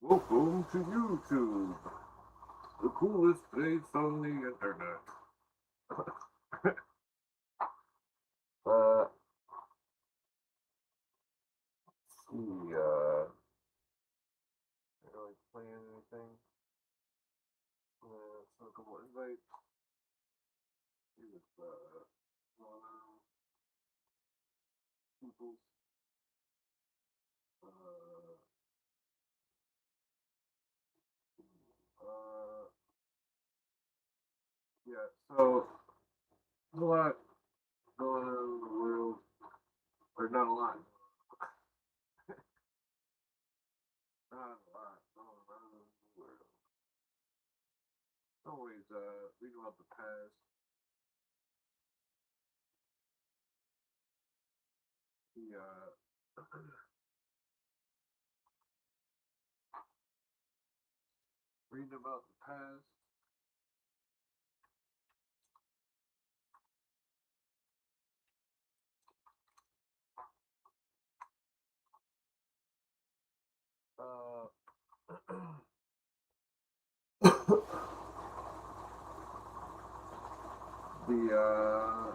Welcome to YouTube, the coolest place on the internet. Let's see, not really playing anything. So a couple invites. See if, people, yeah, so there's a lot going on in the world, or not a lot, not a lot going on in the world. Always, reading about the past. The, reading about the past. The yeah,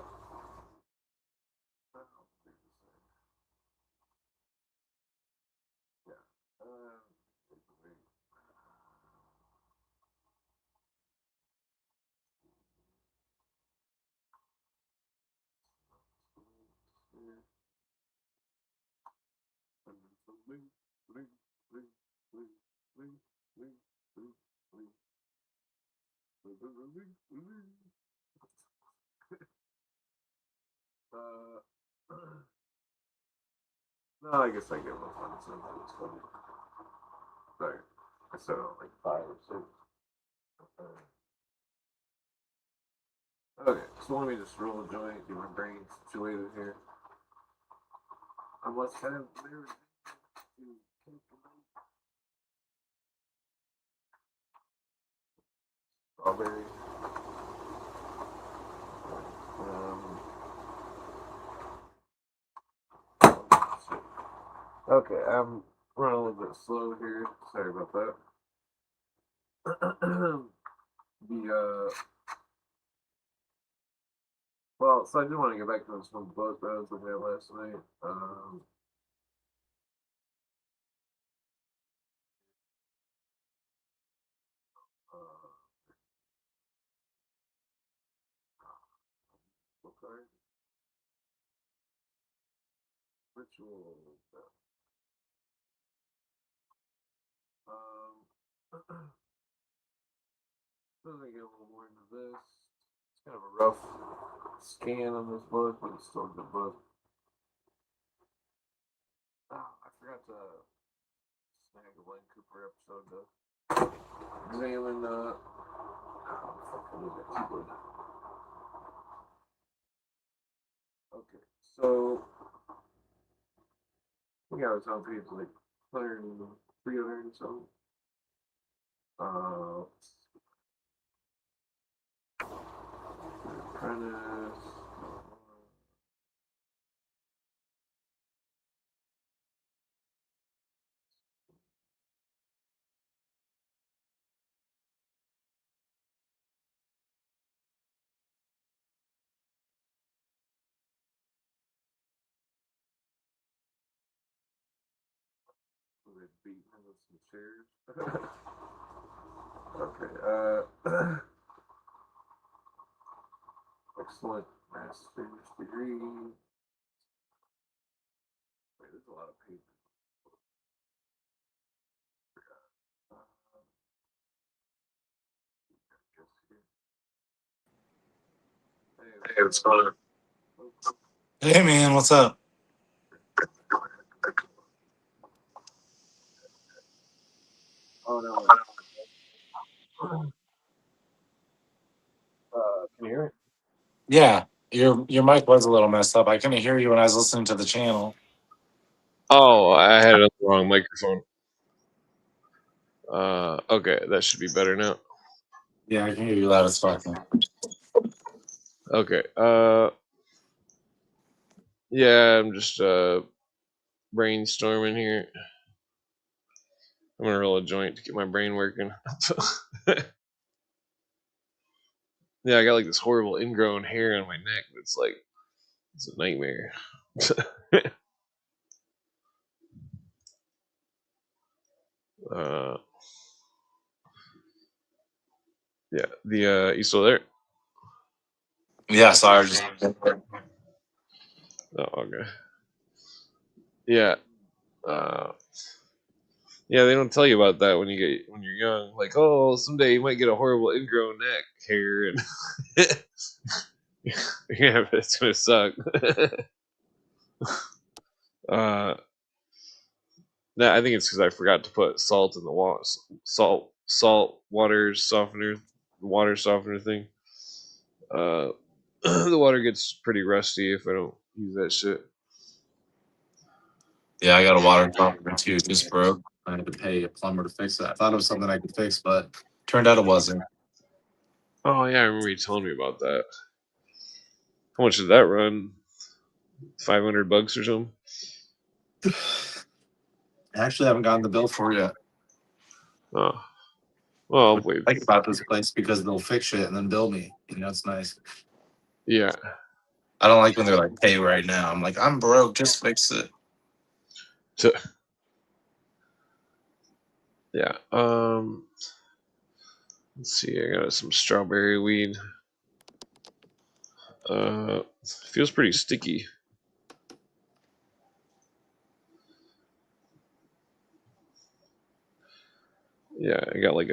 wait. No, I guess I get one fun sometimes. Funny. Sorry, I said on like 5 or 6. Okay, so let me just roll a joint, get my brain situated here. I must have everything to calculate. Strawberry. Okay, I'm running a little bit slow here. Sorry about that. Well, so I do want to get back to this one book that I was looking at last night. Book art, ritual. Let me get a little more into this. It's kind of a rough scan on this book, but it's still a good book. I forgot to snag a Len Cooper episode to examine. Okay, so I think I was on page like 100 and 300 and something. Apprentice. They beat me with some chairs. Okay. Excellent master's degree. Wait, there's a lot of paper. Hey, what's going on? Hey, man, what's up? Oh no. Can you hear it? Yeah, your mic was a little messed up. I couldn't hear you when I was listening to the channel. Oh, I had it on the wrong microphone. Okay, that should be better now. Yeah, I can hear you loud as fuck. Okay. Yeah, I'm just brainstorming here. I'm gonna roll a joint to get my brain working. Yeah, I got like this horrible ingrown hair on my neck. That's like, it's a nightmare. Yeah, you still there? Yeah, sorry. Just Oh, okay. Yeah. Yeah, they don't tell you about that when you're young. Like, oh, someday you might get a horrible ingrown neck hair, and yeah, but it's gonna suck. No, I think it's because I forgot to put salt in the water, salt water softener, water softener thing. The water gets pretty rusty if I don't use that shit. yeah, I got a water softener too. It just broke. I had to pay a plumber to fix it. I thought it was something I could fix, but turned out it wasn't. Oh yeah, I remember you telling me about that. How much did that run? $500 or something? I actually haven't gotten the bill for it yet. Oh, well, wait. I think about this place because they'll fix it and then bill me. You know, it's nice. Yeah. I don't like when they're like, "Pay right now." I'm like, "I'm broke. Just fix it." Yeah. Let's see. I got some strawberry weed. Feels pretty sticky. Yeah, I got like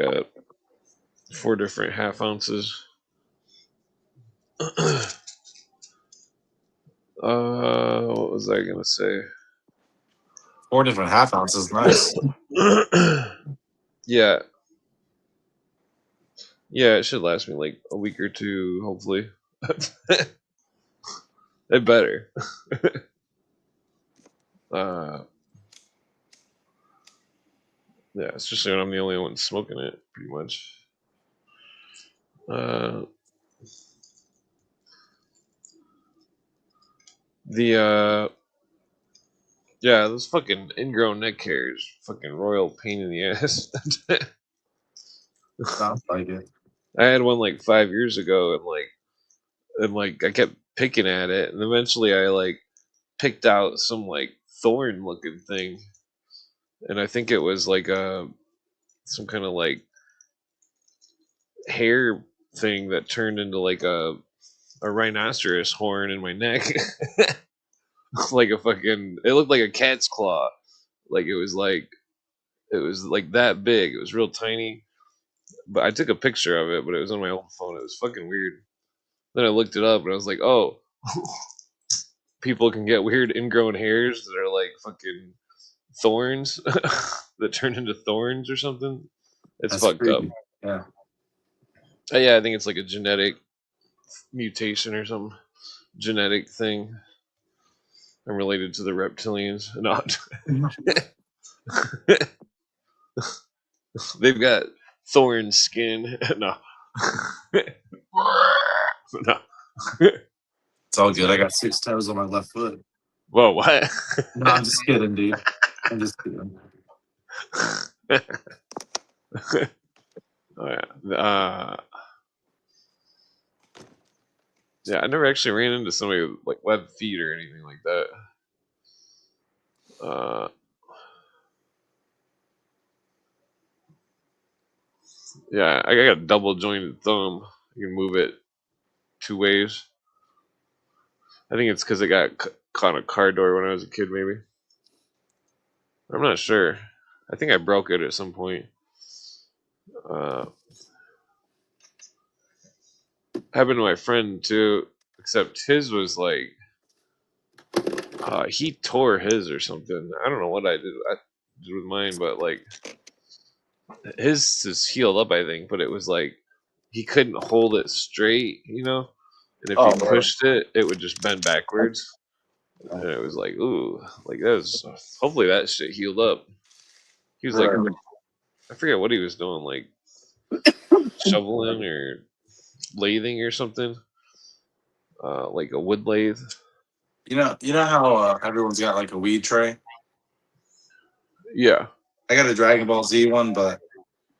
4 different half ounces. What was I gonna say? 4 different half ounces, nice. Yeah. Yeah, it should last me like a week or two, hopefully. It better. Yeah, especially when I'm the only one smoking it, pretty much. Yeah, those fucking ingrown neck hairs, fucking royal pain in the ass. Sounds like it. I had one like 5 years ago, and I kept picking at it, and eventually I like picked out some like thorn looking thing, and I think it was like some kind of like hair thing that turned into like a rhinoceros horn in my neck. Like a fucking, it looked like a cat's claw. Like it was like that big. It was real tiny. But I took a picture of it, but it was on my old phone. It was fucking weird. Then I looked it up and I was like, oh, people can get weird ingrown hairs that are like fucking thorns that turn into thorns or something. It's That's fucked up. creepy. Yeah. Yeah, I think it's like a genetic mutation or some genetic thing. I'm related to the reptilians. Not. They've got thorn skin. No. No. It's all good. I got 6 toes on my left foot. Whoa, what? No, I'm just kidding, dude. I'm just kidding. Oh yeah. Yeah, I never actually ran into somebody with like web feet or anything like that. Yeah, I got a double jointed thumb. You can move it 2 ways. I think it's because it got caught in a car door when I was a kid, maybe. I'm not sure. I think I broke it at some point. Happened to my friend too, except his was like he tore his or something. I don't know what I did with mine, but like his is healed up, I think. But it was like he couldn't hold it straight, you know. And if he pushed it, it would just bend backwards. And it was like, ooh, like that was. Hopefully that shit healed up. He was like, I forget what he was doing, like shoveling or lathing or something, like a wood lathe. You know how everyone's got like a weed tray? Yeah. I got a Dragon Ball Z one, but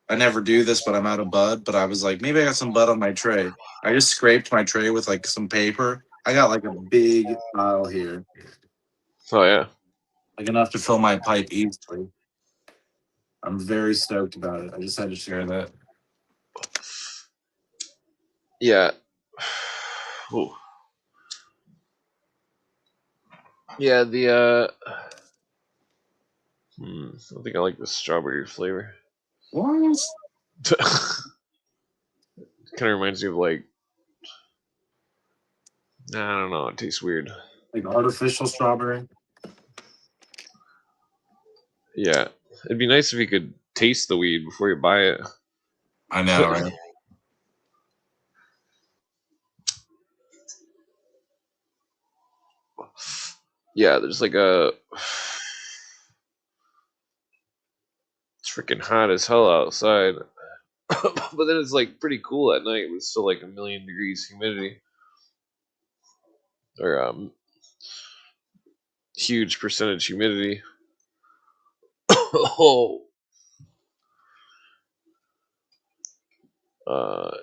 I never do this, but I'm out of bud. But I was like, maybe I got some bud on my tray. I just scraped my tray with like some paper. I got like a big pile here, Oh yeah. like enough to fill my pipe easily. I'm very stoked about it. I just had to share that. Yeah. Ooh. Yeah, I think I like the strawberry flavor. What? Kind of reminds me of like, I don't know, it tastes weird. Like artificial strawberry? Yeah. It'd be nice if you could taste the weed before you buy it. I know, right? Yeah, there's like a it's freaking hot as hell outside. But then it's like pretty cool at night with still like 1,000,000 degrees humidity. Or huge percentage humidity. Oh.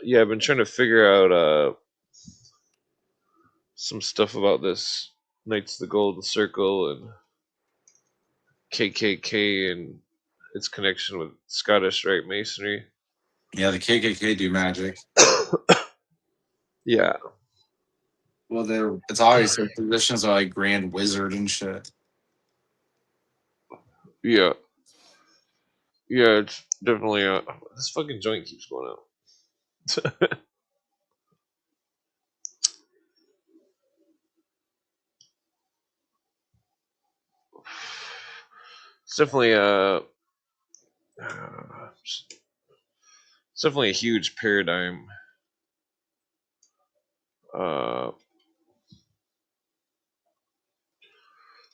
Yeah, I've been trying to figure out some stuff about this Knights of the Golden Circle and KKK and its connection with Scottish Rite Masonry. Yeah, the KKK do magic. Yeah, Well, it's always their positions are like Grand Wizard and shit. yeah, yeah. It's definitely this fucking joint keeps going out. It's definitely it's definitely a huge paradigm. Uh,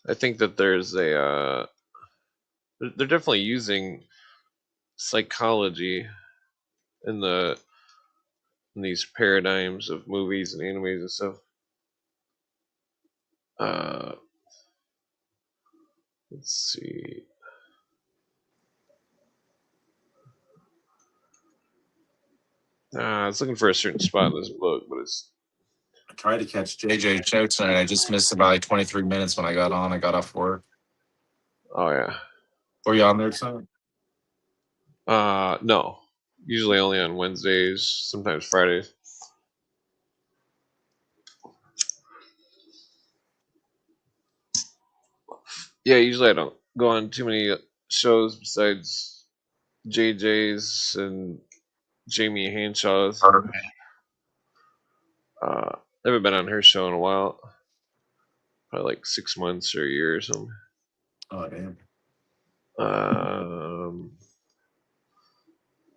I think that there's a they're definitely using psychology in these paradigms of movies and animes and stuff. Uh, let's see. I was looking for a certain spot in this book, but it's I tried to catch JJ show tonight. I just missed about like 23 minutes when I got on. I got off work. oh yeah. Were you on there tonight? No. Usually only on Wednesdays, sometimes Fridays. Yeah, usually I don't go on too many shows besides JJ's and Jamie Hanshaw's. I haven't been on her show in a while. Probably like 6 months or a year or something. Oh, damn.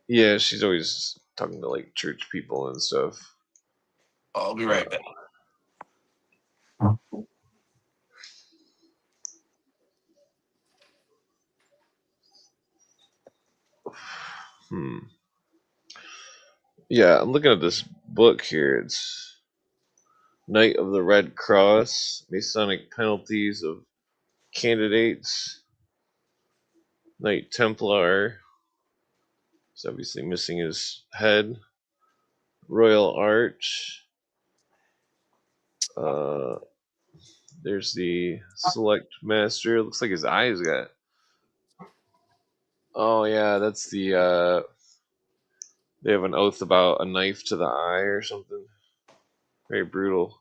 Yeah, she's always talking to like church people and stuff. I'll be right back. Hmm. Yeah, I'm looking at this book here. It's Knight of the Red Cross, Masonic Penalties of Candidates, Knight Templar. He's obviously missing his head. Royal Arch. Uh, there's the Select Master. Looks like his eyes got. Oh yeah, that's the. They have an oath about a knife to the eye or something. Very brutal.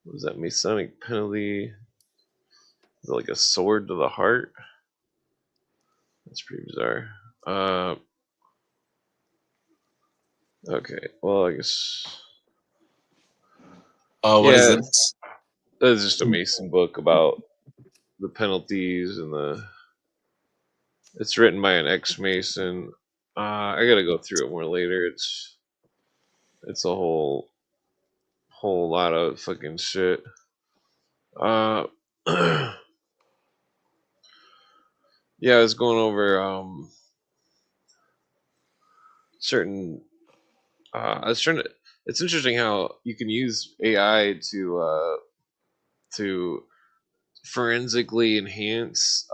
What is that Masonic penalty? Is it like a sword to the heart? That's pretty bizarre. Okay. Well, I guess. Oh, what is Yeah, this? it's just a Mason book about the penalties and the. It's written by an ex-Mason. I gotta go through it more later. It's a whole lot of fucking shit. Uh, yeah, I was going over certain. I was trying to. It's interesting how you can use AI to forensically enhance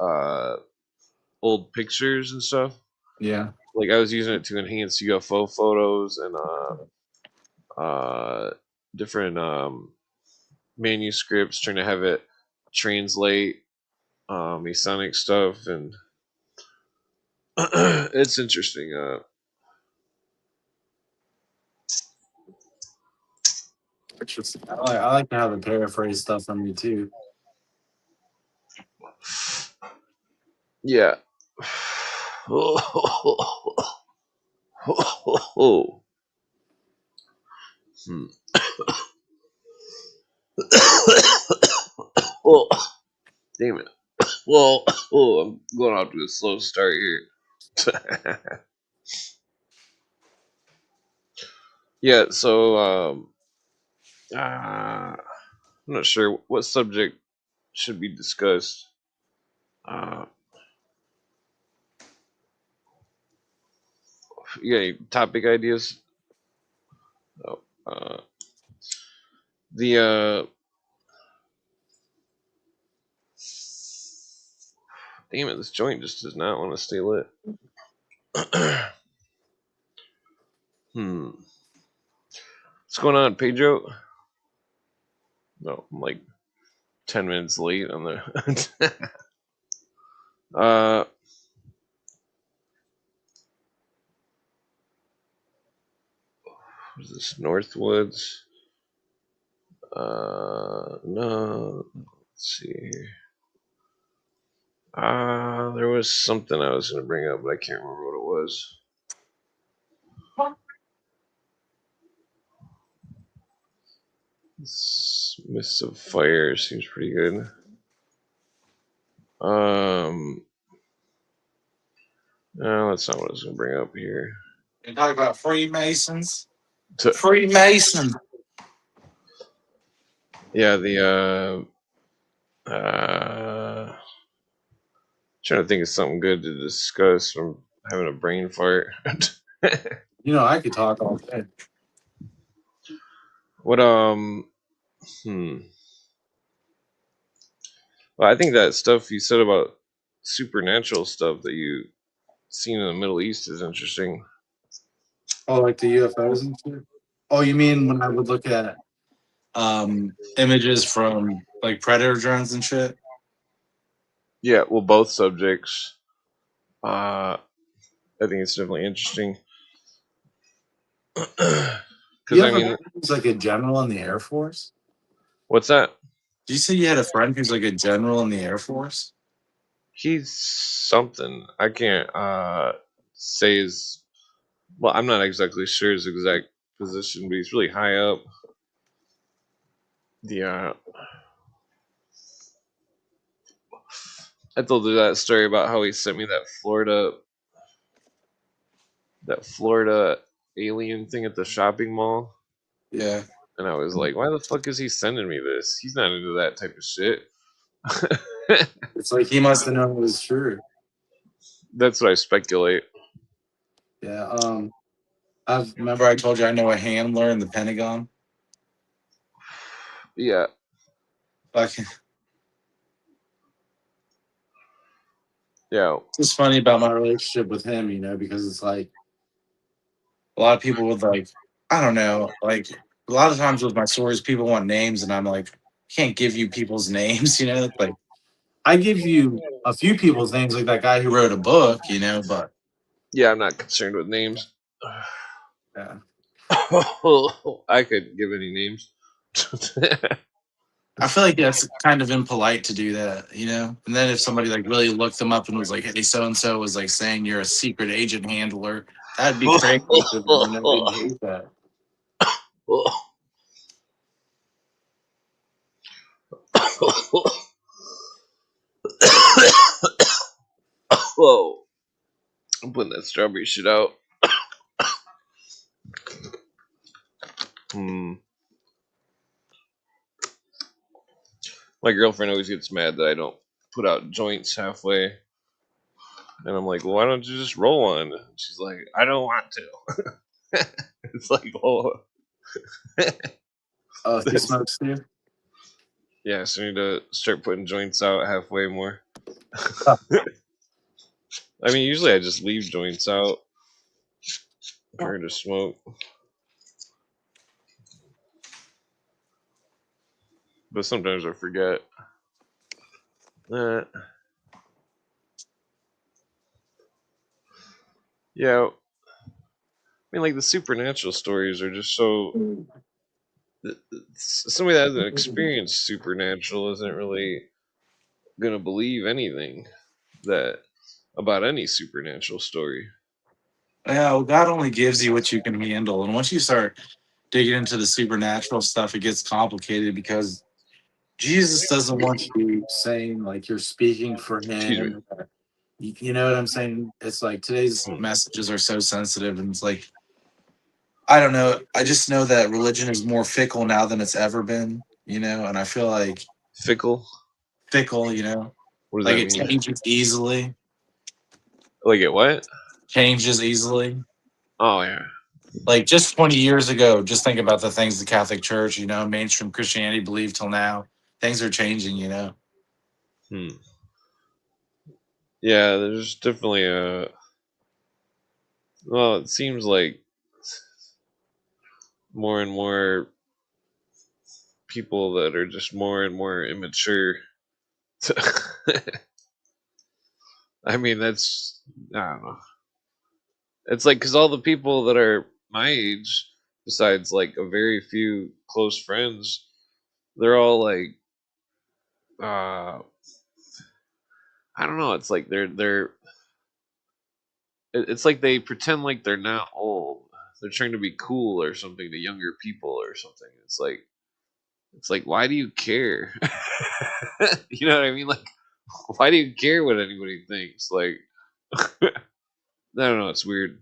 old pictures and stuff. Yeah. Like I was using it to enhance UFO photos and different manuscripts, trying to have it translate Masonic stuff, and it's interesting. I like to have a paraphrase stuff on me too. Yeah. Hmm. Oh, damn it. Well, I'm going off to a slow start here. Yeah, so I'm not sure what subject should be discussed. Uh, you got any topic ideas? Oh, the damn it, this joint just does not want to stay lit. What's going on, Pedro? No, I'm like 10 minutes late on the. What is this? Northwoods? No. Let's see here. There was something I was going to bring up, but I can't remember what it was. Mists of Fire seems pretty good. No, that's not what I was going to bring up here. You talk about Freemasons. Freemason. Yeah, trying to think of something good to discuss from having a brain fart. You know, I could talk all day. What Well, I think that stuff you said about supernatural stuff that you seen in the Middle East is interesting. Oh, like the UFOs and shit? Oh, you mean when I would look at images from like predator drones and shit? Yeah, well, both subjects. I think it's definitely interesting. Because I mean, he's like a general in the Air Force. what's that? Did you say you had a friend who's like a general in the Air Force? He's something. I can't say his. Well, I'm not exactly sure his exact position, but he's really high up. The I told you that story about how he sent me that Florida alien thing at the shopping mall. Yeah. And I was like, why the fuck is he sending me this? He's not into that type of shit. It's like he must have known it was true. That's what I speculate. Yeah. Remember I told you I know a handler in the Pentagon. Yeah. Fucking. Yeah. It's funny about my relationship with him, you know, because it's like a lot of people would like, I don't know, like a lot of times with my stories, people want names, and I'm like, can't give you people's names, you know. Like, I give you a few people's names, like that guy who wrote a book, you know. But Yeah, I'm not concerned with names. yeah, I could give any names. I feel like that's kind of impolite to do that, you know. And then if somebody like really looked them up and was like, "Hey, so and so was like saying you're a secret agent handler," that'd be crazy. You know, they'd hate that. Whoa. I'm putting that strawberry shit out. My girlfriend always gets mad that I don't put out joints halfway. And I'm like, well, why don't you just roll one? She's like, I don't want to. It's like, oh. Oh, he smokes too. Yeah, so I need to start putting joints out halfway more. I mean, usually I just leave joints out for her to smoke, but sometimes I forget. Uh, yeah, I mean, like the supernatural stories are just so. Somebody that hasn't experienced supernatural isn't really gonna believe anything that about any supernatural story. Yeah, well, God only gives you what you can handle, and once you start digging into the supernatural stuff, it gets complicated because Jesus doesn't want you saying like you're speaking for Excuse me. him. You know what I'm saying? It's like today's Hmm. messages are so sensitive, and it's like I don't know. I just know that religion is more fickle now than it's ever been. You know, and I feel like Fickle. fickle. You know, What does like that it mean? changes easily. Like it what? Changes easily. Oh yeah. Like just 20 years ago, just think about the things the Catholic Church, you know, mainstream Christianity believed till now. Things are changing, you know. Hmm. Yeah, there's definitely a. Well, it seems like more and more people that are just more and more immature. I mean, that's I don't know. It's like because all the people that are my age, besides like a very few close friends, they're all like, uh, I don't know. It's like it's like they pretend like they're not old. They're trying to be cool or something to younger people or something. It's like why do you care? You know what I mean? Like why do you care what anybody thinks? Like I don't know. It's weird.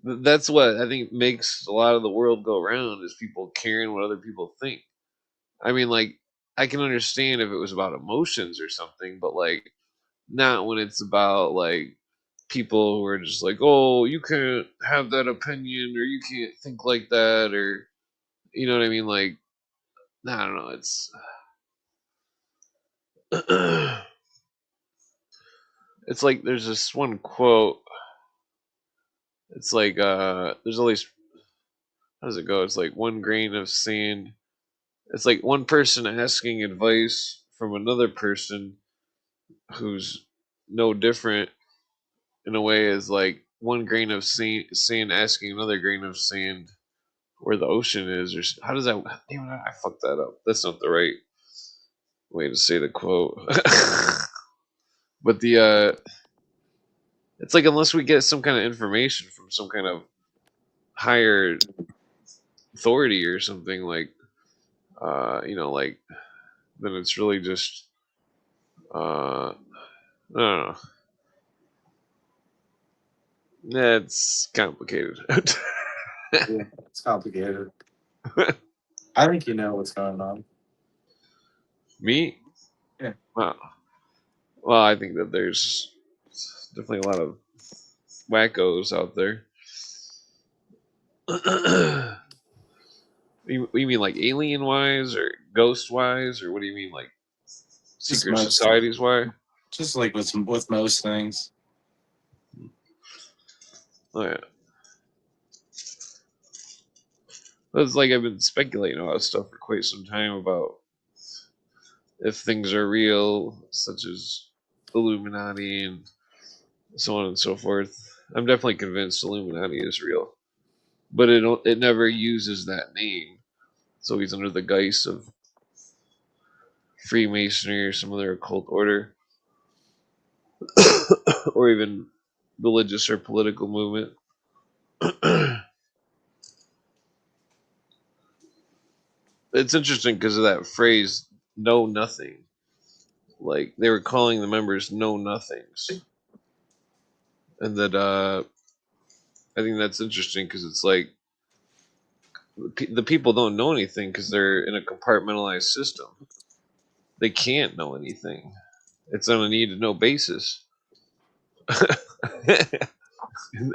That's what I think makes a lot of the world go round is people caring what other people think. I mean, like I can understand if it was about emotions or something, but like not when it's about like people who are just like, oh, you can't have that opinion or you can't think like that or you know what I mean? Like, I don't know. It's it's like there's this one quote. It's like there's always how does it go? It's like one grain of sand. It's like one person asking advice from another person who's no different in a way is like one grain of sand asking another grain of sand where the ocean is, or how does that? Damn it, I fucked that up. That's not the right way to say the quote. But the it's like unless we get some kind of information from some kind of higher authority or something like, you know, like then it's really just I don't know. It's complicated. Yeah, it's complicated. I think you know what's going on. Me? Yeah. Wow. Well, I think that there's definitely a lot of wackos out there. You mean like alien wise or ghost wise, or what do you mean like Just secret most, societies wise? just like with most things. Oh yeah, it's like I've been speculating about stuff for quite some time about if things are real, such as Illuminati and so on and so forth. I'm definitely convinced Illuminati is real, but it never uses that name. So he's under the guise of Freemasonry or some other occult order, or even religious or political movement. It's interesting because of that phrase "know nothing." Like they were calling the members "know nothings," and that I think that's interesting because it's like the people don't know anything because they're in a compartmentalized system. They can't know anything. It's on a need to know basis,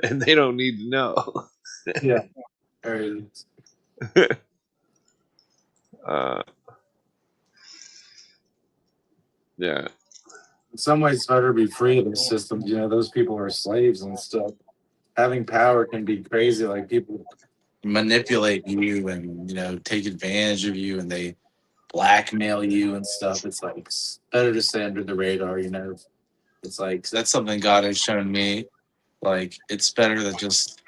and they don't need to know. Yeah. Or uh, Yeah. In some ways, it's better to be free of those systems. You know, those people are slaves and stuff. Having power can be crazy. Like people manipulate you and take advantage of you, and they blackmail you and stuff. It's like it's better to stay under the radar. It's like that's something God has shown me. Like it's better to just.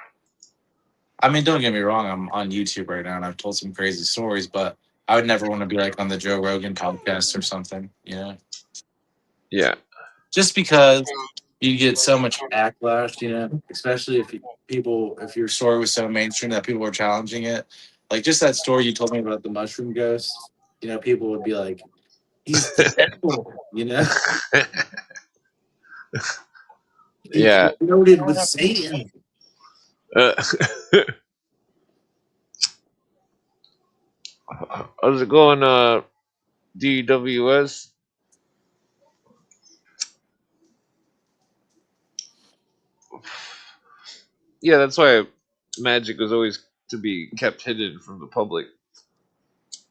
I mean, don't get me wrong. I'm on YouTube right now, and I've told some crazy stories, but I would never want to be like on the Joe Rogan podcast or something. Yeah. Just because you get so much backlash, especially if your story was so mainstream that people were challenging it. Like just that story you told me about the mushroom ghost, people would be like, he's the devil. He Yeah. consorted with Satan. Uh, how's it going, DWS? Yeah, that's why magic was always to be kept hidden from the public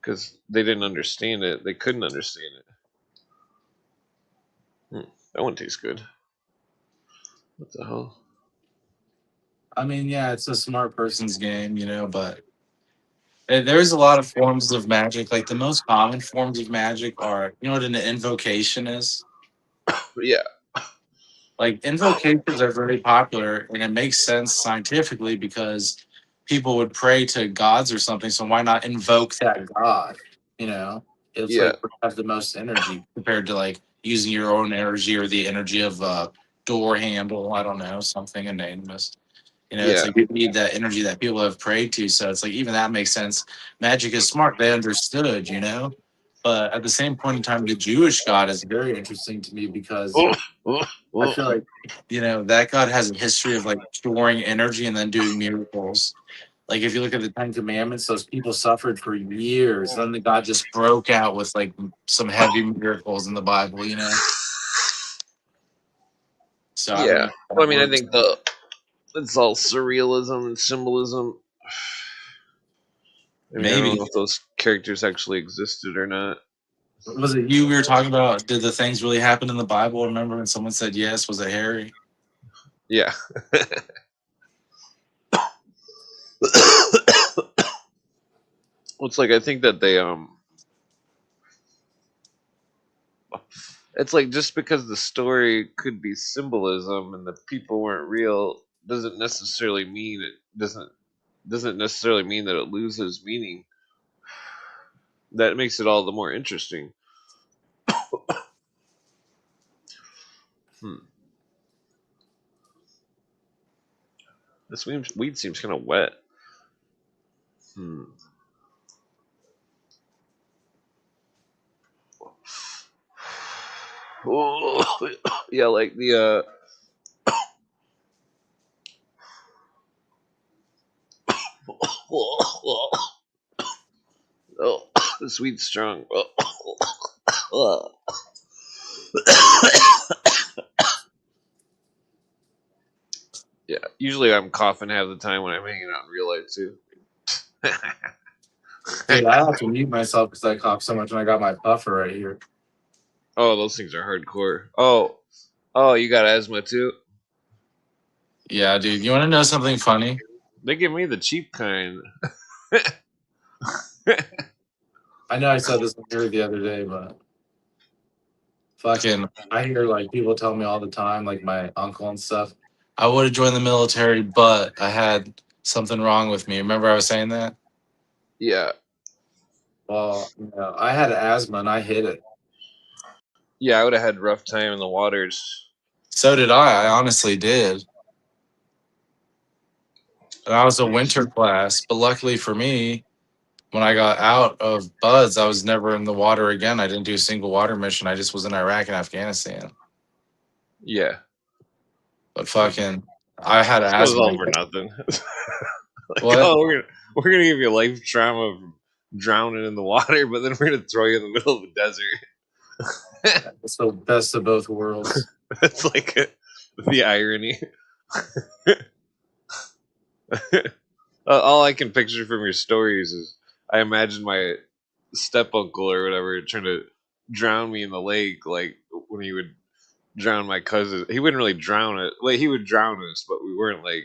because they didn't understand it. They couldn't understand it. That one tastes good. What the hell? I mean, yeah, it's a smart person's game, but there's a lot of forms of magic. Like the most common forms of magic are, you know what an invocation is? Yeah. Like invocations are very popular, and it makes sense scientifically because people would pray to gods or something. So why not invoke that god? It's Yeah. like have the most energy compared to like using your own energy or the energy of a door handle. I don't know, something anonymous. It's Yeah. like you need that energy that people have prayed to. So it's like even that makes sense. Magic is smart. They understood. But at the same point in time, the Jewish God is very interesting to me because I feel like, that God has a history of like storing energy and then doing miracles. Like if you look at the Ten Commandments, those people suffered for years. Then the God just broke out with like some heavy miracles in the Bible. So I don't Yeah. know how Well, I that mean, I works. think it's all surrealism and symbolism. I mean, I don't Maybe. know if those characters actually existed or not. Was it you we were talking about? Did the things really happen in the Bible? Remember when someone said yes? Was it Harry? Yeah. Well, it's like I think that it's like just because the story could be symbolism and the people weren't real doesn't necessarily mean that it loses meaning. That makes it all the more interesting. Hmm. This weed seems kind of wet. Hmm. Oh, yeah, like the oh, the sweet's strong. Yeah, usually I'm coughing half the time when I'm hanging out in real life too. Dude, I have to mute myself because I cough so much and I got my puffer right here. Oh, those things are hardcore. Oh, you got asthma too? Yeah, dude. You want to know something funny? They give me the cheap kind. I know I said this on here the other day, but fucking, I hear like people tell me all the time, like my uncle and stuff. I would have joined the military, but I had something wrong with me. Remember I was saying that? Yeah, Well, I had asthma and I hid it. yeah, I would have had a rough time in the waters. So did I. I honestly did. And I was a winter class, but luckily for me, when I got out of Buds, I was never in the water again. I didn't do a single water mission. I just was in Iraq and Afghanistan. Yeah, But fucking, I had this was asthma. all for nothing. Like, What? oh, we're gonna give you life trauma from drowning in the water, but then we're gonna throw you in the middle of the desert. It's the best of both worlds. That's like the irony. All I can picture from your stories is I imagine my step uncle or whatever trying to drown me in the lake, like when he would drown my cousin. He wouldn't really drown it. Like he would drown us, but we weren't like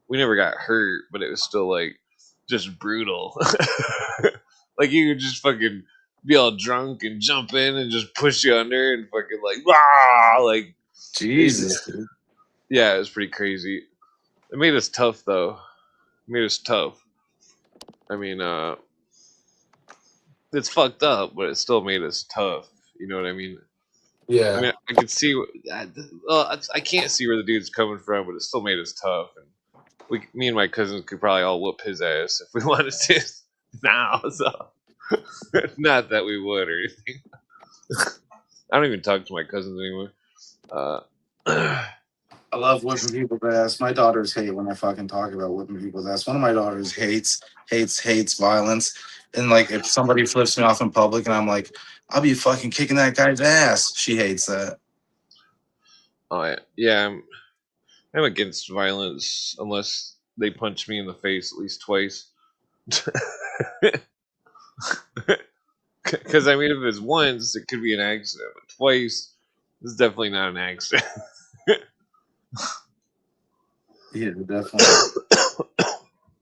we never got hurt, but it was still like just brutal. Like he would just fucking be all drunk and jump in and just push you under and fucking like rah, like Jesus, dude. yeah, it was pretty crazy. It made us tough though. It made us tough. I mean, it's fucked up, but it still made us tough. You know what I mean? I Yeah. mean, I could see. Well, I can't see where the dude's coming from, but it still made us tough. And me and my cousins could probably all whoop his ass if we wanted to now. So, not that we would or anything. I don't even talk to my cousins anymore. I love whipping people's ass. My daughters hate when I fucking talk about whipping people's ass. One of my daughters hates violence. And like if somebody flips me off in public and I'm like, I'll be fucking kicking that guy's ass. She hates that. Oh yeah, I'm against violence unless they punch me in the face at least twice. Because I mean, if it's once, it could be an accident, but twice, it's definitely not an accident. Yeah, definitely.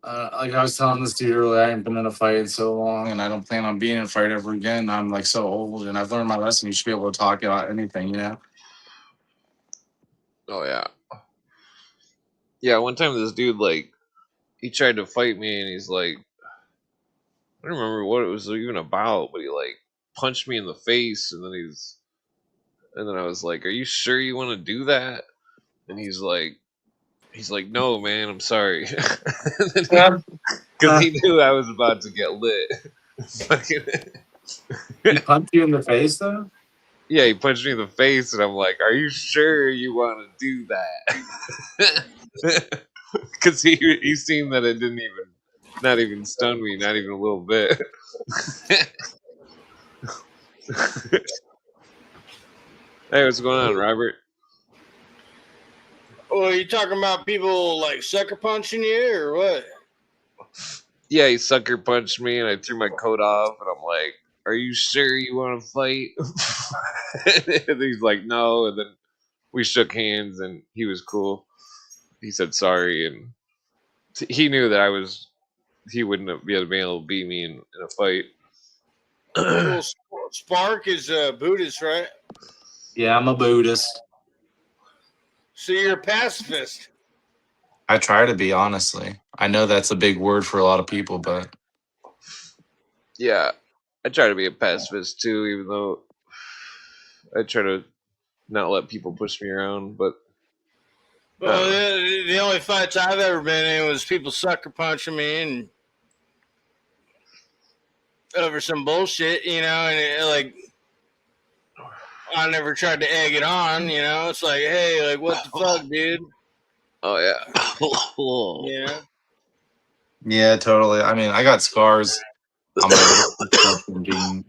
Like I was telling this dude earlier, I ain't been in a fight in so long, and I don't plan on being in a fight ever again. I'm like so old, and I've learned my lesson. You should be able to talk about anything, you know. Oh yeah, yeah. One time, this dude like he tried to fight me, and he's like, I don't remember what it was even about, but he like punched me in the face, and then I was like, "Are you sure you want to do that?" And he's like, "No, man, I'm sorry," because he knew I was about to get lit. He punched you in the face, though. Yeah, he punched me in the face, and I'm like, "Are you sure you want to do that?" Because he seen that it didn't even, not even stun me, not even a little bit. Hey, what's going on, Robert? Oh, are you talking about people like sucker punching you or what? Yeah, he sucker punched me, and I threw my coat off, and I'm like, "Are you sure you want to fight?" And he's like, "No," and then we shook hands, and he was cool. He said sorry, and he knew that he wouldn't be able to beat me in a fight. Little Spark is Buddhist, right? Yeah, I'm a Buddhist. So you're a pacifist. I try to be, honestly. I know that's a big word for a lot of people, but Yeah, I try to be a pacifist too, even though I try to not let people push me around. But Well, the only fights I've ever been in was people sucker punching me and over some bullshit, you know, and like I never tried to egg it on, you know. It's like, hey, like what the fuck, dude? oh yeah, Yeah. yeah, totally. I mean, I got scars on my wrist from being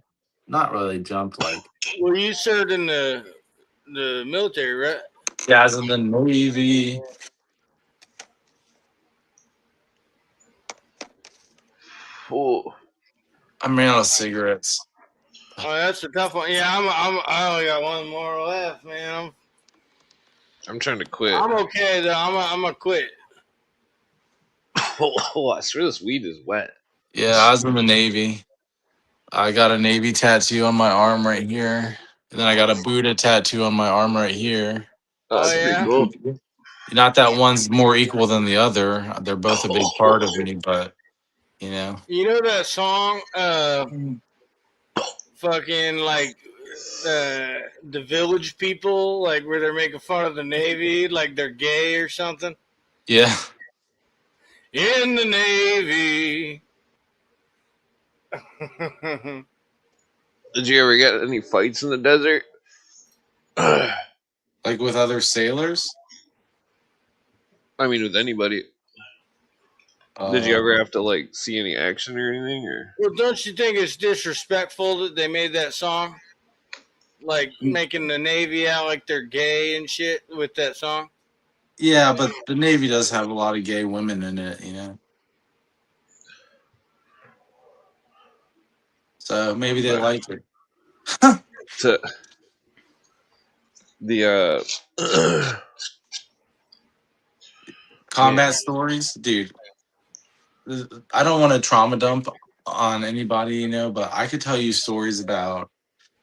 not really jumped like. Well, you served in the military, right? Yeah, I was in the Navy. oh, I'm ran out of cigarettes. Oh, that's a tough one. Yeah, I only got one more left, man. I'm trying to quit. I'm okay though. I'm a quit. Oh, I swear this weed is wet. Yeah, I was in the Navy. I got a Navy tattoo on my arm right here. And then I got a Buddha tattoo on my arm right here. Oh, Oh, yeah? pretty cool. Not that one's more equal than the other. They're both a big part of me, but you know. You know that song, fucking like the Village People, like where they're making fun of the Navy, like they're gay or something. Yeah. In the Navy. Did you ever get any fights in the desert? Like with other sailors? I mean, with anybody. Did you ever have to like see any action or anything? Or Well, don't you think it's disrespectful that they made that song? Like making the Navy out like they're gay and shit with that song? Yeah, but the Navy does have a lot of gay women in it, you know. So maybe they like it. to the Combat stories, dude. I don't want to trauma dump on anybody, you know, but I could tell you stories about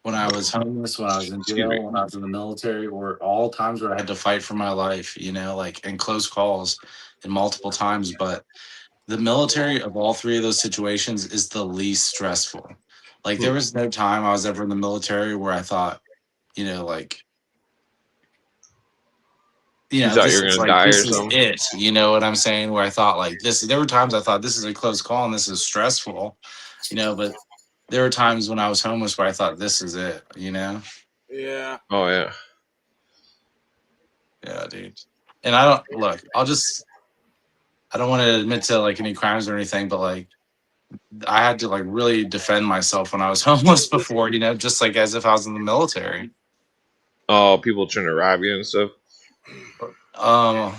when I was homeless, when I was in excuse me. jail, when I was in the military, or all times where I had to fight for my life, you know, like in close calls and multiple times. But the military of all three of those situations is the least stressful. Like there was no time I was ever in the military where I thought, you know, like, you You know, thought you this were is gonna like die or this is something? it. You know what I'm saying? Where I thought like this. There were times I thought this is a close call and this is stressful, you know. But there were times when I was homeless where I thought this is it. You know? Yeah. Oh yeah. Yeah, dude. And I don't look. I don't want to admit to like any crimes or anything, but like I had to like really defend myself when I was homeless before. You know, just like as if I was in the military. Oh, people trying to rob you and stuff. Um,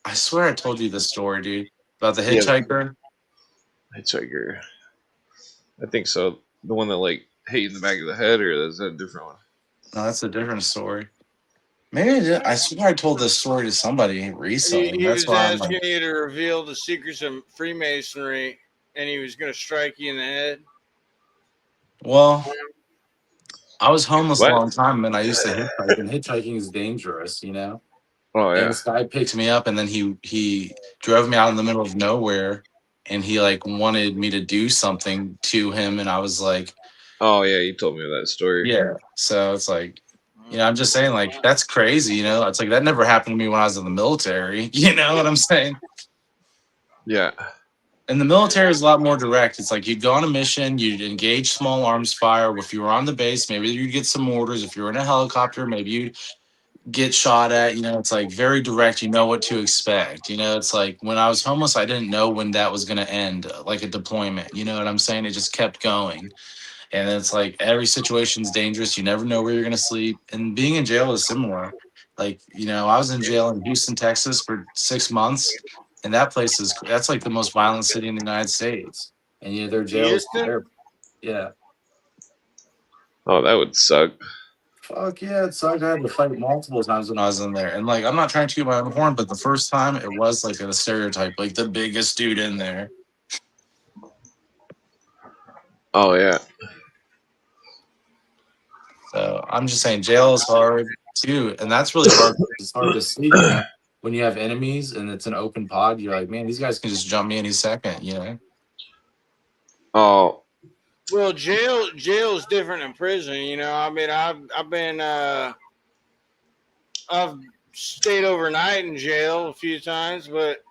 I swear I told you this story, dude, about the Yeah, hitchhiker. hitchhiker. I think so. The one that like hit you in the back of the head, or is that a different one? No, that's a different story. Maybe I did. I swear I told this story to somebody recently. He That's was why I'm like, asking you to reveal the secrets of Freemasonry, and he was going to strike you in the head. well, I was homeless a What? long time and I used to hitchhike, and hitchhiking is dangerous, you know? Oh And yeah. this guy picked me up and then he drove me out in the middle of nowhere and he like wanted me to do something to him and I was like, Oh yeah. You told me that story. yeah. So it's like, you know, I'm just saying like that's crazy, you know? It's like that never happened to me when I was in the military. You know what I'm saying? Yeah. And the military is a lot more direct. It's like you'd go on a mission, you'd engage small arms fire. If you were on the base, maybe you'd get some orders. If you were in a helicopter, maybe you'd get shot at. You know, it's like very direct. You know what to expect. You know, it's like when I was homeless, I didn't know when that was going to end, like a deployment. You know what I'm saying? It just kept going. And it's like every situation's dangerous. You never know where you're going to sleep. And being in jail is similar. Like, you know, I was in jail in Houston, Texas for 6 months. And that place is, that's like the most violent city in the United States. And, you know, their jails, Houston? yeah. Oh, that would suck. Fuck yeah, it sucked. I had to fight multiple times when I was in there. And like, I'm not trying to toot my own horn, but the first time it was like a stereotype, like the biggest dude in there. Oh yeah. So I'm just saying jail is hard too. And that's really hard. It's hard to sleep, you know, when you have enemies and it's an open pod, you're like, man, these guys can just jump me any second, you know? Oh Well, jail is different than prison. You know, I mean, I've been I've stayed overnight in jail a few times, but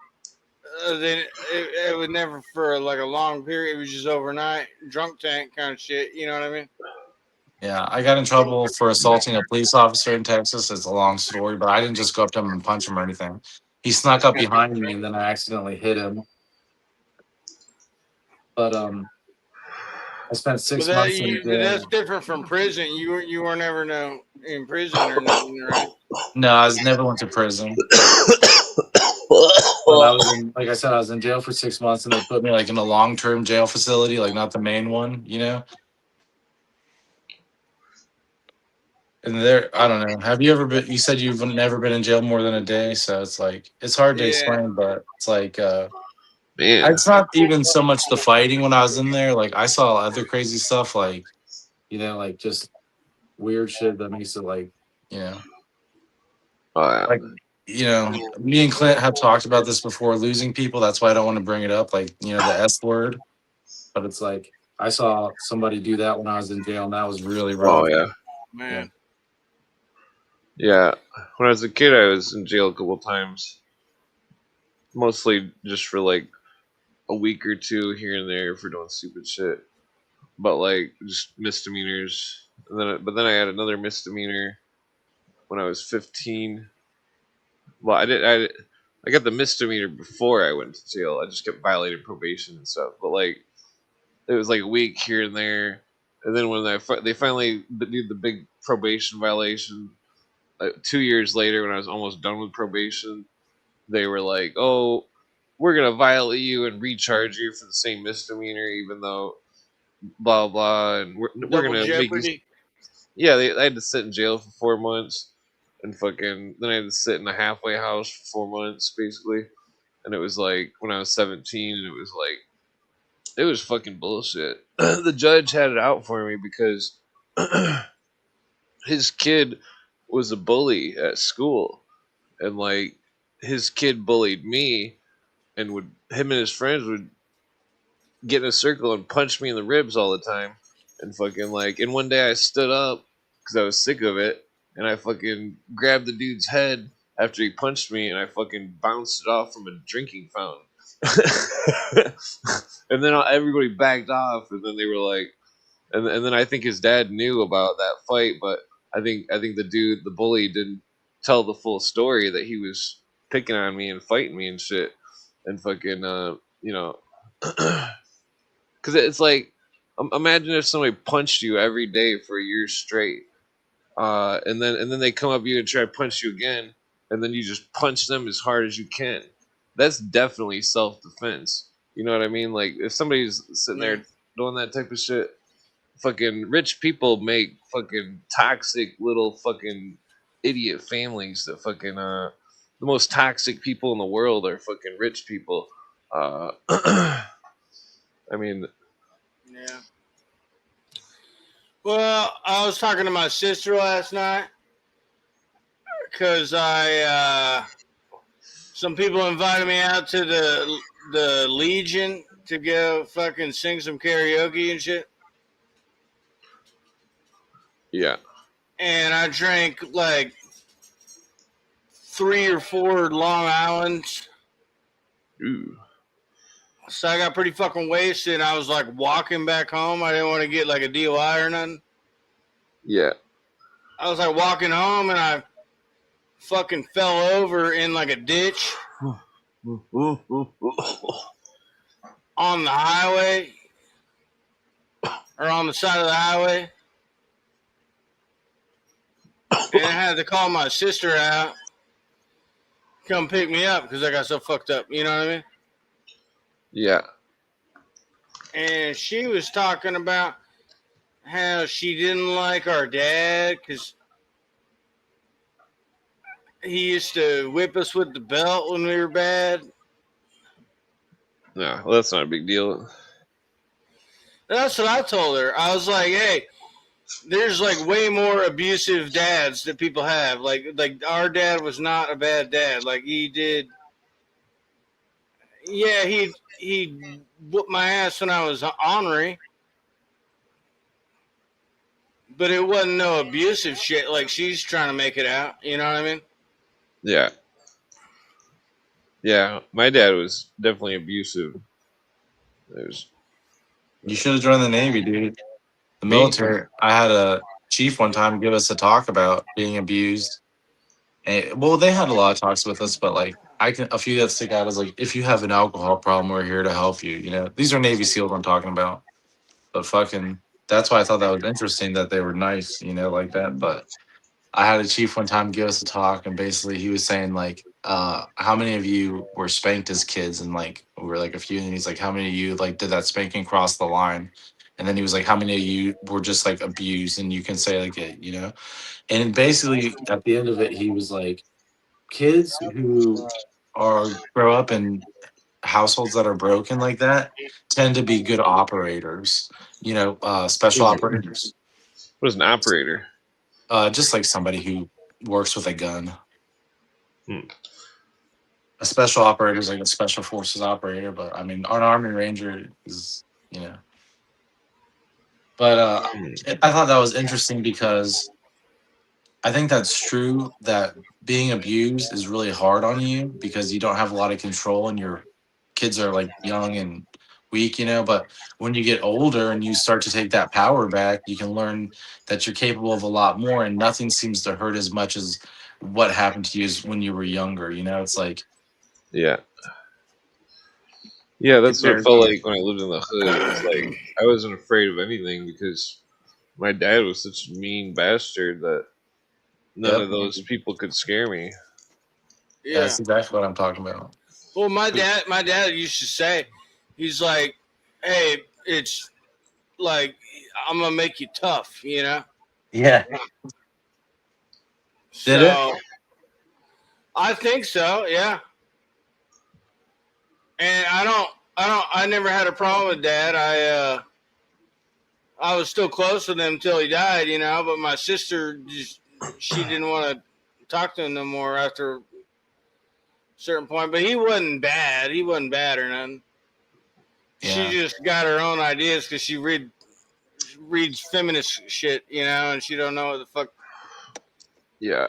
then it was never for like a long period. It was just overnight, drunk tank kind of shit. You know what I mean? Yeah, I got in trouble for assaulting a police officer in Texas. It's a long story, but I didn't just go up to him and punch him or anything. He snuck up behind me and then I accidentally hit him. But I spent But 6 months in that's jail. different from prison. You were never no in prison or nothing, right? No, I was never went to prison. But I was in, like I said, I was in jail for 6 months, and they put me like in a long-term jail facility, like not the main one, you know. And there, I don't know. Have you ever been? You said you've never been in jail more than a day, so it's like it's hard to Yeah. explain, but it's like man. it's not even so much the fighting when I was in there. Like I saw other crazy stuff, like you know, like just weird shit that makes it like you know, Oh yeah. like you know, me and Clint have talked about this before. Losing people. That's why I don't want to bring it up. Like you know, the S word. But it's like I saw somebody do that when I was in jail, and that was really rough. Oh yeah. Man. Yeah. When I was a kid, I was in jail a couple times. Mostly just for like a week or two here and there for doing stupid shit. But like just misdemeanors. And but then I had another misdemeanor when I was 15. Well, I got the misdemeanor before I went to jail. I just kept violating probation and stuff. But like it was like a week here and there. And then when they finally did the big probation violation, 2 years later, when I was almost done with probation, they were like, "Oh, we're gonna violate you and recharge you for the same misdemeanor, even though blah blah, and we're Double gonna make you." jeopardy. Yeah, I had to sit in jail for 4 months, and fucking then I had to sit in a halfway house for 4 months, basically. And it was like when I was 17, and it was like it was fucking bullshit. The judge had it out for me because his kid was a bully at school, and like his kid bullied me, and would him and his friends would get in a circle and punch me in the ribs all the time, and fucking like, and one day I stood up because I was sick of it, and I fucking grabbed the dude's head after he punched me, and I fucking bounced it off from a drinking fountain. And then everybody backed off, and then they were like, and then I think his dad knew about that fight, but I think the bully, didn't tell the full story that he was picking on me and fighting me and shit, and fucking you know, because it's like, imagine if somebody punched you every day for a year straight, and then they come up to you and try to punch you again, and then you just punch them as hard as you can. That's definitely self defense. You know what I mean? Like if somebody's sitting Yeah. there doing that type of shit, fucking rich people make fucking toxic little fucking idiot families that fucking the most toxic people in the world are fucking rich people. I mean, Yeah. Well, I was talking to my sister last night because some people invited me out to the Legion to go fucking sing some karaoke and shit. yeah. And I drank like 3 or 4 Long Islands. Ooh. So I got pretty fucking wasted. And I was like walking back home. I didn't want to get like a DUI or nothing. Yeah. I was like walking home and I fucking fell over in like a ditch on the highway or on the side of the highway. And I had to call my sister out, come pick me up because I got so fucked up. You know what I mean? Yeah. And she was talking about how she didn't like our dad because he used to whip us with the belt when we were bad. No, well, that's not a big deal. That's what I told her. I was like, hey, there's like way more abusive dads that people have. Like our dad was not a bad dad. Like he did. Yeah, he whooped my ass when I was ornery. But it wasn't no abusive shit like she's trying to make it out. You know what I mean? Yeah. Yeah, my dad was definitely abusive. There's You should have joined the Navy, dude. The Me? military. I had a chief one time give us a talk about being abused. And, well, they had a lot of talks with us, but like a few that stick out was like, if you have an alcohol problem, we're here to help you. You know, these are Navy SEALs I'm talking about. But fucking, that's why I thought that was interesting that they were nice, you know, like that. But I had a chief one time give us a talk, and basically he was saying like, how many of you were spanked as kids? And like we were like a few, and he's like, how many of you like did that spanking cross the line? And then he was like, how many of you were just like abused? And you can say like it, you know. And basically at the end of it, he was like, kids who are grow up in households that are broken like that tend to be good operators, you know, special operators. What is an operator? Just like somebody who works with a gun. Hmm. A special operator is like a special forces operator, but I mean, an Army Ranger is, you know. But I thought that was interesting because I think that's true that being abused is really hard on you because you don't have a lot of control and your kids are like young and weak, you know. But when you get older and you start to take that power back, you can learn that you're capable of a lot more and nothing seems to hurt as much as what happened to you is when you were younger, you know. It's like, Yeah. Yeah, that's what it compared felt to, like when I lived in the hood. It was like I wasn't afraid of anything because my dad was such a mean bastard that none yep, of those people could scare me. Yeah. that's exactly what I'm talking about. Well, my dad used to say, he's like, hey, it's like I'm gonna make you tough, you know. Yeah. Did it? So I think so, yeah. And I never had a problem with Dad. I was still close with him until he died, you know. But my sister she didn't want to talk to him no more after a certain point. But he wasn't bad. He wasn't bad or nothing. Yeah. She just got her own ideas because she reads feminist shit, you know, and she don't know what the fuck. Yeah.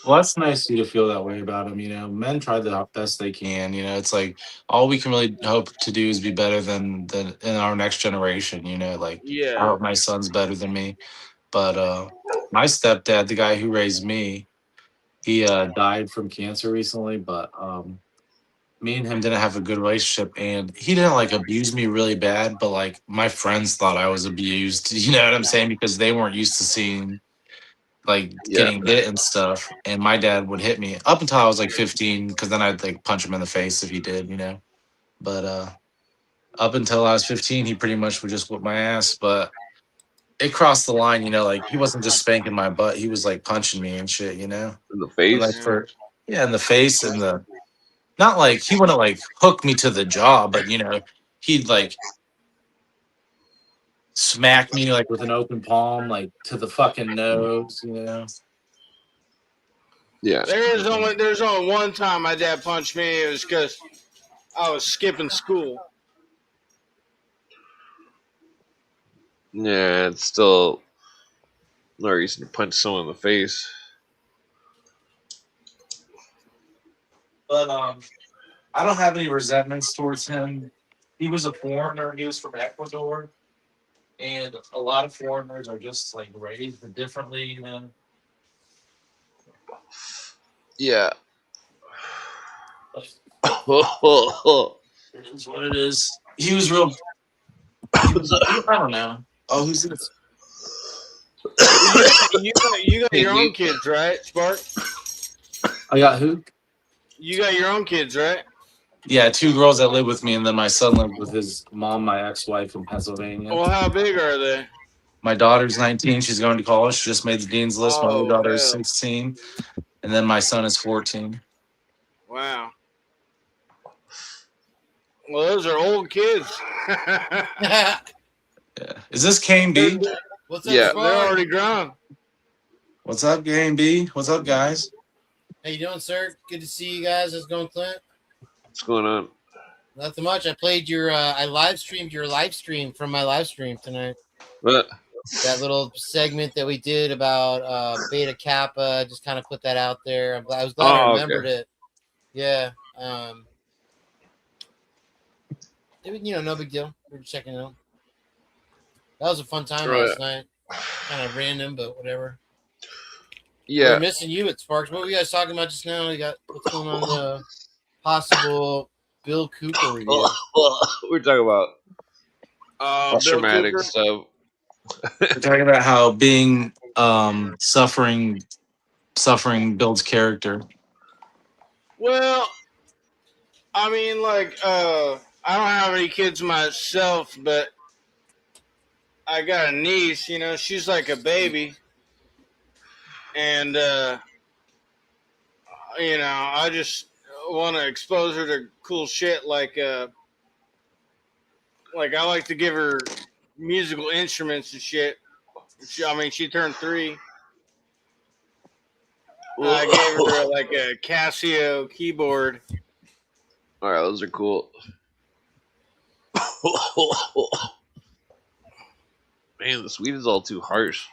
Well, that's nice of you to feel that way about him. You know, men try the best they can. You know, it's like all we can really hope to do is be better than in our next generation. You know, like I Yeah. hope my son's better than me. But my stepdad, the guy who raised me, he died from cancer recently. But me and him didn't have a good relationship, and he didn't like abuse me really bad. But like my friends thought I was abused. You know what I'm saying? Because they weren't used to seeing like Yeah. getting hit and stuff. And my dad would hit me up until I was like 15, because then I'd like punch him in the face if he did, you know. But up until I was 15, he pretty much would just whip my ass. But it crossed the line, you know, like he wasn't just spanking my butt, he was like punching me and shit, you know. In the And like face. for yeah, in the face and the not like he wouldn't like hook me to the jaw, but you know, he'd like smack me like with an open palm, like to the fucking nose, you know. Yeah. There's only one time my dad punched me. It was because I was skipping school. Yeah. It's still no reason to punch someone in the face. But I don't have any resentments towards him. He was a foreigner. He was from Ecuador, and a lot of foreigners are just like raised differently. You know, Yeah. it is what it is. He was real. I don't know. Oh, who's this? You got your own kids, right, Spark? I got who? You got your own kids, right? Yeah, 2 girls that live with me, and then my son lives with his mom, my ex-wife in Pennsylvania. Well, how big are they? My daughter's 19. She's going to college. She just made the dean's list. My other Oh, daughter is hell. 16, and then my son is 14. Wow. Well, those are old kids. Yeah. Is this Kane B? What's up, Yeah. Spark? They're already grown. What's up, Kane B? What's up, guys? How you doing, sir? Good to see you guys. How's it going, Clint? What's going on? Nothing much. I played your I live streamed your live stream from my live stream tonight. What? That little segment that we did about Beta Kappa, just kind of put that out there. I was glad I remembered it. Yeah. No big deal. We're just checking it out. That was a fun time last night. Kind of random, but whatever. Yeah. We're missing you at Sparks. What were you guys talking about just now? You got what's going on the possible Bill Cooper review? We're talking about Bill traumatic Cooper. stuff. We're talking about how being suffering builds character. Well, I mean, like, I don't have any kids myself, but I got a niece, you know, she's like a baby. And, I just want to expose her to cool shit. Like I like to give her musical instruments and shit. She turned 3. I gave her like a Casio keyboard. All right, those are cool. Man, the sweet is all too harsh.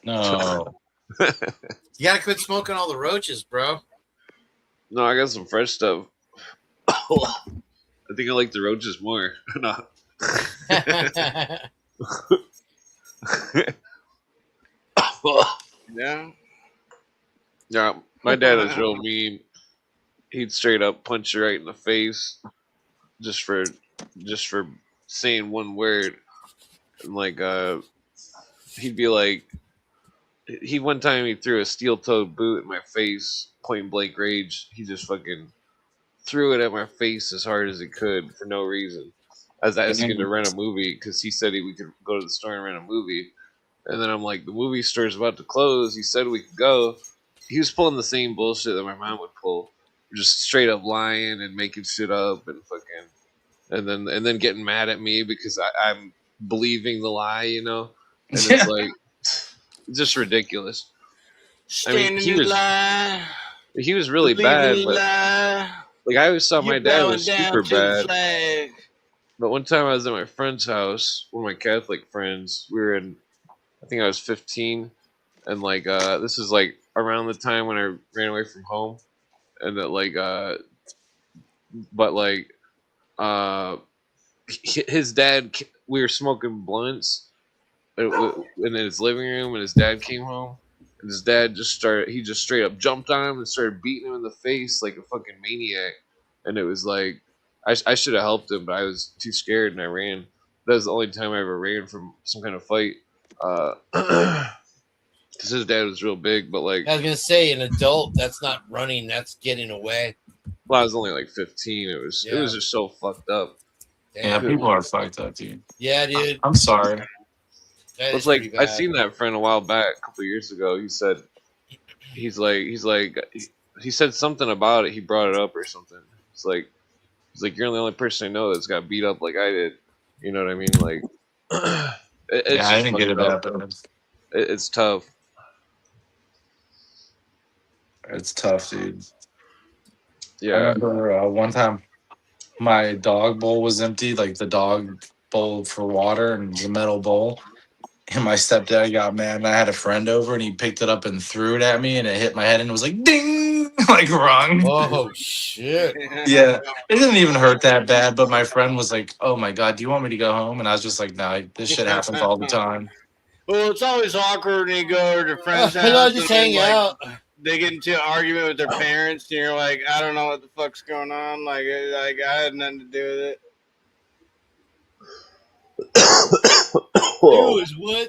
No. You gotta quit smoking all the roaches, bro. No, I got some fresh stuff. I think I like the roaches more. No. Yeah. Yeah, my dad is real mean. He'd straight up punch you right in the face just for saying one word. And like he'd be like one time he threw a steel toed boot in my face, point blank rage. He just fucking threw it at my face as hard as he could for no reason. I was asking to rent a movie because he said we could go to the store and rent a movie. And then I'm like, the movie store's about to close. He said we could go. He was pulling the same bullshit that my mom would pull, just straight up lying and making shit up and fucking, and then getting mad at me because I'm believing the lie, you know. And it's like just ridiculous. Stand in he the was line. really Believe in bad, the but lie. like I always saw my You're dad bowing was down super to the bad. flag. But one time I was at my friend's house, one of my Catholic friends. We were in, I think I was 15, and like this is like around the time when I ran away from home, and that like but like his dad, we were smoking blunts in his living room, and his dad came home, and his dad he just straight up jumped on him and started beating him in the face like a fucking maniac, and it was like I should have helped him, but I was too scared and I ran. That was the only time I ever ran from some kind of fight, because his dad was real big, but like, I was gonna say, an adult, that's not running, that's getting away. well, I was only like 15. It was just so fucked up. Yeah, Damn. people are fucked up, dude. Yeah, dude. I'm sorry. That It's is like pretty I bad. seen that friend a while back, a couple of years ago. He said he said something about it. He brought it up or something. He's like you're the only person I know that's got beat up like I did. You know what I mean? Like it's Yeah, I just didn't get it fucked that up. bad. It's tough. It's tough, dude. I Yeah. remember one time my dog bowl was empty, like the dog bowl for water, and it was a metal bowl. And my stepdad got mad, and I had a friend over, and he picked it up and threw it at me, and it hit my head, and it was like ding, like wrong. Oh shit! Yeah, it didn't even hurt that bad, but my friend was like, "Oh my god, do you want me to go home?" And I was just like, "No, this shit happens all the time." Well, it's always awkward when you go to your friend's No, house just and then, hang like, out. they get into an argument with their parents, and you're like, I don't know what the fuck's going on. Like I had nothing to do with it.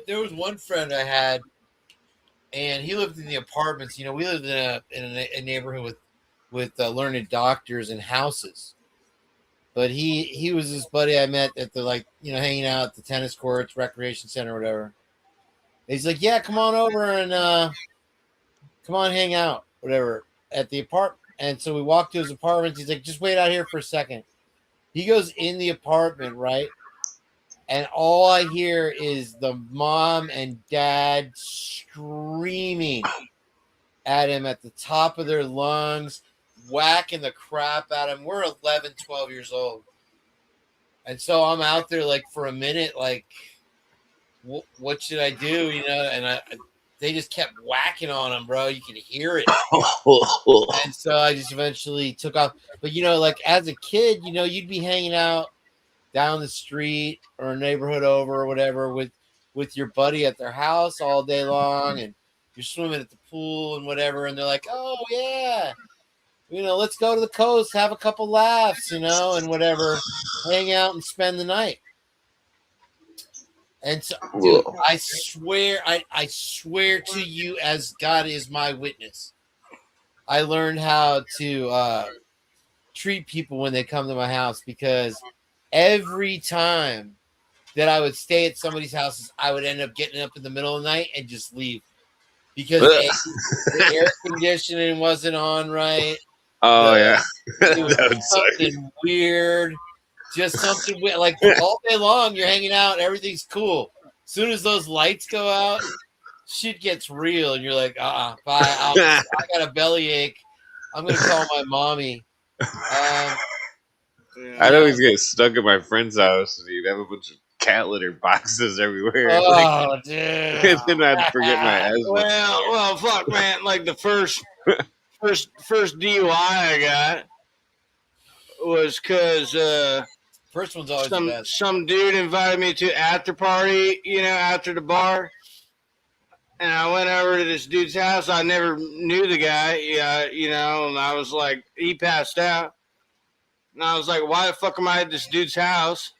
There was one friend I had, and he lived in the apartments. You know, we lived in a neighborhood with learned doctors and houses. But he was this buddy I met at the, like, you know, hanging out at the tennis courts, recreation center, or whatever. He's like, yeah, come on over and come on, hang out, whatever, at the apartment. And so we walked to his apartment. He's like, just wait out here for a second. He goes in the apartment, right? And all I hear is the mom and dad screaming at him at the top of their lungs, whacking the crap out of him. We're 11, 12 years old. And so I'm out there, like, for a minute, like, what should I do? You know, and they just kept whacking on him, bro. You could hear it. And so I just eventually took off. But, you know, like, as a kid, you know, you'd be hanging out down the street or a neighborhood over or whatever with your buddy at their house all day long, and you're swimming at the pool and whatever, and they're like, oh yeah, you know, let's go to the coast, have a couple laughs, you know, and whatever, hang out and spend the night. And so, dude, I swear to you, as God is my witness, I learned how to treat people when they come to my house, because every time that I would stay at somebody's houses, I would end up getting up in the middle of the night and just leave, because the air conditioning wasn't on right. Oh yeah, It was that would suck. something weird, just something weird. Like, all day long, you're hanging out, everything's cool. As soon as those lights go out, shit gets real, and you're like, bye. I got a bellyache. I'm gonna call my mommy. I'd always get stuck at my friend's house, and he'd have a bunch of cat litter boxes everywhere. Oh, dude. And then I'd forget my asthma. Well, fuck, man. Like, the first DUI I got was because First one's always the best. some dude invited me to an after party, you know, after the bar. And I went over to this dude's house. I never knew the guy, you know, and I was like, he passed out. And I was like, why the fuck am I at this dude's house?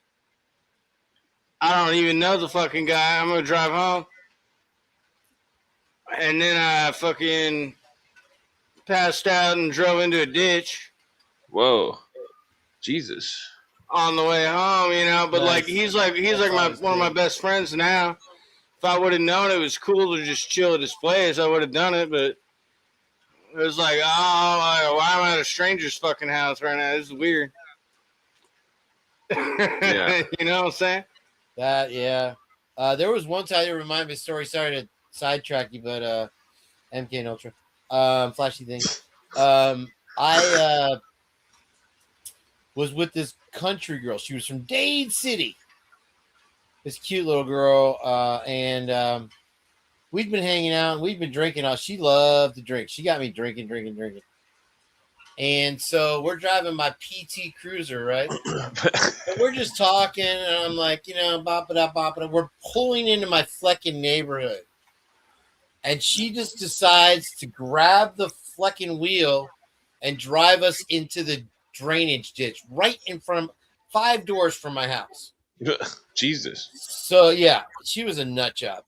I don't even know the fucking guy. I'm going to drive home. And then I fucking passed out and drove into a ditch Whoa, Jesus! on the way home, you know. But Nice. like, he's like one of my best friends now. If I would have known it was cool to just chill at his place, I would have done it. But it was like, oh, why am I at a stranger's fucking house right now? This is weird. Yeah. You know what I'm saying? That, yeah. There was one time that reminded me of a story. Sorry to sidetrack you, but MK and Ultra, flashy thing. I was with this country girl. She was from Dade City. This cute little girl, and we'd been hanging out and we'd been drinking. She loved to drink. She got me drinking. And so we're driving my PT Cruiser, right? And we're just talking, and I'm like, bop it up. We're pulling into my flecking neighborhood. And she just decides to grab the flecking wheel and drive us into the drainage ditch right in front of 5 doors from my house. Jesus. So, yeah, she was a nut job.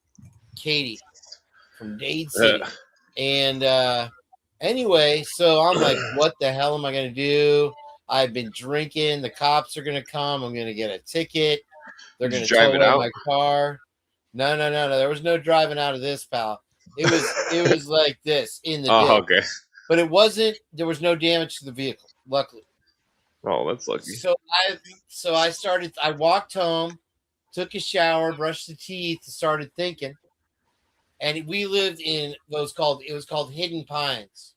Katie from Dade City. And anyway, so I'm like, what the hell am I going to do? I've been drinking. The cops are going to come. I'm going to get a ticket. They're going to drive tow it away out? my car. No. There was no driving out of this, pal. It was like this in the Oh, ditch. okay. But it wasn't. There was no damage to the vehicle, luckily. Oh, that's lucky. So I walked home, took a shower, brushed the teeth, started thinking. And we lived in it was called Hidden Pines.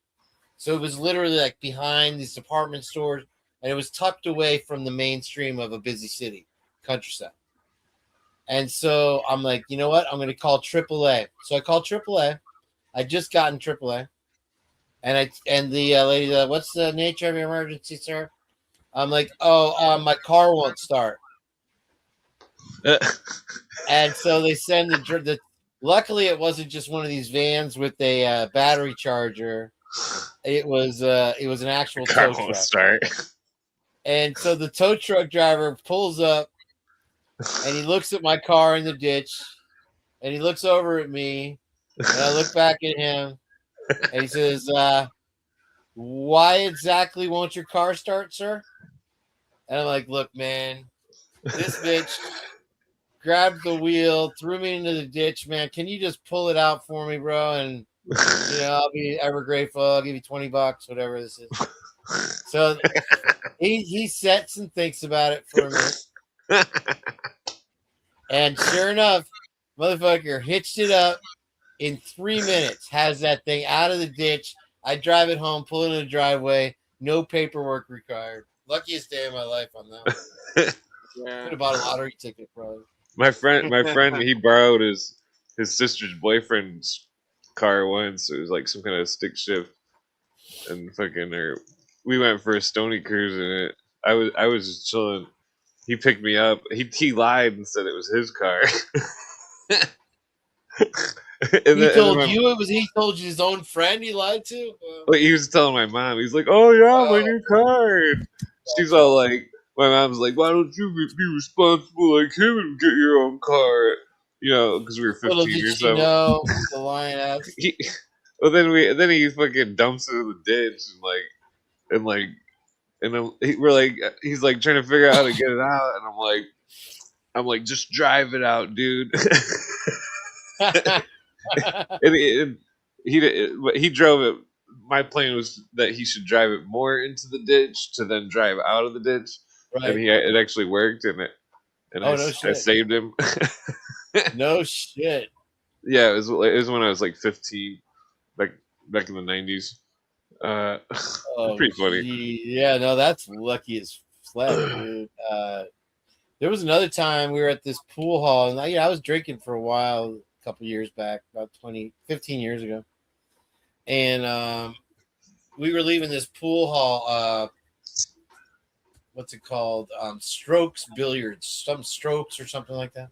So it was literally like behind these department stores, and it was tucked away from the mainstream of a busy city, countryside. And so I'm like, you know what? I'm going to call AAA. So I called AAA. I just gotten AAA. And the lady, what's the nature of your emergency, sir? I'm like, my car won't start. And so they send the. Luckily, it wasn't just one of these vans with a battery charger. It was an actual Car tow won't truck. start. And so the tow truck driver pulls up, and he looks at my car in the ditch, and he looks over at me, and I look back at him, and he says, "Why exactly won't your car start, sir?" And I'm like, "Look, man, this bitch grabbed the wheel, threw me into the ditch, man. Can you just pull it out for me, bro? And I'll be ever grateful. I'll give you $20, whatever this is." So he sits and thinks about it for a minute. And sure enough, motherfucker hitched it up in 3 minutes, has that thing out of the ditch. I drive it home, pull it in the driveway, no paperwork required. Luckiest day of my life on that one. Yeah. Could have bought a lottery ticket, probably. My friend, he borrowed his sister's boyfriend's car once. It was like some kind of stick shift, and we went for a Stony cruise in it. I was just chilling. He picked me up. He lied and said it was his car. He told you his own friend he lied to? Well, he was telling my mom. He's like, "Oh yeah, my new car." And she's all like, my mom's like, "Why don't you be responsible like him and get your own car?" Because we were 15 Little or did she something. know the lion ass. Then he fucking dumps it in the ditch we're like, he's like trying to figure out how to get it out, and I'm like, just drive it out, dude. and he drove it. My plan was that he should drive it more into the ditch to then drive out of the ditch, Right. and it actually worked, and No I shit. saved him. No shit. Yeah, it was when I was like 15, back in the 90s. Pretty funny. Gee. Yeah, no, that's lucky as flap, dude. There was another time we were at this pool hall, and I was drinking for a while, a couple years back, about 15 years ago. And we were leaving this pool hall, what's it called? Strokes Billiards, some Strokes or something like that.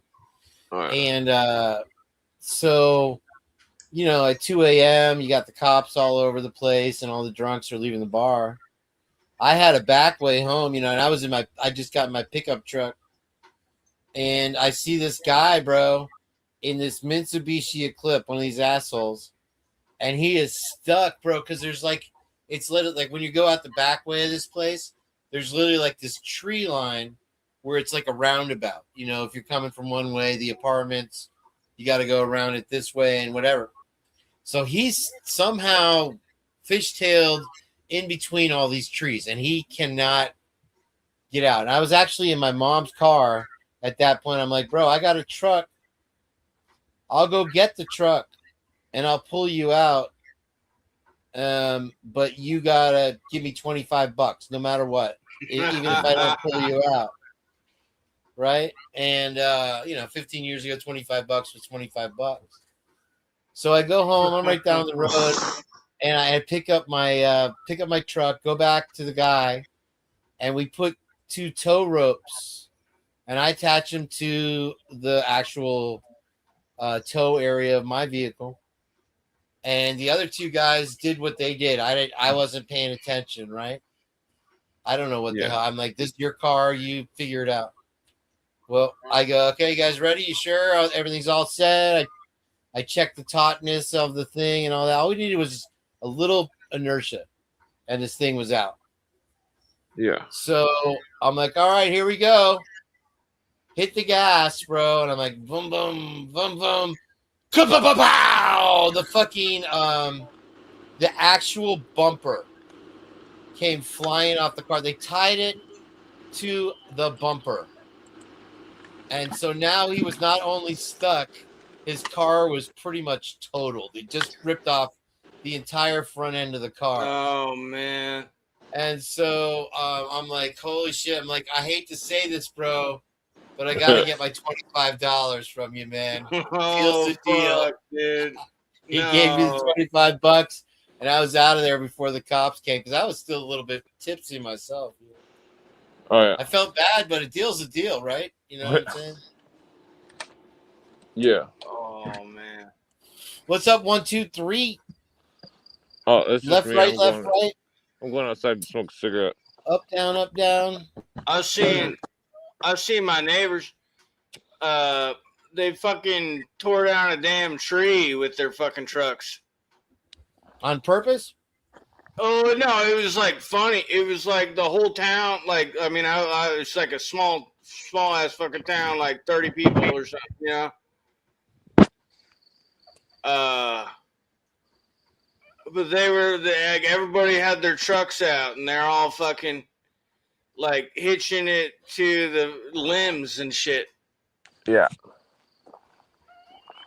All right. And so, at 2 a.m., you got the cops all over the place, and all the drunks are leaving the bar. I had a back way home, and I just got in my pickup truck, and I see this guy, bro, in this Mitsubishi Eclipse, one of these assholes, and he is stuck, bro, because there's it's literally like when you go out the back way of this place, there's literally like this tree line where it's like a roundabout. If you're coming from one way, the apartments, You got to go around it this way and whatever. So he's somehow fishtailed in between all these trees, and he cannot get out. And I was actually in my mom's car at that point. I'm like, bro, I got a truck. I'll go get the truck, and I'll pull you out. But you gotta give me $25, no matter what, even if I don't pull you out, right? And 15 years ago, $25 was $25. So I go home. I'm right down the road, and I pick up my truck, go back to the guy, and we put 2 tow ropes, and I attach them to the actual tow area of my vehicle. And the other 2 guys did what they did. I wasn't paying attention, right? I don't know what the hell. I'm like, this is your car. You figure it out. Well, I go, okay, you guys ready? You sure? Everything's all set. I checked the tautness of the thing and all that. All we needed was a little inertia, and this thing was out. Yeah. So I'm like, all right, here we go. Hit the gas, bro. And I'm like, boom, boom, boom, boom. Ka-pa-pa-pow! The fucking the actual bumper came flying off the car. They tied it to the bumper, and so now he was not only stuck, his car was pretty much totaled. It just ripped off the entire front end of the car. Oh man! And so I'm like, holy shit! I'm like, I hate to say this, bro, but I gotta get my $25 from you, man. Oh, Seals the deal. fuck, dude. He gave me the $25, and I was out of there before the cops came because I was still a little bit tipsy myself. Oh yeah. I felt bad, but a deal's a deal, right? You know what I'm saying? Yeah. Oh man. What's up? 1, 2, 3. Oh, that's just Left, me. right, left, right. I'm going outside to smoke a cigarette. Up, down, up, down. I've seen my neighbors. They fucking tore down a damn tree with their fucking trucks. On purpose? Oh no, it was like funny. It was like the whole town. Like I mean, it's like a small ass fucking town, like 30 people or something. You know. But like, everybody had their trucks out, and they're all fucking like hitching it to the limbs and shit. Yeah.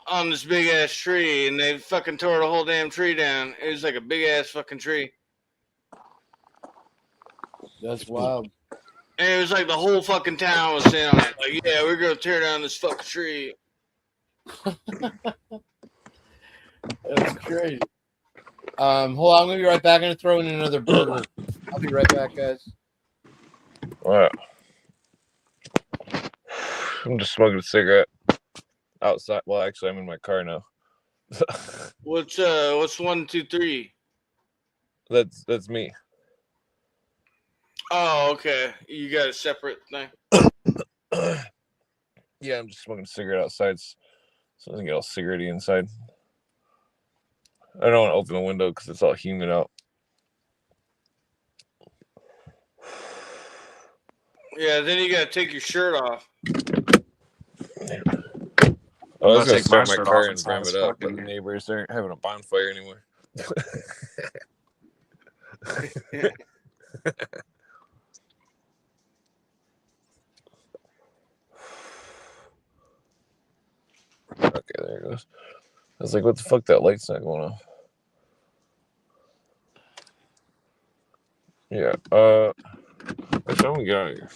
On this big ass tree, and they fucking tore the whole damn tree down. It was like a big ass fucking tree. That's wild. And it was like the whole fucking town was in on it. Like, yeah, we're gonna tear down this fucking tree. That's crazy. Hold on, I'm gonna be right back. I'm gonna throw in another burger. I'll be right back, guys. Wow. I'm just smoking a cigarette outside. Well, actually, I'm in my car now. What's 1, 2, 3? That's me. Oh, okay. You got a separate thing. Yeah, I'm just smoking a cigarette outside, so it doesn't get all cigarette-y inside. I don't want to open the window because it's all humid out. Yeah, then you gotta take your shirt off. I was gonna take start my my shirt car off and and grab sounds it up, but fucking- the neighbors aren't having a bonfire anymore. Okay, there it goes. I was like, what the fuck? That light's not going off. Yeah. Actually, I'm gonna get out of here.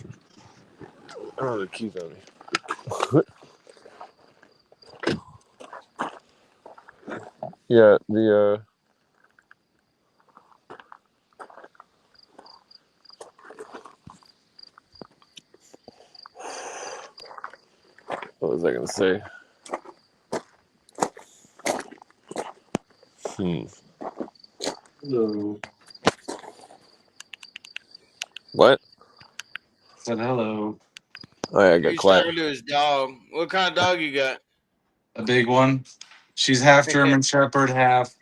I don't have the keys on me. Yeah, the what was I gonna say? Hello. What? Said hello. Oh yeah, I got He's quiet. talking to his dog. What kind of dog you got? A big one. She's half German Shepherd, half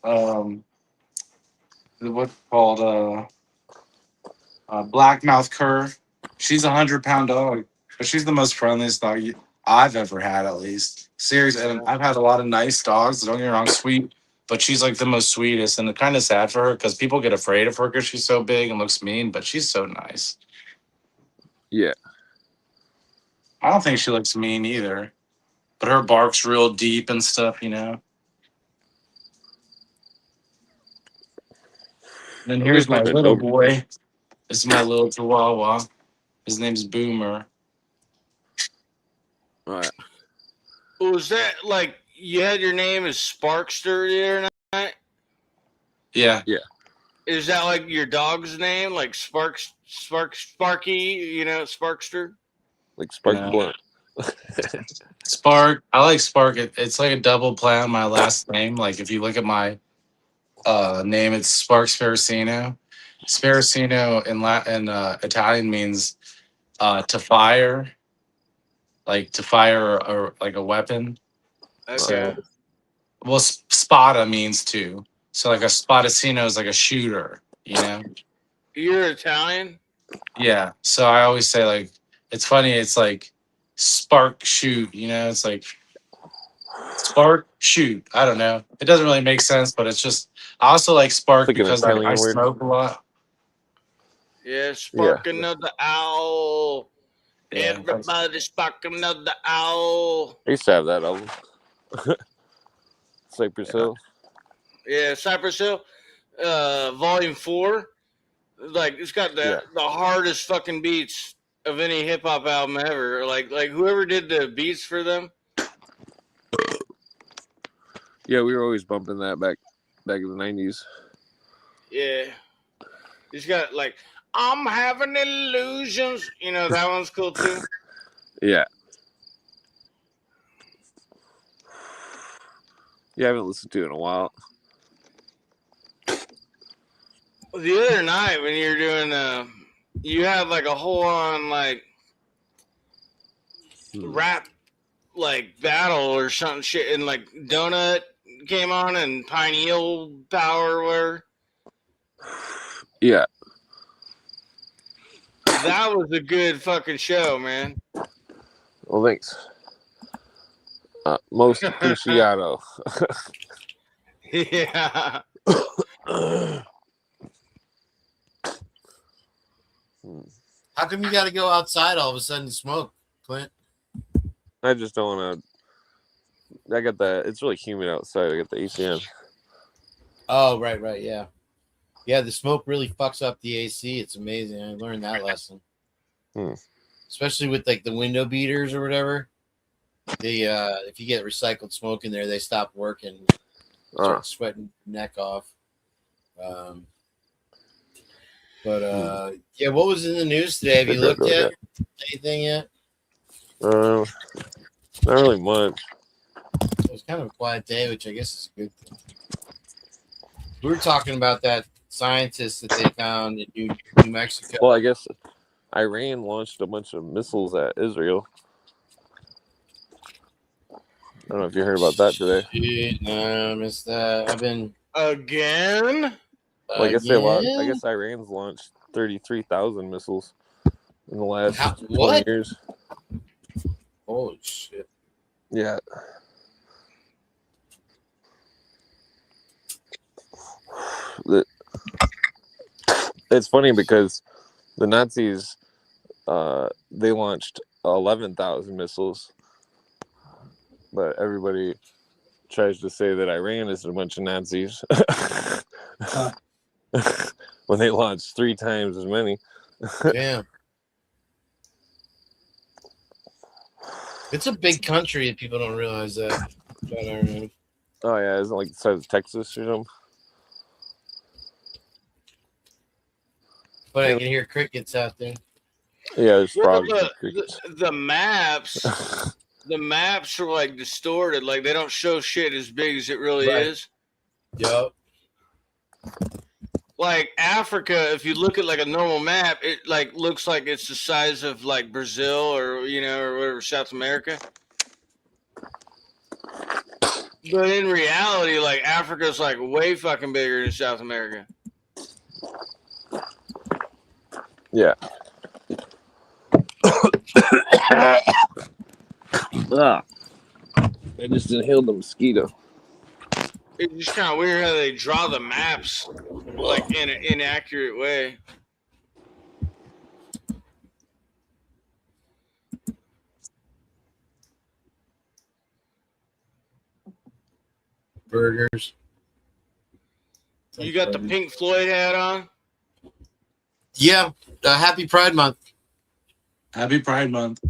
what's called black mouth cur. She's a 100-pound dog, but she's the most friendliest dog. I've ever had, at least. Seriously, and I've had a lot of nice dogs. Don't get me wrong, sweet, but she's like the most sweetest, and it's kind of sad for her because people get afraid of her because she's so big and looks mean. But she's so nice. Yeah. I don't think she looks mean either, but her bark's real deep and stuff, you know. And then here's my little boy. This is my little Chihuahua. His name's Boomer. All right. Was that like you had your name as Sparkster the other night? Yeah. Is that like your dog's name, like Sparky? You know, Sparkster. Like Spark No. Blunt. Spark. I like Spark. It's like a double play on my last name. Like if you look at my name, it's Spark Sparacino. Sparacino in Italian means to fire, like to fire or like a weapon. Okay. So, well, spada means to. So like a spadacino is like a shooter, you know? You're Italian? Yeah. So I always say like, it's funny. It's like spark shoot, you know? It's like spark shoot. I don't know. It doesn't really make sense, but it's just, I also like spark Like an because like, Italian I word. smoke a lot. Yeah, spark another owl. Yeah. Everybody spark another owl. I used to have that album. Cypress Hill. Yeah, Cypress Hill, Volume 4. Like it's got the hardest fucking beats of any hip hop album ever. Like whoever did the beats for them. Yeah, we were always bumping that back in the 90s. Yeah, he's got like I'm having illusions. You know that one's cool too. Yeah. Yeah, I haven't listened to it in a while. The other night when you were doing you had like a whole on like rap like battle or something shit, and like Donut came on and Pineal Power were. Yeah. That was a good fucking show, man. Well, thanks. Most appreciado. Yeah. How come you got to go outside all of a sudden to smoke, Clint? I just don't want to. I got the. It's really humid outside. I got the AC on. Oh, right, yeah. Yeah, the smoke really fucks up the AC. It's amazing. I learned that lesson. Especially with like the window beaters or whatever. They if you get recycled smoke in there, they stop working. Start sweating neck off. Yeah, what was in the news today? Have you looked at anything yet? Not really much. It was kind of a quiet day, which I guess is a good thing. We were talking about that scientist that they found in New Mexico. Well, I guess Iran launched a bunch of missiles at Israel. I don't know if you heard about that today. Shit, no, I missed that. I've been Again? Well, I guess Iran's launched 33,000 missiles in the last 20 years. Holy shit. Yeah. It's funny because the Nazis, they launched 11,000 missiles, but everybody tries to say that Iran is a bunch of Nazis when they launched 3 times as many. Damn. It's a big country and people don't realize that. Oh yeah, isn't it like the size of Texas or something? But I can hear crickets out there. Yeah, there's frogs. The maps, the maps are like distorted. Like they don't show shit as big as it really is. Yup. Like Africa, if you look at like a normal map, it like looks like it's the size of like Brazil or or whatever, South America. But in reality, like Africa's like way fucking bigger than South America. Yeah. Ah, I just inhaled the mosquito. It's just kind of weird how they draw the maps like in an inaccurate way. Burgers. You got the Pink Floyd hat on? Yeah. Happy Pride Month. Happy Pride Month.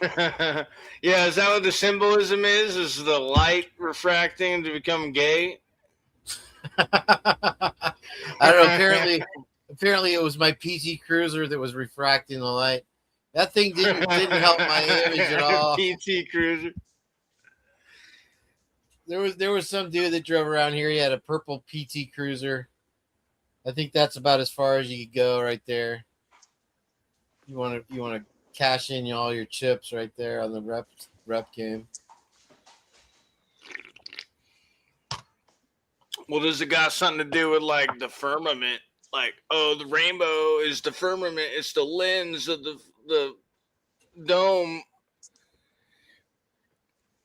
Yeah, is that what the symbolism is? Is the light refracting to become gay? I don't know. Apparently, it was my PT Cruiser that was refracting the light. That thing didn't help my image at all. PT Cruiser. There was some dude that drove around here. He had a purple PT Cruiser. I think that's about as far as you could go right there. You want to cash in all your chips right there on the rep game. Well, does it got something to do with like the firmament? Like, oh, the rainbow is the firmament. It's the lens of the dome.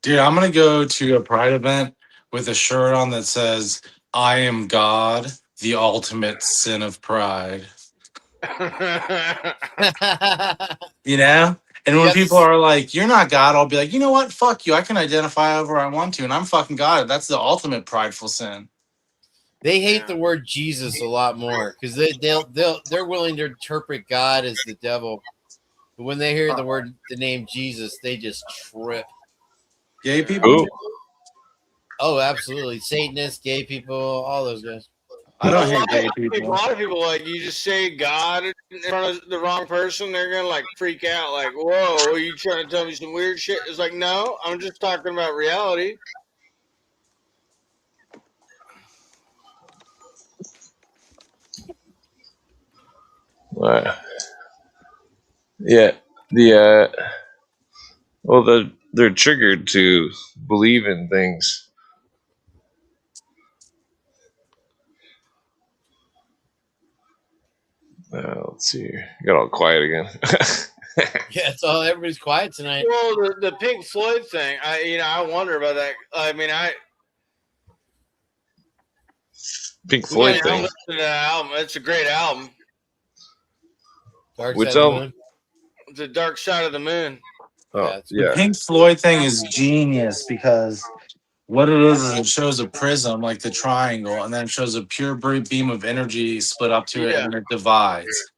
Dude, I'm gonna go to a Pride event with a shirt on that says, "I am God, the ultimate sin of pride." You know? And when Yes. people are like, "You're not God," I'll be like, "You know what? Fuck you. I can identify however I want to, and I'm fucking God. That's the ultimate prideful sin." They hate the word Jesus a lot more because they're willing to interpret God as the devil, but when they hear the name Jesus, they just trip. Gay people? Oh, Oh, absolutely, Satanists, gay people, all those guys. I don't hate A gay lot people. of people like you just say God in front of the wrong person, they're gonna like freak out. Like, whoa, are you trying to tell me some weird shit? It's like, no, I'm just talking about reality. yeah. They're triggered to believe in things. Let's see here. Got all quiet again. Yeah, it's all everybody's quiet tonight. Well, the Pink Floyd thing, I wonder about that. I mean, Pink Floyd I thing. listened to that album. It's a great album. Dark Which Side of the album? Moon. The Dark Side of the Moon. Oh, The yeah. Pink Floyd thing is genius because what it is it shows a prism like the triangle, and then it shows a pure beam of energy split up to it, Yeah. and then it divides.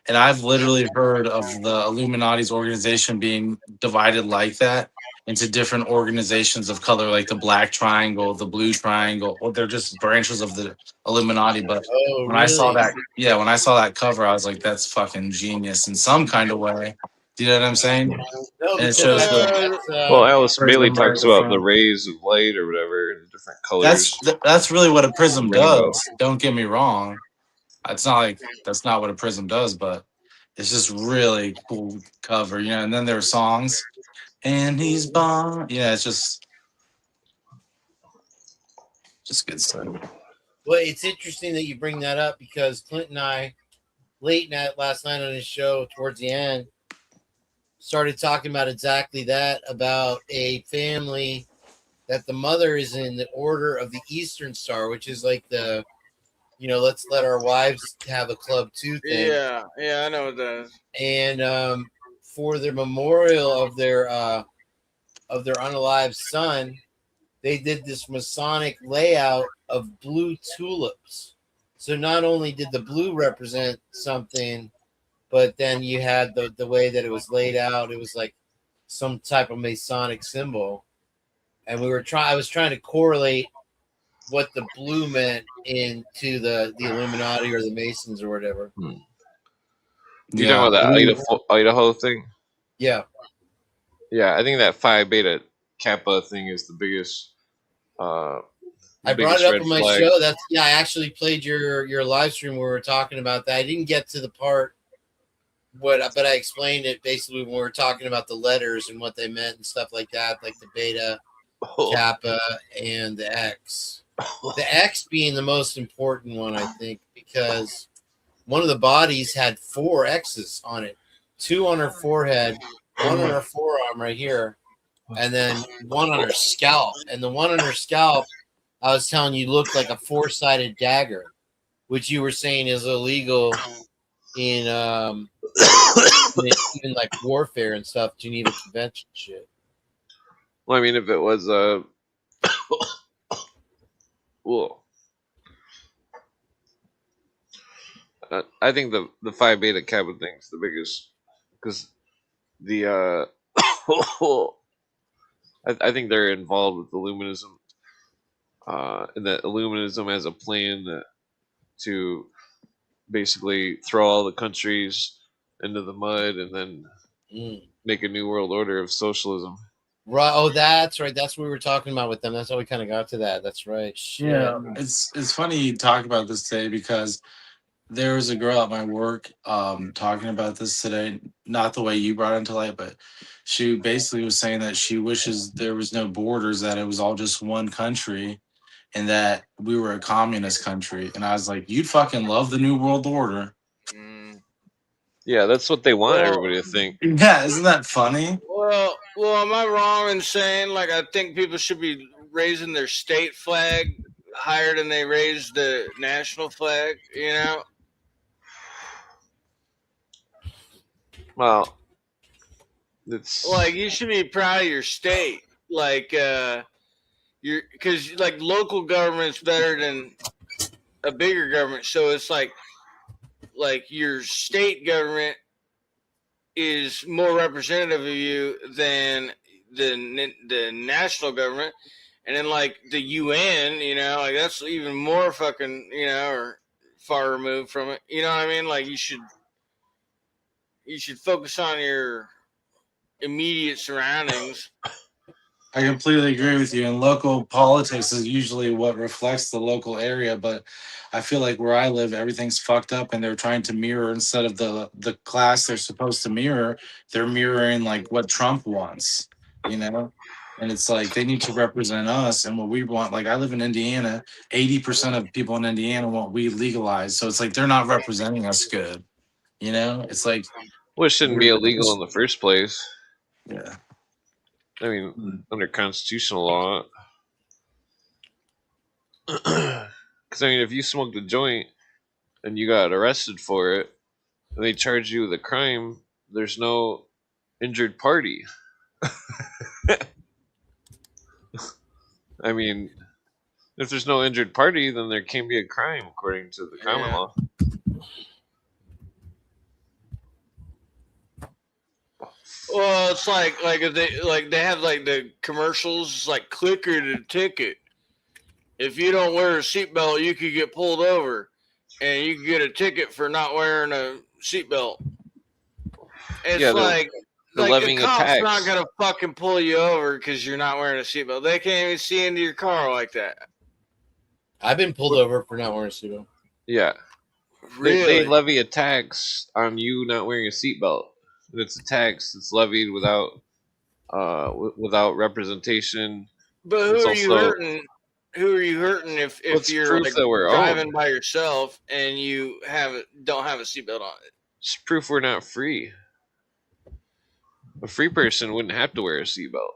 And I've literally heard of the Illuminati's organization being divided like that into different organizations of color, like the black triangle, the blue triangle. Well, they're just branches of the Illuminati. But Oh, when I saw really? that, when I saw that cover, I was like, that's fucking genius in some kind of way. Do you know what I'm saying? No, And it because shows the that's, Well, Alice prism Bailey right talks in about the front. rays of light or whatever in different colors. That's really what a prism Rainbow. does. Don't get me wrong. It's not like that's not what a prism does, but it's just really cool cover, and then there are songs, and he's bomb. Yeah, it's just good stuff. well, it's interesting that you bring that up because Clint and I, late night last night on his show, towards the end, started talking about exactly that, about a family that the mother is in the Order of the Eastern Star, which is like the, let's let our wives have a club too thing. Yeah, I know what that is. And for their memorial of their unalived son, they did this Masonic layout of blue tulips. So not only did the blue represent something, but then you had the way that it was laid out. It was like some type of Masonic symbol. And I was trying to correlate what the blue meant into the Illuminati or the Masons or whatever. You talking about that Idaho thing? Yeah. Yeah, I think that Phi Beta Kappa thing is the biggest. I brought it up on my show. I actually played your live stream where we were talking about that. I didn't get to the part but I explained it basically when we were talking about the letters and what they meant and stuff like that, like the Beta, Kappa, and the X. The X being the most important one, I think, because one of the bodies had 4 X's on it, 2 on her forehead, 1 on her forearm right here, and then one on her scalp. And the one on her scalp, I was telling you, looked like a 4-sided dagger, which you were saying is illegal in even like warfare and stuff, Geneva Convention shit. Well, I mean, if it was well, I think the Phi Beta Kappa thing's the biggest, because the I think they're involved with Illuminism, and that Illuminism has a plan to basically throw all the countries into the mud and then make a new world order of socialism. Right. Oh, that's right. That's what we were talking about with them. That's how we kind of got to that. That's right. Shit. Yeah, it's funny you talk about this today because there was a girl at my work talking about this today. Not the way you brought it into light, but she basically was saying that she wishes there was no borders, that it was all just one country, and that we were a communist country. And I was like, you'd fucking love the New World Order. Yeah, that's what they want Well- everybody to think. Yeah, isn't that funny? Well, am I wrong in saying, like, I think people should be raising their state flag higher than they raise the national flag, you know? Well, it's Like, you should be proud of your state. Like, because, like, local government's better than a bigger government. So it's like your state government is more representative of you than the national government. And then, like, the UN, you know, like, that's even more fucking, you know, or far removed from it. You know what I mean? Like, you should focus on your immediate surroundings. I completely agree with you. And local politics is usually what reflects the local area. But I feel like where I live, everything's fucked up, and they're trying to mirror, instead of the class they're supposed to mirror, they're mirroring like what Trump wants, you know? And it's like they need to represent us and what we want. Like I live in Indiana, 80% of people in Indiana want weed legalized. So it's like they're not representing us good. You know? It's like, well, it shouldn't be illegal in the first place. yeah. I mean, under constitutional law. Because, I mean, if you smoked a joint and you got arrested for it and they charge you with a crime, there's no injured party. I mean, if there's no injured party, then there can't be a crime according to the common Yeah. law. Well, it's like if they have like the commercials, like clicker to ticket. If you don't wear a seatbelt, you could get pulled over, and you could get a ticket for not wearing a seatbelt. It's Yeah, like they're the levying a cop's tax. not gonna fucking pull you over because you're not wearing a seatbelt. They can't even see into your car like that. I've been pulled over for not wearing a seatbelt. Yeah. Really? They levy a tax on you not wearing a seatbelt. And it's a tax that's levied without representation. But who It's are you also- hurting? Who are you hurting if What's you're proof like that we're driving owned? by yourself and you don't have a seatbelt on? It's proof we're not free. A free person wouldn't have to wear a seatbelt.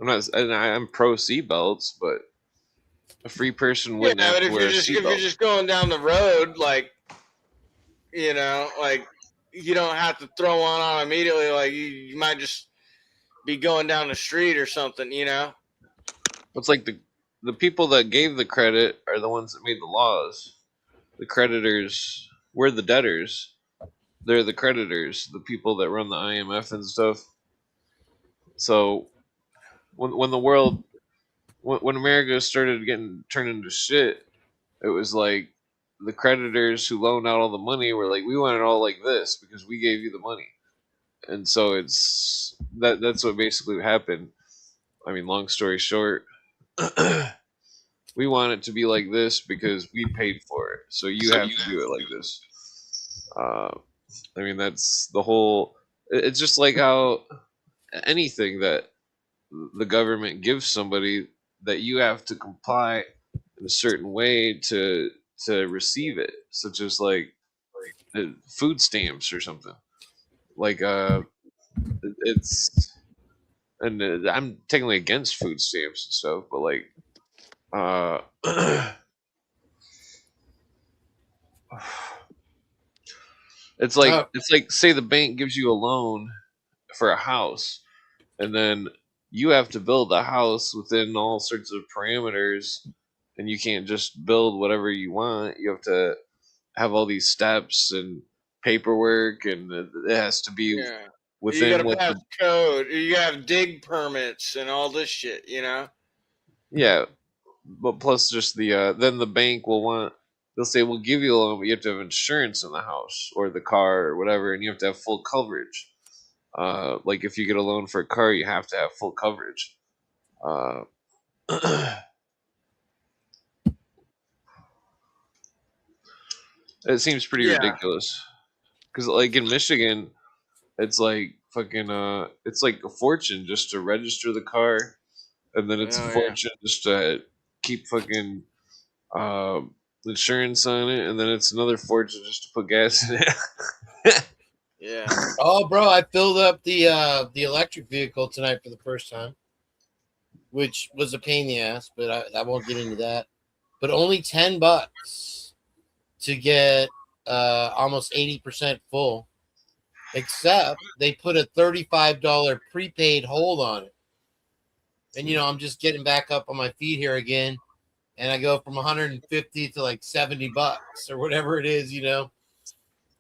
I'm pro seatbelts, but a free person wouldn't Yeah, have but to if wear you're a just if you're seatbelt. just going down the road, like, you know, like, you don't have to throw one on immediately. Like, you might just be going down the street or something, you know. It's like the people that gave the credit are the ones that made the laws. The creditors, we're the debtors. They're the creditors, the people that run the IMF and stuff. So when the world, when America started getting turned into shit, it was like the creditors who loaned out all the money were like, we want it all like this because we gave you the money. And so it's that's what basically happened. I mean, long story short, we want it to be like this because we paid for it. So you have to do it like this. I mean, that's the whole. It's just like how anything that the government gives somebody, that you have to comply in a certain way to receive it, such as like food stamps or something. Like it's and I'm technically against food stamps and stuff, but like, uh, Oh, it's like say the bank gives you a loan for a house, and then you have to build a house within all sorts of parameters, and you can't just build whatever you want. You have to have all these steps and paperwork, and it has to be Yeah. You within gotta what pass the code. You gotta have dig permits and all this shit, you know? yeah. But plus, just the then the bank will want they'll say we'll give you a loan, but you have to have insurance in the house or the car or whatever, and you have to have full coverage. Like if you get a loan for a car, you have to have full coverage. Uh, it seems pretty Yeah. ridiculous because like in Michigan, it's like fucking it's like a fortune just to register the car, and then it's a Oh yeah. fortune just to keep fucking uh, insurance on it, and then it's another fortune just to put gas in it. Yeah. oh, bro, I filled up the electric vehicle tonight for the first time, which was a pain in the ass, but I won't get into that. But only $10 to get almost 80% full, except they put a $35 prepaid hold on it. And I'm just getting back up on my feet here again, and I go from 150 to like $70 or whatever it is,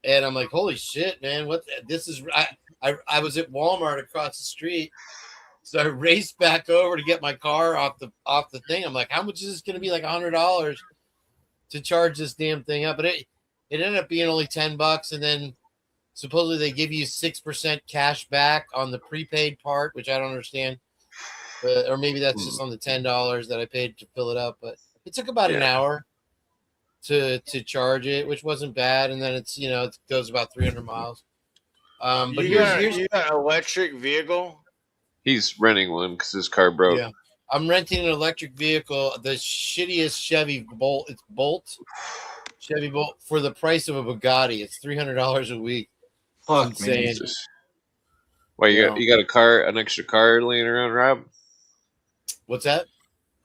And I'm like, holy shit, man! What this is? I was at Walmart across the street, so I raced back over to get my car off the thing. I'm like, how much is this going to be? Like $100 to charge this damn thing up, but it ended up being only $10, and then supposedly they give you 6% cash back on the prepaid part, which I don't understand. But, or maybe that's just on the $10 that I paid to fill it up. But it took about an hour to charge it, which wasn't bad. And then it's it goes about 300 miles. But You here's got an electric vehicle? He's renting one because his car broke. yeah. I'm renting an electric vehicle, the shittiest Chevy Bolt. It's Bolt, Chevy Bolt, for the price of a Bugatti. It's $300 a week. Fuck, It's man. insane. Jesus. Why you Yeah. got an extra car laying around, Rob? What's that?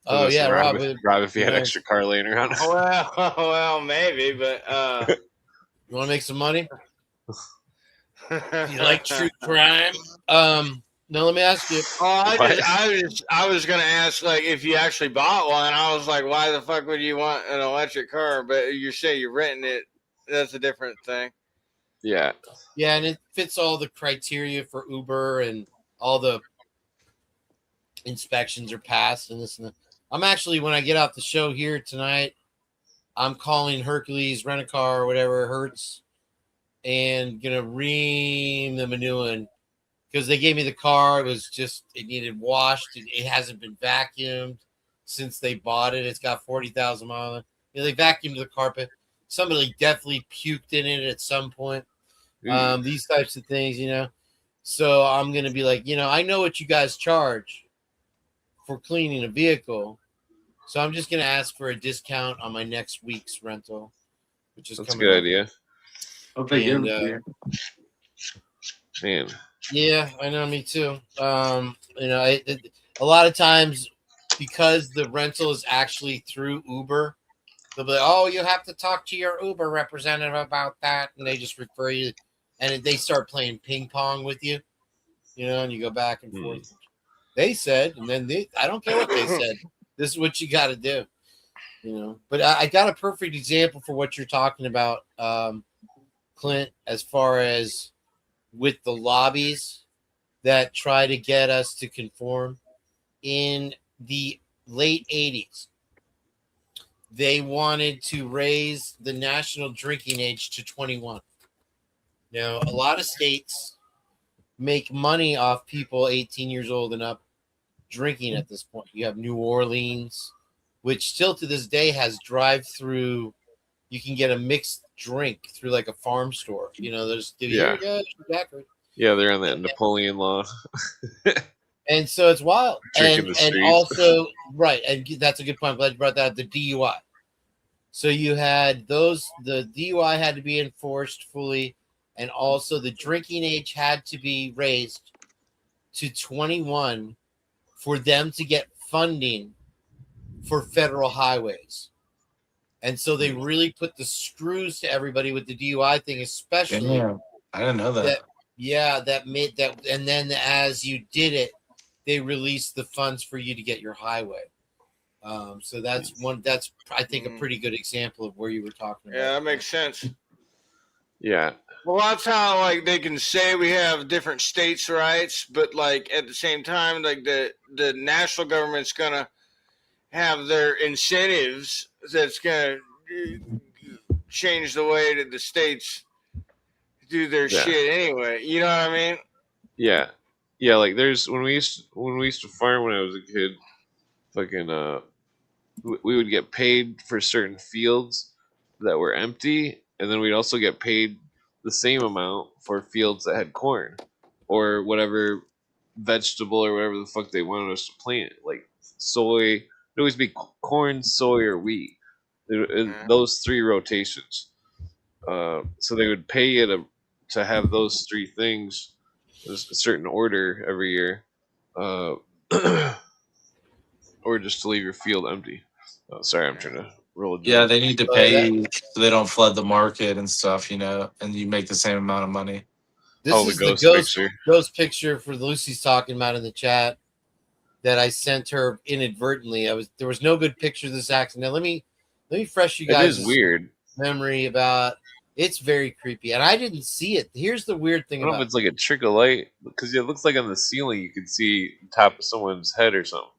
I was Oh gonna say, yeah, Rob, if you had nice. extra car laying around. Well, maybe, but You want to make some money? you You like true crime? No, let me ask you. Oh, What? I was gonna ask, like, if you actually bought one. I was like, why the fuck would you want an electric car? But you say you're renting it. That's a different thing. Yeah. Yeah, and it fits all the criteria for Uber, and all the inspections are passed and this and that. I'm actually, when I get off the show here tonight, I'm calling Hercules Rent a Car or whatever, Hertz, and gonna ream them a new one, because they gave me the car. It needed washed. It hasn't been vacuumed since they bought it. It's got 40,000 miles. They vacuumed the carpet. Somebody definitely puked in it at some point. These types of things, So I'm gonna be like, I know what you guys charge for cleaning a vehicle, so I'm just gonna ask for a discount on my next week's rental, which is That's a coming good up. idea. I'll take And, it. Man. Yeah, I know, me too. A lot of times, because the rental is actually through Uber, they'll be like, oh, you have to talk to your Uber representative about that, and they just refer you, and they start playing ping pong with you, and you go back and forth. They said, and then I don't care what they said. This is what you got to do, But I got a perfect example for what you're talking about, Clint, as far as with the lobbies that try to get us to conform. In the late 80s, they wanted to raise the national drinking age to 21. Now, a lot of states make money off people 18 years old and up drinking at this point. You have New Orleans, which still to this day has drive-through. You can get a mixed drink through like a farm store. There's Yeah, they're on that Napoleon law. And so it's wild. Drinking And also, right, and that's a good point. I'm glad you brought that up, the DUI. So you had the DUI had to be enforced fully, and also the drinking age had to be raised to 21 for them to get funding for federal highways. And so they really put the screws to everybody with the DUI thing, especially Damn, I didn't know that. that made that. And then as you did it, they released the funds for you to get your highway. So that's I think a pretty good example of where you were talking about. Yeah, that makes sense. Yeah. Well, that's how like they can say we have different states' rights, but like at the same time, like the national government's gonna have their incentives that's gonna change the way that the states do their Yeah. shit anyway. You know what I mean? Yeah. Yeah, like there's when we used to farm when I was a kid, fucking we would get paid for certain fields that were empty, and then we'd also get paid the same amount for fields that had corn or whatever vegetable or whatever the fuck they wanted us to plant, like soy. It'd always be corn, soy, or wheat. Those three rotations. So they would pay you to have those three things in a certain order every year, or just to leave your field empty. Oh, sorry, I'm trying to roll a Yeah, joint. they need to pay you so they don't flood the market and stuff, you know, and you make the same amount of money. This Oh, the is ghost the picture. ghost picture for Lucy's talking about in the chat that I sent her inadvertently. There was no good picture of this accident. Now, let me fresh you It guys' is weird. memory about. It's very creepy, and I didn't see it. Here's the weird thing I don't know about if it's like a trick of light, because it looks like on the ceiling you can see the top of someone's head or something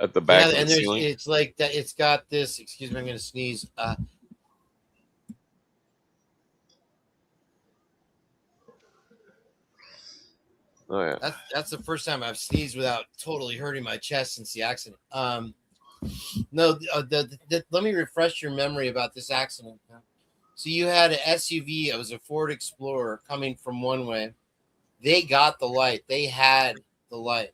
at the back of the and ceiling. it's like that. It's got this. Excuse me, I'm going to sneeze. Oh yeah. That's the first time I've sneezed without totally hurting my chest since the accident. No, let me refresh your memory about this accident. So you had an SUV. It was a Ford Explorer coming from one way. They got the light. They had the light.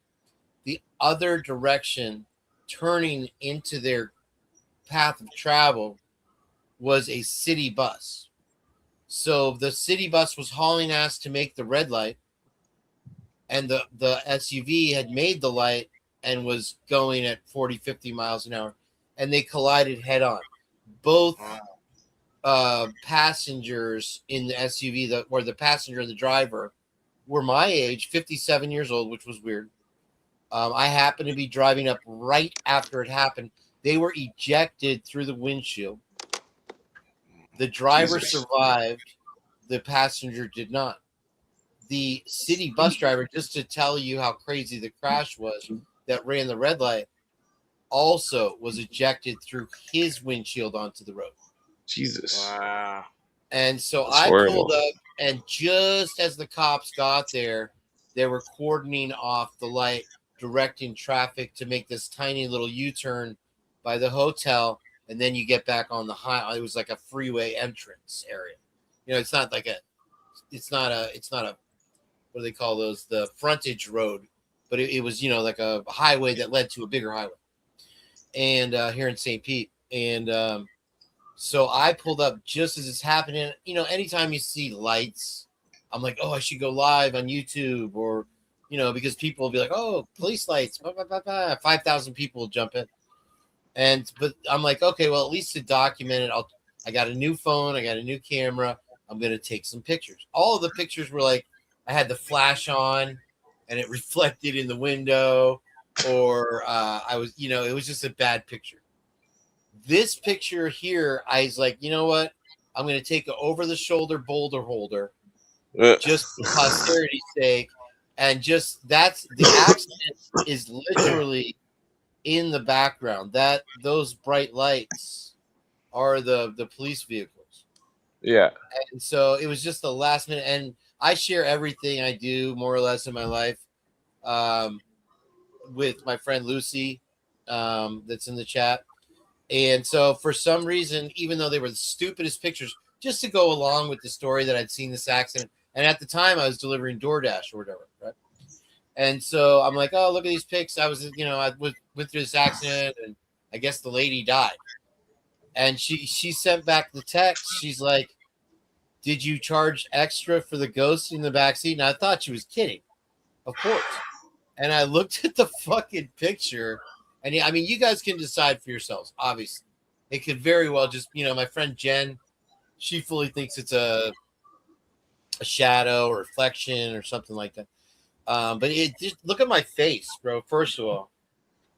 The other direction, turning into their path of travel, was a city bus. So the city bus was hauling ass to make the red light, and the SUV had made the light and was going at 40, 50 miles an hour, and they collided head on. Both passengers in the SUV, or the passenger and the driver, were my age, 57 years old, which was weird. I happened to be driving up right after it happened. They were ejected through the windshield. The driver survived. The passenger did not. The city bus driver, just to tell you how crazy the crash was, that ran the red light, also was ejected through his windshield onto the road. Jesus. Wow. And so That's I horrible. pulled up, and just as the cops got there, they were cordoning off the light, directing traffic to make this tiny little U-turn by the hotel, and then you get back on the high. It was like a freeway entrance area. You know, it's not a, what do they call those? The frontage road, but it was, you know, like a highway that led to a bigger highway. And here in St. Pete. And so I pulled up just as it's happening. You know, anytime you see lights, I'm like, oh, I should go live on YouTube, or, you know, because people will be like, oh, police lights, 5,000 people will jump in. But I'm like, okay, well, at least to document it, I got a new phone, I got a new camera. I'm going to take some pictures. All of the pictures were like, I had the flash on and it reflected in the window, or I was, you know, it was just a bad picture. This picture here, I was like, you know what? I'm going to take an over-the-shoulder boulder holder, just for posterity's sake, and just that's the accident is literally in the background. Those bright lights are the police vehicles. Yeah. And so it was just the last minute. And I share everything I do more or less in my life with my friend Lucy, that's in the chat. And so for some reason, even though they were the stupidest pictures, just to go along with the story that I'd seen this accident. And at the time I was delivering DoorDash or whatever, right? And so I'm like, oh, look at these pics. I was, you know, I went through this accident, and I guess the lady died. And she sent back the text. She's like, did you charge extra for the ghost in the backseat? And I thought she was kidding. Of course. And I looked at the fucking picture, and I mean, you guys can decide for yourselves. Obviously, it could very well just, my friend Jen, she fully thinks it's a shadow or reflection or something like that. But it just look at my face, bro. First of all,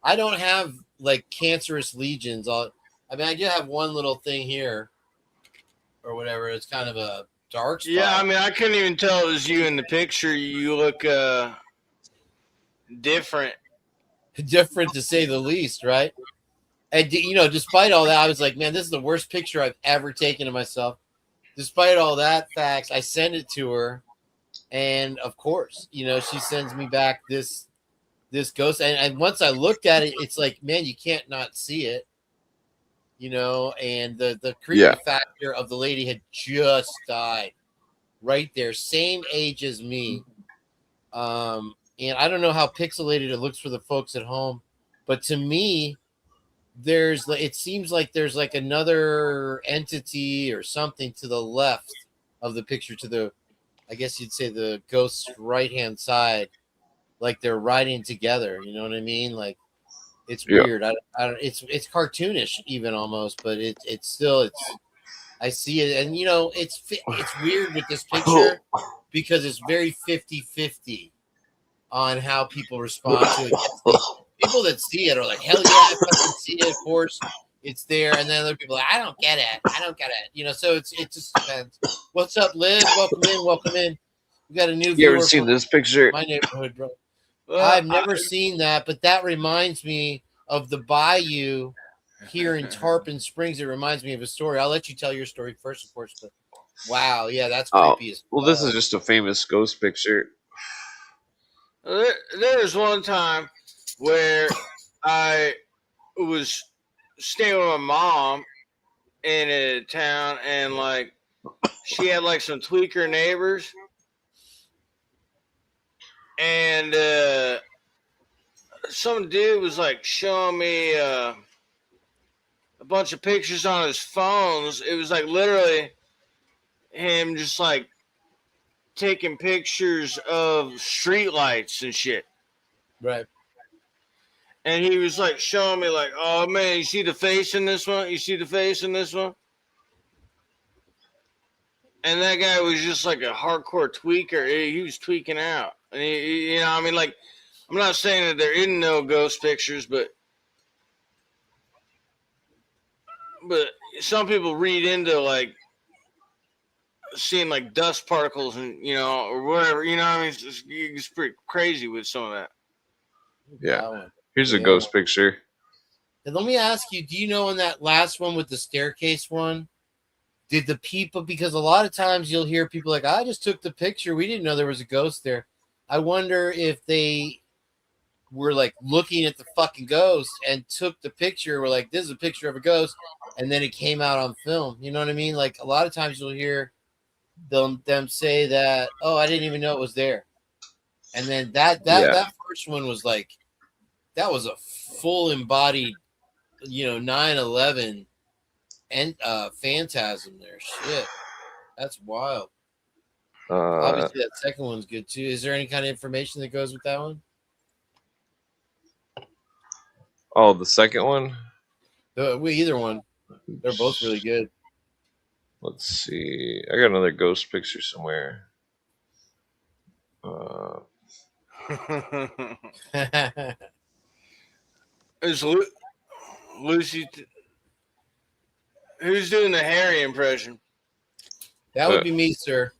I don't have like cancerous lesions. I mean, I do have one little thing here or whatever. It's kind of a dark spot. Yeah, I mean, I couldn't even tell it was you in the picture. You look different. Different to say the least, right? And despite all that, I was like, man, this is the worst picture I've ever taken of myself. Despite all that facts, I send it to her, and of course, she sends me back this ghost. And once I looked at it, it's like, man, you can't not see it. And the creepy factor of the lady had just died right there, same age as me. And I don't know how pixelated it looks for the folks at home, but to me, it seems like there's like another entity or something to the left of the picture, I guess you'd say the ghost's right-hand side, like they're riding together. You know what I mean? Like it's weird. I don't. It's cartoonish even almost, but it's still. I see it, and it's weird with this picture because it's very 50-50 on how people respond to it. People that see it are like, hell yeah, I fucking see it. Of course, it's there. And then other people are like, I don't get it. So it just depends. What's up, Liv? Welcome in. We got a new viewer. You ever seen this picture? My neighborhood, bro. I've never seen that, but that reminds me of the bayou here in Tarpon Springs. It reminds me of a story. I'll let you tell your story first, of course. But wow, yeah, that's creepy as well. This is just a famous ghost picture. There was one time where I was staying with my mom in a town, and like she had like some tweaker neighbors, and some dude was like showing me a bunch of pictures on his phones. It was like literally him just like taking pictures of streetlights and shit. Right. And he was like showing me like, oh man, you see the face in this one? You see the face in this one? And that guy was just like a hardcore tweaker. He was tweaking out. And he I mean, like, I'm not saying that there isn't no ghost pictures, but some people read into like seeing like dust particles and or whatever. I mean, it's pretty crazy with some of that. Yeah. Here's a ghost picture. And let me ask you, do you know in that last one with the staircase one, did the people, because a lot of times you'll hear people like, I just took the picture. We didn't know there was a ghost there. I wonder if they were like looking at the fucking ghost and took the picture. We're like, this is a picture of a ghost. And then it came out on film. You know what I mean? Like a lot of times you'll hear them say that, oh, I didn't even know it was there. And then that first one was like, that was a full embodied, 9/11 and phantasm there. Shit, that's wild. Obviously, that second one's good too. Is there any kind of information that goes with that one? Oh, the second one? Either one. They're both really good. Let's see. I got another ghost picture somewhere. Is Lucy? Who's doing the Harry impression? That would be me, sir.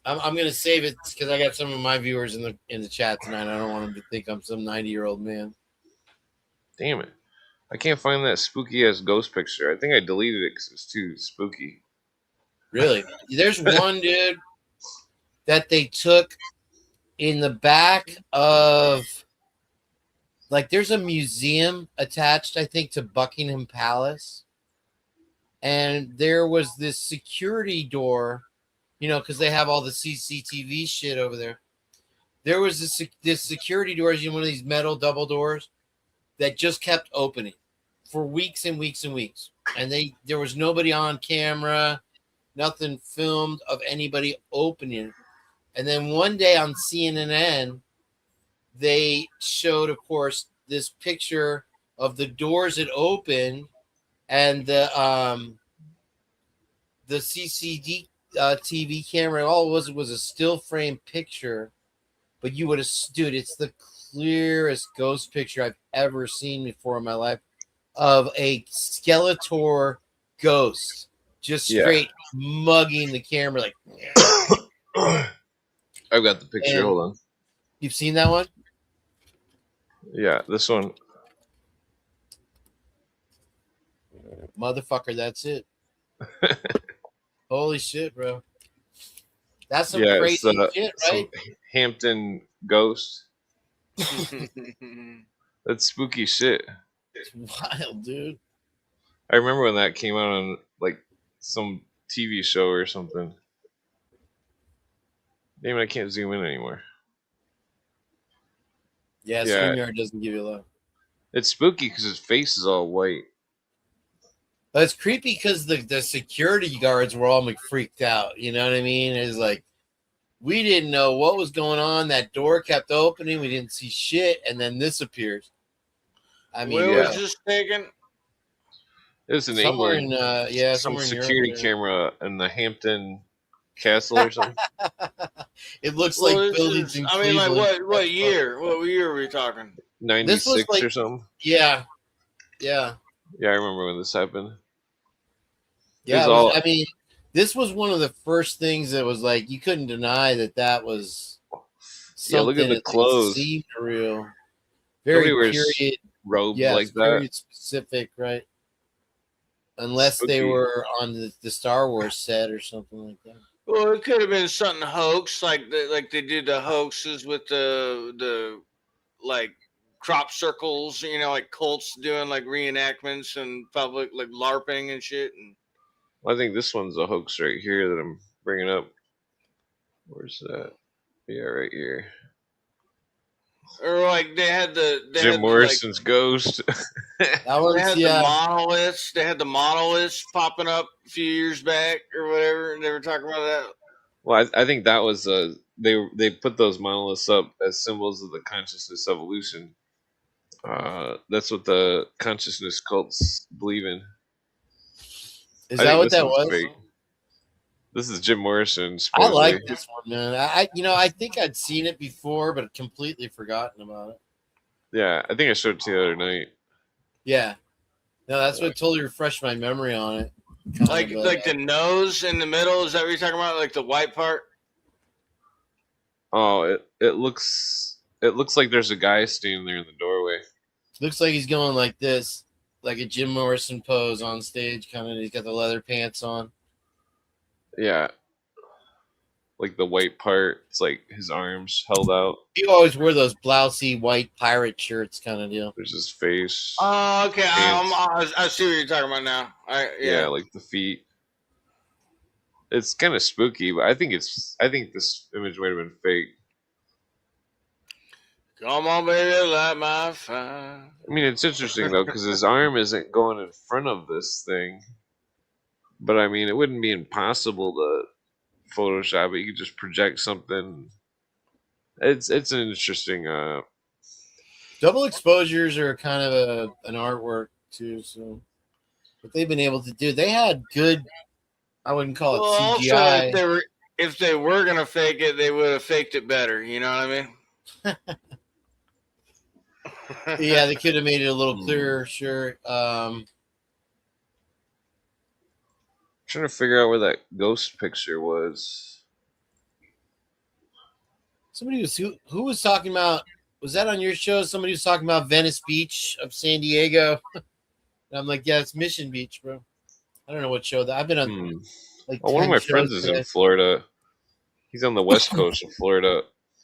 I'm gonna save it because I got some of my viewers in the chat tonight. I don't want them to think I'm some 90-year-old man. Damn it! I can't find that spooky ass ghost picture. I think I deleted it because it's too spooky. Really? There's one dude that they took in the back of, like, there's a museum attached, I think, to Buckingham Palace. And there was this security door, because they have all the CCTV shit over there. There was this security door, one of these metal double doors that just kept opening for weeks and weeks and weeks. And there was nobody on camera. nothing filmed of anybody opening it. And then one day on CNN, they showed, of course, this picture of the doors that opened and the CCD TV camera. All it was a still frame picture, but you would have, dude, it's the clearest ghost picture I've ever seen before in my life of a Skeletor ghost just Yeah. straight mugging the camera like. I've got the picture. And- Hold on. You've seen that one? Yeah, this one. Motherfucker, that's it. Holy shit, bro. That's some Yeah, crazy it's shit, some right? Hampton ghost. That's spooky shit. It's wild, dude. I remember when that came out on like some TV show or something. Damn it, I can't zoom in anymore. Yeah, Yeah. StreamYard doesn't give you a lot. It's spooky because his face is all white. But it's creepy because the security guards were all like freaked out. You know what I mean? It's like we didn't know what was going on. That door kept opening. We didn't see shit, and then this appears. I mean, Where yeah. was this taken? It was in somewhere England. in Some somewhere in security Europe, camera in the Hampton Castle or something. It looks Well, like this buildings is- in I mean, like Cleveland. what year? What year are we talking? 96 like- or something. Yeah. Yeah, I remember when this happened. Yeah, It it was was- all- I mean, this was one of the first things that was like you couldn't deny that was Yeah, look at something the that clothes. seemed real. Very Nobody wears period, Robes yeah, like that. period specific, right? Unless they Spooky. were on the Star Wars set or something like that. Well, it could have been something hoax, like they did the hoaxes with the like crop circles, you know, like cults doing like reenactments and public like LARPing and shit. And Well, I think this one's a hoax right here that I'm bringing up. Where's that? Yeah, right here. or like they had Jim Morrison's ghost. That They was had the yeah. monoliths. They had the monoliths popping up a few years back or whatever, and they were talking about that. Well, I think that was they put those monoliths up as symbols of the consciousness evolution. That's what the consciousness cults believe in. Is I that think what this that one's was? fake. This is Jim Morrison. I supposedly. like this one, man. I think I'd seen it before, but completely forgotten about it. Yeah, I think I showed it to you the other night. Yeah. No, that's what totally refreshed my memory on it. Kind Like of, like the nose in the middle. Is that what you're talking about? Like the white part? Oh, it looks like there's a guy standing there in the doorway. looks like he's going like this, like a Jim Morrison pose on stage, kind of. He's got the leather pants on. Yeah, like the white part. It's like his arms held out. You always wear those blousy white pirate shirts, kind of deal. There's his face. Oh, okay. Pants. I see what you're talking about now. Yeah, like the feet. It's kind of spooky, but I think this image might have been fake. Come on, baby, light my fire. I mean, it's interesting though because his arm isn't going in front of this thing. But I mean, it wouldn't be impossible to Photoshop it. You could just project something. It's an interesting. Double exposures are kind of an artwork too. So, what they've been able to do, they had good. I wouldn't call it Well, also, CGI. if they were gonna fake it, they would have faked it better. You know what I mean? Yeah, they could have made it a little clearer. Sure. Trying to figure out where that ghost picture was. Somebody was who was talking about. Was that on your show? Somebody was talking about Venice Beach of San Diego. And I'm like, yeah, it's Mission Beach, bro. I don't know what show that. I've been on like. Oh, one of 10 my shows friends is today. in Florida. He's on the west coast of Florida.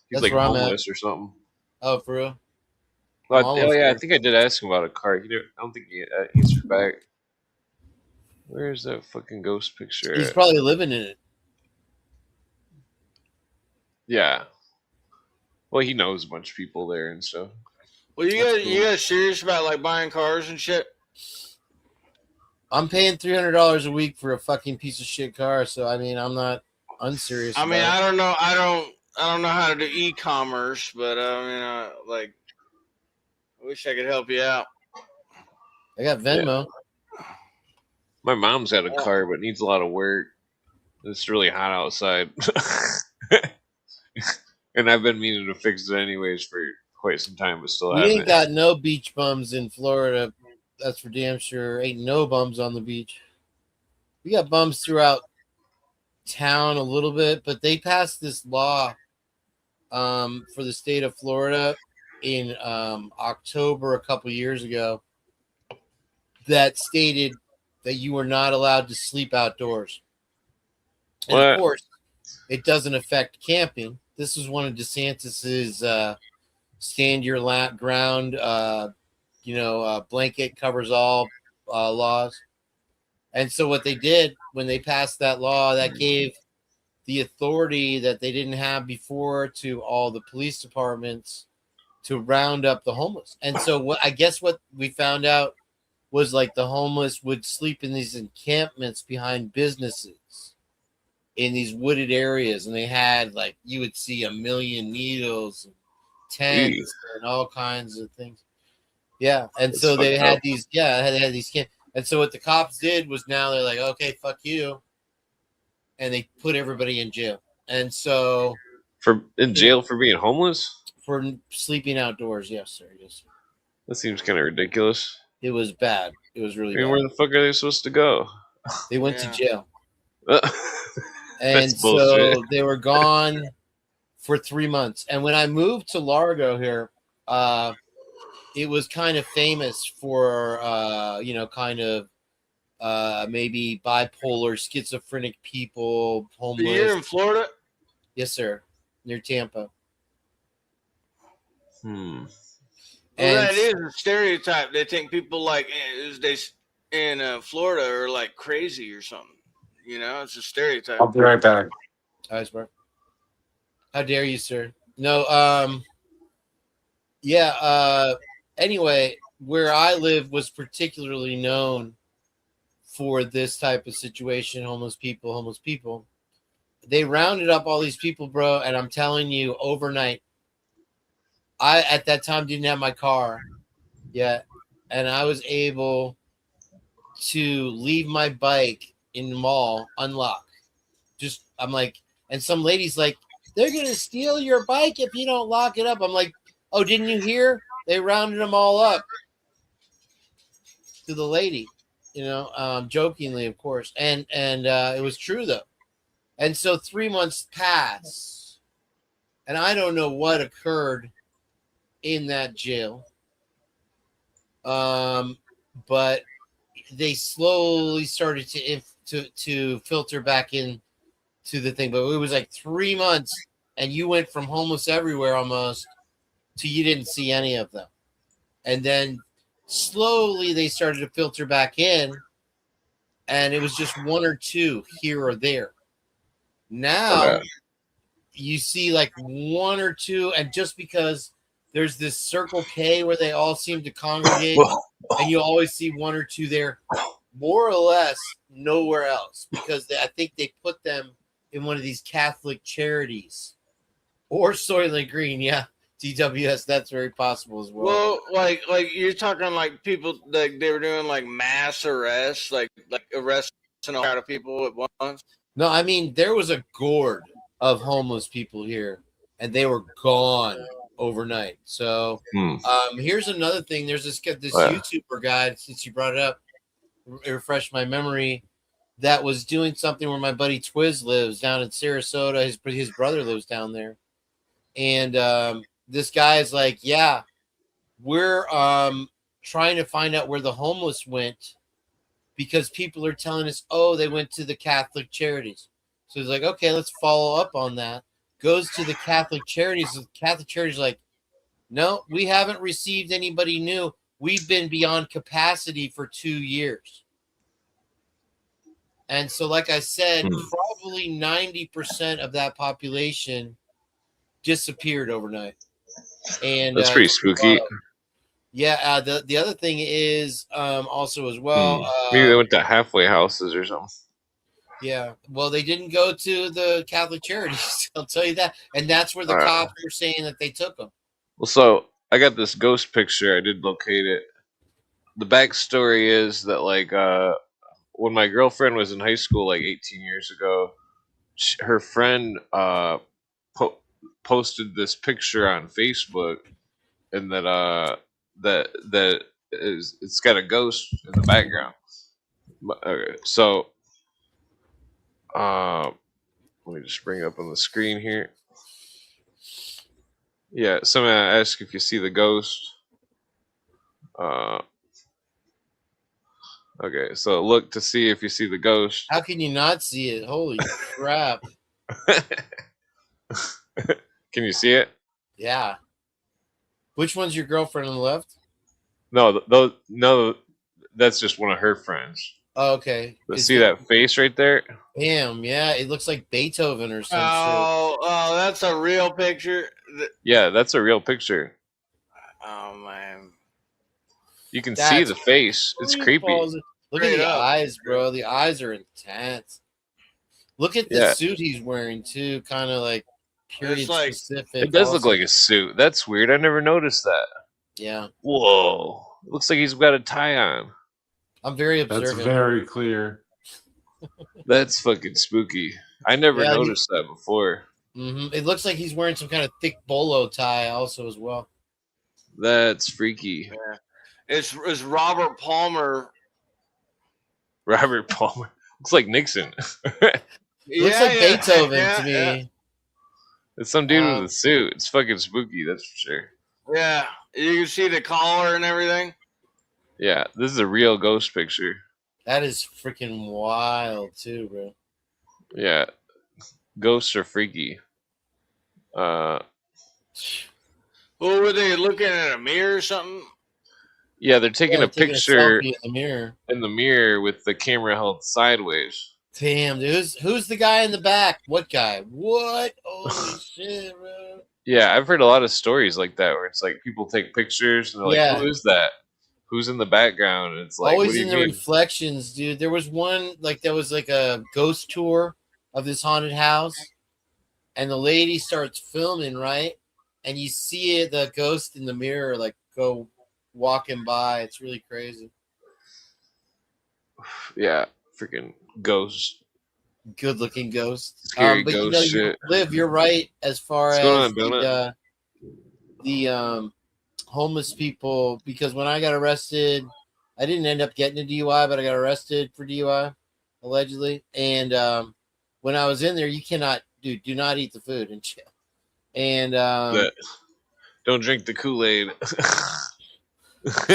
He's That's like where I'm at. homeless or something. Oh, for real? But, almost oh yeah, I there. think I did ask him about a car. I don't think he answered back. Where's that fucking ghost picture? He's at? probably living in it. Yeah. Well, he knows a bunch of people there and stuff. Well, you guys serious about like buying cars and shit? I'm paying $300 a week for a fucking piece of shit car. So I mean, I'm not unserious. I mean, about I it. don't know. I don't know how to do e-commerce, but I mean, like, I wish I could help you out. I got Venmo. My mom's got a car, but needs a lot of work. It's really hot outside, and I've been meaning to fix it anyways for quite some time, but still We ain't haven't. got no beach bums in Florida. That's for damn sure. Ain't no bums on the beach. We got bums throughout town a little bit, but they passed this law for the state of Florida in October a couple years ago that stated that you were not allowed to sleep outdoors. And What? of course, it doesn't affect camping. This was one of DeSantis's stand your ground, blanket covers all laws. And so what they did when they passed that law, that gave the authority that they didn't have before to all the police departments to round up the homeless. And so what we found out was like the homeless would sleep in these encampments behind businesses in these wooded areas, and they had like you would see 1,000,000 needles and tents and all kinds of things. Yeah. And so they had these, they had these camps. And so what the cops did was now they're like, okay, fuck you. And they put everybody in jail. And so in jail for being homeless? For sleeping outdoors, yes, sir. Yes, sir. That seems kind of ridiculous. It was bad. It was really bad. Where the fuck are they supposed to go? They went to jail. And That's so bullshit. they were gone for 3 months. And when I moved to Largo here, it was kind of famous for, maybe bipolar, schizophrenic people, homeless. You're in Florida? Yes, sir. Near Tampa. Well, that is a stereotype. They think people like in Florida are like crazy or something. You know, it's a stereotype. I'll be right back. All right, smart. How dare you, sir? No, anyway, where I live was particularly known for this type of situation, homeless people. They rounded up all these people, bro, and I'm telling you, overnight, I at that time didn't have my car yet, and I was able to leave my bike in the mall unlocked. I'm like, and some lady's like, they're gonna steal your bike if you don't lock it up. I'm like, oh, didn't you hear? They rounded them all up. To the lady, jokingly, of course, and it was true though. And so 3 months pass, and I don't know what occurred in that jail, but they slowly started to filter back in to the thing. But it was like 3 months, and you went from homeless everywhere almost to you didn't see any of them, and then slowly they started to filter back in, and it was just one or two here or there. Now you see like one or two, and just because there's this Circle K where they all seem to congregate, and you always see one or two there, more or less nowhere else, because I think they put them in one of these Catholic charities or Soylent Green. Yeah. DWS, that's very possible as well. Well, like you're talking like people like they were doing like mass arrests, like arresting a lot of people at once. No, I mean there was a gourd of homeless people here, and they were gone overnight. So here's another thing. There's this YouTuber guy, since you brought it up, it refreshed my memory, that was doing something where my buddy Twiz lives down in Sarasota. His brother lives down there, and this guy is like, yeah, we're trying to find out where the homeless went because people are telling us, oh, they went to the Catholic charities. So he's like, okay, let's follow up on that. Goes to the Catholic charities. The Catholic charities like, no, we haven't received anybody new. We've been beyond capacity for 2 years. And so, like I said, probably 90% of that population disappeared overnight. And that's pretty spooky. Yeah. The other thing is also as well. Maybe they went to halfway houses or something. Yeah. Well, they didn't go to the Catholic Charities. I'll tell you that. And that's where the Alright. cops were saying that they took them. Well, so I got this ghost picture. I did locate it. The backstory is that like when my girlfriend was in high school, like 18 years ago, her friend posted this picture on Facebook, and that is it's got a ghost in the background. Okay, so let me just bring it up on the screen here. Yeah, someone asked if you see the ghost. Okay, so look to see if you see the ghost. How can you not see it? Holy crap. Can you see it? Yeah. Which one's your girlfriend on the left? No, that's just one of her friends. Oh, okay. But Is see it- that face right there? Damn, yeah. It looks like Beethoven or some Oh, that's a real picture. Yeah, that's a real picture. Oh man. You can That's see the face. shit. It's creepy. Look at Straight the up. eyes, bro. The eyes are intense. Look at the Yeah. suit he's wearing too, kind of like period like- specific. It does look also. like a suit. That's weird. I never noticed that. Yeah. Whoa. It looks like he's got a tie on. I'm very That's observant. very clear. That's fucking spooky. I never Yeah, noticed that before. It looks like he's wearing some kind of thick bolo tie also as well. That's freaky. It's Robert Palmer. Robert Palmer. Looks like Nixon. Looks like Beethoven to me. It's some dude with a suit. It's fucking spooky, that's for sure. Yeah, you can see the collar and everything. Yeah, this is a real ghost picture. That is freaking wild too, bro. Yeah. Ghosts are freaky. What were they looking at, a mirror or something? Yeah, they're taking Yeah, a picture selfie in the mirror. in the mirror with the camera held sideways. Damn, dude. Who's the guy in the back? What guy? What? Holy shit, bro. Yeah, I've heard a lot of stories like that where it's like people take pictures and they're Yeah. like, "Who is that? Who's in the background?" And it's like, Always "What do in you the mean?" reflections, dude. There was one there was like a ghost tour of this haunted house, and the lady starts filming, right? And you see the ghost in the mirror, like go walking by. It's really crazy. Yeah, freaking ghosts, Good looking ghost. scary But ghost shit. Liv, you're right as far What's going as on, the homeless people, because when I got arrested, I didn't end up getting a DUI, but I got arrested for DUI allegedly. And when I was in there, you cannot do not eat the food in jail. And Don't drink the Kool-Aid.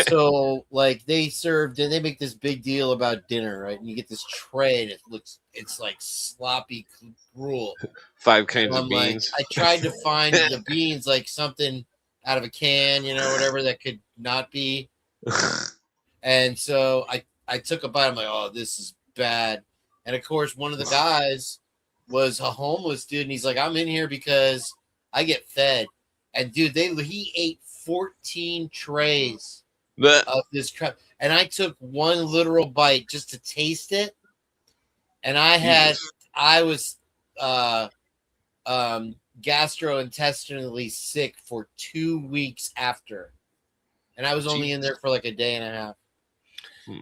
so like they served and they make this big deal about dinner, right? And you get this tray and it's like sloppy gruel. 5 kinds So of I'm like, beans. I tried to find the beans like something out of a can, whatever that could not be. And so I took a bite. I'm like, oh, this is bad. And of course, one of the guys was a homeless dude, and he's like, I'm in here because I get fed. And dude, he ate 14 trays of this crap, and I took one literal bite just to taste it. And I was gastrointestinally sick for 2 weeks after, and I was only in there for like a day and a half.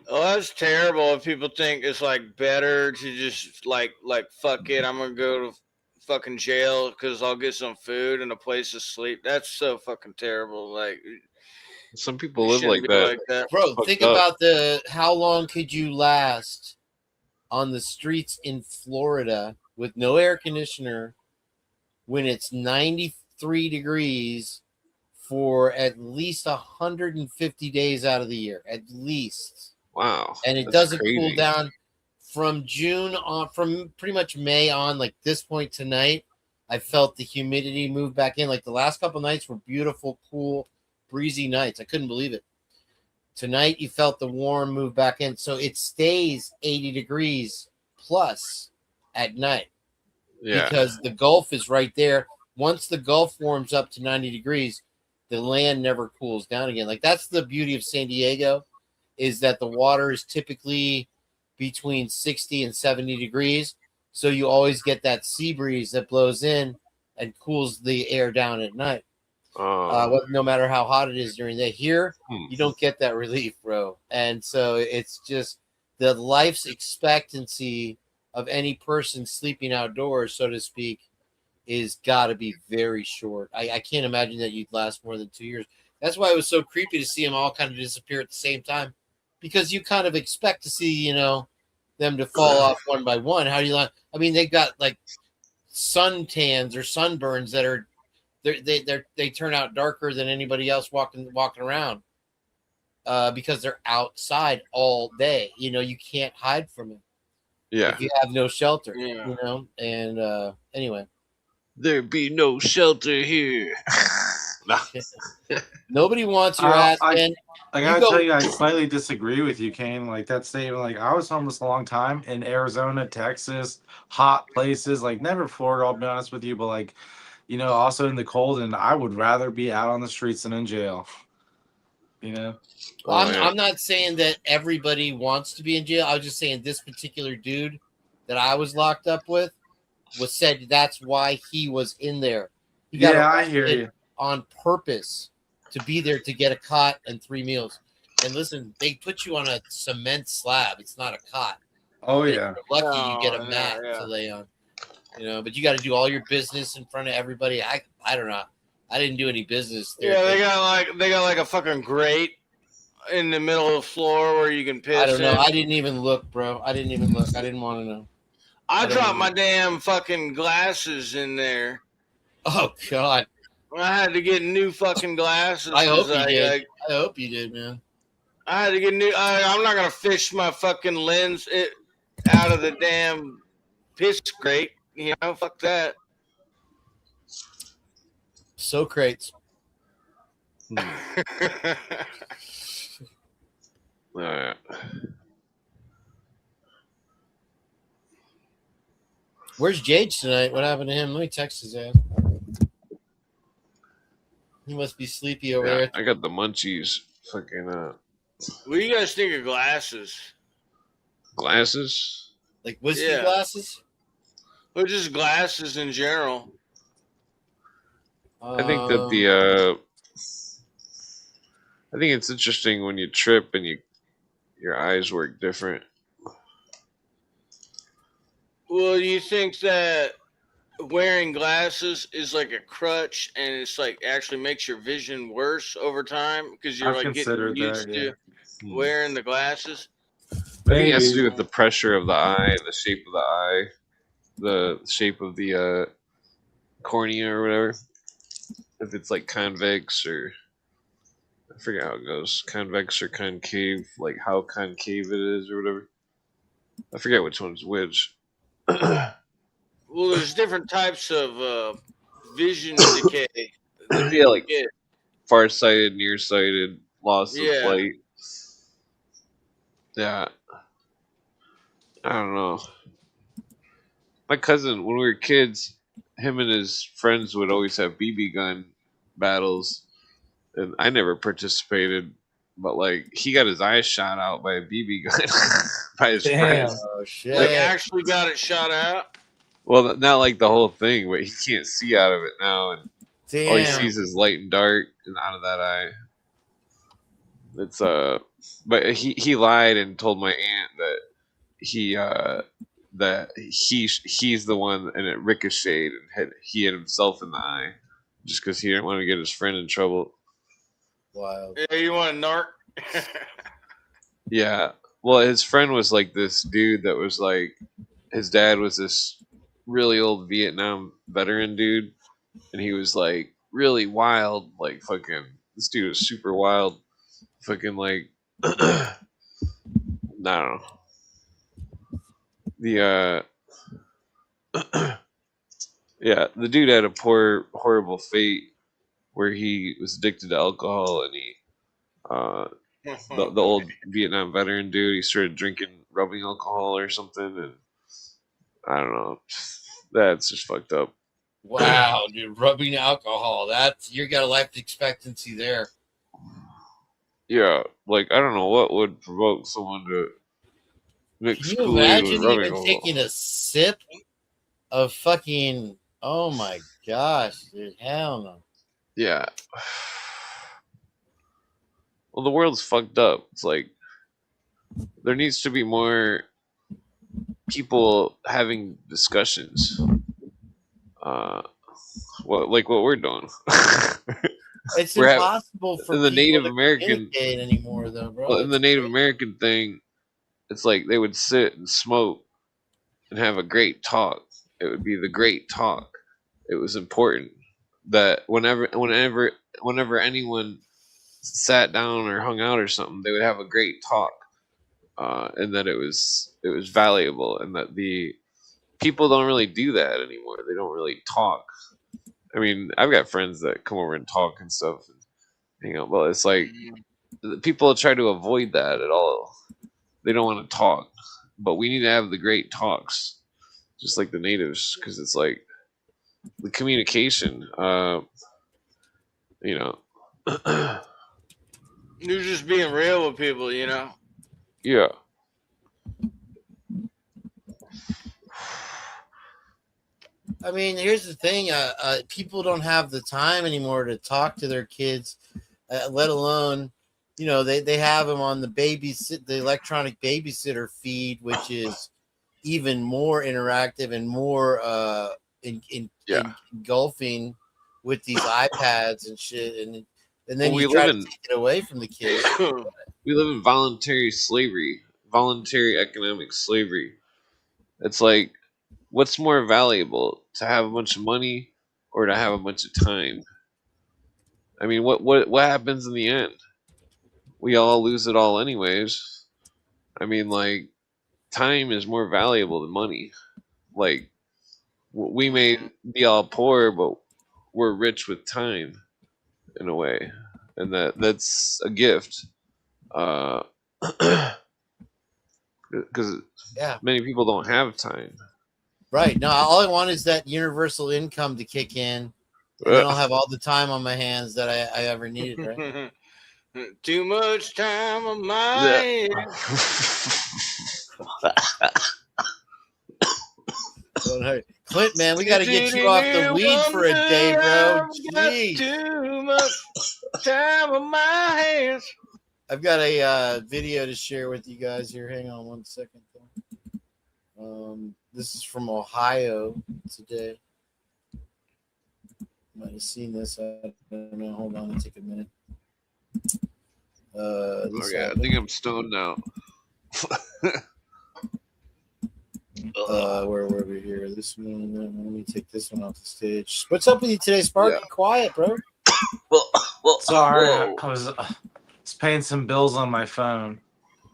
Oh, that's terrible. If people think it's like better to just like fuck it, I'm gonna go to fucking jail because I'll get some food and a place to sleep. That's so fucking terrible. Like Some people you live shouldn't like be that. like that. Bro, Fucked think up. about how long could you last on the streets in Florida with no air conditioner when it's 93 degrees for at least 150 days out of the year, at least. Wow. And it that's doesn't crazy. cool down from June on, from pretty much May on, like this point tonight. I felt the humidity move back in. Like the last couple nights were beautiful, cool, breezy nights. I couldn't believe it. Tonight you felt the warm move back in. So it stays 80 degrees plus at night Yeah. because the Gulf is right there. Once the Gulf warms up to 90 degrees, the land never cools down again. Like that's the beauty of San Diego, is that the water is typically between 60 and 70 degrees. So you always get that sea breeze that blows in and cools the air down at night. No matter how hot it is during the day. Here, you don't get that relief, bro. And so it's just the life's expectancy of any person sleeping outdoors, so to speak, is got to be very short. I can't imagine that you'd last more than 2 years. That's why it was so creepy to see them all kind of disappear at the same time, because you kind of expect to see, you know, them to fall off one by one. How do you like? I mean, they got like suntans or sunburns that are they turn out darker than anybody else walking around because they're outside all day. You know, you can't hide from it. Yeah. If you have no shelter, Yeah. you know. And anyway, There be no shelter here. No. nobody wants your I- ass, man. I You gotta go- tell you, I slightly disagree with you, Kane. Like that statement, like I was homeless a long time in Arizona, Texas, hot places, like never Florida, I'll be honest with you, but like, you know, also in the cold, and I would rather be out on the streets than in jail. You know? I'm not saying that everybody wants to be in jail. I was just saying this particular dude that I was locked up with was said that's why he was in there. He got Yeah, I hear arrested you. on purpose to be there to get a cot and 3 meals. And listen, they put you on a cement slab. It's not a cot. Oh If yeah. you're lucky, you get a Oh, mat yeah. to lay on. You know, but you got to do all your business in front of everybody. I don't know. I didn't do any business there. Yeah, they got like a fucking grate in the middle of the floor where you can piss. I don't know. in. I didn't even look, bro. I didn't even look. I didn't want to know. I I don't dropped know. my damn fucking glasses in there. Oh God. I had to get new fucking glasses. I hope 'cause you did. I hope you did, man. I had to get new. I'm not gonna fish my fucking lens out of the damn piss grate. You know, fuck that. So crates. Alright. Where's Jage tonight? What happened to him? Let me text his ass. He must be sleepy over Yeah, there. I got the munchies. Fucking What do you guys think of glasses? glasses. Like whiskey Yeah. glasses? Or just glasses in general? I think that I think it's interesting when you trip and your eyes work different. Well, you think that wearing glasses is like a crutch and it's like actually makes your vision worse over time because you're I've like getting considered used that, to yeah. wearing the glasses? I think it has to Maybe. do with the pressure of the eye, the shape of the eye, the shape of the cornea or whatever. If it's like convex or I forget how it goes, convex or concave, like how concave it is or whatever. I forget which one's which. Well, there's different types of vision decay. that Yeah, like get. farsighted, nearsighted, loss of Yeah. light. Yeah. I don't know. My cousin, when we were kids, him and his friends would always have BB gun battles, and I never participated. But like, he got his eyes shot out by a BB gun by his friends. Oh shit. Like actually got it shot out. Well, not like the whole thing, but he can't see out of it now, and all he Damn. sees is light and dark, and out of that eye. It's but he lied and told my aunt that he's the one, and it ricocheted and he hit himself in the eye, just because he didn't want to get his friend in trouble. Wild. Yeah, you want a narc? Yeah. Well, his friend was like this dude that was like, his dad was this really old Vietnam veteran dude, and he was like really wild, like fucking. This dude was super wild, fucking like, I don't know. The yeah, the dude had a poor, horrible fate where he was addicted to alcohol, and he the old Vietnam veteran dude, he started drinking rubbing alcohol or something, and I don't know. That's just fucked up. Wow, dude, rubbing alcohol. That's you got a life expectancy there. Yeah, like I don't know what would provoke someone to Can mix you Kool-Aid with imagine rubbing even taking alcohol. a sip of fucking? Oh my gosh, dude, hell no. Yeah. Well, the world's fucked up. It's like there needs to be more people having discussions. What we're doing. It's We're having impossible for in the people Native to American communicate anymore, though, bro. well, in the It's Native crazy. American thing, it's like they would sit and smoke and have a great talk. It would be the great talk. It was important that whenever anyone sat down or hung out or something, they would have a great talk, and that it was valuable, and that the people don't really do that anymore. They don't really talk. I mean, I've got friends that come over and talk and stuff, and hang out, but it's like people try to avoid that at all. They don't want to talk, but we need to have the great talks, just like the natives, because it's like the communication. You know, You're just being real with people, you know. yeah. I mean, here's the thing: people don't have the time anymore to talk to their kids, let alone, they have them on the electronic babysitter feed, which is even more interactive and more engulfing with these iPads and shit, and then Well, you try to take it away from the kids. we live in voluntary slavery, voluntary economic slavery. It's like, what's more valuable, to have a bunch of money or to have a bunch of time? I mean, what happens in the end? We all lose it all anyways. I mean, like, time is more valuable than money. Like, we may be all poor, but we're rich with time in a way, and that's a gift. Because Yeah, many people don't have time. right. No, all I want is that universal income to kick in, and then I'll have all the time on my hands that I ever needed, right? Too much time on my Clint, man, we got to get you off the weed for a day, bro. Jeez. Too much time on my hands. I've got a video to share with you guys here. Hang on one second. This is from Ohio today. You might have seen this. I don't know. Hold on. It'll take a minute. Okay, I think I'm stoned now. Where were we here? This one. Let me take this one off the stage. What's up with you today, Spark? Yeah. Be quiet, bro. Well, Sorry, whoa. I was paying some bills on my phone.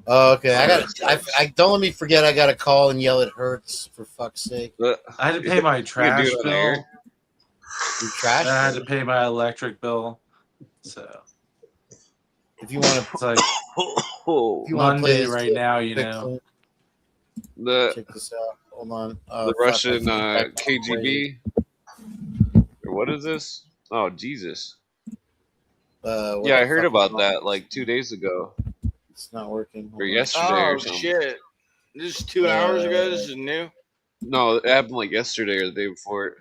Oh, okay. I don't let me forget. I got to call and yell. It hurts, for fuck's sake. I had to pay my trash it on bill. air? Your trash. And I had to pay my electric bill. So If you want to, it's like Oh, if you want to play Monday this right clip, now, you quick know. clip, the check this out. Hold on. the Russian KGB, or what is this? Oh, Jesus! Yeah, I heard about that like 2 days ago It's not working. or Hold on. yesterday Oh or something. shit! This is 2 hours ago. This is new. No, it happened like yesterday or the day before.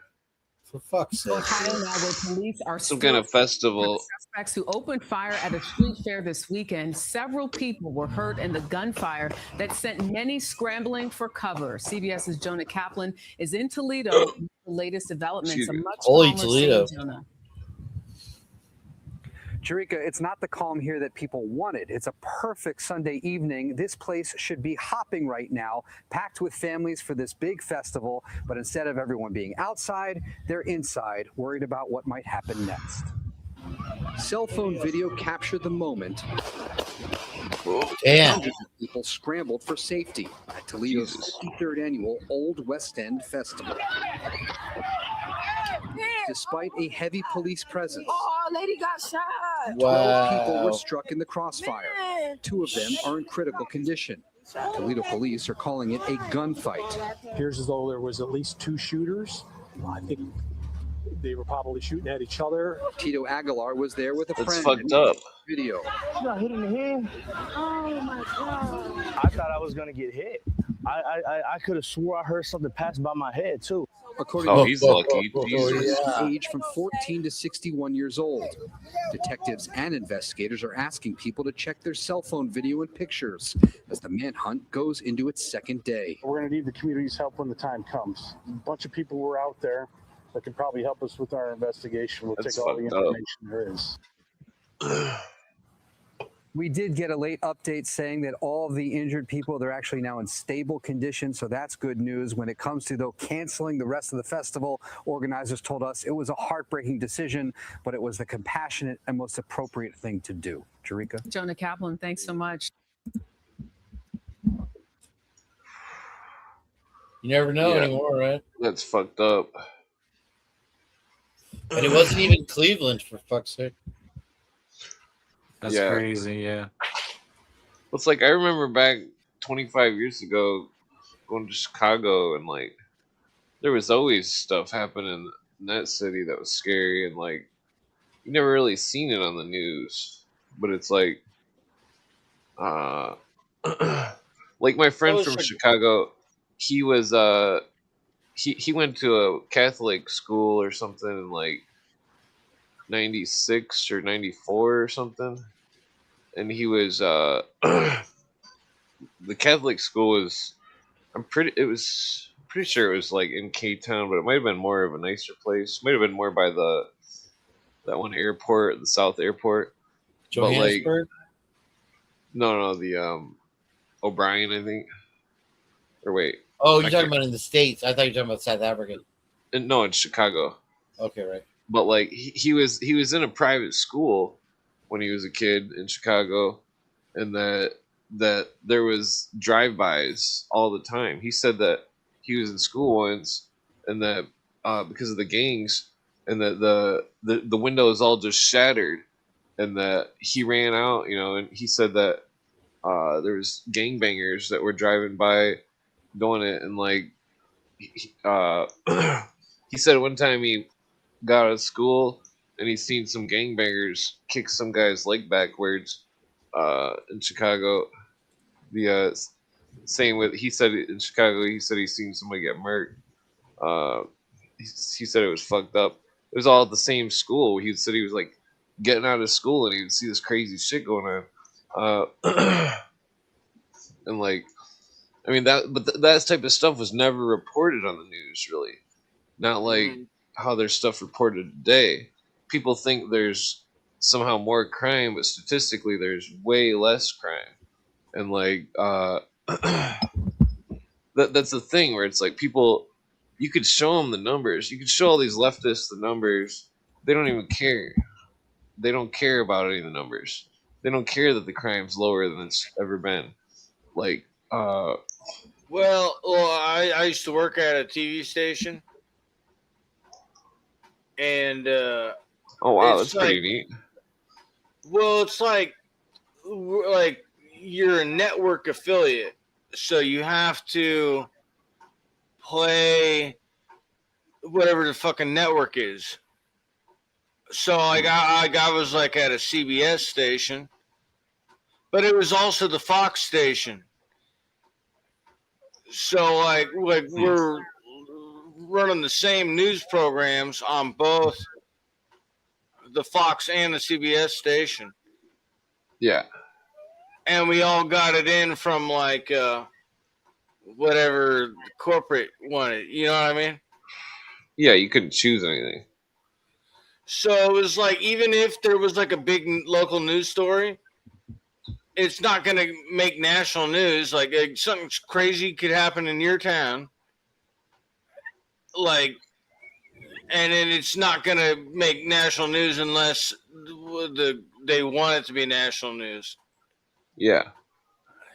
For fuck's sake. Ohio now, where police are Some kind of festival. suspects who opened fire at a street fair this weekend. Several people were hurt in the gunfire that sent many scrambling for cover. CBS's Jonah Kaplan is in Toledo with the latest developments. Excuse A me. much Holy calmer Toledo. scene, Jonah. Jerika, it's not the calm here that people wanted. It's a perfect Sunday evening. This place should be hopping right now, packed with families for this big festival. But instead of everyone being outside, they're inside, worried about what might happen next. Cell phone video captured the moment. Damn. Hundreds of people scrambled for safety at Toledo's 53rd annual Old West End Festival. Despite a heavy police presence, Oh, lady got shot. 12 people were Wow. struck in the crossfire. Man. 2 of them are in critical condition. Toledo police are calling it a gunfight. Appears as though there was at least 2 shooters. I think They were probably shooting at each other. Tito Aguilar was there with a That's friend. fucked up. Video. She got hit in the head. Oh my god! I thought I was gonna get hit. I could have swore I heard something pass by my head too. According Oh, to he's lucky. the Jesus. age from 14 to 61 years old. Detectives and investigators are asking people to check their cell phone video and pictures as the manhunt goes into its second day. We're going to need the community's help when the time comes. A bunch of people were out there that could probably help us with our investigation. We'll That's take all the fucked up. information there is. We did get a late update saying that all of the injured people, they're actually now in stable condition, so that's good news. When it comes to, though, canceling the rest of the festival, organizers told us it was a heartbreaking decision, but it was the compassionate and most appropriate thing to do. Jerika? Jonah Kaplan, thanks so much. You never know Yeah. anymore, right? That's fucked up. And it wasn't even Cleveland, for fuck's sake. That's Yeah. crazy. Yeah. It's like I remember back 25 years ago going to Chicago, and like there was always stuff happening in that city that was scary, and like you never really seen it on the news. But it's like like my friend Oh, from sure. Chicago, he was he went to a Catholic school or something in like 96 or 94 or something, and he was the Catholic school was pretty sure it was like in K-Town, but it might have been more of a nicer place. Might have been more by that one airport, the South Airport. But like Johannesburg? no, the O'Brien, I think. Or wait, Oh, you're I talking can't- about in the States. I thought you were talking about South Africa. no, in Chicago. Okay, right. But like he was in a private school when he was a kid in Chicago, and that there was drive-bys all the time. He said that he was in school once, and that because of the gangs, and that the windows all just shattered, and that he ran out, and he said that there was gangbangers that were driving by doing it, and like he said one time he got out of school and he seen some gangbangers kick some guy's leg backwards in Chicago. The same with he said in Chicago, he said he seen somebody get murked. He said it was fucked up. It was all at the same school. He said he was like getting out of school and he'd see this crazy shit going on. And like, I mean that type of stuff was never reported on the news, really. Not like how there's stuff reported today. People think there's somehow more crime, but statistically there's way less crime. And like that's the thing where it's like people, you could show them the numbers. You could show all these leftists the numbers. They don't even care. They don't care about any of the numbers. They don't care that the crime's lower than it's ever been. Like Well, I used to work at a TV station, and oh wow, it's that's pretty like- neat. well, it's like you're a network affiliate, so you have to play whatever the fucking network is. So like I was like at a CBS station, but it was also the Fox station. So like we're running the same news programs on both the Fox and the CBS station. Yeah. And we all got it in from like whatever corporate wanted. You know what I mean? Yeah, you couldn't choose anything. So it was like, even if there was like a big local news story, it's not going to make national news. Like something crazy could happen in your town. Like, and then it's not going to make national news unless they want it to be national news. Yeah.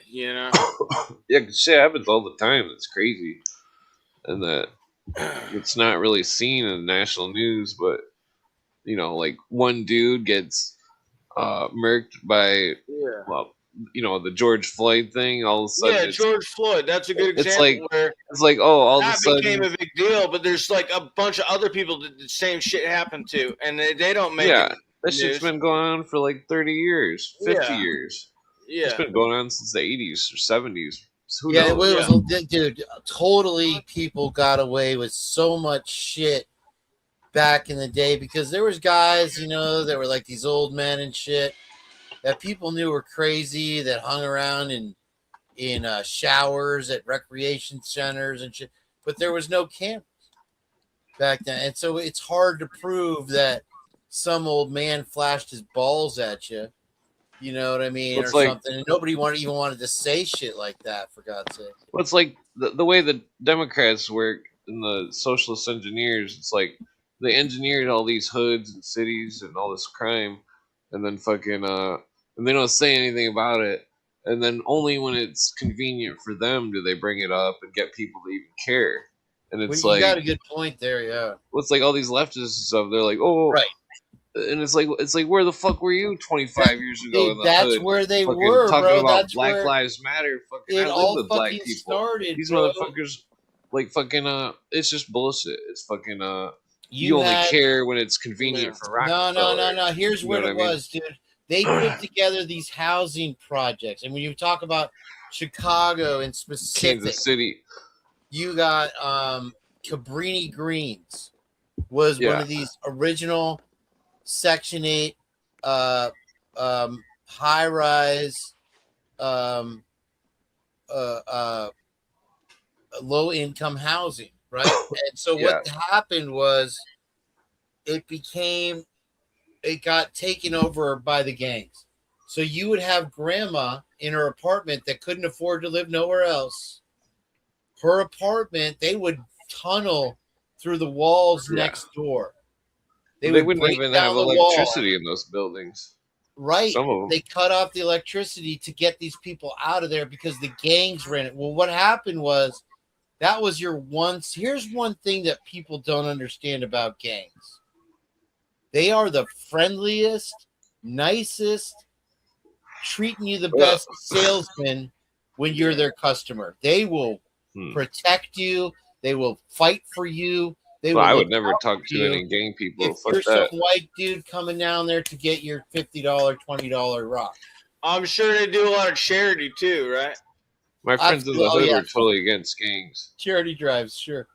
You know? Yeah, 'cause shit happens all the time. It's crazy. And that it's not really seen in national news, but, like one dude gets murked by, Yeah. well, the George Floyd thing. All of a sudden, Yeah, George Floyd. That's a good it's example where it's like, oh, all of a that became sudden, a big deal. But there's like a bunch of other people that the same shit happened to, and they don't make yeah, it that shit's news. been going on for like 30 years, 50 Yeah. years. Yeah. It's been going on since the 80s or 70s. So who Yeah, knows? it was, dude. Totally, people got away with so much shit back in the day because there was guys, that were like these old men and shit that people knew were crazy that hung around in showers at recreation centers and shit, but there was no cameras back then, and so it's hard to prove that some old man flashed his balls at you. You know what I mean, It's or like- something. And nobody wanted to say shit like that, for God's sake. Well, it's like the way the Democrats work and the socialist engineers. It's like they engineered all these hoods and cities and all this crime, and then fucking and they don't say anything about it. And then only when it's convenient for them do they bring it up and get people to even care. And it's Well, you like, got a good point there, yeah. well, it's like all these leftists and stuff. They're like, oh, Right. And it's like where the fuck were you 25 years ago in the That's hood? where they Fucking were, talking bro. about That's Black where Lives Matter. Fucking, I it live all with black fucking people. started. These bro. motherfuckers, like fucking it's just bullshit. It's fucking you You only had- care when it's convenient for Rockefeller. No. Here's You what know it what I mean? was, dude. They put together these housing projects, and when you talk about Chicago in specific, Kansas City. you got Cabrini Greens was one Yeah. of these original Section 8 high rise low income housing, right? And so what happened was it got taken over by the gangs. So you would have grandma in her apartment that couldn't afford to live nowhere else. Her apartment, they would tunnel through the walls next door. They would wouldn't break even down have the electricity wall. in those buildings. Right. Some of them. They cut off the electricity to get these people out of there because the gangs ran it. Well, what happened was that was here's one thing that people don't understand about gangs. They are the friendliest, nicest, treating you the best salesman when you're their customer. They will protect you. They will fight for you. I would never talk to any gang people. If Fuck you're that. some white dude coming down there to get your $50, $20 rock. I'm sure they do a lot of charity too, right? My friends in the Oh, hood yeah. were totally against gangs. Charity drives, sure.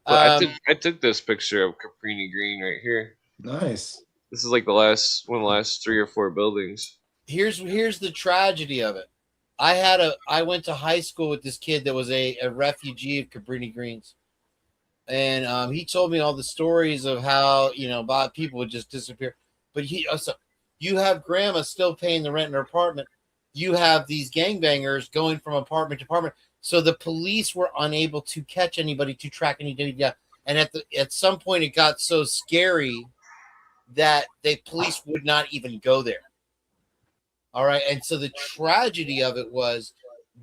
But I took this picture of Cabrini Green right here. Nice. This is like one of the last 3 or 4 buildings. Here's the tragedy of it. I went to high school with this kid that was a refugee of Cabrini Greens. And he told me all the stories of how, people would just disappear. But you have grandma still paying the rent in her apartment. You have these gangbangers going from apartment to apartment. So the police were unable to catch anybody, to track anybody down. And at some point, it got so scary that the police would not even go there. All right. And so the tragedy of it was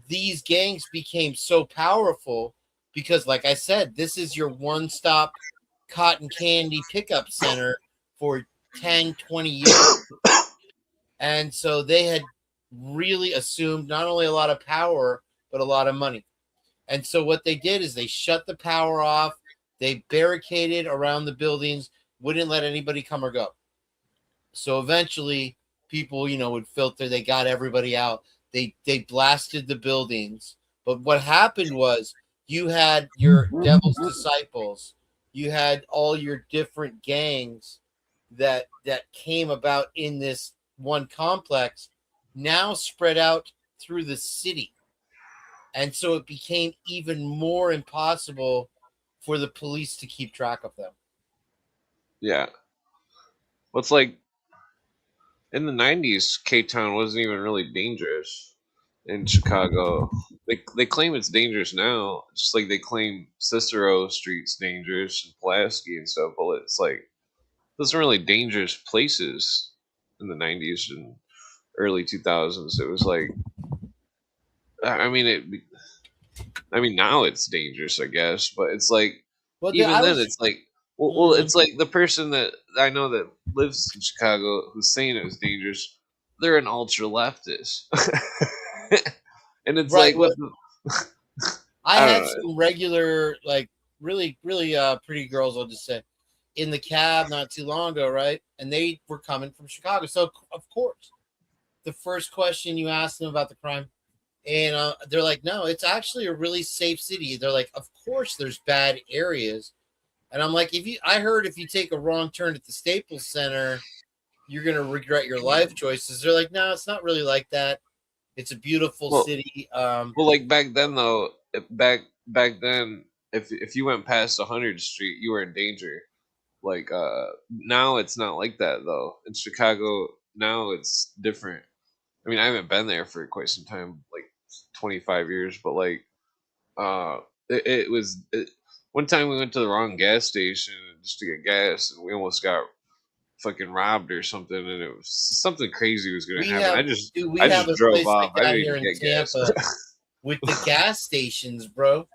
these gangs became so powerful because, like I said, this is your one-stop cotton candy pickup center for 10, 20 years. And so they had really assumed not only a lot of power, but a lot of money. And so what they did is they shut the power off. They barricaded around the buildings, wouldn't let anybody come or go. So eventually people, would filter. They got everybody out. They blasted the buildings. But what happened was you had your devil's disciples. You had all your different gangs that came about in this one complex, now spread out through the city. And so it became even more impossible for the police to keep track of them. Yeah. Well, it's like in the 90s, K-Town wasn't even really dangerous in Chicago. They claim it's dangerous now, just like they claim Cicero Street's dangerous and Pulaski and stuff. But it's like those are really dangerous places in the 90s and early 2000s. It was like, I mean, now it's dangerous, I guess, but it's like it's like, well, it's like the person that I know that lives in Chicago who's saying it was dangerous they're an ultra leftist, and it's Right. like what Well, the, I I had don't know. some regular, like really, really pretty girls, I'll just say, in the cab not too long ago, right? And they were coming from Chicago. So, of course, the first question you ask them about the crime, and they're like, no, it's actually a really safe city. They're like, of course, there's bad areas. And I'm like, I heard if you take a wrong turn at the Staples Center, you're going to regret your life choices. They're like, no, it's not really like that. It's a beautiful Well, city. well, like back then though, back then, if you went past 100th Street, you were in danger. Like now it's not like that though. In Chicago now it's different. I mean, I haven't been there for quite some time, like 25 years, but like it was one time we went to the wrong gas station just to get gas, and we almost got fucking robbed or something, and it was something crazy was gonna We happen. have, I just dude, we I have just a drove place off. like I that didn't here even in get gas. Tampa with the gas stations, bro.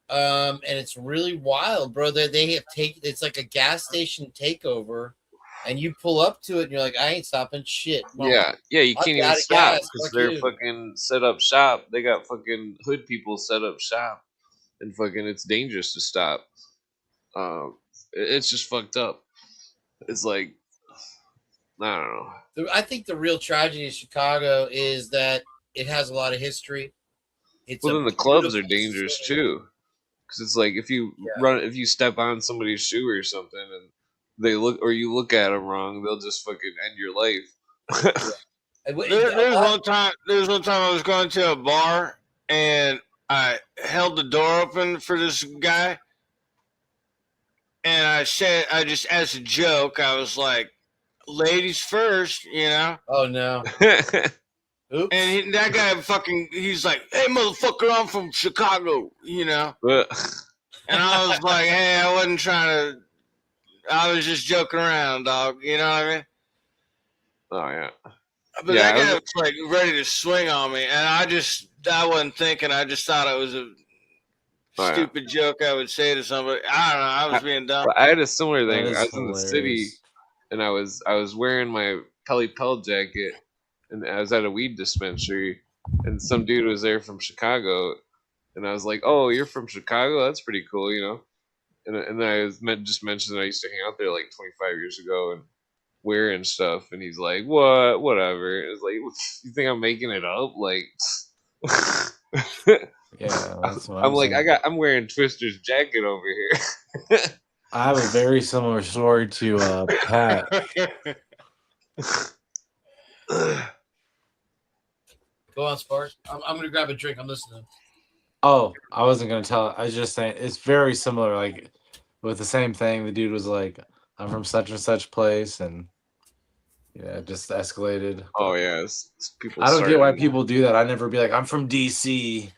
And it's really wild, bro. They have it's like a gas station takeover, and you pull up to it, and you're like, I ain't stopping shit. Mom. Yeah, you I'm can't even out of stop gas. because Fuck they're you. fucking set up shop. They got fucking hood people set up shop, and fucking it's dangerous to stop. It's just fucked up. It's like I don't know. I think the real tragedy of Chicago is that it has a lot of history. It's Well, a then the clubs are beautiful dangerous city. too, because it's like if you if you step on somebody's shoe or something, and they look or you look at them wrong, they'll just fucking end your life. There's one time I was going to a bar and I held the door open for this guy, and I just as a joke, I was like, "Ladies first," you know. Oh no. Oops. And that guy he's like, "Hey, motherfucker, I'm from Chicago," you know. And I was like, "Hey, I wasn't trying to. I was just joking around, dog. You know what I mean?" Oh yeah. But that guy was like ready to swing on me, and I wasn't thinking. I just thought it was a stupid joke I would say to somebody. I don't know. I was being dumb. I had a similar thing. That I is was in the city, hilarious. and I was wearing my Pelly Pell jacket, and I was at a weed dispensary, and some dude was there from Chicago, and I was like, "Oh, you're from Chicago? That's pretty cool, you know." And then I just mentioned that I used to hang out there like 25 years ago and wearing stuff, and he's like, "What? Whatever." It's like, you think I'm making it up? Like, Yeah, that's what I'm like, saying. I'm wearing Twister's jacket over here. I have a very similar story to Pat. Go on, Spark. I'm gonna grab a drink. I'm listening. Oh, I wasn't gonna tell. I was just saying it's very similar. Like with the same thing, the dude was like, "I'm from such and such place," and yeah, it just escalated. Oh yeah, people. I don't get why people do that. I'd never be like, "I'm from DC."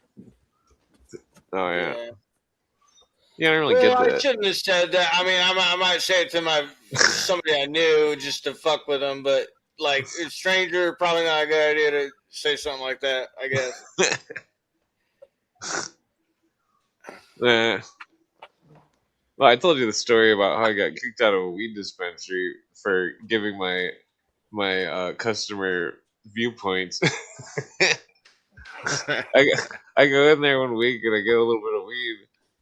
Oh yeah. Yeah, I don't really Well, get that. I shouldn't have said that. I mean, I might say it to somebody I knew just to fuck with them, but like a stranger, probably not a good idea to say something like that. I guess. Well, I told you the story about how I got kicked out of a weed dispensary for giving my customer viewpoints. I go in there one week and I get a little bit of weed,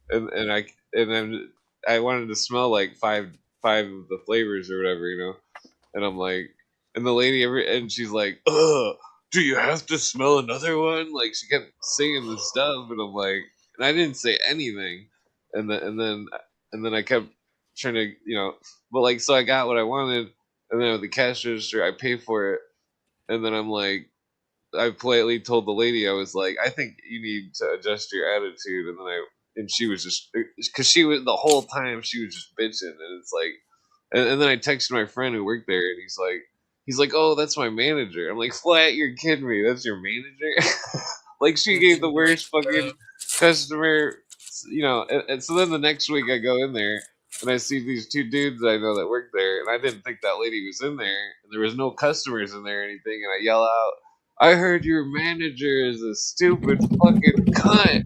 and then I wanted to smell like five of the flavors or whatever, you know. And I'm like, and the lady and she's like, "Ugh, do you have to smell another one?" Like she kept singing this stuff, and I'm like, and I didn't say anything, and then I kept trying to, you know, but like so I got what I wanted, and then at the cash register I pay for it, and then I'm like, I politely told the lady, I was like, I think you need to adjust your attitude, and she was just because she was the whole time she was just bitching, and it's like, and then I texted my friend who worked there, and he's like, oh, that's my manager. I'm like, flat, you're kidding me? That's your manager? Like she gave the worst fucking customer, you know. And so then the next week I go in there and I see these two dudes I know that work there, and I didn't think that lady was in there, and there was no customers in there or anything, and I yell out, I heard your manager is a stupid fucking cunt.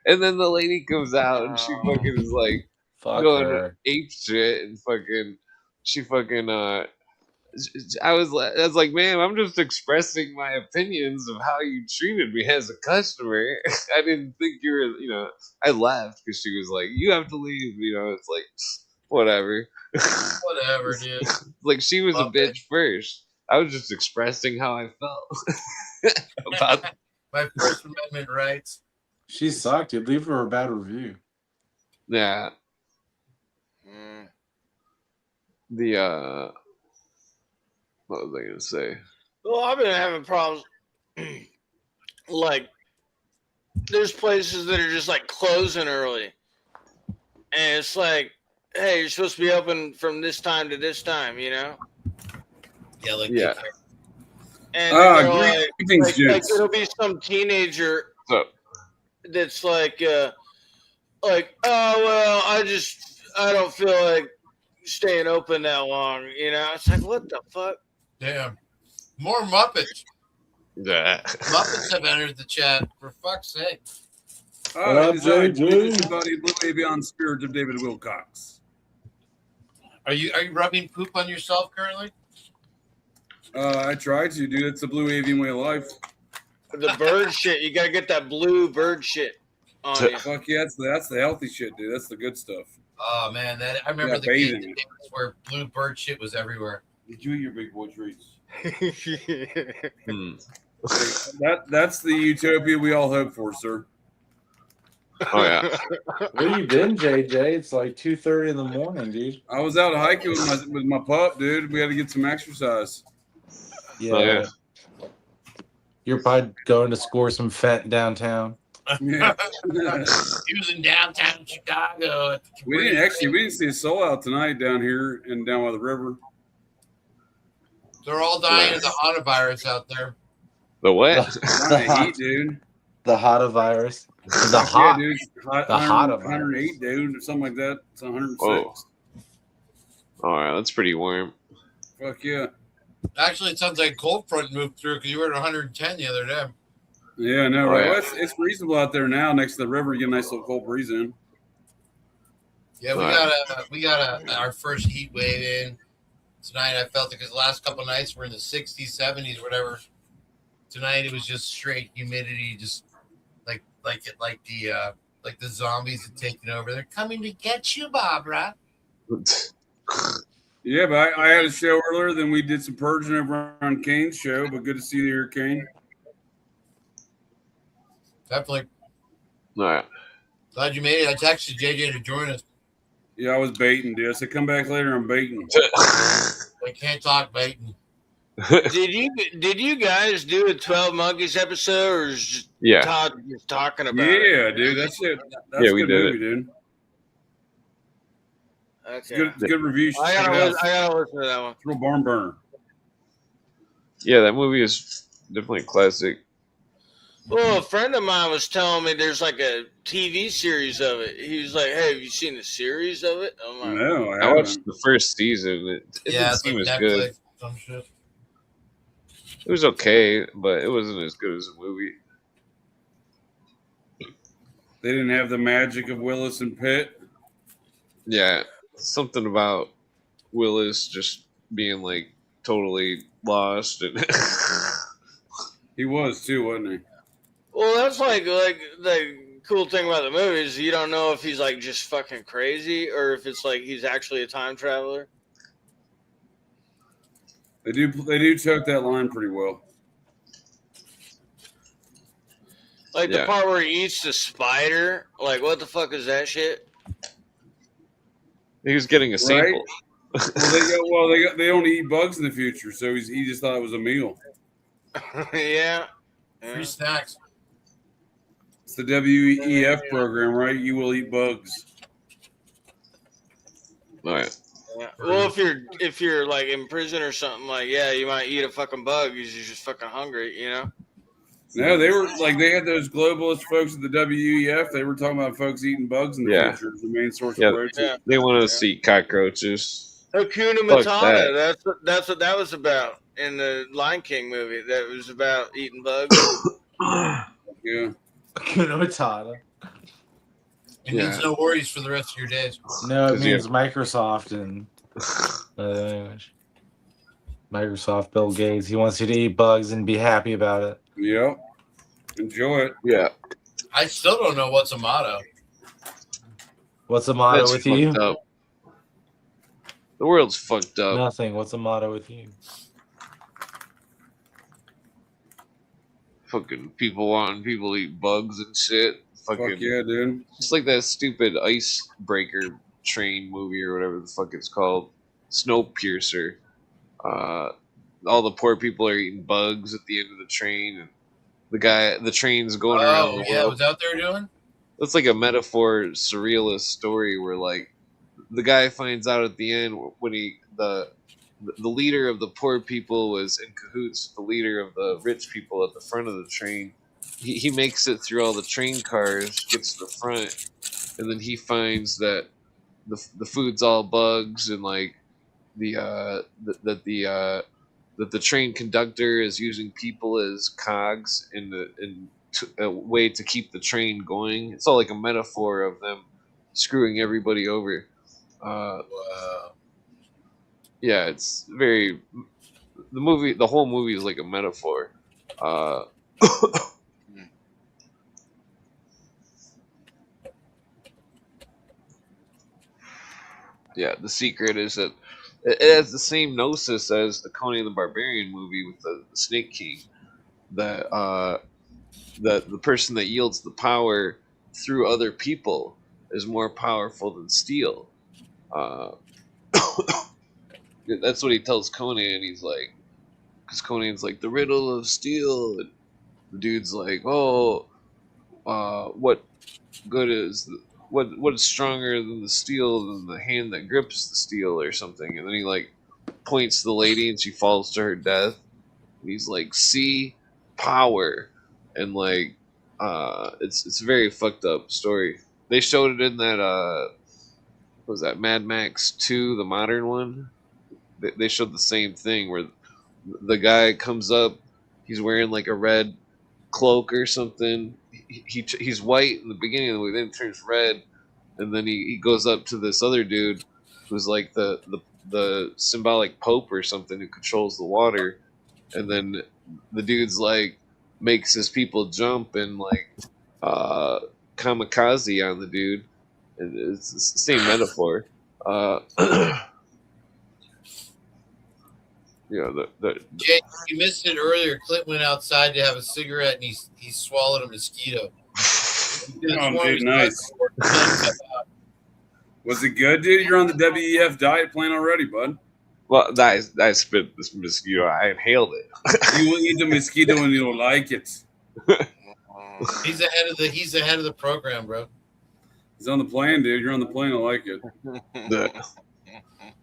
And then the lady comes out and she fucking is like Fuck going her. ape shit and fucking she fucking I was like, man, I'm just expressing my opinions of how you treated me as a customer. I didn't think you were, I laughed because she was like, you have to leave. It's like, whatever. Whatever, dude. Like, she was Love a bitch first. I was just expressing how I felt about. My First Amendment rights. She sucked. You'd leave her a bad review. Yeah. The what was I gonna say? Well, I've been having problems. Like, there's places that are just like closing early, and it's like, hey, you're supposed to be open from this time to this time, Yeah, like Yeah. And they're greetings, like gents. it'll be some teenager So, that's like, oh well, I don't feel like staying open that long, It's like, what the fuck? damn. More Muppets. yeah. Muppets have entered the chat. For fuck's sake. What up, JJ? Everybody, Blue Avion Spirit of David Wilcox. Are you rubbing poop on yourself currently? I tried to, dude. It's the Blue Avian way of life. The bird shit, you gotta get that blue bird shit on you. Fuck yeah, that's the healthy shit, dude. That's the good stuff. Oh man, I remember Yeah, the bathing games it. where blue bird shit was everywhere. Did you eat your big boy treats? Hmm. That's the utopia we all hope for, sir. Oh yeah. Where you been, JJ? It's like 2:30 in the morning, dude. I was out hiking with my pup, dude. We had to get some exercise. Yeah. Oh, yeah. You're probably going to score some fat downtown. Yeah. He was in downtown Chicago. At the we didn't see a soul out tonight down here and down by the river. They're all dying of the autovirus out there. The what? Not the heat, dude. The hotta virus. The Yeah, hot. dude. The hotta virus. 108, dude, or something like that. It's 106. Whoa. All right, that's pretty warm. Fuck yeah. Actually, it sounds like cold front moved through because you were at 110 the other day. Yeah, no, Oh, right. yeah. Well, it's reasonable out there now next to the river. You get a nice little cold breeze in. Yeah, we got our first heat wave in tonight. I felt it because the last couple of nights were in the 60s, 70s, whatever. Tonight it was just straight humidity, just like the zombies had taken over. They're coming to get you, Barbara. Yeah, but I had a show earlier. Then we did some purging over on Kane's show. But good to see you here, Kane. Definitely. All right. Glad you made it. I texted JJ to join us. Yeah, I was baiting, dude. I said, come back later. I'm baiting. We can't talk baiting. Did you guys do a 12 Monkeys episode, or is just Yeah. Todd just talking about it? Yeah, dude. That's it. That's Yeah, a we good did movie, dude. It's Okay. good review. You should I check it out. gotta listen to that one. It's a real barn burner. Yeah, that movie is definitely a classic. Well, a friend of mine was telling me there's like a TV series of it. He was like, "Hey, have you seen the series of it?" I'm like, No, I watched the first season. It didn't it's seem like as good. Netflix, some shit. It was okay, but it wasn't as good as a movie. They didn't have the magic of Willis and Pitt. Yeah, something about Willis just being like totally lost and He was too, wasn't he? well, that's like the cool thing about the movie is you don't know if he's like just fucking crazy or if it's like he's actually a time traveler. They do choke that line pretty well. Like Yeah. the part where he eats the spider. Like, what the fuck is that shit? he was getting a sample. They only eat bugs in the future, so he just thought it was a meal. Yeah. Free snacks. It's the WEF program, right? You will eat bugs. All right. Yeah. Well, if you're like in prison or something, like you might eat a fucking bug because you're just fucking hungry, No, they were like they had those globalist folks at the WEF. They were talking about folks eating bugs in the Yeah. future as the main source Yeah. of protein. Yeah. They want us to eat cockroaches. Hakuna Fuck Matata. that. That's what that was about in the Lion King movie. That was about eating bugs. Yeah. Hakuna Matata. It means no worries for the rest of your days. No, it 'Cause you means Microsoft and language. Microsoft, Bill Gates. He wants you to eat bugs and be happy about it. Yep. Enjoy it. Yeah. I still don't know what's a motto. What's the motto That's with fucked you? up. The world's fucked up. Nothing. What's the motto with you? Fucking people wanting people to eat bugs and shit. Fuck Fucking yeah, dude. It's like that stupid icebreaker train movie or whatever the fuck it's called. Snowpiercer. All the poor people are eating bugs at the end of the train, and the train's going around the yeah, world. was out there doing? It's like a metaphor, surrealist story where like the guy finds out at the end when the leader of the poor people was in cahoots with the leader of the rich people at the front of the train. He makes it through all the train cars, gets to the front, and then he finds that the food's all bugs, and like that the train conductor is using people as cogs in a way to keep the train going. It's all like a metaphor of them screwing everybody over. Wow. Yeah, it's very the whole movie is like a metaphor. Yeah, the secret is that it has the same gnosis as the Conan the Barbarian movie with the Snake King. That the person that yields the power through other people is more powerful than steel. That's what he tells Conan. He's like, because Conan's like the riddle of steel, and the dude's like, oh, what good is what is stronger than the steel than the hand that grips the steel or something? And then he like points to the lady and she falls to her death. And he's like, see, power, and like it's a very fucked up story. They showed it in that what was that Mad Max 2, the modern one? They showed the same thing where the guy comes up, he's wearing like a red cloak or something. He's white in the beginning of the movie, then it turns red, and then he goes up to this other dude who's like the symbolic pope or something who controls the water, and then the dude's like makes his people jump and like kamikaze on the dude, and it's the same metaphor. Jay, you missed it earlier. Clint went outside to have a cigarette and he swallowed a mosquito. Oh, dude, nice. Was it good, dude? You're on the WEF diet plan already, bud. Well, I spit this mosquito. I inhaled it. You will eat the mosquito and you'll like it. He's ahead of the program, bro. He's on the plane, dude. You're on the plane. I like it.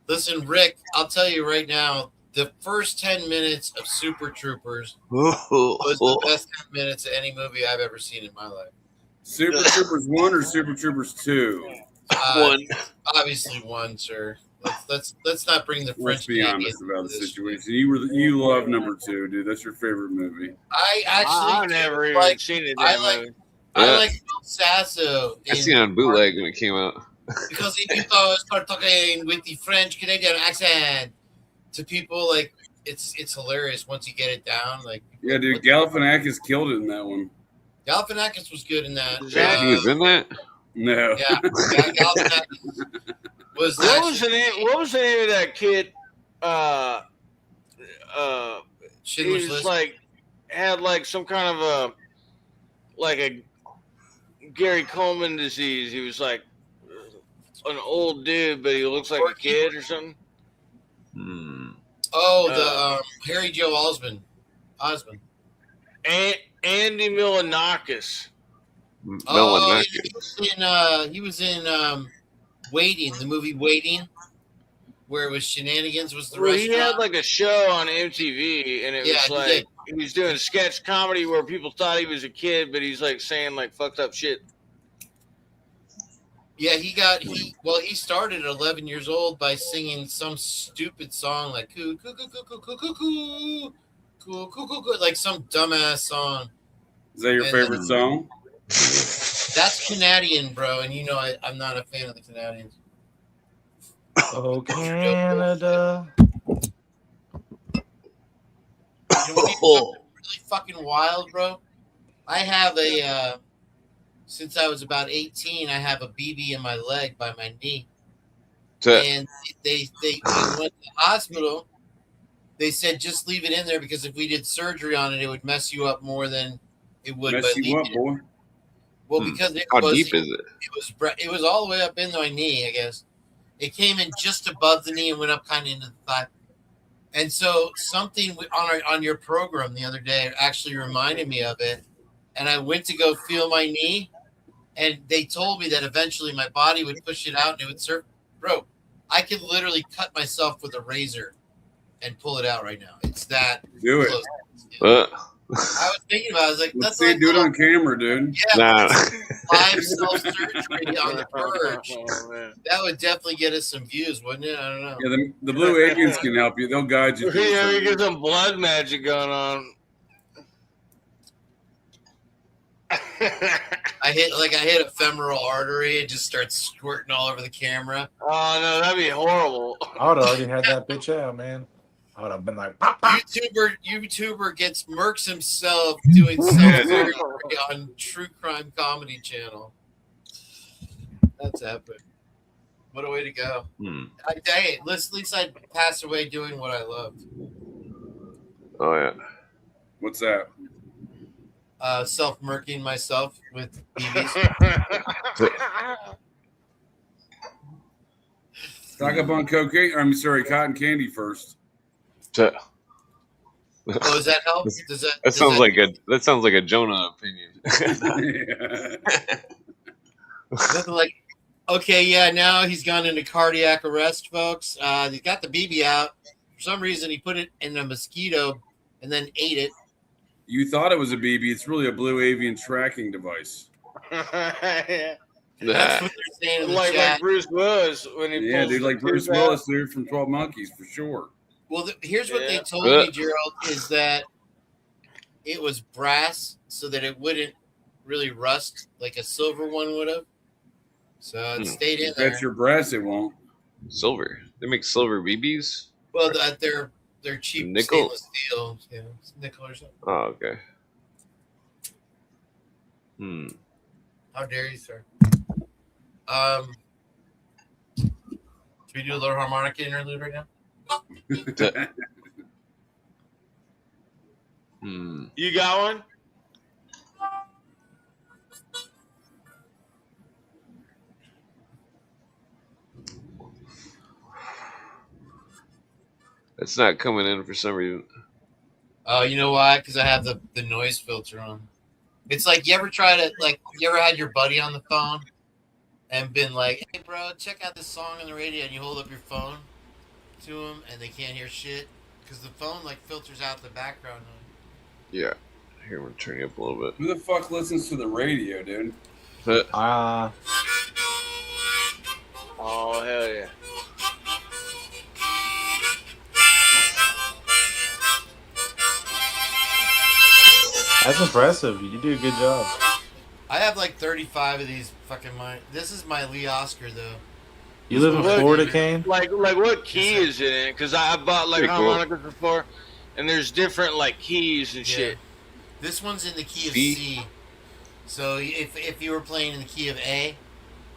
Listen, Rick, I'll tell you right now, the first 10 minutes of Super Troopers was the best 10 minutes of any movie I've ever seen in my life. Super Troopers 1 or Super Troopers 2? One. Obviously one, sir. Let's not bring the French. Let's be honest about the situation. You love number 2, dude. That's your favorite movie. I've never even seen it. I like Bill Sasso. I seen it on bootleg when it came out. Because if you start talking with the French Canadian accent to people, like it's hilarious once you get it down. Like, yeah, dude, Galifianakis killed it in that one. Galifianakis was good in that. He was in that? No. Yeah, Galifianakis was. What was the name of that kid? He was like had like some kind of a Gary Coleman disease. He was like an old dude, but he looks like a kid or something. Oh, the Harry Joe Osmond. And Andy Milonakis. Oh, he was in Waiting, the movie Waiting, where it was Shenanigans was the restaurant. He had like a show on MTV, and it was like he was doing sketch comedy where people thought he was a kid, but he's like saying like fucked up shit. Yeah, he started at 11 years old by singing some stupid song like coo coo coo coo coo coo coo coo coo coo coo, like some dumbass song. Is that your favorite song? That's Canadian, bro, and you know I'm not a fan of the Canadians. Oh, Canada. Really fucking wild, bro. I have a since I was about 18, I have a BB in my leg by my knee. And they when we went to the hospital, they said just leave it in there because if we did surgery on it, it would mess you up more than it would. Mess you up, boy. Well, because it How was, deep is it? It was all the way up in my knee, I guess. It came in just above the knee and went up kind of into the thigh. And so something on your program the other day actually reminded me of it. And I went to go feel my knee, and they told me that eventually my body would push it out and it would serve. Bro, I could literally cut myself with a razor and pull it out right now. It's that Do it. close. I was thinking about it. I was like, Let's that's see, like do it on camera, dude. Yeah, live self-surgery on the purge. That would definitely get us some views, wouldn't it? I don't know. Yeah, the blue agents can help you. They'll guide you. Yeah, we get some blood magic going on. I hit a femoral artery. It just starts squirting all over the camera. Oh no, that'd be horrible. I would have already had that bitch out, man. I would have been like, pop, pop. YouTuber gets murks himself doing self-surgery on True Crime Comedy Channel. That's epic. What a way to go. At least I passed away doing what I loved. Oh yeah. What's that? Self-murking myself with BBs. Stock up on cocaine. Cotton candy first. Oh, does that help? That sounds like a Jonah opinion. Nothing like, okay, yeah, now he's gone into cardiac arrest, folks. He's got the BB out. For some reason, he put it in a mosquito and then ate it. You thought it was a BB. It's really a blue avian tracking device. Yeah. That's what they're saying in the like chat. Bruce Willis when he Yeah, pulls dude, like the Bruce tooth out. Willis, dude, from 12 Monkeys, for sure. Well, here's what they Yeah. told me, Gerald, is that it was brass so that it wouldn't really rust like a silver one would have. So it stayed in there. That's your brass, it won't. Silver. They make silver BBs? Well, they're cheap Nickel? stainless steel. Yeah, it's nickel or something. Oh, okay. How dare you, sir? Should we do a little harmonica interlude right now? You got one? It's not coming in for some reason. Oh, you know why? Because I have the noise filter on. It's like, you ever had your buddy on the phone and been like, hey, bro, check out this song on the radio, and you hold up your phone to them and they can't hear shit? Because the phone, filters out the background noise. Yeah. Here, I'm going to turn you up a little bit. Who the fuck listens to the radio, dude? Ah. Oh, hell yeah. That's impressive. You do a good job. I have 35 of these fucking This is my Lee Oscar, though. You live in Florida, Kane? Like what key is it in? Because I bought Pretty cool. harmonicas before, and there's different keys and shit. This one's in the key of C. So if you were playing in the key of A,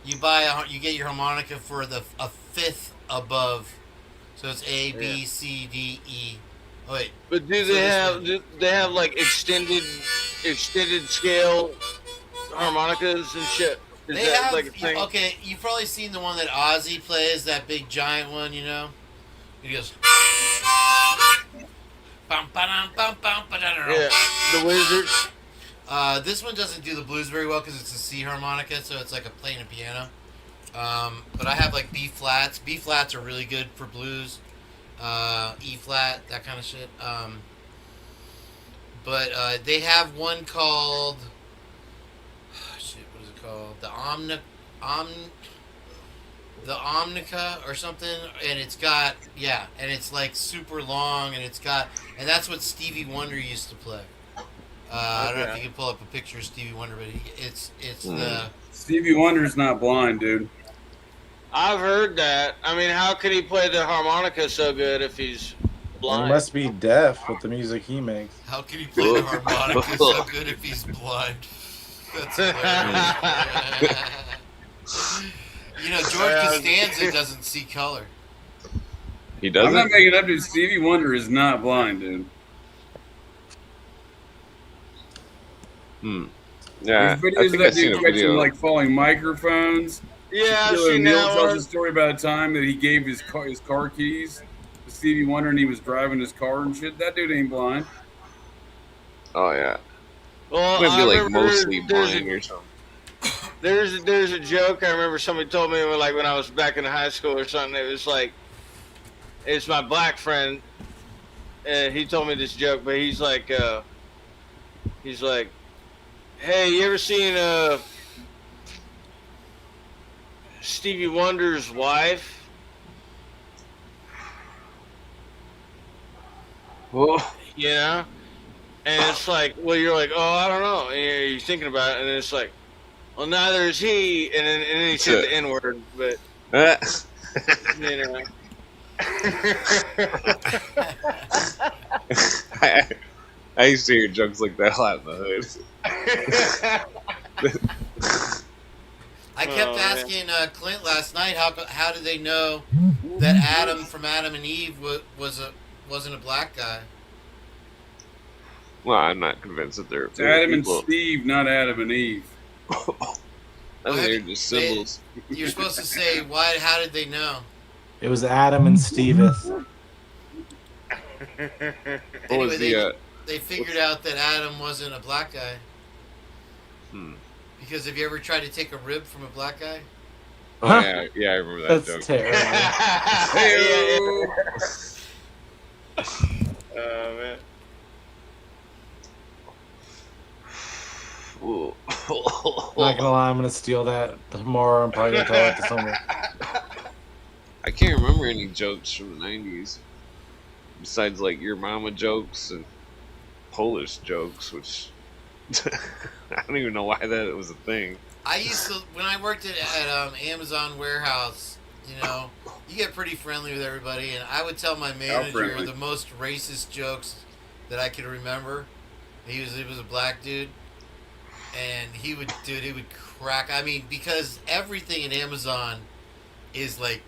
you get your harmonica for a fifth above. So it's A, B, C, D, E. Oh, wait. But do they have extended scale harmonicas and shit? Is They that have, like a thing? okay, you've probably seen the one that Ozzy plays, that big giant one, you know? He goes. Yeah, the Wizard. This one doesn't do the blues very well because it's a C harmonica, so it's like playing a piano. But I have B flats. B flats are really good for blues. E flat, that kind of shit. But they have one called. What is it called? The Omnica or something, and it's got and it's super long, and and that's what Stevie Wonder used to play. I don't know if you can pull up a picture of Stevie Wonder, but it's the Stevie Wonder's not blind, dude. I've heard that. I mean, how can he play the harmonica so good if he's He blind. must be deaf with the music he makes. How can he play the harmonica so good if he's blind? That's hilarious. You know, George Costanza doesn't see color. He I'm doesn't. not making it up, dude. Stevie Wonder is not blind, dude. Yeah, There's I videos think of I've that seen a dude catching video. like falling microphones. Yeah, I've Shaquille seen O'Neal that tells one. a story about a time that he gave his car keys to Stevie Wonder and he was driving his car and shit. That dude ain't blind. Oh yeah, Well, might be I like remember mostly blind or something. there's a joke I remember somebody told me like when I was back in high school or something. It was like, it's my black friend, and he told me this joke, but he's like, hey, you ever seen Stevie Wonder's wife? Oh, You know? And it's like, well, you're like, oh, I don't know. And you're thinking about it, and it's like, well, neither is he. And then he said the N word, but you know. I used to hear jokes like that a lot in the hood. I kept asking Clint last night how did they know that Adam from Adam and Eve wasn't a black guy? Well, I'm not convinced that they're It's Adam and people. Steve, not Adam and Eve. I think they're just symbols. You're supposed to say why? How did they know? It was Adam and Steveth. What was Anyway, the? they figured out that Adam wasn't a black guy. Because have you ever tried to take a rib from a black guy? Oh yeah, I remember that That's joke. terrible. Oh man. Not gonna lie, I'm gonna steal that tomorrow and probably gonna tell it to someone. I can't remember any jokes from the '90s besides like your mama jokes and Polish jokes, which I don't even know why that was a thing. I used to, when I worked at Amazon warehouse, you know, you get pretty friendly with everybody, and I would tell my manager friendly? the most racist jokes that I could remember. He was a black dude, and he would crack. I mean, because everything in Amazon is like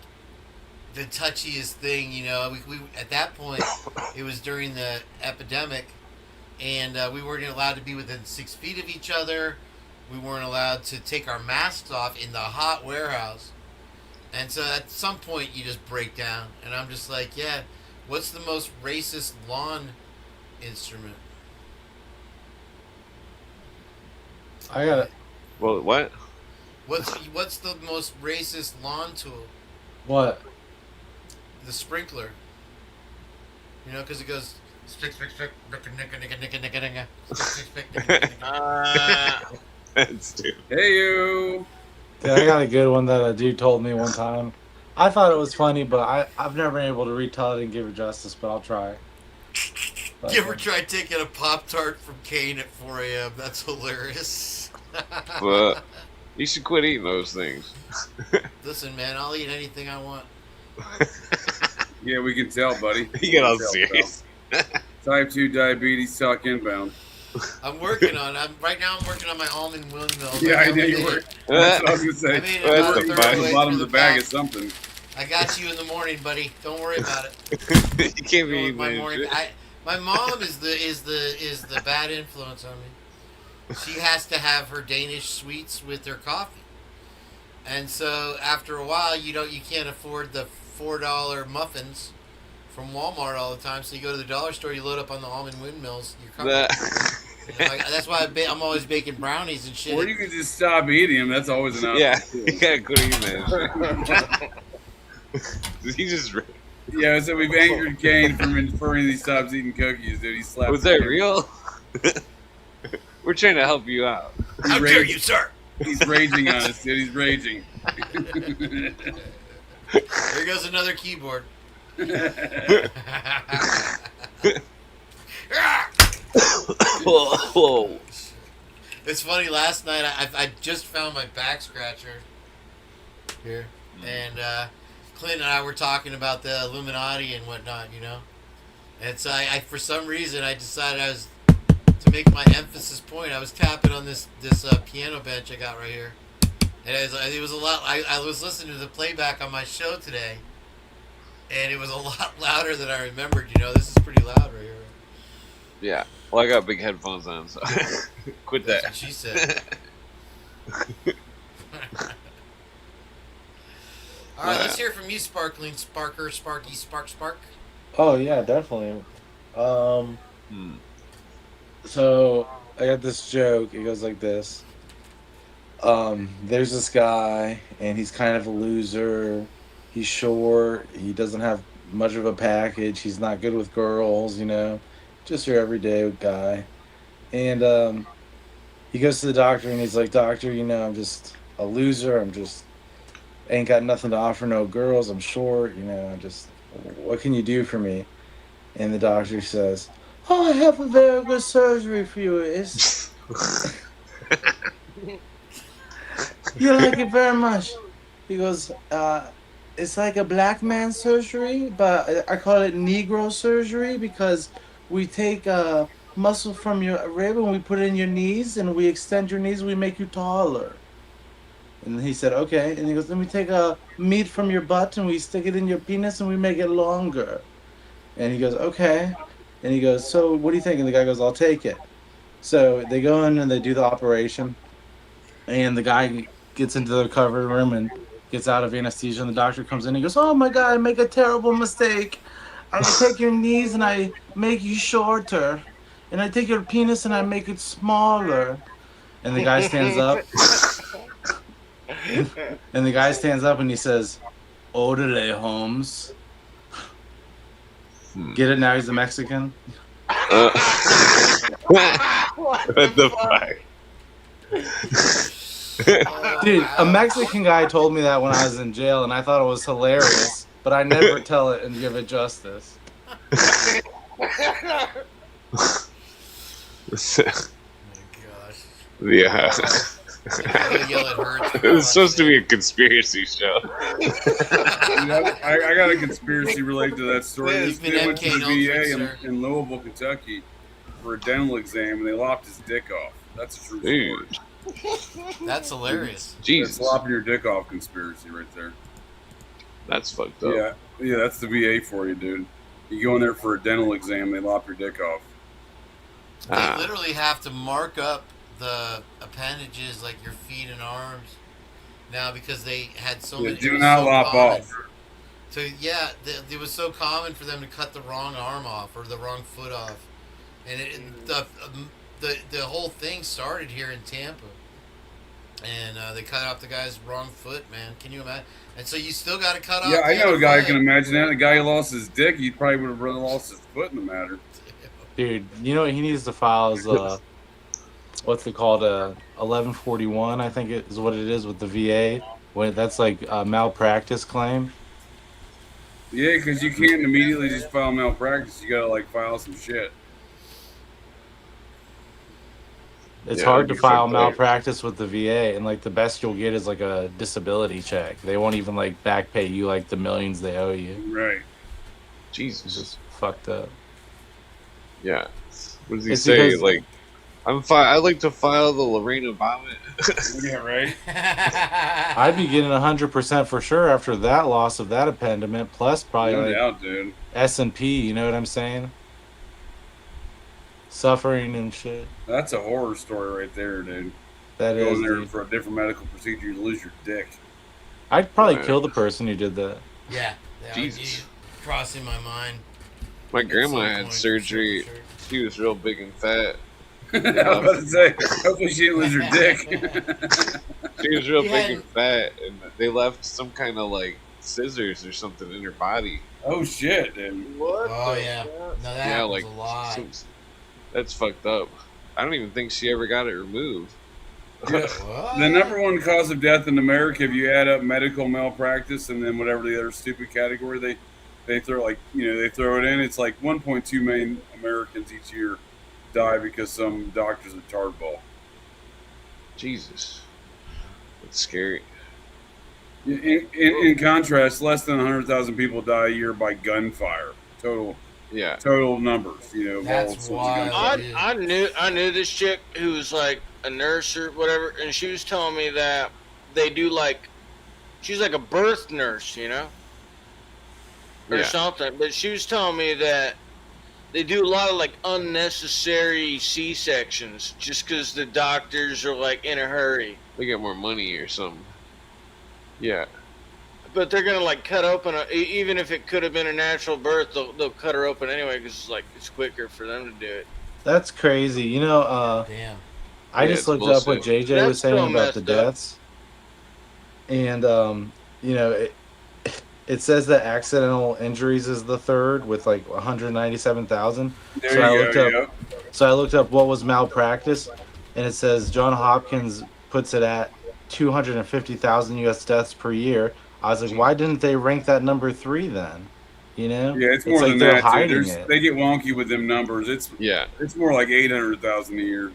the touchiest thing, you know. We at that point, it was during the epidemic, and we weren't allowed to be within 6 feet of each other. We weren't allowed to take our masks off in the hot warehouse. And so at some point you just break down. And I'm just like, yeah, what's the most racist lawn instrument? I got it. Well, what? What's the most racist lawn tool? What? The sprinkler. You know, because it goes spick, spick, spick, nicka, nicka, nicka, nicka, nicka, nicka, spick, spick, spick, nicka, nicka. That's stupid. Hey you. Dude, I got a good one that a dude told me one time. I thought it was funny, but I've never been able to retell it and give it justice, but I'll try. But, You ever tried taking a Pop-Tart from Kane at 4 a.m.? That's hilarious. But you should quit eating those things. Listen, man, I'll eat anything I want. Yeah, we can tell, buddy. You get all We can tell, serious. pal. Type 2 diabetes, talk inbound. I'm working on right now I'm working on my almond windmills. Yeah, I know you were. That's what I was gonna I say. made it That's about the a third best. of the way Bottom of through the bag pack. is something. I got you in the morning, buddy. Don't worry about it. You can't be eating My that morning. shit. My mom is the bad influence on me. She has to have her Danish sweets with her coffee, and so after a while, you can't afford the $4 muffins from Walmart all the time. So you go to the dollar store, you load up on the almond windmills. You're covered. You know, that's why I'm always baking brownies and shit. Or you can just stop eating them. That's always an option. Yeah, too. you gotta quit eating that shit. He just Yeah, so we've angered Kane from inferring he stops eating cookies, dude. He slapped. was that him. real? We're trying to help you out. How dare you, sir? He's raging on us, dude. He's raging. Here goes another keyboard. Whoa. It's funny. Last night I just found my back scratcher here, and Clint and I were talking about the Illuminati and whatnot, you know. And so I for some reason, I decided to make my emphasis point. I was tapping on this piano bench I got right here, and it was a lot. I was listening to the playback on my show today, and it was a lot louder than I remembered. This is pretty loud right here. Yeah. Well, I got big headphones on, so quit That's that. what she said. All right, let's hear from you, Sparkling Sparker, Sparky, Spark. Oh yeah, definitely. So I got this joke. It goes like this. There's this guy, and he's kind of a loser. He's short. He doesn't have much of a package. He's not good with girls, just your everyday guy. And he goes to the doctor, and he's like, "Doctor, I'm just a loser. I'm just ain't got nothing to offer no girls. I'm short. What can you do for me?" And the doctor says, "Oh, I have a very good surgery for you. You like it very much." He goes, "It's like a black man surgery, but I call it Negro surgery because we take muscle from your rib and we put it in your knees and we extend your knees. We make you taller." And he said, "Okay." And he goes, "Then we take meat from your butt and we stick it in your penis and we make it longer." And he goes, "Okay." And he goes, "So what do you think?" And the guy goes, "I'll take it." So they go in and they do the operation. And the guy gets into the recovery room and gets out of anesthesia. And the doctor comes in and he goes, "Oh my God, I make a terrible mistake. I take your knees and I make you shorter. And I take your penis and I make it smaller." And the guy stands up. And the guy stands up and he says, "Orderly, Holmes." Get it now? He's a Mexican. What the fuck? Dude, a Mexican guy told me that when I was in jail, and I thought it was hilarious, but I never tell it and give it justice. Yeah. It's supposed to be a conspiracy show. I got a conspiracy related to that story. This kid went to the VA in Louisville, Kentucky for a dental exam, and they lopped his dick off. That's a true story. That's hilarious. Jesus. That's lopping your dick off conspiracy right there. That's fucked up. Yeah, that's the VA for you, dude. You go in there for a dental exam, they lop your dick off. They literally have to mark up the appendages like your feet and arms now because they had so many. Do not lop off. So it was so common for them to cut the wrong arm off or the wrong foot off, and the whole thing started here in Tampa, and they cut off the guy's wrong foot. Man, can you imagine? And so you still got to cut off. Yeah, I know a guy who can imagine that. The guy who lost his dick, he probably would have rather lost his foot in the matter. Dude, you know what he needs to file is what's it called? 1141, I think it is what it is with the VA. When that's like a malpractice claim. Yeah, because you can't immediately just file malpractice. You gotta file some shit. It's hard to file malpractice with the VA, and the best you'll get is a disability check. They won't even back pay you the millions they owe you. Right. Jesus. It's just fucked up. Yeah. What does he say? Because, I like to file the Lorena vomit. Yeah, right. I'd be getting 100% for sure after that loss of that appendament, plus probably No doubt, dude. S&P. You know what I'm saying? Suffering and shit. That's a horror story right there, dude. That Going is, there dude. for a different medical procedure, you lose your dick. I'd probably kill the person who did that. Yeah. Jesus. Crossing my mind. My grandma had surgery. She was real big and fat. I was about to say, hopefully she didn't lose her dick. She was real big and fat, and they left some kind of scissors or something in her body. Oh shit, dude. What? Oh yeah. No, that happens a lot. That's fucked up. I don't even think she ever got it removed. Yeah. The number one cause of death in America, if you add up medical malpractice and then whatever the other stupid category they throw, they throw it in, it's 1.2 million Americans each year die because some doctor's a tardball. Jesus. That's scary. In contrast, less than 100,000 people die a year by gunfire. Total Yeah. total numbers, you know, of all That's sorts of wild. gunfire. I knew this chick who was like a nurse or whatever, and she was telling me that they do like, she's like a birth nurse, you know, or Yeah. something. But she was telling me that they do a lot of like unnecessary C-sections just because the doctors are like in a hurry. They get more money or something. Yeah. But they're gonna like cut open even if it could have been a natural birth, they'll cut her open anyway because it's like it's quicker for them to do it. That's crazy. You know, Damn. I Yeah, just it's looked up what bullshit. JJ That's was saying still about the messed up. deaths, and you know, it says that accidental injuries is the third with like 197,000. There So I you looked go. up. Yep. So I looked up what was malpractice, and it says John Hopkins puts it at 250,000 U.S. deaths per year. I was like, why didn't they rank that number 3 then? You know, Yeah, it's more like than they're that, dude. hiding it. They get wonky with them numbers. It's more like 800,000 a year.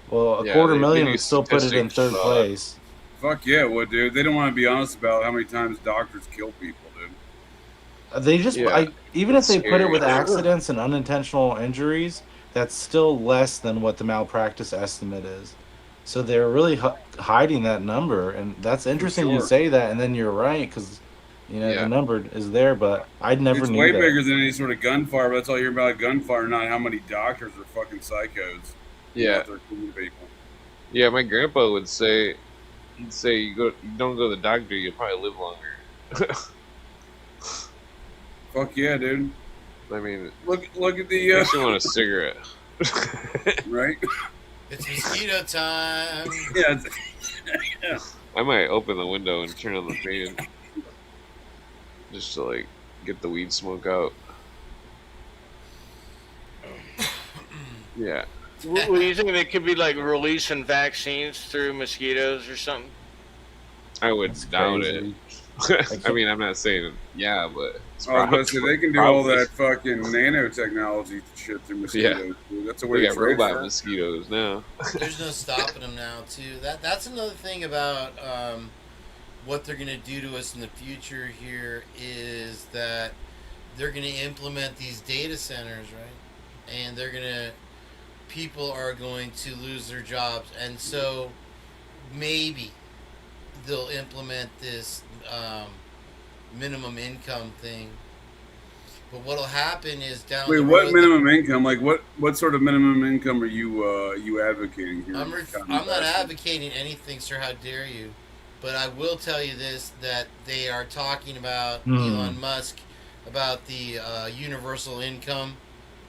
Well, a Yeah, quarter they million do would still put it in statistics, third place. Fuck yeah, it would, dude. They don't want to be honest about how many times doctors kill people, dude. They just, Yeah, even if they put it scary. with accidents and unintentional injuries, that's still less than what the malpractice estimate is. So they're really hiding that number, and that's interesting you sure. say that, and then you're right, because, you know, Yeah. the number is there, but I never It's knew way that. bigger than any sort of gunfire, but that's all you hear about gunfire, not how many doctors are fucking psychos. Yeah. Out there killing people. Yeah, my grandpa would say, you don't go to the doctor, you'll probably live longer. Fuck yeah, dude. I mean, Look at the makes you want a cigarette. right? It's mosquito time. Yeah. I might open the window and turn on the fan just to like get the weed smoke out. Yeah. What do you think they could be like releasing vaccines through mosquitoes or something? I would That's doubt crazy. it. I mean, I'm not saying yeah, but it's I was about to say, they can do all probably- that fucking nanotechnology shit through mosquitoes. Dude. That's a way We to got robot transfer. mosquitoes now. There's no stopping them now, too. That's another thing about what they're gonna do to us in the future. Here is that they're gonna implement these data centers, right? And people are going to lose their jobs, and so maybe they'll implement this minimum income thing. But what'll happen is down Wait, the what road, minimum income? Like what sort of minimum income are you advocating here? I'm not advocating anything, sir. How dare you? But I will tell you this: that they are talking about Elon Musk about the universal income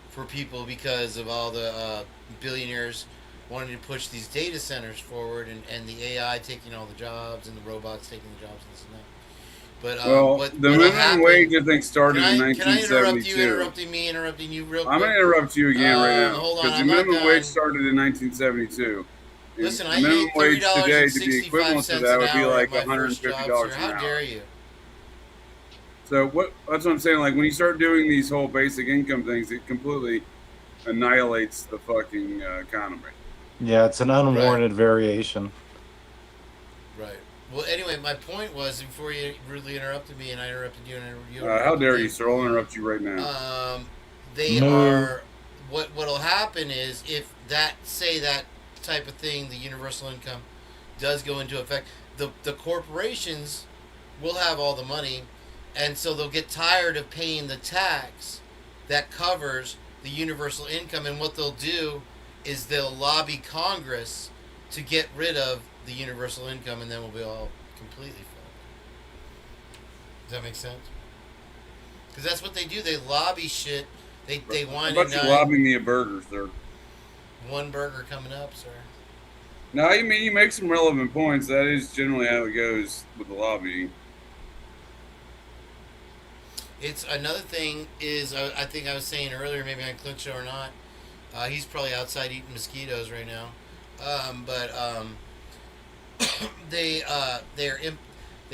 for people because of all the billionaires wanting to push these data centers forward, and the AI taking all the jobs and the robots taking the jobs and this and that. But well, the minimum wage I think started in Can I interrupt 1972. you? Interrupting you real quick. I'm gonna interrupt you again right now Hold on, because the I'm not minimum done. wage started in 1972. And Listen, the I minimum made wage today to be equivalent to $30.65 that an would be hour like at my first $150 job, an sir. How hour. dare you? So that's what I'm saying. Like when you start doing these whole basic income things, it completely annihilates the fucking economy. Yeah, it's an unwarranted variation. Right. Well, anyway, my point was before you rudely interrupted me, and I interrupted you, and you How dare you, sir? I'll interrupt you right now. They No. are. What'll happen is if that type of thing, the universal income, does go into effect, the corporations will have all the money, and so they'll get tired of paying the tax that covers the universal income, and what they'll do is they'll lobby Congress to get rid of the universal income, and then we'll be all completely fucked. Does that make sense? Because that's what they do. They lobby shit. They How wind about you lobbing me a burger, sir? One burger coming up, sir. No, I mean you make some relevant points. That is generally how it goes with the lobbying. It's another thing is I think I was saying earlier, maybe on Clint Show or not. He's probably outside eating mosquitoes right now. They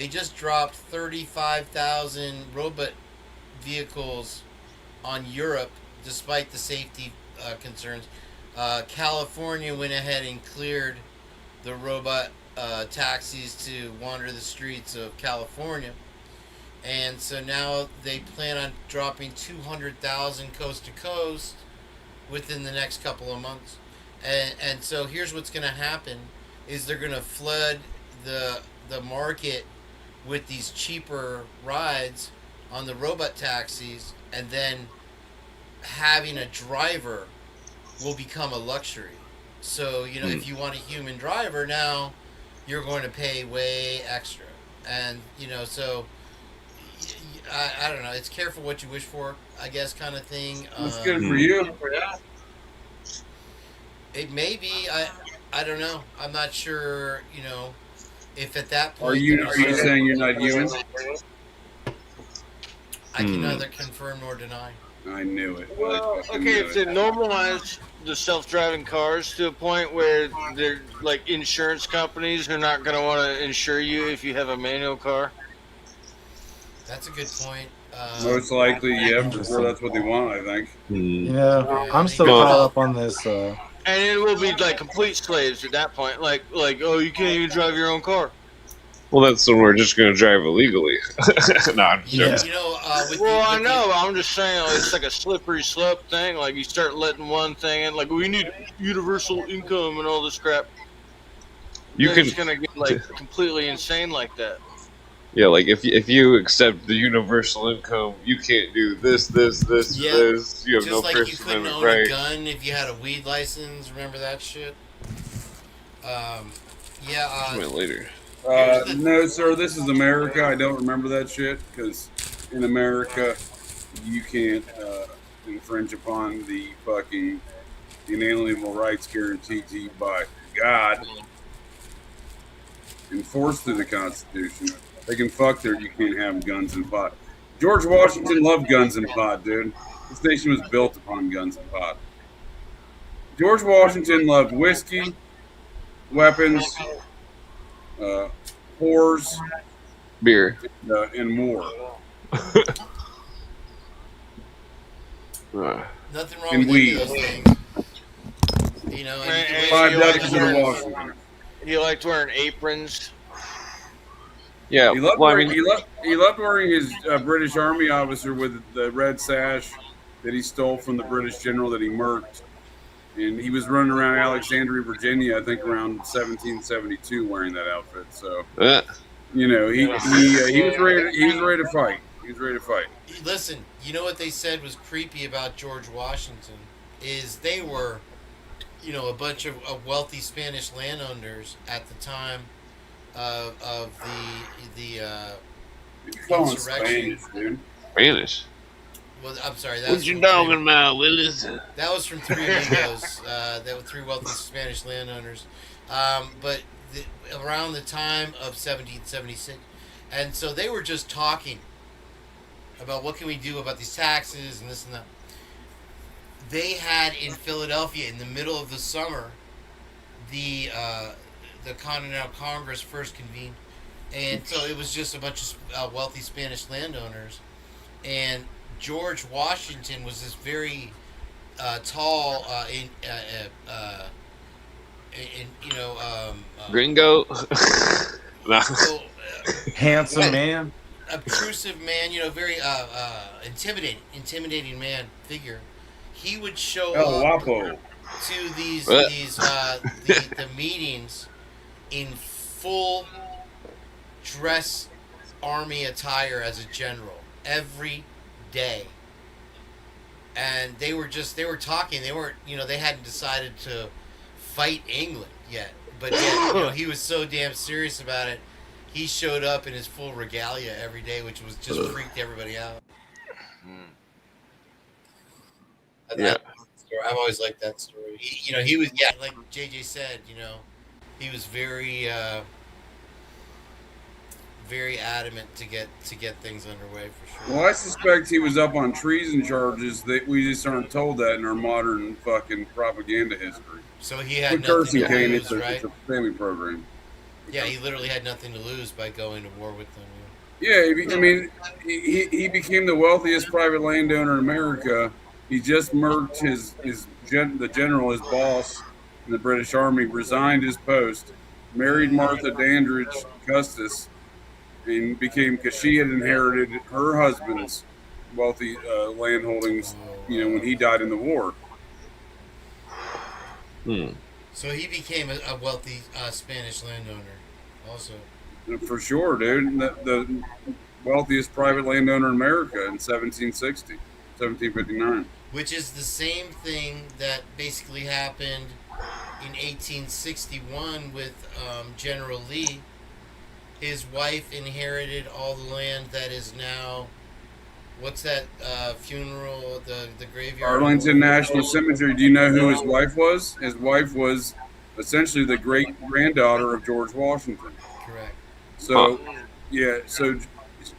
just dropped 35,000 robot vehicles on Europe, despite the safety concerns. California went ahead and cleared the robot taxis to wander the streets of California. And so now they plan on dropping 200,000 coast to coast within the next couple of months. And so here's what's going to happen is they're going to flood the market with these cheaper rides on the robot taxis, and then having a driver will become a luxury. So, you know, if you want a human driver now, you're going to pay way extra. And, you know, so I don't know. It's careful what you wish for, I guess, kind of thing. That's good for you. It may be. I don't know. I'm not sure, you know, if at that point. Are you saying you're not human? I can neither confirm nor deny. I knew it. Well, okay, if they normalize the self-driving cars to a point where they're like insurance companies are not going to want to insure you if you have a manual car. That's a good point. Most likely, yeah, for that's what they want, I think. You know, I'm still caught up on this. And it will be like complete slaves at that point. Like, oh, you can't even drive your own car. Well, that's when we're just going to drive illegally. No, I'm joking. You know, I know. I'm just saying, it's like a slippery slope thing. Like, you start letting one thing in, like, we need universal income and all this crap. It's going to get, like, completely insane like that. Yeah, like, if you accept the universal income, you can't do this. You have just no like you First couldn't Amendment own right. a gun if you had a weed license. Remember that shit? Later. No, sir, this is America. I don't remember that shit because in America, you can't infringe upon the fucking inalienable rights guaranteed to you by God, enforced through the Constitution. They can fuck there. You can't have guns and pot. George Washington loved guns and pot, dude. This nation was built upon guns and pot. George Washington loved whiskey, weapons, whores, beer, and more. Nothing wrong And with any of those things. You know, and 5 Duchess of Washington. He liked wearing aprons. Yeah, he loved wearing his British Army officer with the red sash that he stole from the British general that he murked. And he was running around Alexandria, Virginia, I think around 1772, wearing that outfit. So, you know, he was ready. He was ready to fight. He was ready to fight. Listen, you know what they said was creepy about George Washington is they were, you know, a bunch of wealthy Spanish landowners at the time of the insurrection. Spanish. Well, I'm sorry. What you talking about, Willis? That was from Three Amigos. That were three wealthy Spanish landowners. But around the time of 1776, and so they were just talking about what can we do about these taxes and this and that. They had in Philadelphia in the middle of the summer, the Continental Congress first convened, and so it was just a bunch of wealthy Spanish landowners, and George Washington was this very tall, gringo, handsome man, obtrusive man, you know, very intimidating man figure. He would show up to these the meetings in full dress army attire as a general every day. And they were talking. They weren't, you know, they hadn't decided to fight England yet. But yet, you know, he was so damn serious about it. He showed up in his full regalia every day, which was just freaked everybody out. Yeah. I've always liked that story. He was, like JJ said, you know, he was very, very adamant to get things underway for sure. Well, I suspect he was up on treason charges. That we just aren't told that in our modern fucking propaganda history. So he had nothing to lose, right? It's a family program. Yeah, he literally had nothing to lose by going to war with them. Yeah, I mean, he became the wealthiest private landowner in America. He just murked the general, his boss in the British Army, resigned his post, married Martha Dandridge Custis, and became because she had inherited her husband's wealthy land holdings. You know, when he died in the war. So he became a wealthy Spanish landowner, also. For sure, dude. The wealthiest private landowner in America in 1759. Which is the same thing that basically happened in 1861 with General Lee. His wife inherited all the land that is now, what's that funeral, the graveyard? Arlington National Cemetery. Do you know who his wife was? His wife was essentially the great-granddaughter of George Washington. Correct. So, yeah, so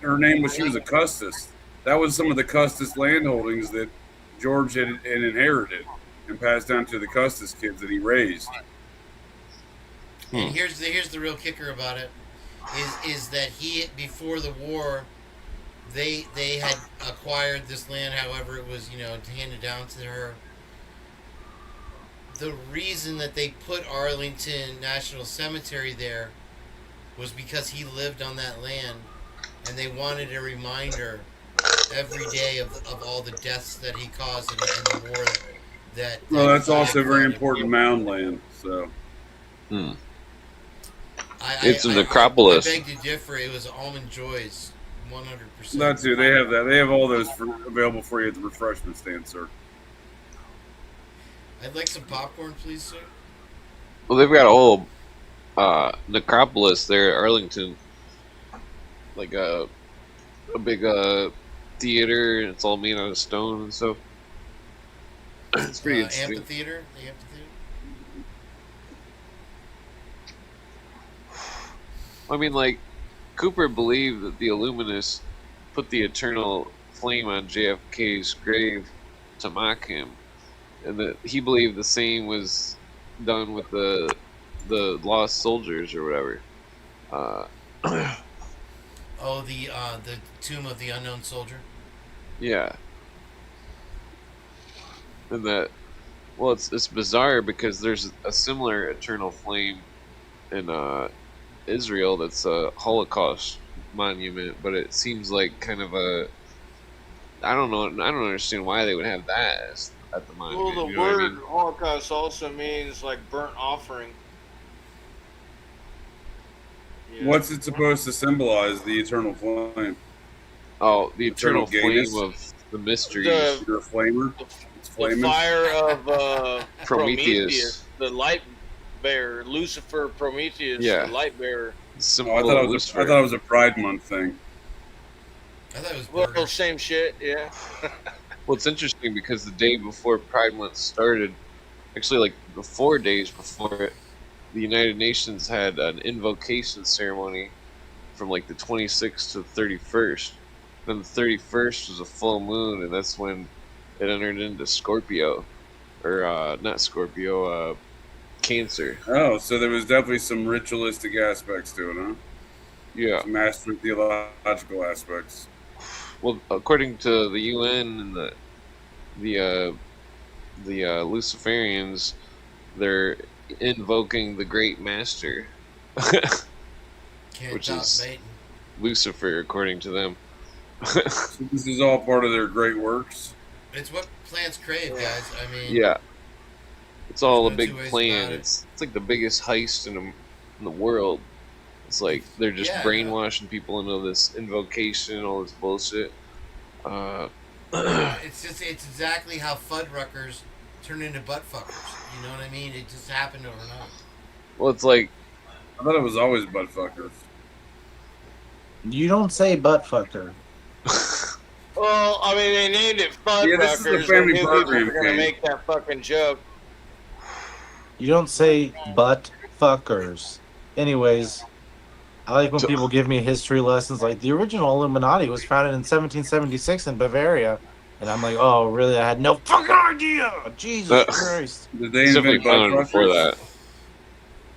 her name was, she was a Custis. That was some of the Custis land holdings that George had inherited and passed down to the Custis kids that he raised. And here's the real kicker about it, is that he, before the war, they had acquired this land, however it was, handed down to her. The reason that they put Arlington National Cemetery there was because he lived on that land, and they wanted a reminder every day of all the deaths that he caused in the war. Well, that's also very important mound land. So, It's a necropolis. I beg to differ. It was Almond Joy's, 100%. That's it. They have that. They have all those available for you at the refreshment stand, sir. I'd like some popcorn, please, sir. Well, they've got a whole necropolis there at Arlington, like a big theater, and it's all made out of stone and stuff. It's pretty interesting. Amphitheater? The amphitheater? I mean, like, Cooper believed that the Illuminists put the eternal flame on JFK's grave to mock him, and that he believed the same was done with the lost soldiers or whatever. Oh, the Tomb of the Unknown Soldier? Yeah. And that, well, it's bizarre because there's a similar eternal flame in Israel that's a Holocaust monument, but it seems like kind of a, I don't understand why they would have that at the monument. Well, the word Holocaust also means like burnt offering. What's it supposed to symbolize? The eternal flame. Oh, the eternal flame gayness? of the mysteries. You're a flamer. It's The flaming. fire of Prometheus. the light bearer, Lucifer, Prometheus, Yeah. the light bearer. Symbol Oh, I thought of it was. Lucifer. I thought it was a Pride Month thing. I thought it was Well, burger. same shit, yeah. Well, it's interesting because the day before Pride Month started, actually, like the 4 days before it, the United Nations had an invocation ceremony from like the 26th to the 31st. Then the 31st was a full moon, and that's when it entered into Scorpio, or not Scorpio, Cancer. Oh, so there was definitely some ritualistic aspects to it, huh? Yeah. Some astro theological aspects. Well, according to the UN and the Luciferians, they're invoking the Great Master, Can't which top is Satan. Lucifer, according to them. So this is all part of their great works. It's what plants crave, guys. I mean, Yeah, it's all a There's no big two ways plan. about it. It's like the biggest heist in the world. It's like they're just Yeah, brainwashing people into this invocation, all this bullshit. it's exactly how Fuddruckers turn into butt fuckers. You know what I mean? It just happened overnight. Well, it's like, I thought it was always butt fuckers. You don't say butt fucker. Well, I mean, they named it Fuddruckers. Yeah, this is the and family knew people program were gonna thing. make that fucking joke. You don't say butt fuckers. Anyways, I like when So- people give me history lessons. Like the original Illuminati was founded in 1776 in Bavaria, and I'm like, oh, really? I had no fucking idea. Jesus Christ! Did they it's definitely invent butt founded before fuckers? that.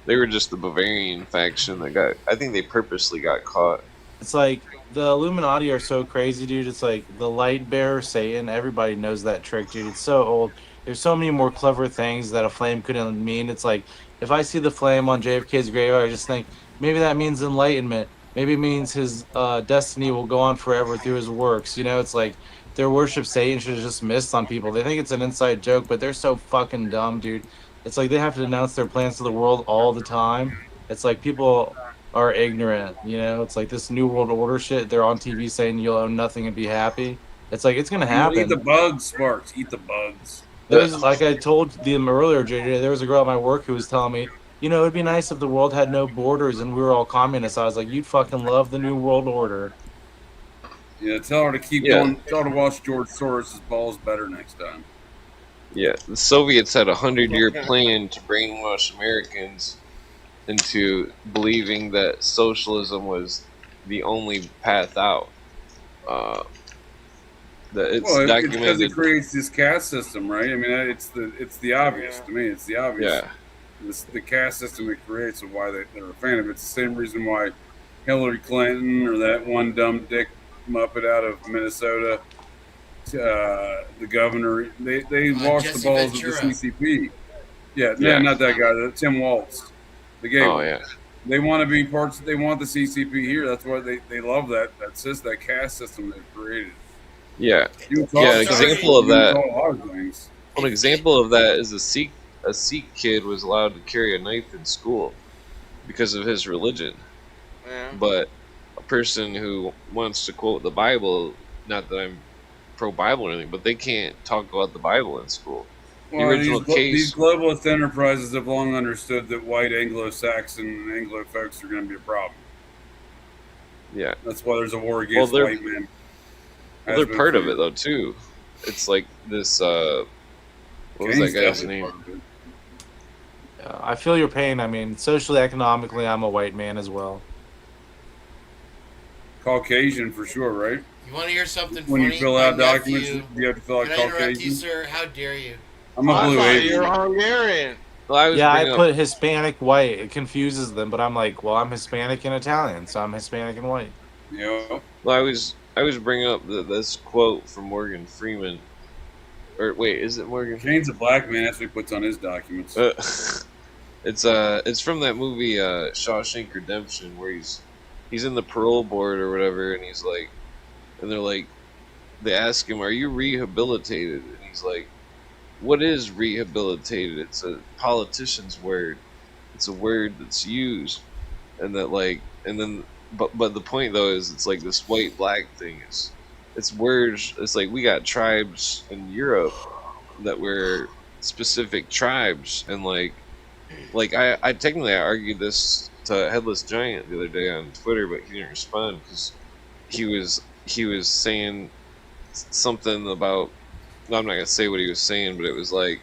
They were just the Bavarian faction that got. I think they purposely got caught. It's like the Illuminati are so crazy, dude. It's like the light bearer Satan. Everybody knows that trick, dude. It's so old. There's so many more clever things that a flame couldn't mean. It's like if I see the flame on JFK's grave, I just think maybe that means enlightenment. maybe it means his destiny will go on forever through his works. You know, it's like their worship Satan should have just missed on people. They think it's an inside joke, but they're so fucking dumb, dude. It's like they have to announce their plans to the world all the time. It's like people are ignorant, you know. It's like this new world order shit. They're on TV saying you'll own nothing and be happy. It's like it's gonna Eat the happen. bugs, Sparks. Eat the bugs. There's like I told them earlier, JJ. There was a girl at my work who was telling me, you know, it'd be nice if the world had no borders and we were all communists. I was like, you'd fucking love the new world order. Yeah, tell her to keep Yeah. going. Tell her to wash George Soros' balls better next time. Yeah, the Soviets had a 100-year plan to brainwash Americans into believing that socialism was the only path out. That it's Well, it's because documented. it creates this caste system, right? I mean, it's the obvious to me. It's the obvious. Yeah. The caste system it creates of why they're a fan of it. It's the same reason why Hillary Clinton or that one dumb dick Muppet out of Minnesota, the governor, they wash the Jesse balls Ventura. of the CCP. Yeah, Yeah. not that guy. Tim Waltz, the gay Oh one. yeah. They want to be parts. They want the CCP here. That's why they love that caste system they've created. Yeah. You Yeah, an talk- example of you that. call a lot of things. An example of that is a Sikh kid was allowed to carry a knife in school because of his religion. Yeah. But a person who wants to quote the Bible, not that I'm pro Bible or anything, but they can't talk about the Bible in school. The Well, original these case. globalist enterprises have long understood that white Anglo-Saxon and Anglo folks are going to be a problem. Yeah. That's why there's a war against they're- white men. Well, they're part of it though too. It's like this. What was that guy's name? I feel your pain. I mean, socially, economically, I'm a white man as well. Caucasian for sure, right? You want to hear something When funny? you fill My out documents, nephew- do you have to fill out Can I interrupt you, Caucasian? sir? How dare you? I'm a I blue thought Asian. you're Hungarian. Well, I was Yeah, I bringing up- put Hispanic white. It confuses them, but I'm like, well, I'm Hispanic and Italian, so I'm Hispanic and white. Yeah. Well, I was bringing up this quote from Morgan Freeman. Or wait, is it Morgan? Shane's a black man. That's what he puts on his documents. It's from that movie Shawshank Redemption where he's in the parole board or whatever, and he's like, and they're like, they ask him, "Are you rehabilitated?" And he's like, "What is rehabilitated? It's a politician's word. It's a word that's used, and that like, and then, but the point though is it's like this white black thing is, it's words. It's like we got tribes in Europe that were specific tribes, and like I technically I argued this to Headless Giant the other day on Twitter, but he didn't respond because he was saying something about. I'm not gonna say what he was saying, but it was like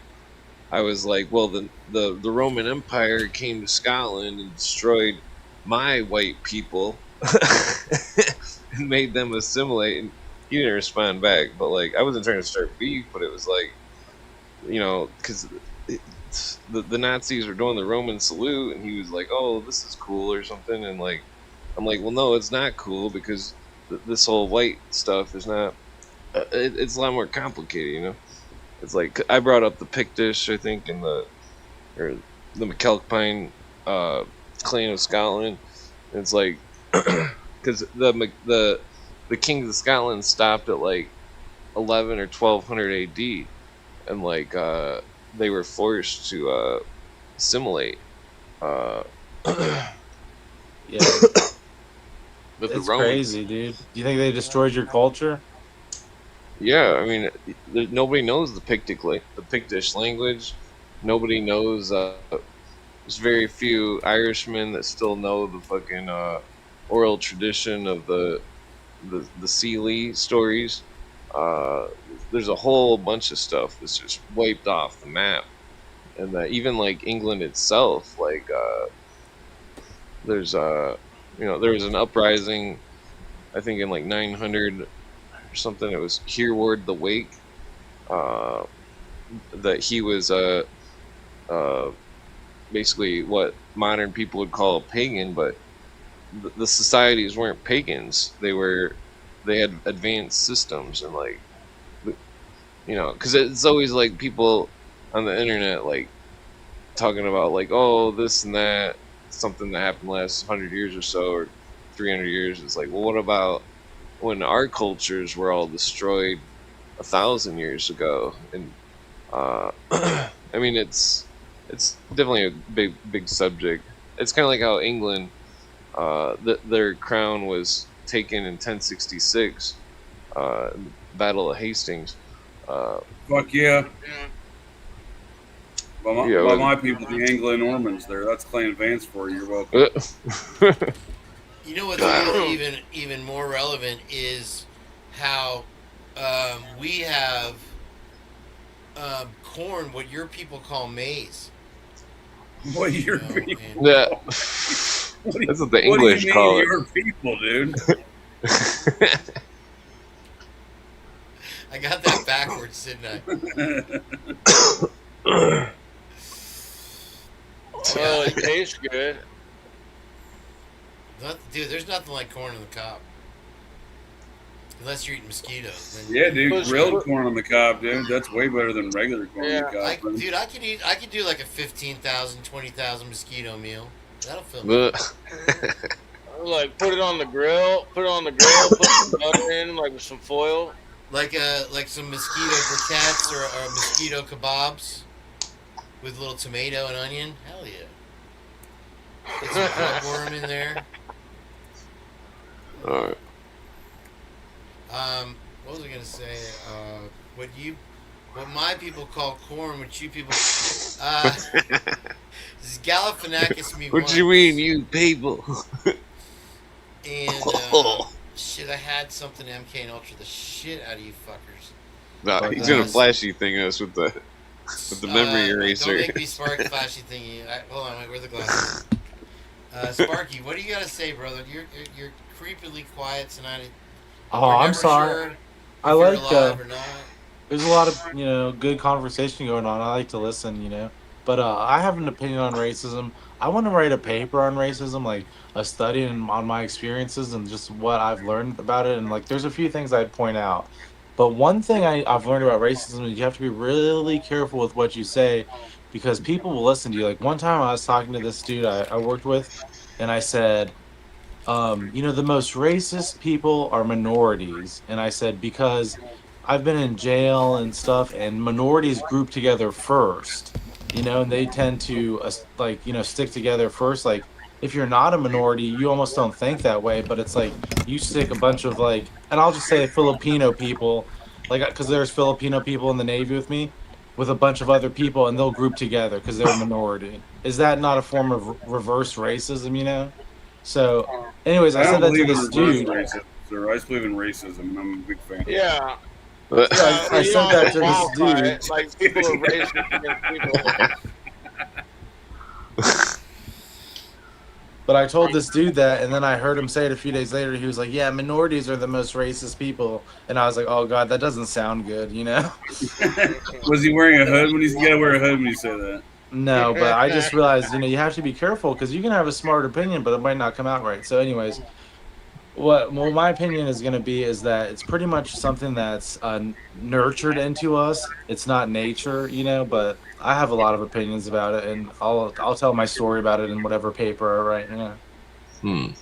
I was like, well, the Roman Empire came to Scotland and destroyed my white people and made them assimilate. And he didn't respond back, but like I wasn't trying to start beef, but it was like, you know, because the Nazis were doing the Roman salute, and he was like, "Oh, this is cool" or something, and like, I'm like, "Well, no, it's not cool because this whole white stuff is not. It's a lot more complicated, you know. It's like I brought up the Pictish, I think, in the McKelpine clan of Scotland. And it's like because the kings of Scotland stopped at like 11 or 1200 AD, and like they were forced to assimilate. Yeah, With the it's Romans. crazy, dude. Do you think they destroyed your culture? Yeah, I mean, nobody knows the Pictish language. Nobody knows. There's very few Irishmen that still know the fucking oral tradition of the Sealy stories. There's a whole bunch of stuff that's just wiped off the map, and even like England itself, like there's there was an uprising, I think in like 900 or something. It was Hereward the Wake, that he was basically what modern people would call a pagan, but the societies weren't pagans. They had advanced systems, and like, because it's always like people on the internet like talking about like, oh, this and that, something that happened last 100 years or so, or 300 years. It's like, well, what about when our cultures were all destroyed 1,000 years ago? And I mean, it's definitely a big subject. It's kind of like how England, their crown was taken in 1066, Battle of Hastings. Fuck yeah. By my people, the Anglo-Normans there. That's Clan Vance for you. You're welcome. You know what's really even more relevant is how we have corn, what your people call maize. What your people? Yeah. That's what the English call it. Your people, dude. I got that backwards, didn't I? Well, it tastes good. Dude, there's nothing like corn on the cob. Unless you're eating mosquitoes. Then Yeah, dude, grilled corn on the cob, dude. That's way better than regular corn on the cob. Dude, I could do like a 15,000, 20,000 mosquito meal. That'll fill me. Like put it on the grill, put some butter in, like with some foil. Like some mosquito briquettes or mosquito kebabs with a little tomato and onion. Hell yeah. Get some bloodworm in there. Alright. What was I gonna say? What my people call corn, what you people this is Galifianakis me. What do you mean, you people? And shit, I had something MK and Ultra the shit out of you fuckers. Nah, he's gonna flashy thing us with the memory eraser. Don't make me Sparky flashy thingy. Hold on, wait, where are the glasses? Sparky, what do you gotta say, brother? You're creepily quiet tonight. Oh, I'm sorry. I like. Or not. There's a lot of good conversation going on. I like to listen, but I have an opinion on racism. I want to write a paper on racism, like a study on my experiences and just what I've learned about it. And like, there's a few things I'd point out. But one thing I've learned about racism is you have to be really careful with what you say, because people will listen to you. Like one time I was talking to this dude I worked with, and I said, the most racist people are minorities. And I said, because I've been in jail and stuff, and minorities group together first, and they tend to stick together first. Like if you're not a minority, you almost don't think that way, but it's like you stick a bunch of and I'll just say Filipino people, because there's Filipino people in the Navy with me, with a bunch of other people, and they'll group together because they're a minority. Is that not a form of reverse racism, So, anyways, I said that to this dude. Racism, sir. I just believe in racism, and I'm a big fan. Yeah. I said that to this dude. Like people are racist against people. But I told this dude that, and then I heard him say it a few days later. He was like, "Yeah, minorities are the most racist people," and I was like, "Oh God, that doesn't sound good," Was he wearing a hood when you gotta wear a hood when you say that? No, but I just realized, you have to be careful because you can have a smart opinion, but it might not come out right. So, anyways, what my opinion is going to be is that it's pretty much something that's nurtured into us. It's not nature, but I have a lot of opinions about it, and I'll tell my story about it in whatever paper I write. I mean,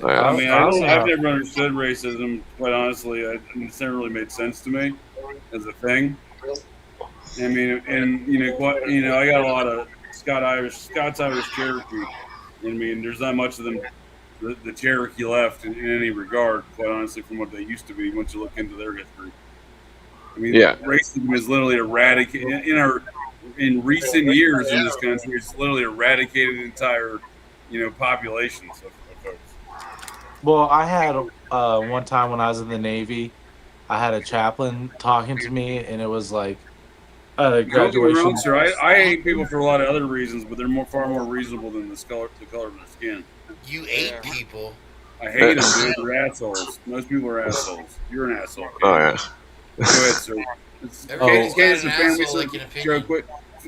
I've never understood racism, quite honestly. It's never really made sense to me as a thing. I mean, and I got a lot of Scots Irish Cherokee in me, and there's not much of them, the Cherokee left in any regard, quite honestly, from what they used to be. Once you look into their history, I mean, racism is literally eradicated in recent years in this country. It's literally eradicated entire, populations of folks. Well, I had one time when I was in the Navy, I had a chaplain talking to me, and it was like. Graduation. Sir, I hate people for a lot of other reasons, but they're far more reasonable than the color of their skin. You ate people. I hate them, dude. They're assholes. Most people are assholes. You're an asshole. Kane. Oh yeah. Go ahead, sir. Kane is a family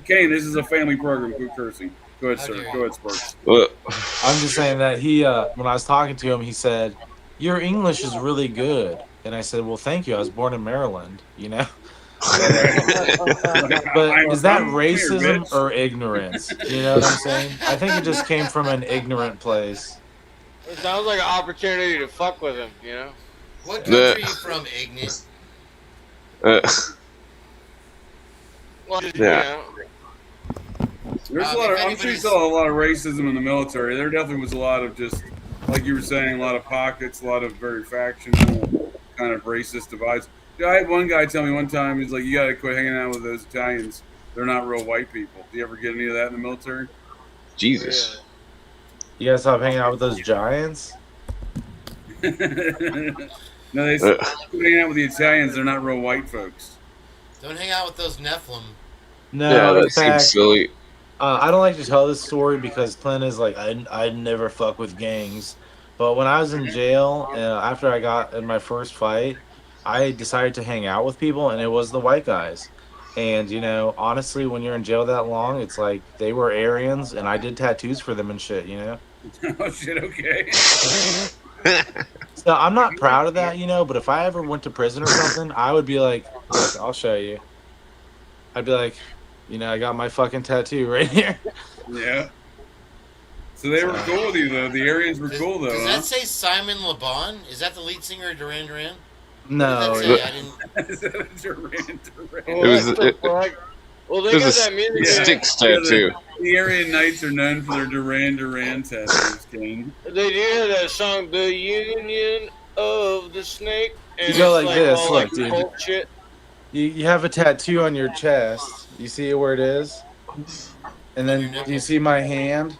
Kane, this is a family program. Quit cursing. Go ahead, sir. Go ahead, Sparks. I'm just saying that he, when I was talking to him, he said, "Your English is really good," and I said, "Well, thank you. I was born in Maryland, But is that racism or ignorance? You know what I'm saying? I think it just came from an ignorant place. It sounds like an opportunity to fuck with him, you know? What country are you from, Ignis? Well, just, Yeah. you know, There's a lot of, I'm sure you saw a lot of racism in the military. There definitely was a lot of just, like you were saying, a lot of pockets, a lot of very factional kind of racist divides. Yeah, I had one guy tell me one time, he's like, you got to quit hanging out with those Italians. They're not real white people. Do you ever get any of that in the military? Jesus. You gotta stop hanging out with those giants. No, they say quit hanging out with the Italians. They're not real white folks. Don't hang out with those Nephilim. No, Yeah, in that seems fact, silly. I don't like to tell this story because Clint is like, I'd never fuck with gangs. But when I was in jail, after I got in my first fight, I decided to hang out with people, and it was the white guys. And, you know, honestly, when you're in jail that long, it's like they were Aryans, and I did tattoos for them and shit, you know? Oh, shit, okay. So I'm not proud of that, you know, but if I ever went to prison or something, I would be like, look, I'll show you. I'd be like, you know, I got my fucking tattoo right here. Yeah. So they were cool with you, though. The Aryans were cool, though. Does Huh? that say Simon LeBon? Is that the lead singer of Duran Duran? No. What did that say? I didn't. Duran. It was well, they it was got a that music. Styx tattoo. The Aryan Knights are known for their Duran Duran tattoos, King. They do have that song, "The Union of the Snake," and You go it's like this, all look, like dude. cult shit. You have a tattoo on your chest. You see where it is? And then do you see my hand?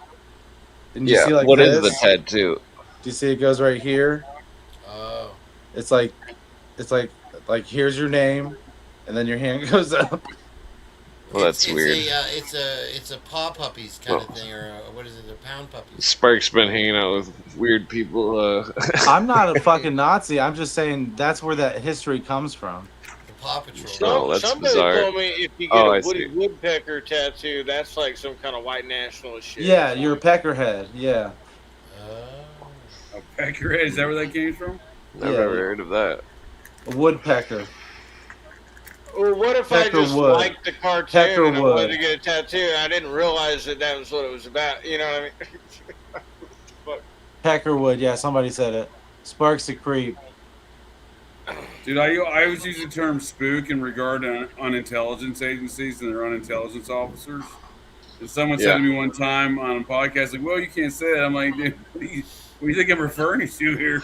And you Yeah. see like What this? is the tattoo? Do you see it goes right here? Oh. It's like here's your name, and then your hand goes up. Well, that's weird. It's a paw puppies kind of thing, or what is it? A pound puppies. Spark's been hanging out with weird people. I'm not a fucking Nazi. I'm just saying that's where that history comes from. The Paw Patrol. Oh, that's Somebody bizarre. told me if you get Oh, a I Woody see. Woodpecker tattoo, that's like some kind of white nationalist shit. Yeah, you're a peckerhead. Yeah. A peckerhead, is that where that came from? Never Yeah. ever heard of that. A woodpecker. Or what if I Pecker just Wood. liked the cartoon Pecker and I wanted Wood. to get a tattoo and I didn't realize that that was what it was about? You know what I mean? Fuck. Peckerwood. Yeah, somebody said it. Sparks a creep. Dude, I always use the term spook in regard on intelligence agencies and their intelligence officers. And someone said Yeah. to me one time on a podcast, like, well, you can't say that. I'm like, dude, what do you think I'm referring to here?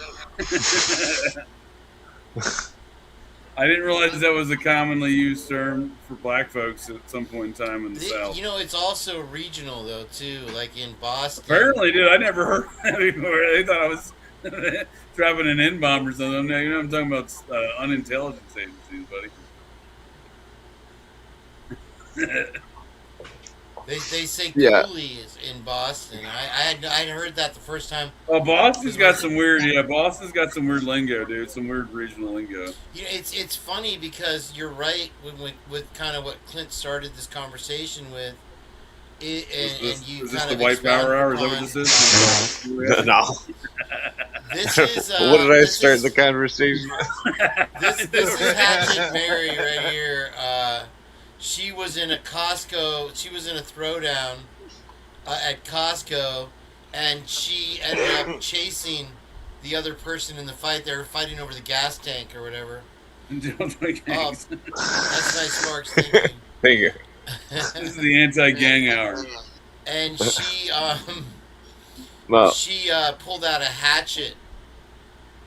I didn't realize that was a commonly used term for black folks at some point in time in the South. You know, it's also regional though too. Like in Boston. Apparently, dude, I never heard that before. They thought I was dropping an N-bomb or something. Now, you know, I'm talking about unintelligence agencies, buddy. They say Yeah. Cooley is in Boston. I had heard that the first time. Oh, Boston's got some weird. Yeah, Boston's got some weird lingo, dude. Some weird regional lingo. You know, it's funny because you're right with kind of what Clint started this conversation with. And you Is this kind the of white expounded power hour? Is that what upon- this is? No. This is What did I this start is- the conversation? This is Hatchet Mary right here. She was in a Costco. She was in a throwdown at Costco, and she ended up chasing the other person in the fight. They were fighting over the gas tank or whatever. Don't make gangs. That's nice, Sparks. Thank you. Thank you. This is the anti-gang hour. And she No. she pulled out a hatchet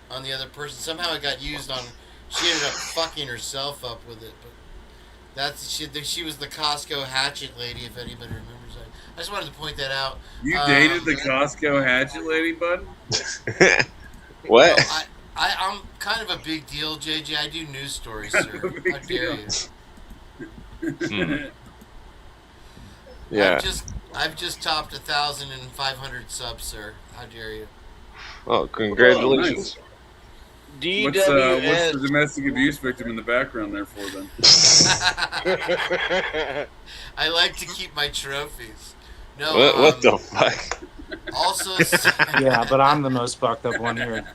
on the other person. Somehow it got used on. She ended up fucking herself up with it. But that's she was the Costco hatchet lady. If anybody remembers that, I just wanted to point that out. You dated the Costco hatchet lady, bud? What? Well, I'm kind of a big deal, JJ. I do news stories, sir. How dare you? Yeah. I've just topped 1,500 subs, sir. How dare you? Oh, congratulations. What's the domestic abuse victim in the background there for then? I like to keep my trophies. No. What the fuck? Also. Yeah, but I'm the most fucked up one here.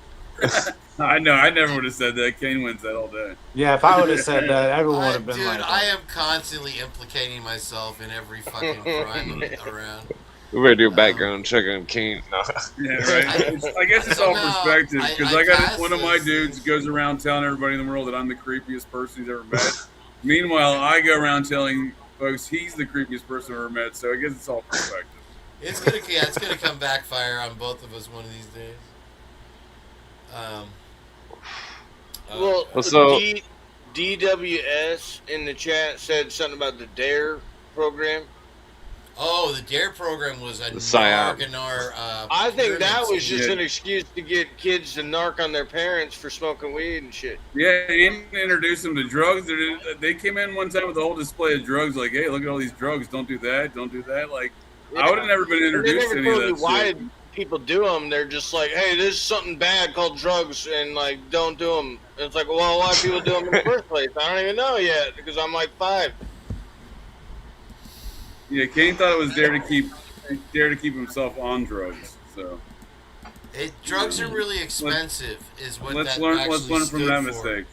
I know. I never would have said that. Kane wins that all day. Yeah, if I would have said that, everyone would have been Dude, like, I am constantly implicating myself in every fucking crime around. We better do a background check on Kane. No. Yeah, right. I guess it's all perspective because I got one of my dudes goes around telling everybody in the world that I'm the creepiest person he's ever met. Meanwhile, I go around telling folks he's the creepiest person I've ever met. So I guess it's all perspective. It's gonna come backfire on both of us one of these days. Well, so DWS in the chat said something about the DARE program. Oh, the DARE program was a psyop. narc in our. I think that was pyramid just an excuse to get kids to narc on their parents for smoking weed and shit. Yeah, and introduce them to drugs. They came in one time with a whole display of drugs. Like, hey, look at all these drugs. Don't do that. Don't do that. Like, I would have never been introduced to any of that why shit. people do them. They're just like, hey, there's something bad called drugs, and like, don't do them. And it's like, well, why people do them in the first place? I don't even know yet because I'm like 5. Yeah, Kane thought it was dare to keep himself on drugs. So drugs are really expensive, is what let's that learn. actually Let's learn from stood that for. mistake.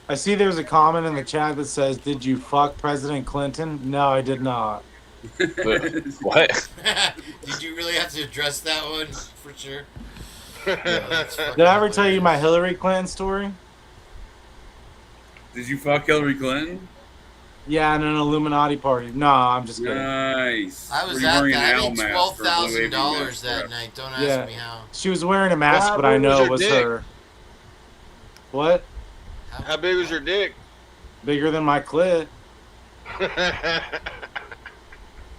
I see there's a comment in the chat that says, "Did you fuck President Clinton?" No, I did not. What? Did you really have to address that one for sure? Did I ever tell you my Hillary Clinton story? Did you fuck Hillary Clinton? Yeah, in an Illuminati party. No, I'm just kidding. Nice. I was Were you at wearing that. I an made owl mask or a blue $12,000 waving mask? that Yeah. night. Don't ask Yeah. me how. She was wearing a mask, How but I big was know her it was dick? her. What? How big was your dick? Bigger than my clit.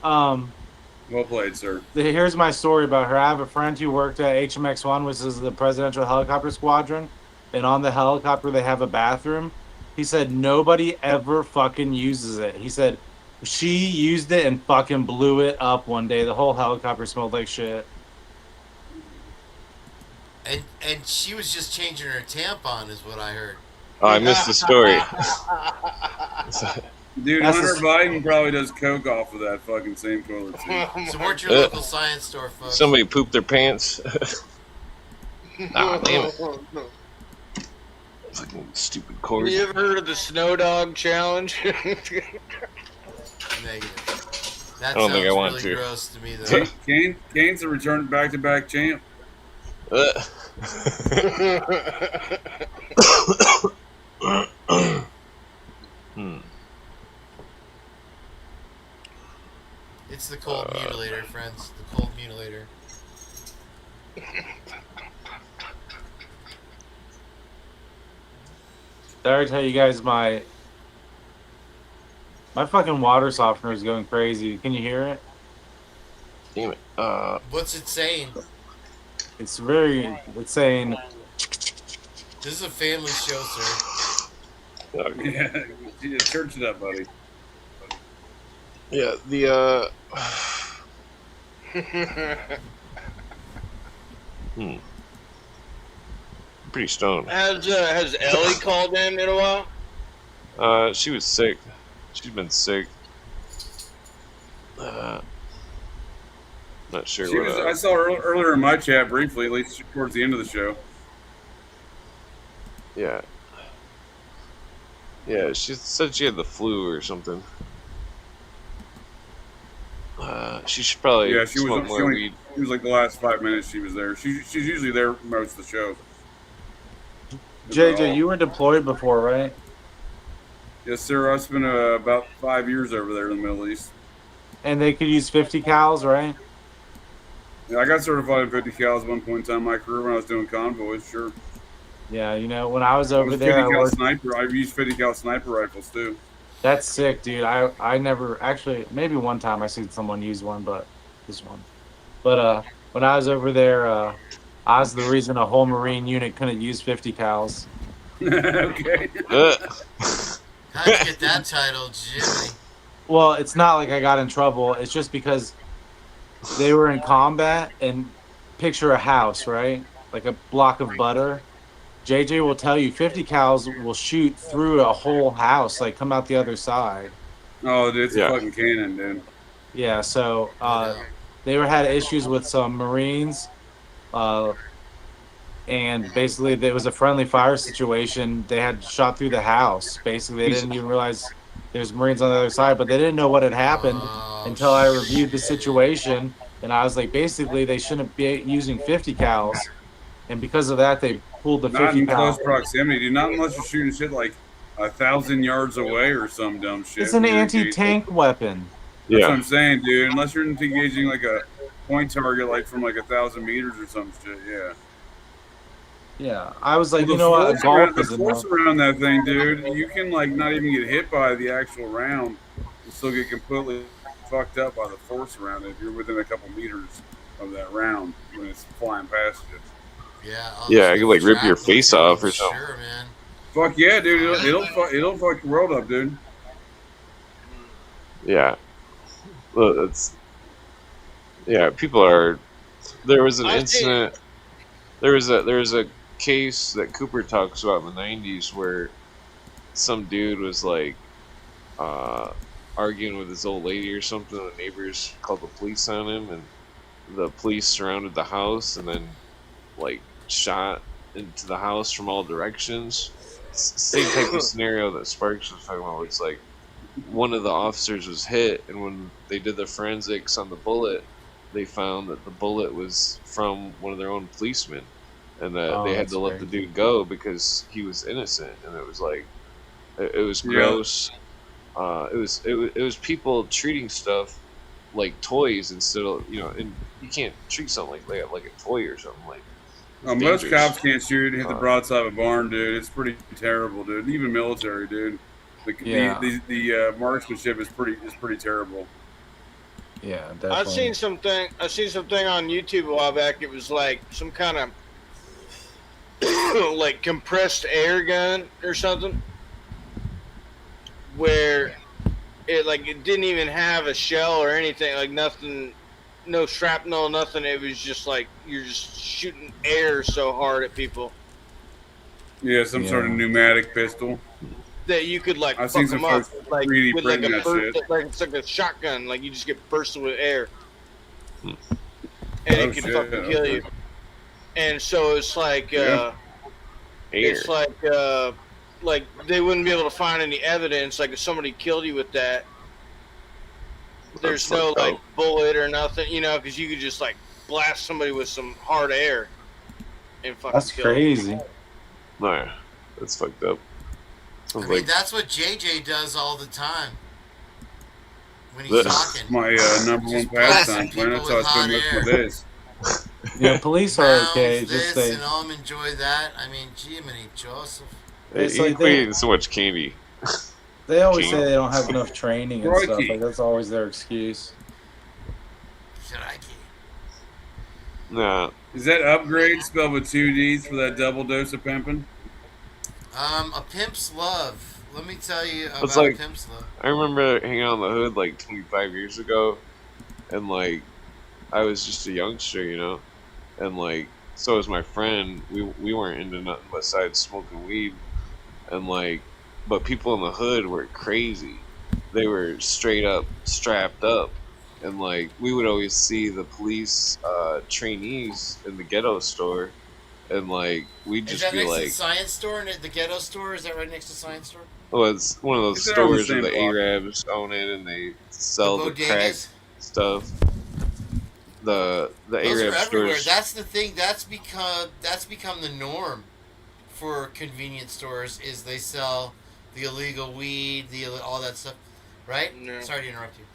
Well played, sir. Here's my story about her. I have a friend who worked at HMX-1, which is the Presidential Helicopter Squadron, and on the helicopter they have a bathroom. He said nobody ever fucking uses it. He said she used it and fucking blew it up one day. The whole helicopter smelled like shit. And she was just changing her tampon, is what I heard. Oh, I missed the story. Dude, That's Hunter a- Biden probably does coke off of that fucking same toilet seat. Support your local science store, folks. Somebody pooped their pants. Ah, damn it. Fucking stupid cord. You ever heard of the Snow Dog Challenge? Negative. That I don't think I sounds want really to. gross to me, though. Kane's a return back-to-back champ. It's the cold mutilator, friends. The cold mutilator. Did I ever tell you guys my fucking water softener is going crazy? Can you hear it? Damn it. What's it saying? It's saying This is a family show, sir. Yeah, church it up, buddy. Yeah, the pretty stoned. Has Ellie called in a while? She was sick. She's been sick. Not sure She what. was, I saw her earlier in my chat briefly, at least towards the end of the show. Yeah. Yeah, she said she had the flu or something. She should probably Yeah, she smoke was. more weed. She was like the last 5 minutes she was there. She's usually there most of the show. JJ, you were deployed before, right? Yes, sir. I spent about 5 years over there in the Middle East. And they could use 50 cals, right? Yeah, I got certified in 50 cals at one point in time in my career when I was doing convoys. Sure. Yeah, you know, when I was I over was there, 50 I cal worked. sniper. I've used 50 cal sniper rifles too. That's sick, dude. I never actually, maybe one time I seen someone use one, but this one. But when I was over there, I was the reason a whole Marine unit couldn't use 50 cals. Okay. How'd you get that title, Jimmy? Well, it's not like I got in trouble. It's just because they were in combat, and picture a house, right? Like a block of butter. JJ will tell you 50 cals will shoot through a whole house, like come out the other side. Oh, dude, it's Yeah. a fucking cannon, dude. Yeah, so they had issues with some Marines, and basically there was a friendly fire situation. They had shot through the house. Basically, they didn't even realize there's Marines on the other side, but they didn't know what had happened. until I reviewed the situation, and I was like, basically, they shouldn't be using 50 cals, and because of that, they pulled the Not 50 in cal. close proximity, dude. Not unless you're shooting shit like 1,000 yards away or some dumb shit. It's an You're engaging- anti-tank weapon. That's what I'm saying, dude. Unless you're engaging like a point target, like from like 1,000 meters or some shit. Yeah. Yeah, I was like, Well, you know what, a golf the is force enough. around that thing, dude. You can like not even get hit by the actual round, and still get completely fucked up by the force around it if you're within a couple meters of that round when it's flying past you. Yeah. Yeah, I could like rip your face off or something. Sure, man. Fuck yeah, dude. It'll fuck the world up, dude. Yeah. Well, yeah. People are. There was an incident. There was a case that Cooper talks about in the 90s where some dude was like arguing with his old lady or something. The neighbors called the police on him, and the police surrounded the house and then like shot into the house from all directions. Same type of scenario that Sparks was talking about, where it's like one of the officers was hit, and when they did the forensics on the bullet, they found that the bullet was from one of their own policemen, and that they had to let the dude go because he was innocent. And it was like, it was gross. It was people treating stuff like toys instead of, and you can't treat something like a toy or something like. Most cops can't shoot and hit the broadside of a barn, dude. It's pretty terrible, dude. Even military, dude. The marksmanship is pretty terrible. Yeah, definitely. I seen something on YouTube a while back. It was like some kind of like compressed air gun or something, where it didn't even have a shell or anything, like nothing, no shrapnel, nothing. It was just like you're just shooting air so hard at people. Yeah, some sort of pneumatic pistol. That you could like I've fuck seen some them up folks like 3D with like printing a that burst, shit. like it's like a shotgun, like you just get bursted with air, and it could fucking kill you. And so it's like it's like they wouldn't be able to find any evidence. Like if somebody killed you with that, there's no like bullet or nothing, because you could just like blast somebody with some hard air and fucking That's kill them. crazy. No, that's fucked up. I mean, that's what JJ does all the time when he's talking. My number one pastime, man. That's how I spend most of my days. Yeah, police are okay. This Just they. and all enjoy that. I mean, Jiminy Joseph. It's He like eating so much candy. They always say they don't have enough training and stuff. Like that's always their excuse. Nah. Is that upgrade spelled with 2 D's for that double dose of pimping? A Pimp's Love. Let me tell you about It's like, Pimp's Love. I remember hanging out in the hood like 25 years ago, and like I was just a youngster, and like so was my friend. We weren't into nothing besides smoking weed, and like, but people in the hood were crazy. They were straight up strapped up, and like we would always see the police trainees in the ghetto store. And like we'd just be like, Is that next to the Science Store and the Ghetto Store? Is that right next to Science Store? well, it's one of those It's on the stores where same the block. Arabs own it and they sell the crack bodegas? stuff. The Those Arab are everywhere. stores. That's the thing. That's become the norm for convenience stores. Is they sell the illegal weed, all that stuff, right? No. Sorry to interrupt you.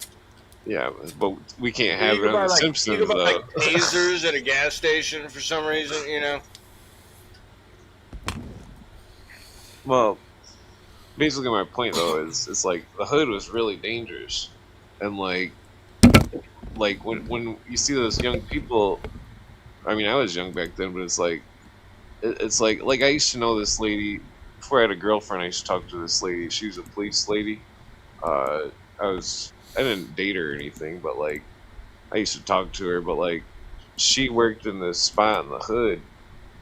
Yeah, but we can't have You it can buy, on The like, Simpsons you can buy though. like tasers at a gas station for some reason, Well, basically my point though is it's like the hood was really dangerous, and like when you see those young people, I mean I was young back then, but it's like I used to know this lady before I had a girlfriend. I used to talk to this lady. She was a police lady. I didn't date her or anything, but like I used to talk to her. But like she worked in this spot in the hood,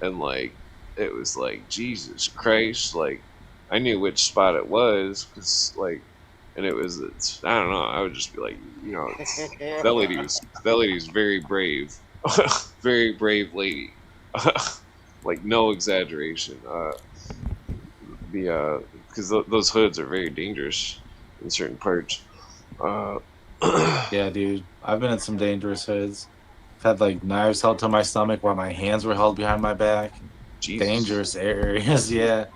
and like it was like Jesus Christ. Like I knew which spot it was, cause like, and I don't know. I would just be like, that lady's very brave, very brave lady. Like no exaggeration. Because those hoods are very dangerous in certain parts. Yeah, dude. I've been in some dangerous hoods. I've had like knives held to my stomach while my hands were held behind my back. Jesus. Dangerous areas, yeah.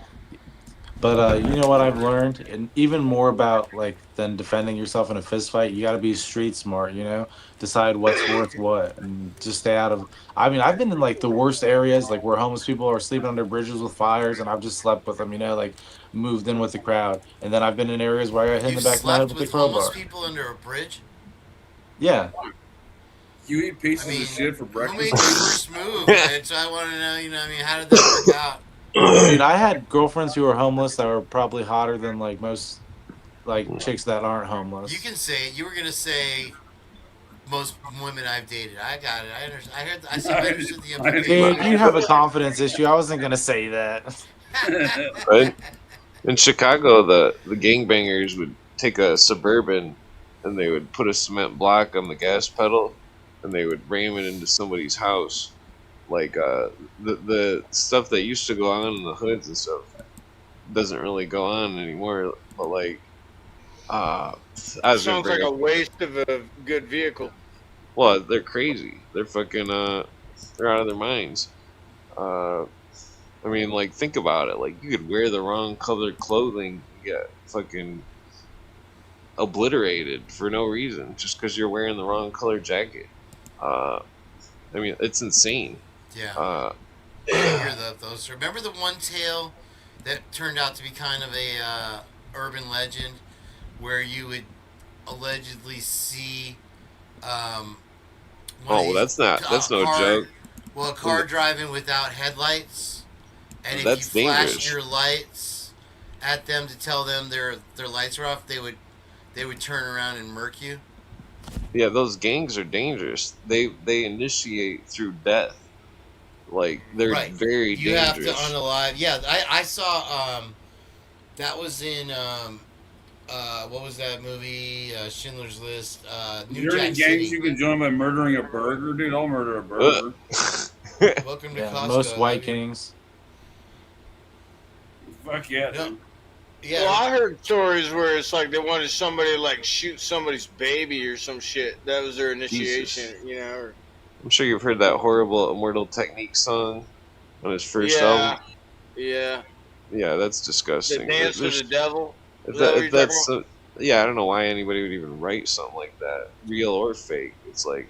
But you know what I've learned, and even more about like than defending yourself in a fist fight, you got to be street smart. You know, decide what's worth what, and just stay out of. I mean, I've been in like the worst areas, like where homeless people are sleeping under bridges with fires, and I've just slept with them. You know, like moved in with the crowd, and then I've been in areas where I got hit in the You've back of my head slept with a with homeless crowbar. people under a bridge? Yeah, You eat pieces I mean, of shit for who made breakfast. the first move? And so I want to know, you know, I mean, how did that work out? dude, I had girlfriends who were homeless that were probably hotter than like most like chicks that aren't homeless. You can say it. You were gonna say most women I've dated. I got it. I understand. I heard. I understood the implication. Dude, you have a confidence issue. I wasn't gonna say that. Right? In Chicago, the gangbangers would take a Suburban and they would put a cement block on the gas pedal and they would ram it into somebody's house. Like the stuff that used to go on in the hoods and stuff doesn't really go on anymore. But like, I was gonna Sounds bring like a up. waste of a good vehicle. Well, they're crazy. They're fucking they're out of their minds. I mean, like, think about it. Like, you could wear the wrong colored clothing, and get fucking obliterated for no reason, just because you're wearing the wrong color jacket. I mean, it's insane. Yeah. Uh, I hear that though. So remember the one tale that turned out to be kind of a urban legend, where you would allegedly see. One of oh, well, these that's no car- joke. Well, a car driving without headlights, and if That's you flashed dangerous. your lights at them to tell them their lights are off, they would turn around and murk you. Yeah, those gangs are dangerous. They initiate through death. Like, they're Right. very You have to dangerous. unalive. Yeah, I saw. That was in. What was that movie? Schindler's List. New Is there any Jack gangs City. you can join by murdering a burger, dude? I'll murder a burger. Welcome to Yeah, Costco. most I white love you. kings. Fuck yeah, No. dude. Yeah. Well, I heard stories where it's like they wanted somebody to like shoot somebody's baby or some shit. That was their initiation, Jesus. you know. Or, I'm sure you've heard that horrible Immortal Technique song on his first yeah, album. yeah. Yeah, that's The disgusting. dance with There's- the devil. If, Is that what if you're that's talking yeah, I don't know why anybody would even write something like that, real or fake. It's like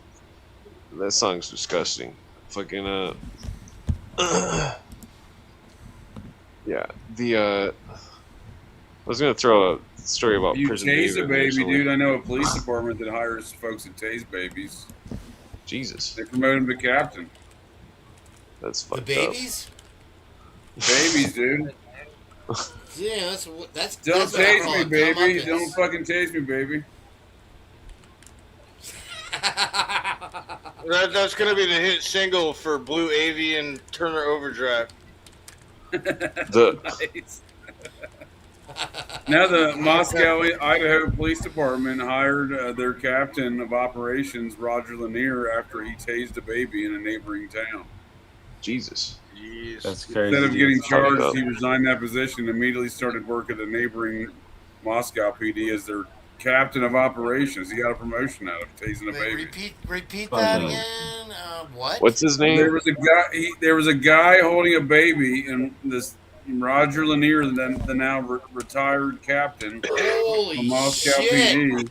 that song's disgusting. Fucking yeah. The I was gonna throw a story about You prison tase a David baby, recently. dude. I know a police department that hires folks that tase babies. Jesus, They promote them to captain. that's The fucked babies. Babies, dude. Yeah, that's. Don't that's what I tase call me, a baby. comeuppance. Don't fucking tase me, baby. That's gonna be the hit single for Blue Avian Turner Overdrive. up. The Nice. Now the Moscow, Idaho Police Department hired their captain of operations, Roger Lanier, after he tased a baby in a neighboring town. Jesus. Jeez. That's crazy. Instead of dude. getting Fucked up. charged, he resigned that position and immediately started work at the neighboring Moscow PD as their captain of operations. He got a promotion out of tasing a Wait, baby. repeat Fuck that no. again. What? What's his name? There was a guy. There was a guy holding a baby, and this Roger Lanier, the now retired captain Holy of Moscow shit!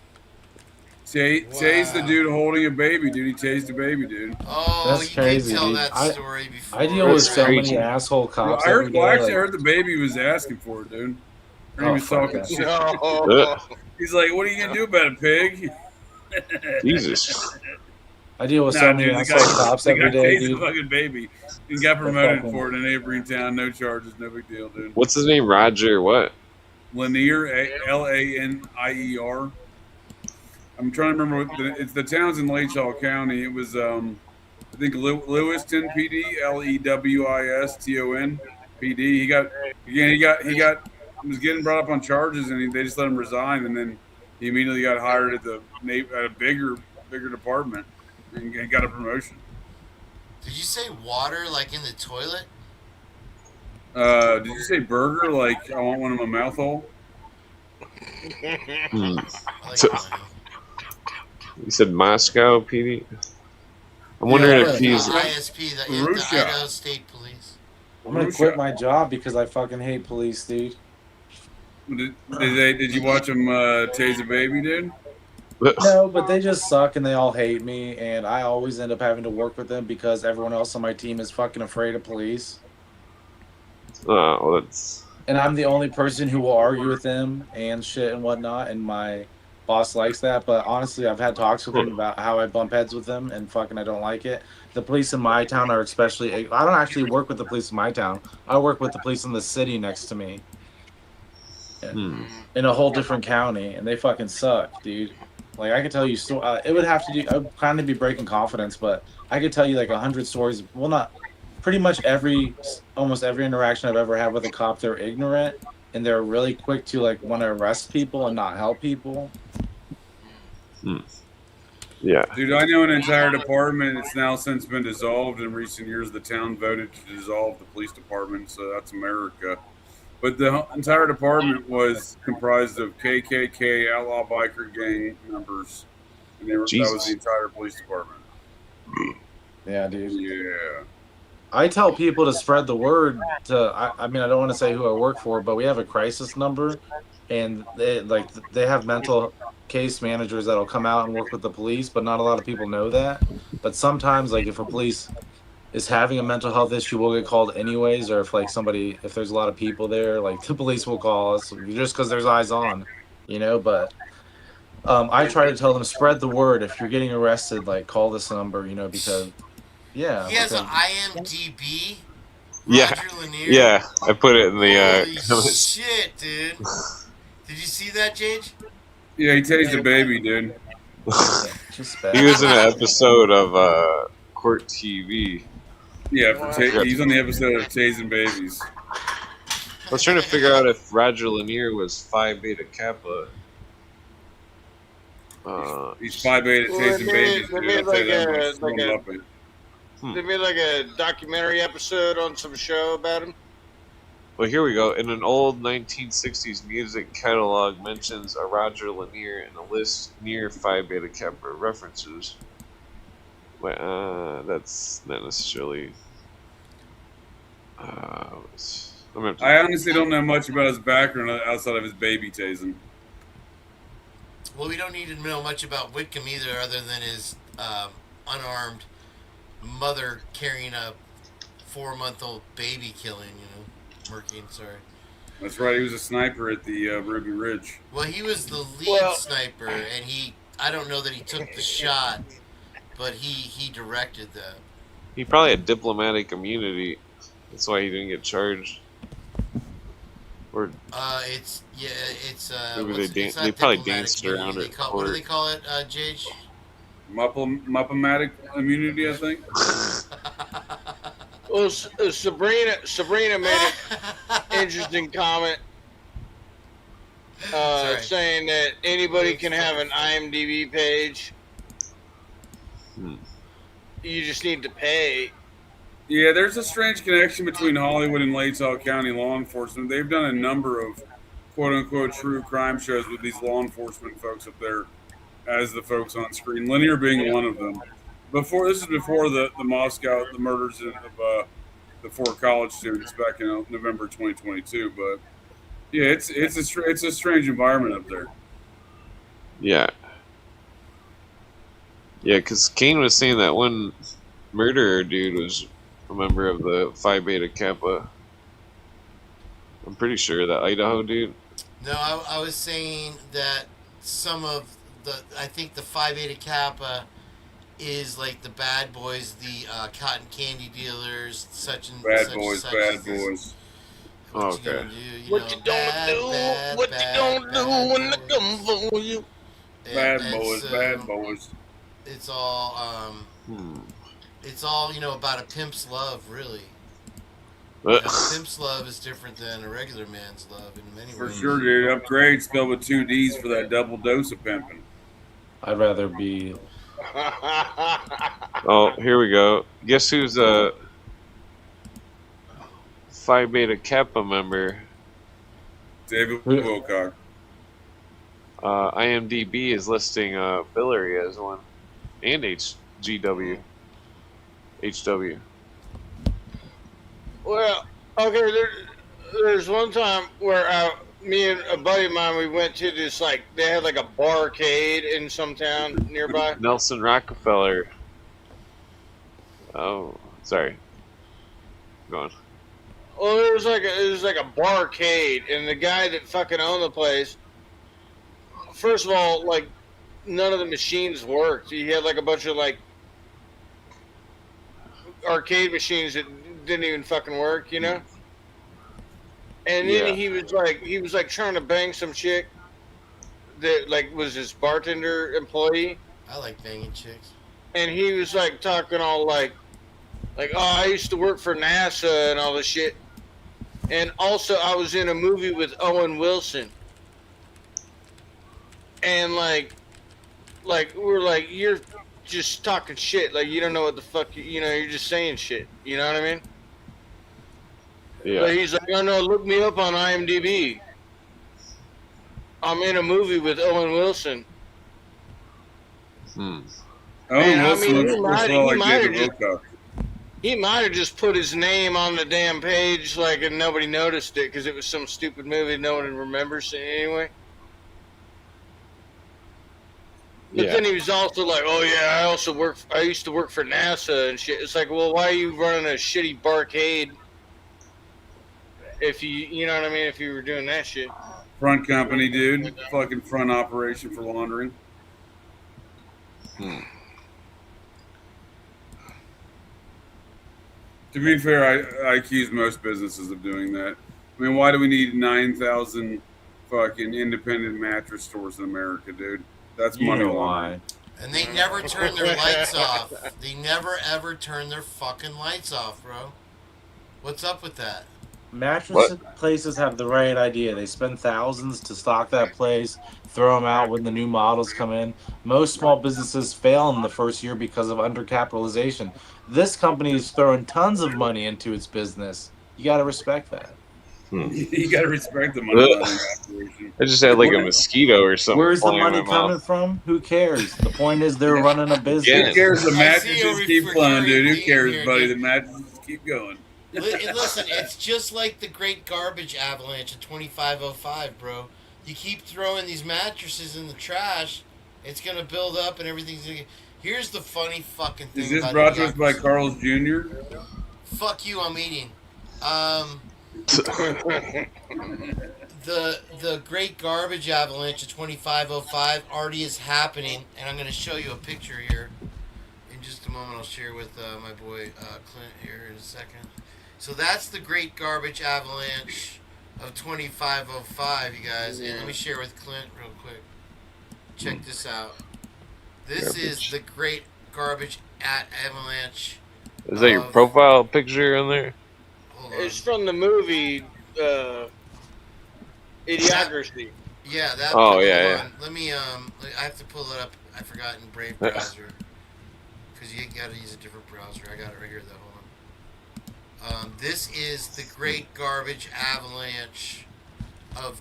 PD, tased the Wow. dude holding a baby, dude. He tased a baby, dude. Oh, That's you crazy, did tell dude. that story before. I deal with That's so crazy. many asshole Well, cops I every heard. day. Well, actually, like- I heard the baby was asking for it, dude. And he Oh, was fuck talking that. shit. No. He's like, "What are you gonna do about it, pig?" Jesus. I deal with Nah, so many dude, the asshole guy, cops the every guy day, tased the dude. fucking baby. He got promoted fucking- for it in a neighboring town. No charges, no big deal, dude. What's his name? Roger what? Lanier, Lanier. I'm trying to remember what it's the town's in Lake Charles County. It was I think Lewiston PD, Lewiston PD. He was getting brought up on charges, and they just let him resign, and then he immediately got hired at a bigger department and got a promotion. Did you say water like in the toilet? Did you say burger? Like I want one in my mouth hole? Hmm. I like So- money. You said Moscow PD. I'm wondering Yeah, if he's. ISP, the Russia. Idaho State Police. I'm gonna quit my job because I fucking hate police, dude. Did you watch him tase a baby, dude? No, but they just suck and they all hate me, and I always end up having to work with them because everyone else on my team is fucking afraid of police. Oh, that's. And I'm the only person who will argue with them and shit and whatnot, and my boss likes that. But honestly, I've had talks with him about how I bump heads with them, and fucking I don't like it. The police in my town are especially. I don't actually work with the police in my town. I work with the police in the city next to me. In a whole different county, and they fucking suck, dude. Like I could tell you, it would have to do. I would kind of be breaking confidence, but I could tell you like 100 stories. Well, not pretty much almost every interaction I've ever had with a cop. They're ignorant and they're really quick to like want to arrest people and not help people. Yeah. Dude, I know an entire department. It's now since been dissolved. In recent years, the town voted to dissolve the police department, so that's America. But the entire department was comprised of KKK, outlaw biker gang members, and that was the entire police department. Yeah, dude. Yeah. I tell people to spread the word I mean, I don't want to say who I work for, but we have a crisis number, and they have mental case managers that'll come out and work with the police, but not a lot of people know that. But sometimes, like if a police is having a mental health issue, we'll get called anyways, or if there's a lot of people there, like the police will call us just because there's eyes on, but I try to tell them, spread the word. If you're getting arrested, like call this number, because He has an IMDb. Yeah. Roger Lanier. Yeah, I put it in the. Holy shit, dude! Did you see that, Jage? Yeah, he tased a baby, dude. He was in an episode of Court TV. Yeah, he's on the episode of Tasing Babies. I was trying to figure out if Roger Lanier was Phi Beta Kappa. He's Phi Beta Tasing Babies, dude. I'll tell you that much. They made like a documentary episode on some show about him. Well, here we go. In an old 1960s music catalog mentions a Roger Lanier in a list near Phi Beta Kappa references. That's not necessarily. I honestly don't know much about his background outside of his baby tasing. Well, we don't need to know much about Whitcomb either, other than his unarmed mother carrying a 4-month-old baby killing, Merkin, sorry. That's right, he was a sniper at the Ruby Ridge. Well, he was the lead sniper, and I don't know that he took the shot, but he directed that. He probably had diplomatic immunity. That's why he didn't get charged. Or maybe they probably danced around it. What do they call it, Jage? Muppamatic immunity, I think. Well, Sabrina made an interesting comment saying that anybody can have an IMDb page. You just need to pay. Yeah, there's a strange connection between Hollywood and Latah County law enforcement. They've done a number of quote-unquote true crime shows with these law enforcement folks up there as the folks on screen, Lanier being one of them. This is before the murders of the 4 college students back in November 2022. But yeah, it's a strange environment up there. Yeah, because Kane was saying that one murderer dude was a member of the Phi Beta Kappa. I'm pretty sure that Idaho dude. No, I was saying that some of I think the Phi Beta Kappa is like the bad boys, the cotton candy dealers, such and bad such. Bad boys. Oh, okay. What you gonna do? What you gonna do when they come for you? Bad boys. It's all it's all about a pimp's love, really. A pimp's love is different than a regular man's love in many ways. For sure, dude. Upgrade spelled with 2 D's for that double dose of pimping. I'd rather be. Oh, here we go. Guess who's a Phi Beta Kappa member? David Wilcock. IMDb is listing Billary as one, and HW. Well, okay. There's one time where me and a buddy of mine, we went to this, like, they had like a barcade in some town nearby. Nelson Rockefeller. Oh, sorry. Go on. Well, it was like a barcade, and the guy that fucking owned the place. First of all, like, none of the machines worked. He had like a bunch of like arcade machines that didn't even fucking work, you know. And then Yeah. he was like trying to bang some chick that like was his bartender employee, I like banging chicks. and he was like talking all like, oh, I used to work for NASA and all this shit, and also I was in a movie with Owen Wilson, and like we're like, you're just talking shit, like you don't know what the fuck you know, you're just saying shit, you know what I mean? Yeah. But he's like, oh no, look me up on IMDb. I'm in a movie with Owen Wilson. Hmm. Oh, And, I Wilson mean, looks he first might- of all he like might David have just- Wilcock. He might have just put his name on the damn page, like, and nobody noticed it because it was some stupid movie no one remembers it anyway. But Yeah. then he was also like, oh yeah, I used to work for NASA and shit. It's like, well, why are you running a shitty barcade if you know what I mean, if you were doing that shit? Front company, dude. Fucking front operation for laundering. Hmm. To be fair, I accuse most businesses of doing that. I mean, why do we need 9,000 fucking independent mattress stores in America, dude? That's You money know laundering. why. And they never turn their lights off. They never ever turn their fucking lights off, bro. What's up with that? Mattress places have the right idea. They spend thousands to stock that place, throw them out when the new models come in. Most small businesses fail in the first year because of undercapitalization. This company is throwing tons of money into its business. You got to respect that. You got to respect the money laundering operation. I just had like a mosquito or something. Where's the flying in money my mouth. coming from? Who cares? The point is they're running a Who business. cares? The I see mattresses you keep for flying, dude. Who Gary cares, here, buddy? dude. The mattresses keep going. Listen, it's just like the Great Garbage Avalanche of 2505, bro. You keep throwing these mattresses in the trash, it's gonna build up and everything's gonna. Here's the funny fucking thing. Is this about brought to us by Idiocracy. Carl's Jr.? Fuck you, I'm eating. The Great Garbage Avalanche of 2505 already is happening, and I'm gonna show you a picture here. In just a moment, I'll share with my boy Clint here in a second. So that's the Great Garbage Avalanche of 2505, you guys. And let me share with Clint real quick. Check this out. This is the Great Garbage Avalanche. Is that your of- profile picture on there? Hold on. It's from the movie Idiocracy. Yeah, that. Oh, hold yeah, on. Let me. I have to pull it up. I forgot in Brave browser because you got to use a different browser. I got it right here. Though. Hold on. This is the Great Garbage Avalanche of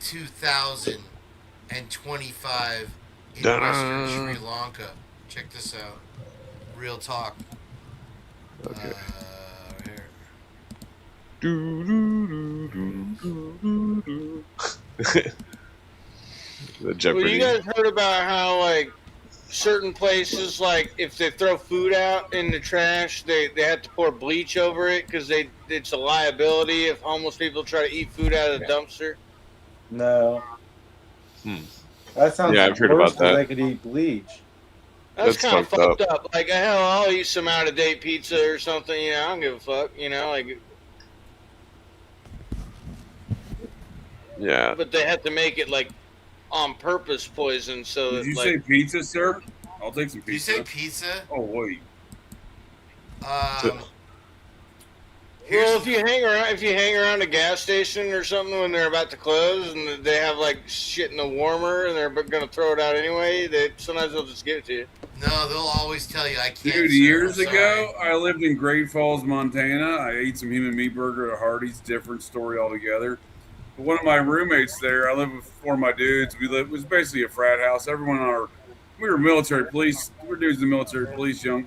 2025 in Western Sri Lanka. Check this out. Real talk. Okay. Right here. The Jeopardy. Well, you guys heard about how like certain places, like if they throw food out in the trash, they have to pour bleach over it because it's a liability if homeless people try to eat food out of the dumpster. No. Hmm. That sounds Yeah, I've heard worse about that. 'cause they could eat bleach. That's That's kind of fucked fucked up. Like hell, I'll eat some out of date pizza or something. You know, I don't give a fuck. You know, like, Yeah. but they have to make it like on purpose poison. So Did that, you like, say pizza, sir? I'll take some Did you pizza. say pizza? Oh, wait. well, if you hang around a gas station or something when they're about to close and they have like shit in the warmer and they're gonna throw it out anyway, sometimes they'll just give it to you. No, they'll always tell you I can't. Dude, sir, years I'm sorry." ago, I lived in Great Falls, Montana. I ate some human meat burger at Hardee's, different story altogether. one of my roommates there, I lived with four of my dudes. It was basically a frat house. We were military police. We were dudes in the military police, young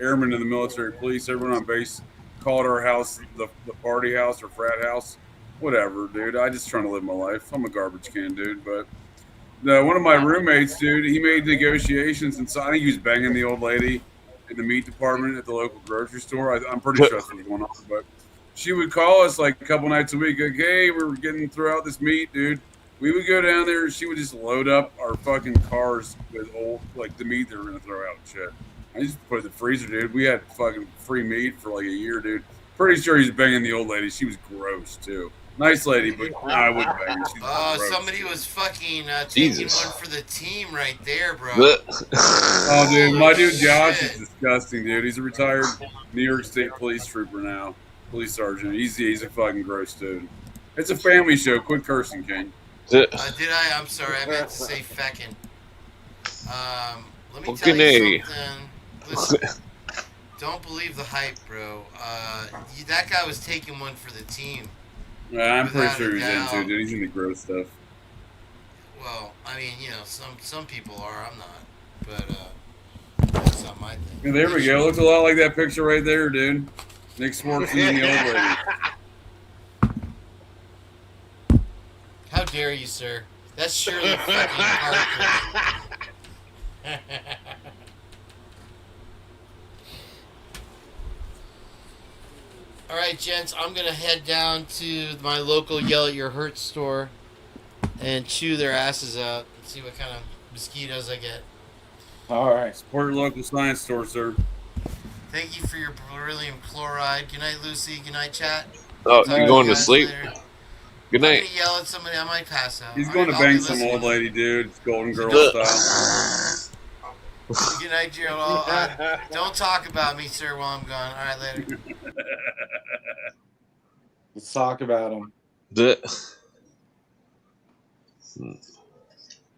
airmen in the military police. Everyone on base called our house the party house or frat house. Whatever, dude. I just trying to live my life. I'm a garbage can dude. But one of my roommates, dude, he made negotiations, and so I think he was banging the old lady in the meat department at the local grocery store. I'm pretty sure that's what's going on, but she would call us like a couple nights a week. Like, hey, we're getting throughout this meat, dude. We would go down there, and she would just load up our fucking cars with the meat they were gonna throw out and shit. I just put it in the freezer, dude. We had fucking free meat for like a year, dude. Pretty sure he's banging the old lady. She was gross too. Nice lady, but I wouldn't bang her. She was gross. Somebody was fucking taking one for the team right there, bro. Oh, dude, my dude Josh is disgusting, dude. He's a retired New York State police trooper now, police sergeant. He's a fucking gross dude. It's a family show. Quit cursing, King. Did I? I'm sorry. I meant to say feckin'. Let me tell you something. Listen, don't believe the hype, bro. That guy was taking one for the team. I'm pretty sure he's into, dude. He's into gross stuff. Well, I mean, some people are. I'm not, but that's not my thing. Yeah, there we go. Looks a lot like that picture right there, dude. Nick Swartzen and the old lady. How dare you, sir? That's surely fucking hardcore. All right, gents, I'm going to head down to my local Yell at Your Hurt store and chew their asses out and see what kind of mosquitoes I get. All right. Support your local science store, sir. Thank you for your beryllium chloride. Good night, Lucy. Good night, chat. Oh, you're going to sleep? Later. Good night. I'm going to yell at somebody. I might pass out. He's going to bang some old lady, dude. It's Golden Girl style. Good night, Gerald. Don't talk about me, sir, while I'm gone. All right, later. Let's talk about him.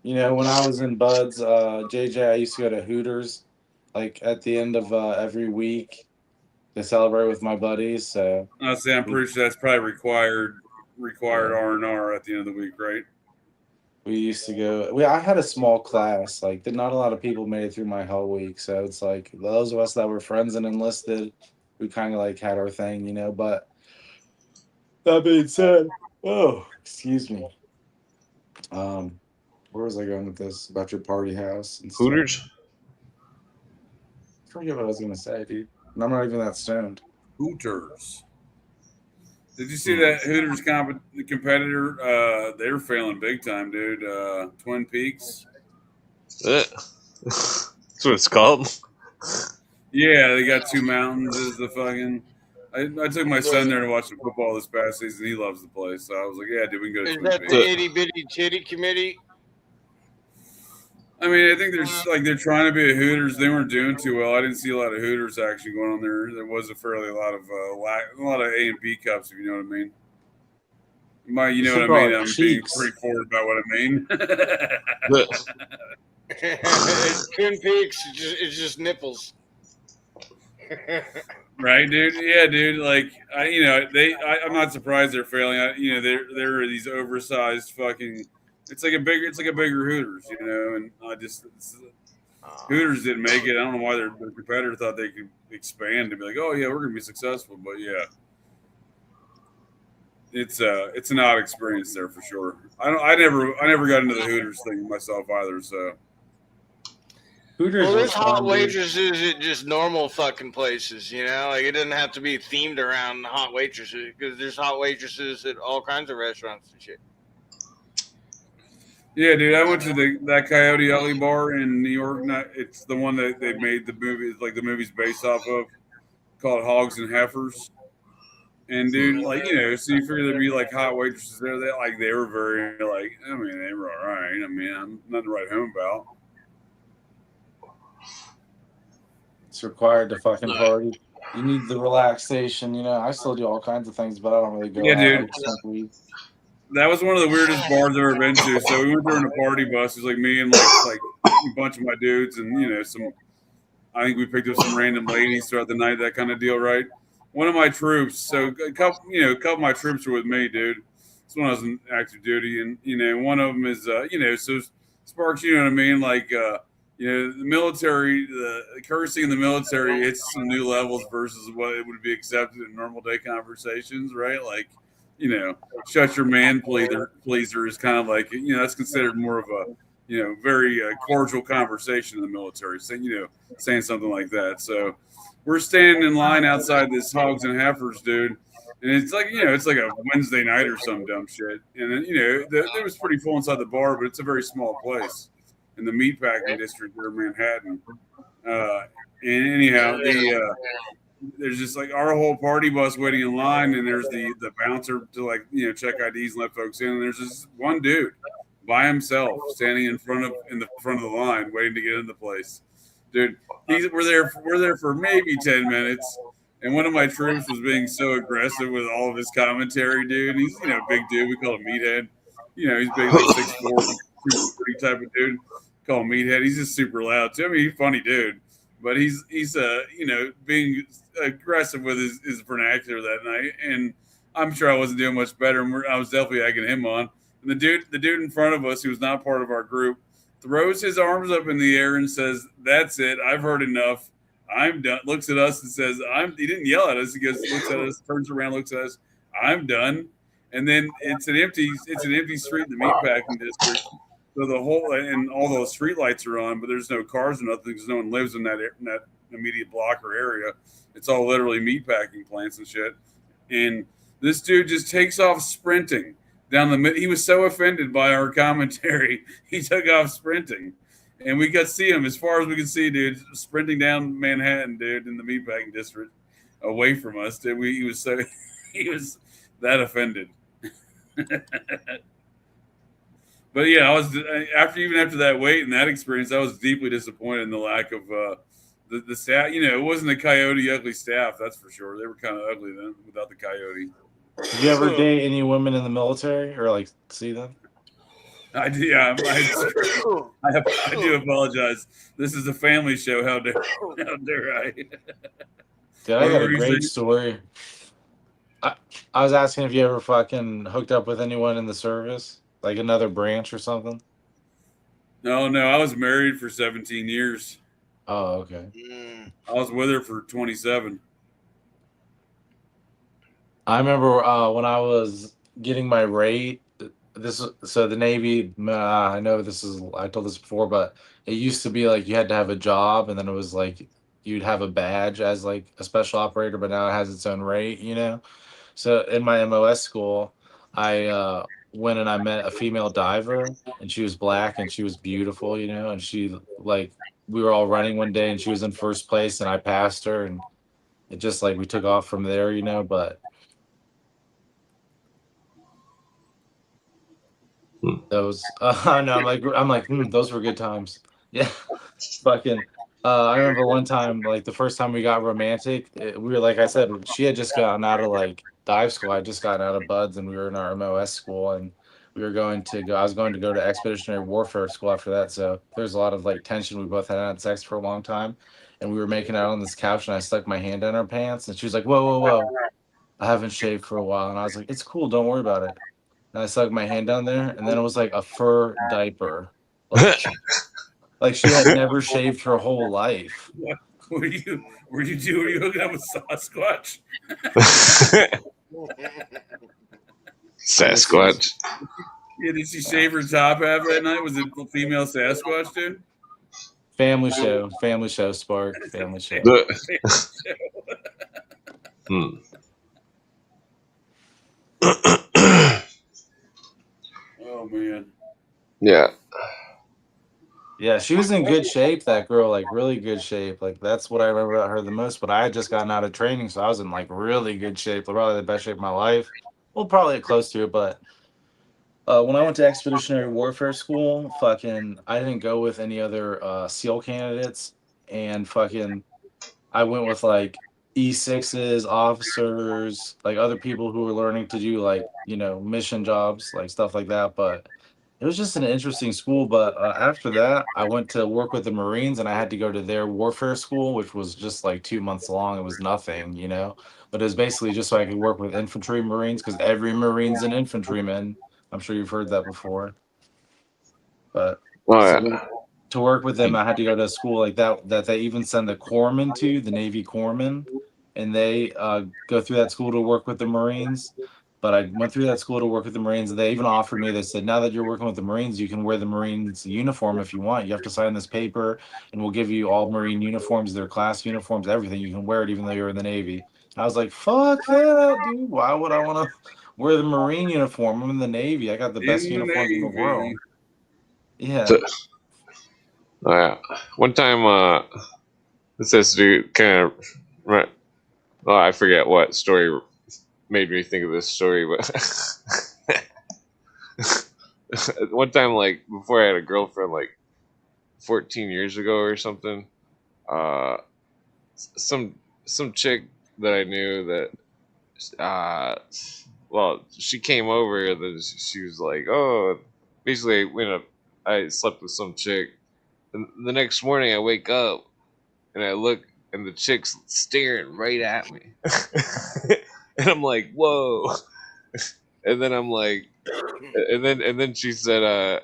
You know, when I was in Buds, JJ, I used to go to Hooters, like at the end of every week to celebrate with my buddies. So Honestly, I'm pretty sure that's probably required R&R at the end of the week, right? we used to go. I had a small class. Like, not a lot of people made it through my whole week. So it's like those of us that were friends and enlisted, we kind of like had our thing, you know. But that being said, oh, excuse me. Where was I going with this about your party house? And Hooters? I forget what I was gonna say, dude. And I'm not even that stoned. Hooters. Did you see that Hooters competitor? They were failing big time, dude. Twin Peaks. That's what it's called. Yeah, they got two mountains as the fucking. I took my son there to watch the football this past season. He loves the place, so I was like, "Yeah, dude, we can go to Is Twin that Peaks." the itty bitty titty committee? I mean, I think they're trying to be a Hooters. They weren't doing too well. I didn't see a lot of Hooters action going on there. There was a lot of A and B cups, if you know what I mean. You know what I mean? I'm being pretty forward about what I mean. Twin Peaks, it's just nipples. Right, dude. Yeah, dude. Like, I'm not surprised they're failing. There are these oversized fucking. It's like a bigger Hooters, you know. And Hooters didn't make it. I don't know why their competitor thought they could expand and be like, oh yeah, we're gonna be successful. But yeah, it's an odd experience there for sure. I never got into the Hooters thing myself either. So. Hooters. Well, there's hot waitresses at just normal fucking places, you know? Like, it doesn't have to be themed around hot waitresses, because there's hot waitresses at all kinds of restaurants and shit. Yeah, dude, I went to that Coyote Alley bar in New York. It's the one that they made the movie, like the movie's based off of, called Hogs and Heifers. And dude, like, you know, so you figure there'd be like hot waitresses there. They were very like, I mean, they were all right. I mean, I'm nothing to write home about. It's required to fucking party. You need the relaxation, you know. I still do all kinds of things, but I don't really go out. Dude. That was one of the weirdest bars I've ever been to. So we went there in a party bus. It was like me and like a bunch of my dudes, and you know, I think we picked up some random ladies throughout the night, that kind of deal, right? One of my troops. So a couple of my troops were with me, dude. It's when I was in active duty, and one of them is so Sparks, you know what I mean? Like the military, the cursing in the military hits some new levels versus what it would be accepted in normal day conversations, right? Like shut your man pleaser is kind of like that's considered more of a very cordial conversation in the military, saying something like that. So we're standing in line outside this Hogs and Heifers, dude. And it's like, it's like a Wednesday night or some dumb shit. And then, it was pretty full inside the bar, but it's a very small place in the meatpacking district here in Manhattan. And anyhow, there's just like our whole party bus waiting in line, and there's the bouncer to check IDs and let folks in. And there's this one dude by himself standing in the front of the line waiting to get in the place. Dude, we're there for maybe 10 minutes. And one of my troops was being so aggressive with all of his commentary, dude. He's, big dude. We call him Meathead. He's big, like 6'4", 240 type of dude. Call him Meathead. He's just super loud too. I mean, he's a funny dude, but he's being aggressive with his vernacular that night. And I'm sure I wasn't doing much better. I was definitely egging him on. And the dude in front of us, who was not part of our group, throws his arms up in the air and says, "That's it. I've heard enough. I'm done." Looks at us and says, he didn't yell at us. He goes, looks at us, turns around, looks at us. "I'm done." And then it's an empty street in the meatpacking district. So and all those street lights are on, but there's no cars or nothing because no one lives in that immediate block or area. It's all literally meatpacking plants and shit. And this dude just takes off sprinting down the mid. He was so offended by our commentary, he took off sprinting. And we got to see him as far as we could see, dude, sprinting down Manhattan, dude, in the meatpacking district, away from us. Dude, he was that offended. But yeah, I was after that wait and that experience, I was deeply disappointed in the lack of the staff. It wasn't the Coyote ugly staff, that's for sure. They were kind of ugly then without the Coyote. Did you ever date any women in the military or see them? I do. Yeah, I do apologize. This is a family show. How dare I? Dude, I got a great story. I was asking if you ever fucking hooked up with anyone in the service, like another branch or something. No, I was married for 17 years. Oh, okay. I was with her for 27. I remember when I was getting my rate. The Navy. I know I told this before, but it used to be like you had to have a job, and then it was like you'd have a badge as like a special operator, but now it has its own rate. So in my MOS school, I went and I met a female diver, and she was black and she was beautiful, and she we were all running one day and she was in first place and I passed her, and it just we took off from there, but those I'm like those were good times. Yeah. Fucking I remember one time, the first time we got romantic, we were, like I said, she had just gotten out of dive school. I had just gotten out of BUDS, and we were in our MOS school, and I was going to go to expeditionary warfare school after that. So there's a lot of tension. We both hadn't had sex for a long time, and we were making out on this couch, and I stuck my hand in her pants, and she was like, whoa, I haven't shaved for a while. And I was like, it's cool, don't worry about it. And I stuck my hand down there, and then it was like a fur diaper. Like she had never shaved her whole life. What were you hooking up with Sasquatch? Sasquatch. Yeah, did she shave her top half that night? Was it a female Sasquatch, dude? Family show, Spark, family show. Oh man. Yeah. Yeah, she was in good shape, that girl, really good shape. That's what I remember about her the most. But I had just gotten out of training, so I was in really good shape, probably the best shape of my life. Well, probably close to it, but when I went to expeditionary warfare school, I didn't go with any other SEAL candidates, and I went with E6s, officers, other people who were learning to do mission jobs, stuff like that. But It was just an interesting school, but after that, I went to work with the Marines, and I had to go to their warfare school, which was just like 2 months long. It was nothing, you know, but it was basically just so I could work with infantry Marines because every Marine's an infantryman. I'm sure you've heard that before, but Oh so yeah. to work with them, I had to go to a school like that that they even send the corpsmen to, the Navy corpsmen, and they go through that school to work with the Marines. But I went through that school to work with the Marines, and they even offered me. They said, "Now that you're working with the Marines, you can wear the Marines uniform if you want. You have to sign this paper, and we'll give you all Marine uniforms, their class uniforms, everything. You can wear it even though you're in the Navy." I was like, "Fuck that, dude! Why would I want to wear the Marine uniform? I'm in the Navy. I got the best In the uniforms in the Navy. world." Yeah. So, oh yeah. One time, this has to do kind of right. Oh, I forget what story made me think of this story, but one time, like before I had a girlfriend, like 14 years ago or something, uh, some chick that I knew that, well, she came over and then she was like, oh, basically, I slept with some chick, and the next morning I wake up and I look and the chick's staring right at me, and I'm like, whoa, and then I'm like, and then she said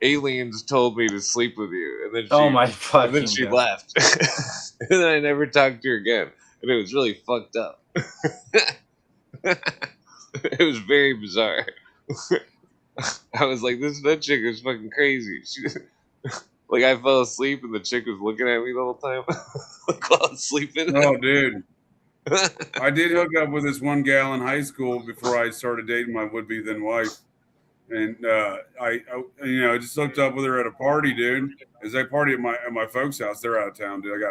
aliens told me to sleep with you, Oh my and then fucking she god. left, and then I never talked to her again, and it was really fucked up. It was very bizarre. I was like, that chick is fucking crazy. Like I fell asleep and the chick was looking at me the whole time, like while I was sleeping. Oh, dude. I did hook up with this one gal in high school before I started dating my would-be then wife, and I just hooked up with her at a party, dude. As I party at my folks' house, they're out of town, dude.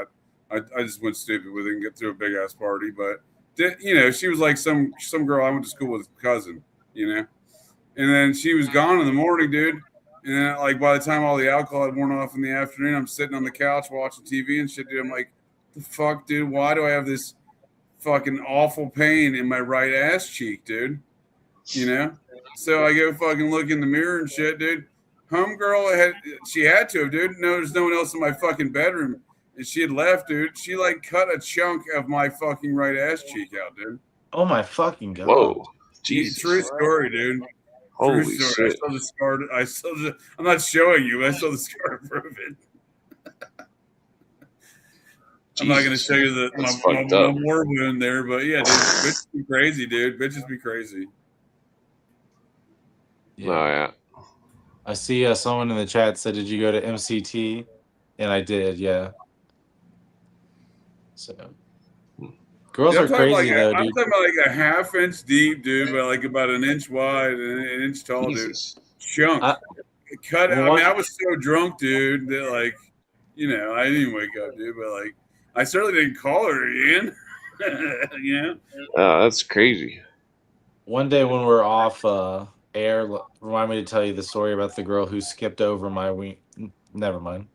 I just went stupid with it and get to a big ass party, but she was like some girl I went to school with, cousin, and then she was gone in the morning, dude. And then, like, by the time all the alcohol had worn off in the afternoon, I'm sitting on the couch watching TV and shit, dude. I'm like, the fuck, dude? Why do I have this fucking awful pain in my right ass cheek, dude? So I go fucking look in the mirror and shit, dude. Homegirl she had to have, dude. No, there's no one else in my fucking bedroom. And she had left, dude. She like cut a chunk of my fucking right ass cheek out, dude. Oh my fucking god. Whoa, Jesus! True story, dude. Holy True story. shit! I still the scar. I'm not showing you. I still the scar to prove it. I'm not gonna show you my war wound there, but yeah, dude, bitches be crazy, dude. Bitches be crazy. Yeah. Oh yeah. I see someone in the chat said, "Did you go to MCT?" And I did, yeah. So girls are crazy though, dude. I'm talking about like a half-inch deep, dude, but like about an inch wide and an inch tall, Jesus. dude. Chunk. Cut. I mean, I was so drunk, dude, that like, I didn't wake up, dude, but like, I certainly didn't call her again. Oh, that's crazy. One day when we're off air, remind me to tell you the story about the girl who skipped over my wing. Never mind.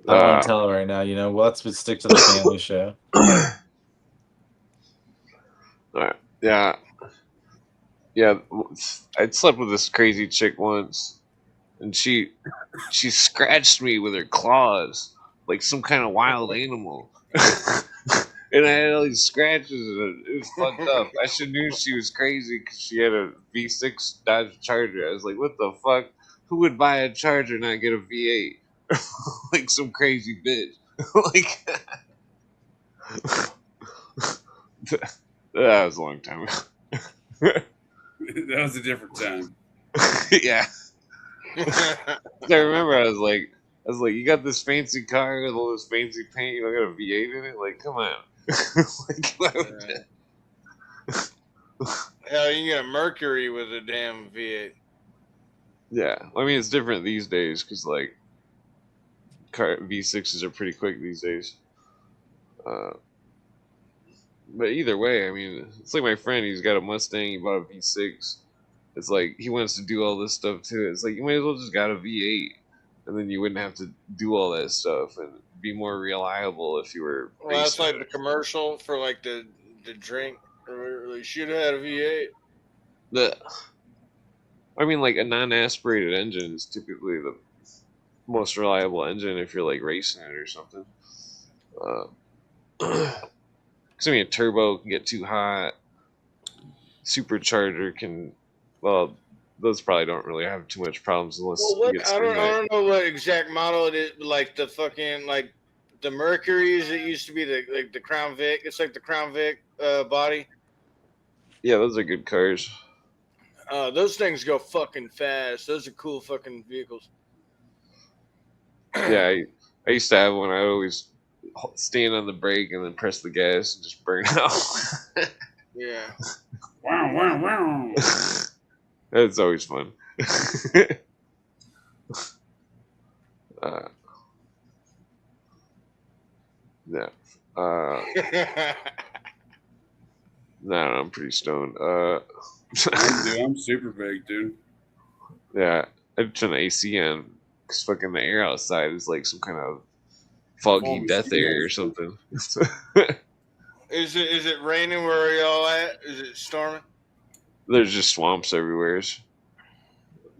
I don't want to tell her right now. Let's stick to the family show. All right. Yeah. I slept with this crazy chick once, and she scratched me with her claws like some kind of wild animal. And I had all these scratches, and it was fucked up. I should knew she was crazy because she had a V6 Dodge Charger. I was like, what the fuck? Who would buy a Charger and not get a V8? Like some crazy bitch. Like that was a long time ago. That was a different time. Yeah. I remember I was like, you got this fancy car with all this fancy paint, you don't got a V8 in it? Like, come on. Like, why would that? Hell, you can get a Mercury with a damn V8. Yeah, I mean, it's different these days because, like, car V6s are pretty quick these days. But either way, I mean, it's like my friend, he's got a Mustang, he bought a V6. It's like, he wants to do all this stuff too. It's like, you might as well just got a V8, and then you wouldn't have to do all that stuff and be more reliable if you were. Well, that's like the commercial for like the drink, or We should have had a V8. I mean, like a non-aspirated engine is typically the most reliable engine if you're like racing it or something. Because I mean, a turbo can get too hot. Supercharger can, well, those probably don't really have too much problems unless Well, you get I sunlight. don't know what exact model it is. Like the fucking like the Mercuries. It used to be the Crown Vic. It's like the Crown Vic body. Yeah, those are good cars. Those things go fucking fast. Those are cool fucking vehicles. Yeah, I used to have one. I always stand on the brake and then press the gas and just burn out. Yeah. Wow, wow, wow. That's always fun. Yeah. No, I'm pretty stoned. I'm super big, dude. Yeah, I turn the AC on because fucking the air outside is like some kind of foggy death air or something. Is it raining where y'all at? Is it storming? There's just swamps everywhere.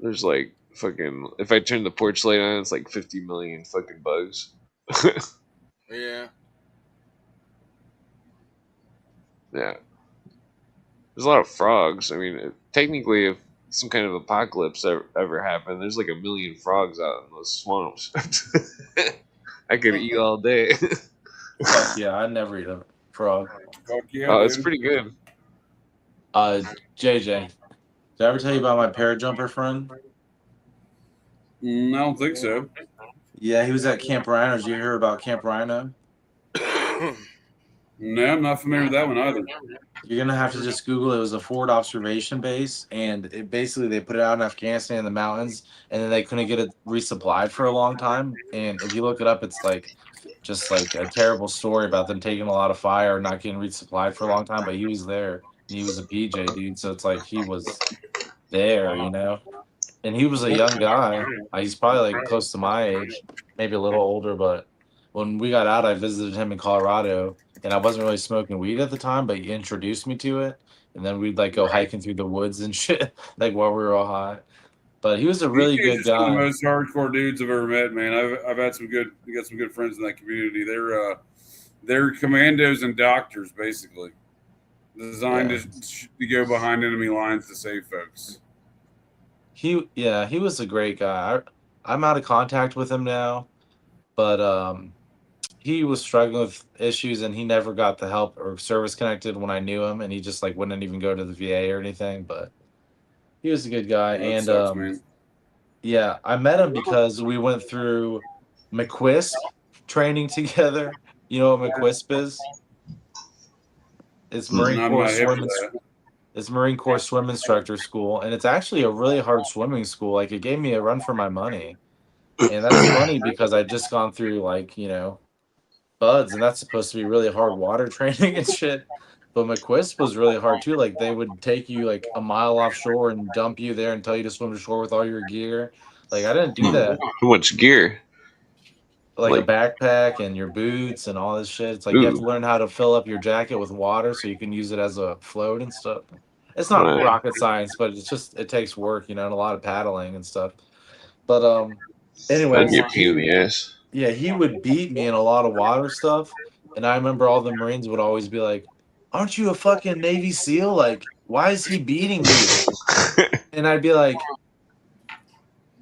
There's like fucking. If I turn the porch light on, it's like 50 million fucking bugs. Yeah. Yeah. There's a lot of frogs. I mean, technically, if some kind of apocalypse ever happened, there's like 1 million frogs out in those swamps. I could eat all day. Fuck yeah, I never eat a frog. Fuck yeah, Oh, it's dude. pretty good. JJ, did I ever tell you about my parajumper friend? I don't think so. Yeah, he was at Camp Rhino. Did you hear about Camp Rhino? No, I'm not familiar with that one either. You're gonna have to just Google it. It was a forward observation base, and it basically they put it out in Afghanistan in the mountains, and then they couldn't get it resupplied for a long time. And if you look it up, it's like just like a terrible story about them taking a lot of fire, not getting resupplied for a long time. But he was there. He was a PJ dude, so it's like he was there, you know. And he was a young guy. He's probably like close to my age, maybe a little older. But when we got out, I visited him in Colorado. And I wasn't really smoking weed at the time, but he introduced me to it. And then we'd like go hiking through the woods and shit, like while we were all high. But he was a really He's good just one of the guy. most hardcore dudes I've ever met, man. I've had we got some good friends in that community. They're commandos and doctors, basically, designed to go behind enemy lines to save folks. He was a great guy. I'm out of contact with him now, but he was struggling with issues and he never got the help or service connected when I knew him, and he just like wouldn't even go to the VA or anything. But he was a good guy. That And sucks, man. yeah, I met him because we went through McQuisp training together. You know what McQuisp is? It's Marine I'm Corps not hip swim. for that. It's Marine Corps swim instructor school, and it's actually a really hard swimming school. Like it gave me a run for my money, and that's funny because I just gone through like buds, and that's supposed to be really hard water training and shit. But McQuisp was really hard too. Like they would take you like a mile offshore and dump you there and tell you to swim to shore with all your gear. Like I didn't do that. Too much gear. Like a backpack and your boots and all this shit. It's like you have to learn how to fill up your jacket with water so you can use it as a float and stuff. It's not Right. rocket science, but it takes work, and a lot of paddling and stuff. But anyways, That'd be a pain in the ass. yeah, he would beat me in a lot of water stuff. And I remember all the Marines would always be like, "Aren't you a fucking Navy SEAL? Like, why is he beating you?" And I'd be like,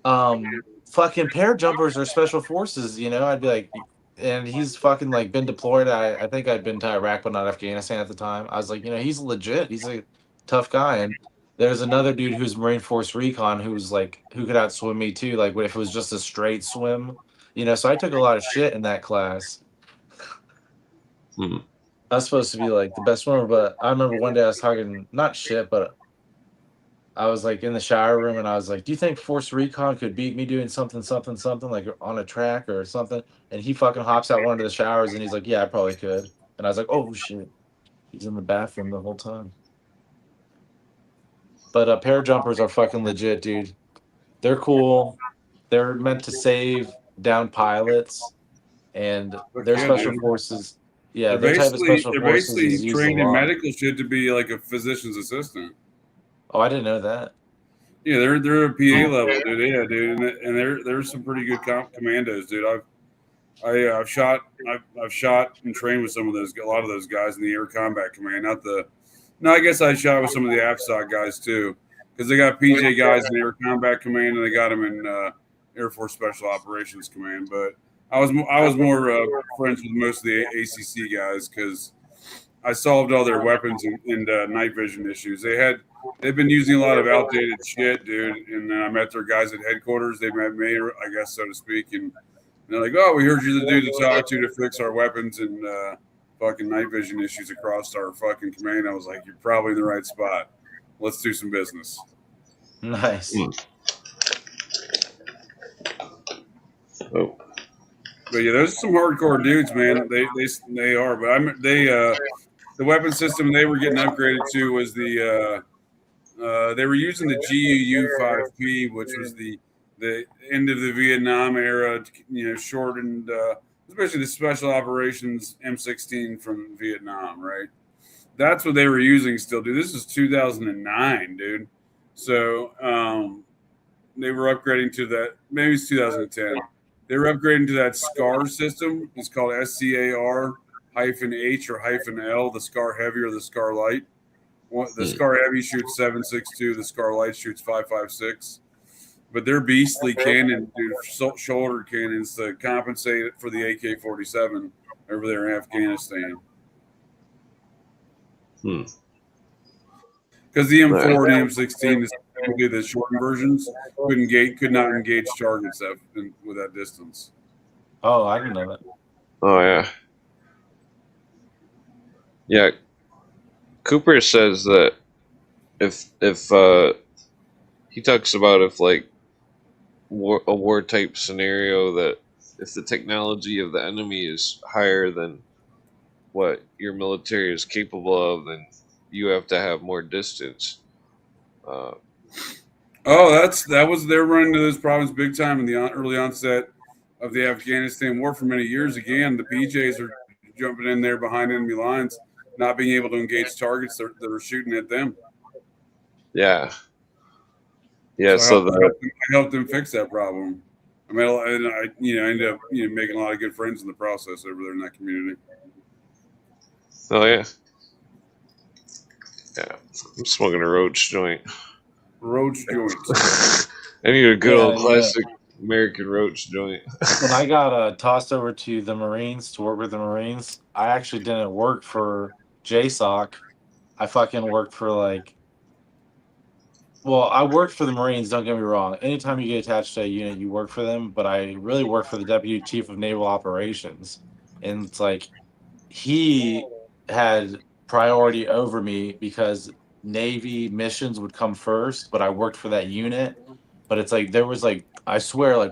fucking parajumpers are special forces, I'd be like, and he's fucking like been deployed. I think I'd been to Iraq, but not Afghanistan at the time. I was like, he's legit. He's a tough guy. And there's another dude who's Marine Force Recon who could outswim me too. Like if it was just a straight swim, so I took a lot of shit in that class. I was supposed to be like the best swimmer, but I remember one day I was talking, not shit, but I was like in the shower room and I was like, "Do you think Force Recon could beat me doing something, like on a track or something?" And he fucking hops out one of the showers and he's like, "Yeah, I probably could." And I was like, "Oh shit." He's in the bathroom the whole time. But parajumpers are fucking legit, dude. They're cool. They're meant to save down pilots, and they're Yeah, special dude. forces. Yeah, They're their type of special they're forces basically is used a trained in lot. medical shit to be like a physician's assistant. Oh, I didn't know that. Yeah, they're a PA level, dude. Yeah, dude, and they're some pretty good commandos, dude. I've shot and trained with some of those, a lot of those guys in the Air Combat Command. No, I guess I shot with some of the AFSOC guys too, because they got PJ guys in the Air Combat Command and they got them in Air Force Special Operations Command. But I was more friends with most of the ACC guys because I solved all their weapons and night vision issues. They've been using a lot of outdated shit, dude. And then I met their guys at headquarters. They met me, I guess, so to speak, and they're like, "Oh, we heard you're the dude to talk to fix our weapons and fucking night vision issues across our fucking command." I was like, "You're probably in the right spot. Let's do some business." Nice. Oh. But yeah, those are some hardcore dudes, man. They are. But the weapon system they were getting upgraded to was they were using the GUU-5P, which was the end of the Vietnam era, shortened, especially the Special Operations M16 from Vietnam, right? That's what they were using still, dude. This is 2009, dude. So they were upgrading to that. Maybe it's 2010. They were upgrading to that SCAR system. It's called SCAR-H or -L, the SCAR Heavy or the SCAR Light. The SCAR Heavy shoots 7.62. The SCAR Light shoots 5.56. But they're beastly cannon, dude, shoulder cannons to compensate for the AK-47 over there in Afghanistan. Because the M4 and the M16 is typically the shortened versions could not engage targets with that distance. Oh, I didn't know that. Oh yeah. Yeah. Cooper says that if he talks about if like a war type scenario, that if the technology of the enemy is higher than what your military is capable of, then you have to have more distance. They're running into those problems big time in the early onset of the Afghanistan war for many years. Again, the PJs are jumping in there behind enemy lines, not being able to engage targets that are shooting at them. Yeah. Yeah. So I helped them fix that problem. I mean, I ended up making a lot of good friends in the process over there in that community. Oh yeah. Yeah, I'm smoking a roach joint. Roach joint. I need a good old classic American roach joint. When I got tossed over to the Marines to work with the Marines, I actually didn't work for JSOC. I fucking worked for I worked for the Marines, don't get me wrong. Anytime you get attached to a unit, you work for them, but I really worked for the Deputy Chief of Naval Operations. And it's like, he had priority over me because Navy missions would come first, but I worked for that unit. But it's like there was I swear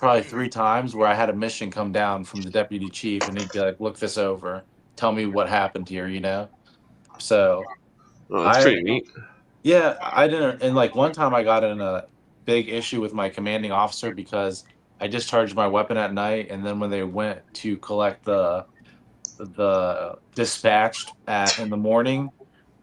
probably 3 times where I had a mission come down from the deputy chief and he'd be like, "Look this over, tell me what happened here," So that's pretty neat. Yeah, I didn't. And one time I got in a big issue with my commanding officer because I discharged my weapon at night, and then when they went to collect the dispatched in the morning,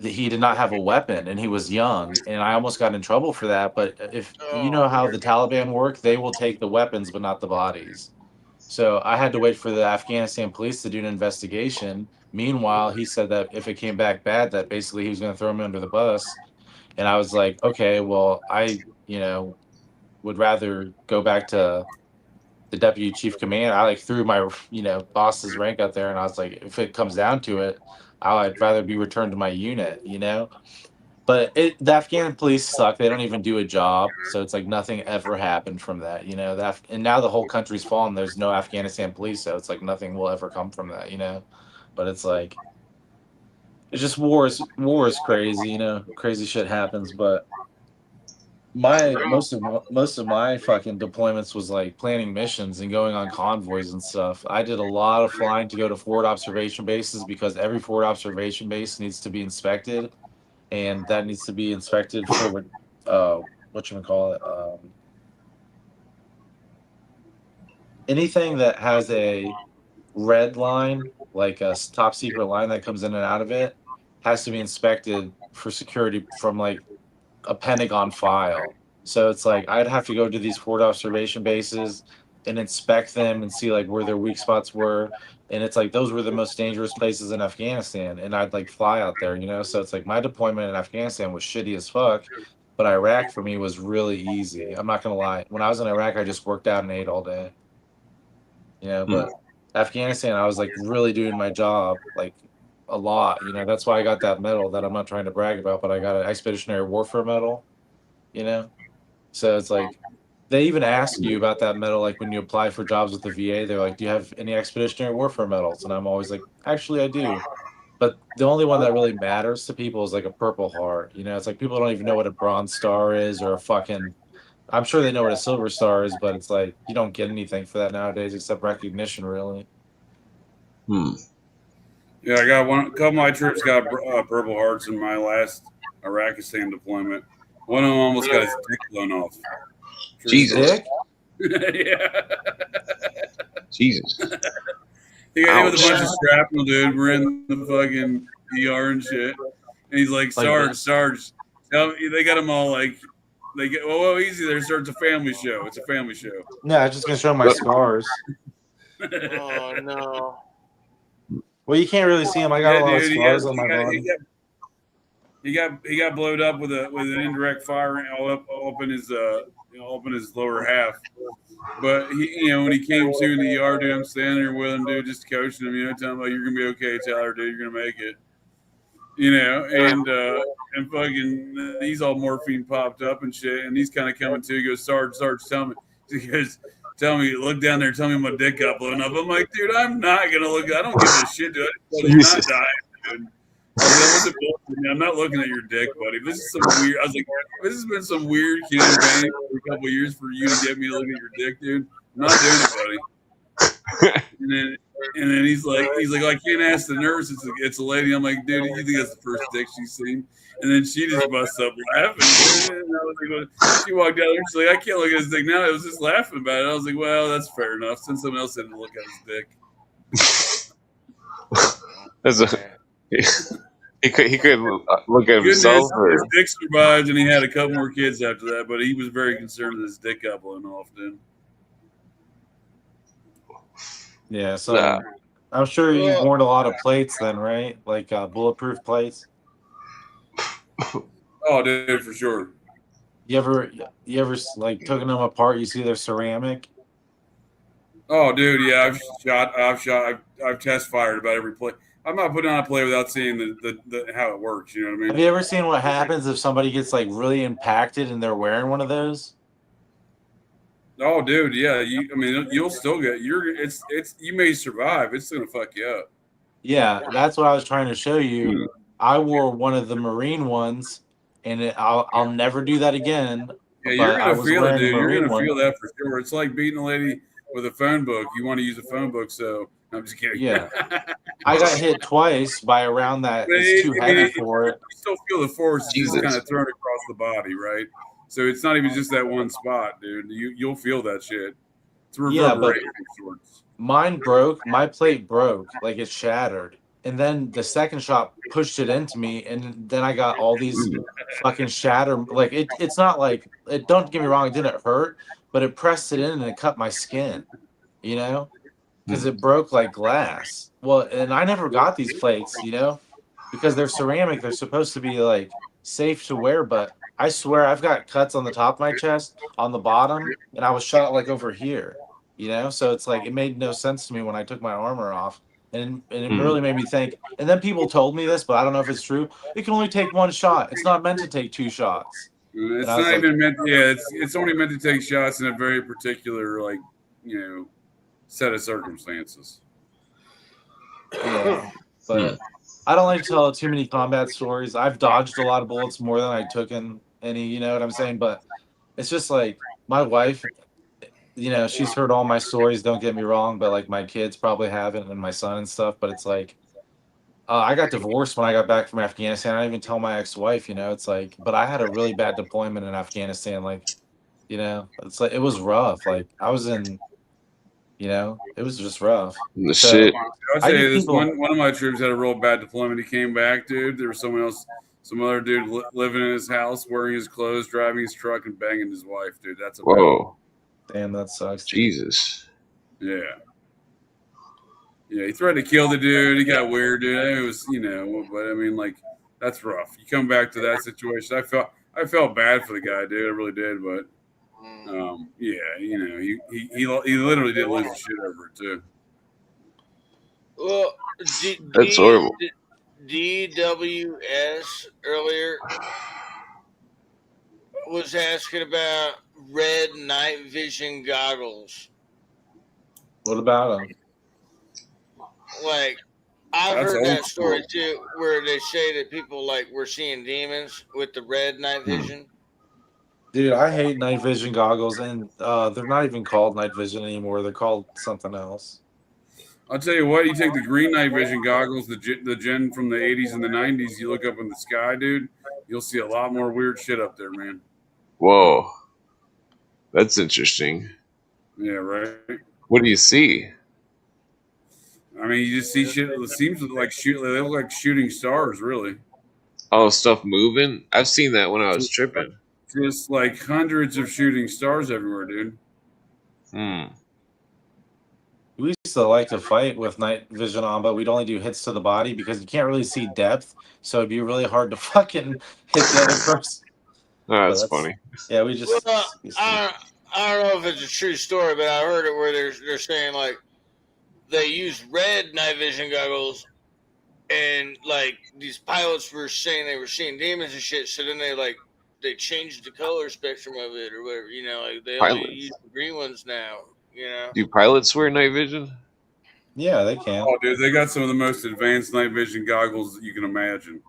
he did not have a weapon and he was young, and I almost got in trouble for that. But if you know how the Taliban work, they will take the weapons but not the bodies. So I had to wait for the Afghanistan police to do an investigation. Meanwhile, he said that if it came back bad, that basically he was going to throw me under the bus. And I was like, okay, well, I would rather go back to the deputy chief command. I threw my boss's rank out there, and I was like, if it comes down to it, I'd rather be returned to my unit, But the Afghan police suck. They don't even do a job, so it's like nothing ever happened from that, and now the whole country's fallen. There's no Afghanistan police, so it's like nothing will ever come from that, But it's like, it's just war is crazy, Crazy shit happens. But most of my fucking deployments was planning missions and going on convoys and stuff. I did a lot of flying to go to forward observation bases because every forward observation base needs to be inspected, and that needs to be inspected for anything that has a red line, like a top secret line that comes in and out of it, has to be inspected for security from like a Pentagon file. So it's like I'd have to go to these forward observation bases and inspect them and see like where their weak spots were. And it's like those were the most dangerous places in Afghanistan. And I'd like fly out there, you know. So it's like my deployment in Afghanistan was shitty as fuck. But Iraq for me was really easy. I'm not gonna lie. When I was in Iraq, I just worked out and ate all day. You know, but Afghanistan, I was like really doing my job like a lot. You know, that's why I got that medal that I'm not trying to brag about, but I got an Expeditionary Warfare Medal. You know, so it's like they even ask you about that medal, like when you apply for jobs with the VA. They're like, "Do you have any Expeditionary Warfare medals?" And I'm always like, "Actually, I do." But the only one that really matters to people is like a Purple Heart. You know, it's like people don't even know what a Bronze Star is or a fucking. I'm sure they know what a Silver Star is, but it's like you don't get anything for that nowadays except recognition, really. Yeah, I got a couple of my troops got Purple Hearts in my last Iraqistan deployment. One of them almost got his dick blown off. Jesus. Yeah. Jesus. He got hit with a bunch of shrapnel, dude. We're in the fucking ER and shit. And he's like, Sarge, tell me, they got them all like, they get, well, easy there, sir. It's a family show. It's a family show. Yeah, I'm just going to show my scars. Oh, no. Well, you can't really see them. I got a lot of scars on my body. He got blowed up with an indirect fire all up in his up in his lower half. But he, when he came to in the ER, dude, I'm standing there with him, dude, just coaching him, telling him, like, you're gonna be okay, Tyler, dude, you're gonna make it. And fucking he's all morphine popped up and shit, and he's kind of coming to. He goes, Sarge, tell me. He goes, tell me, look down there, tell me my dick got blown up. I'm like, dude, I'm not gonna look. I don't give a shit, dude. I'm not dying, dude. I'm not looking at your dick, buddy. This is some weird. I was like, this has been some weird campaign for a couple of years for you to get me to look at your dick, dude. I'm not doing it, buddy. And then he's like, I can't ask the nurse. It's a lady. I'm like, dude, you think that's the first dick she's seen? And then she just busts up laughing. And I was like, she walked out there. She's like, I can't look at his dick now. I was just laughing about it. I was like, well, that's fair enough. Since someone else didn't look at his dick. He could look at himself. His dick survived, and he had a couple more kids after that. But he was very concerned that his dick got blown off. Then. Yeah, so I'm sure you've worn a lot of plates then, right? Like bulletproof plates. Oh, dude, for sure. You ever like taken them apart? You see they're ceramic. Oh, dude, yeah, I've test fired about every plate. I'm not putting on a play without seeing the how it works. You know what I mean? Have you ever seen what happens if somebody gets like really impacted and they're wearing one of those? Oh, dude, yeah. You'll still get you may survive. It's gonna fuck you up. Yeah, that's what I was trying to show you. I wore one of the Marine ones, and I'll never do that again. Yeah, you're gonna feel it, dude. You're gonna feel that for sure. It's like beating a lady with a phone book. You want to use a phone book, so I'm just kidding. Yeah, I got hit twice by a round that is too heavy for it. You still feel the force just kind of thrown across the body, right? So it's not even just that one spot, dude. You'll feel that shit. It's reverberating of sorts. Mine broke. My plate broke, like it shattered. And then the second shot pushed it into me, and then I got all these fucking shatter. Like it's not like it. Don't get me wrong, it didn't hurt, but it pressed it in and it cut my skin. You know, because it broke like glass. Well, and I never got these plates, you know, because they're ceramic. They're supposed to be like safe to wear, but I swear I've got cuts on the top of my chest, on the bottom, and I was shot like over here. You know, so it's like it made no sense to me when I took my armor off. And it really made me think. And then people told me this, but I don't know if it's true. It can only take one shot. It's not meant to take two shots. It's not even meant. Yeah, it's only meant to take shots in a very particular, like, set of circumstances. Yeah, but I don't like to tell too many combat stories. I've dodged a lot of bullets more than I took in any. You know what I'm saying? But it's just like my wife. She's heard all my stories, don't get me wrong, but like my kids probably haven't and my son and stuff. But it's like, I got divorced when I got back from Afghanistan. I didn't even tell my ex-wife, it's like, but I had a really bad deployment in Afghanistan. Like, it's like, it was rough. Like I was in You know, it was just rough. The So, shit. I'll tell I you think this: people- one of my troops had a real bad deployment. He came back, dude. There was someone else, some other dude living in his house, wearing his clothes, driving his truck, and banging his wife, dude. That's a Whoa. Damn, that sucks. Jesus. Yeah. Yeah, he threatened to kill the dude. He got weird, dude. It was, but I mean, like, that's rough. You come back to that situation. I felt bad for the guy, dude. I really did, but yeah, he literally did lose his shit over it too. Well, That's horrible. DWS earlier was asking about red night vision goggles. What about him? Like, I've That's heard old that school. story too, where they say that people like were seeing demons with the red night vision. Dude, I hate night vision goggles, and they're not even called night vision anymore. They're called something else. I'll tell you what. You take the green night vision goggles, the gen from the 80s and the 90s. You look up in the sky, dude. You'll see a lot more weird shit up there, man. Whoa. That's interesting. Yeah, right. What do you see? I mean, you just see shit. It seems like they look like shooting stars, really. Oh, stuff moving? I've seen that when I was tripping. Just like hundreds of shooting stars everywhere, dude. We used to like to fight with night vision on, but we'd only do hits to the body because you can't really see depth. So it'd be really hard to fucking hit the other person. Oh, that's funny. Yeah, we just. Well, I don't know if it's a true story, but I heard it where they're saying like they use red night vision goggles, and like these pilots were saying they were seeing demons and shit. So then they changed the color spectrum of it or whatever. Like they only Pilots. use the green ones now. Do pilots wear night vision? Yeah, they can. Oh, dude, they got some of the most advanced night vision goggles that you can imagine.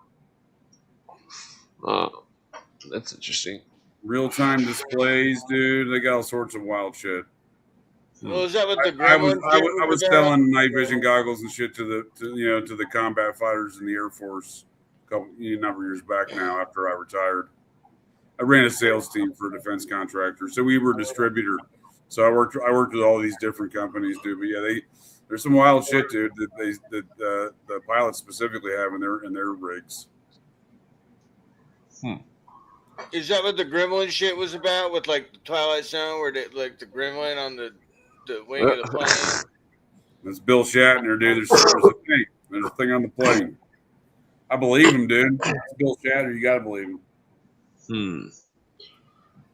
Oh, that's interesting. Real-time displays, dude. They got all sorts of wild shit. Well, is that what the I gremlins was selling night vision goggles and shit to the combat fighters in the Air Force a number of years back now after I retired. I ran a sales team for a defense contractor, so we were a distributor. So I worked with all these different companies, dude. But yeah, there's some wild shit, dude, that the pilots specifically have in their rigs. Is that what the gremlin shit was about with like the Twilight Zone, where they like the gremlin on the wing of the plane? That's Bill Shatner, dude. There's a thing. There's a thing on the plane. I believe him, dude. It's Bill Shatner. You gotta believe him.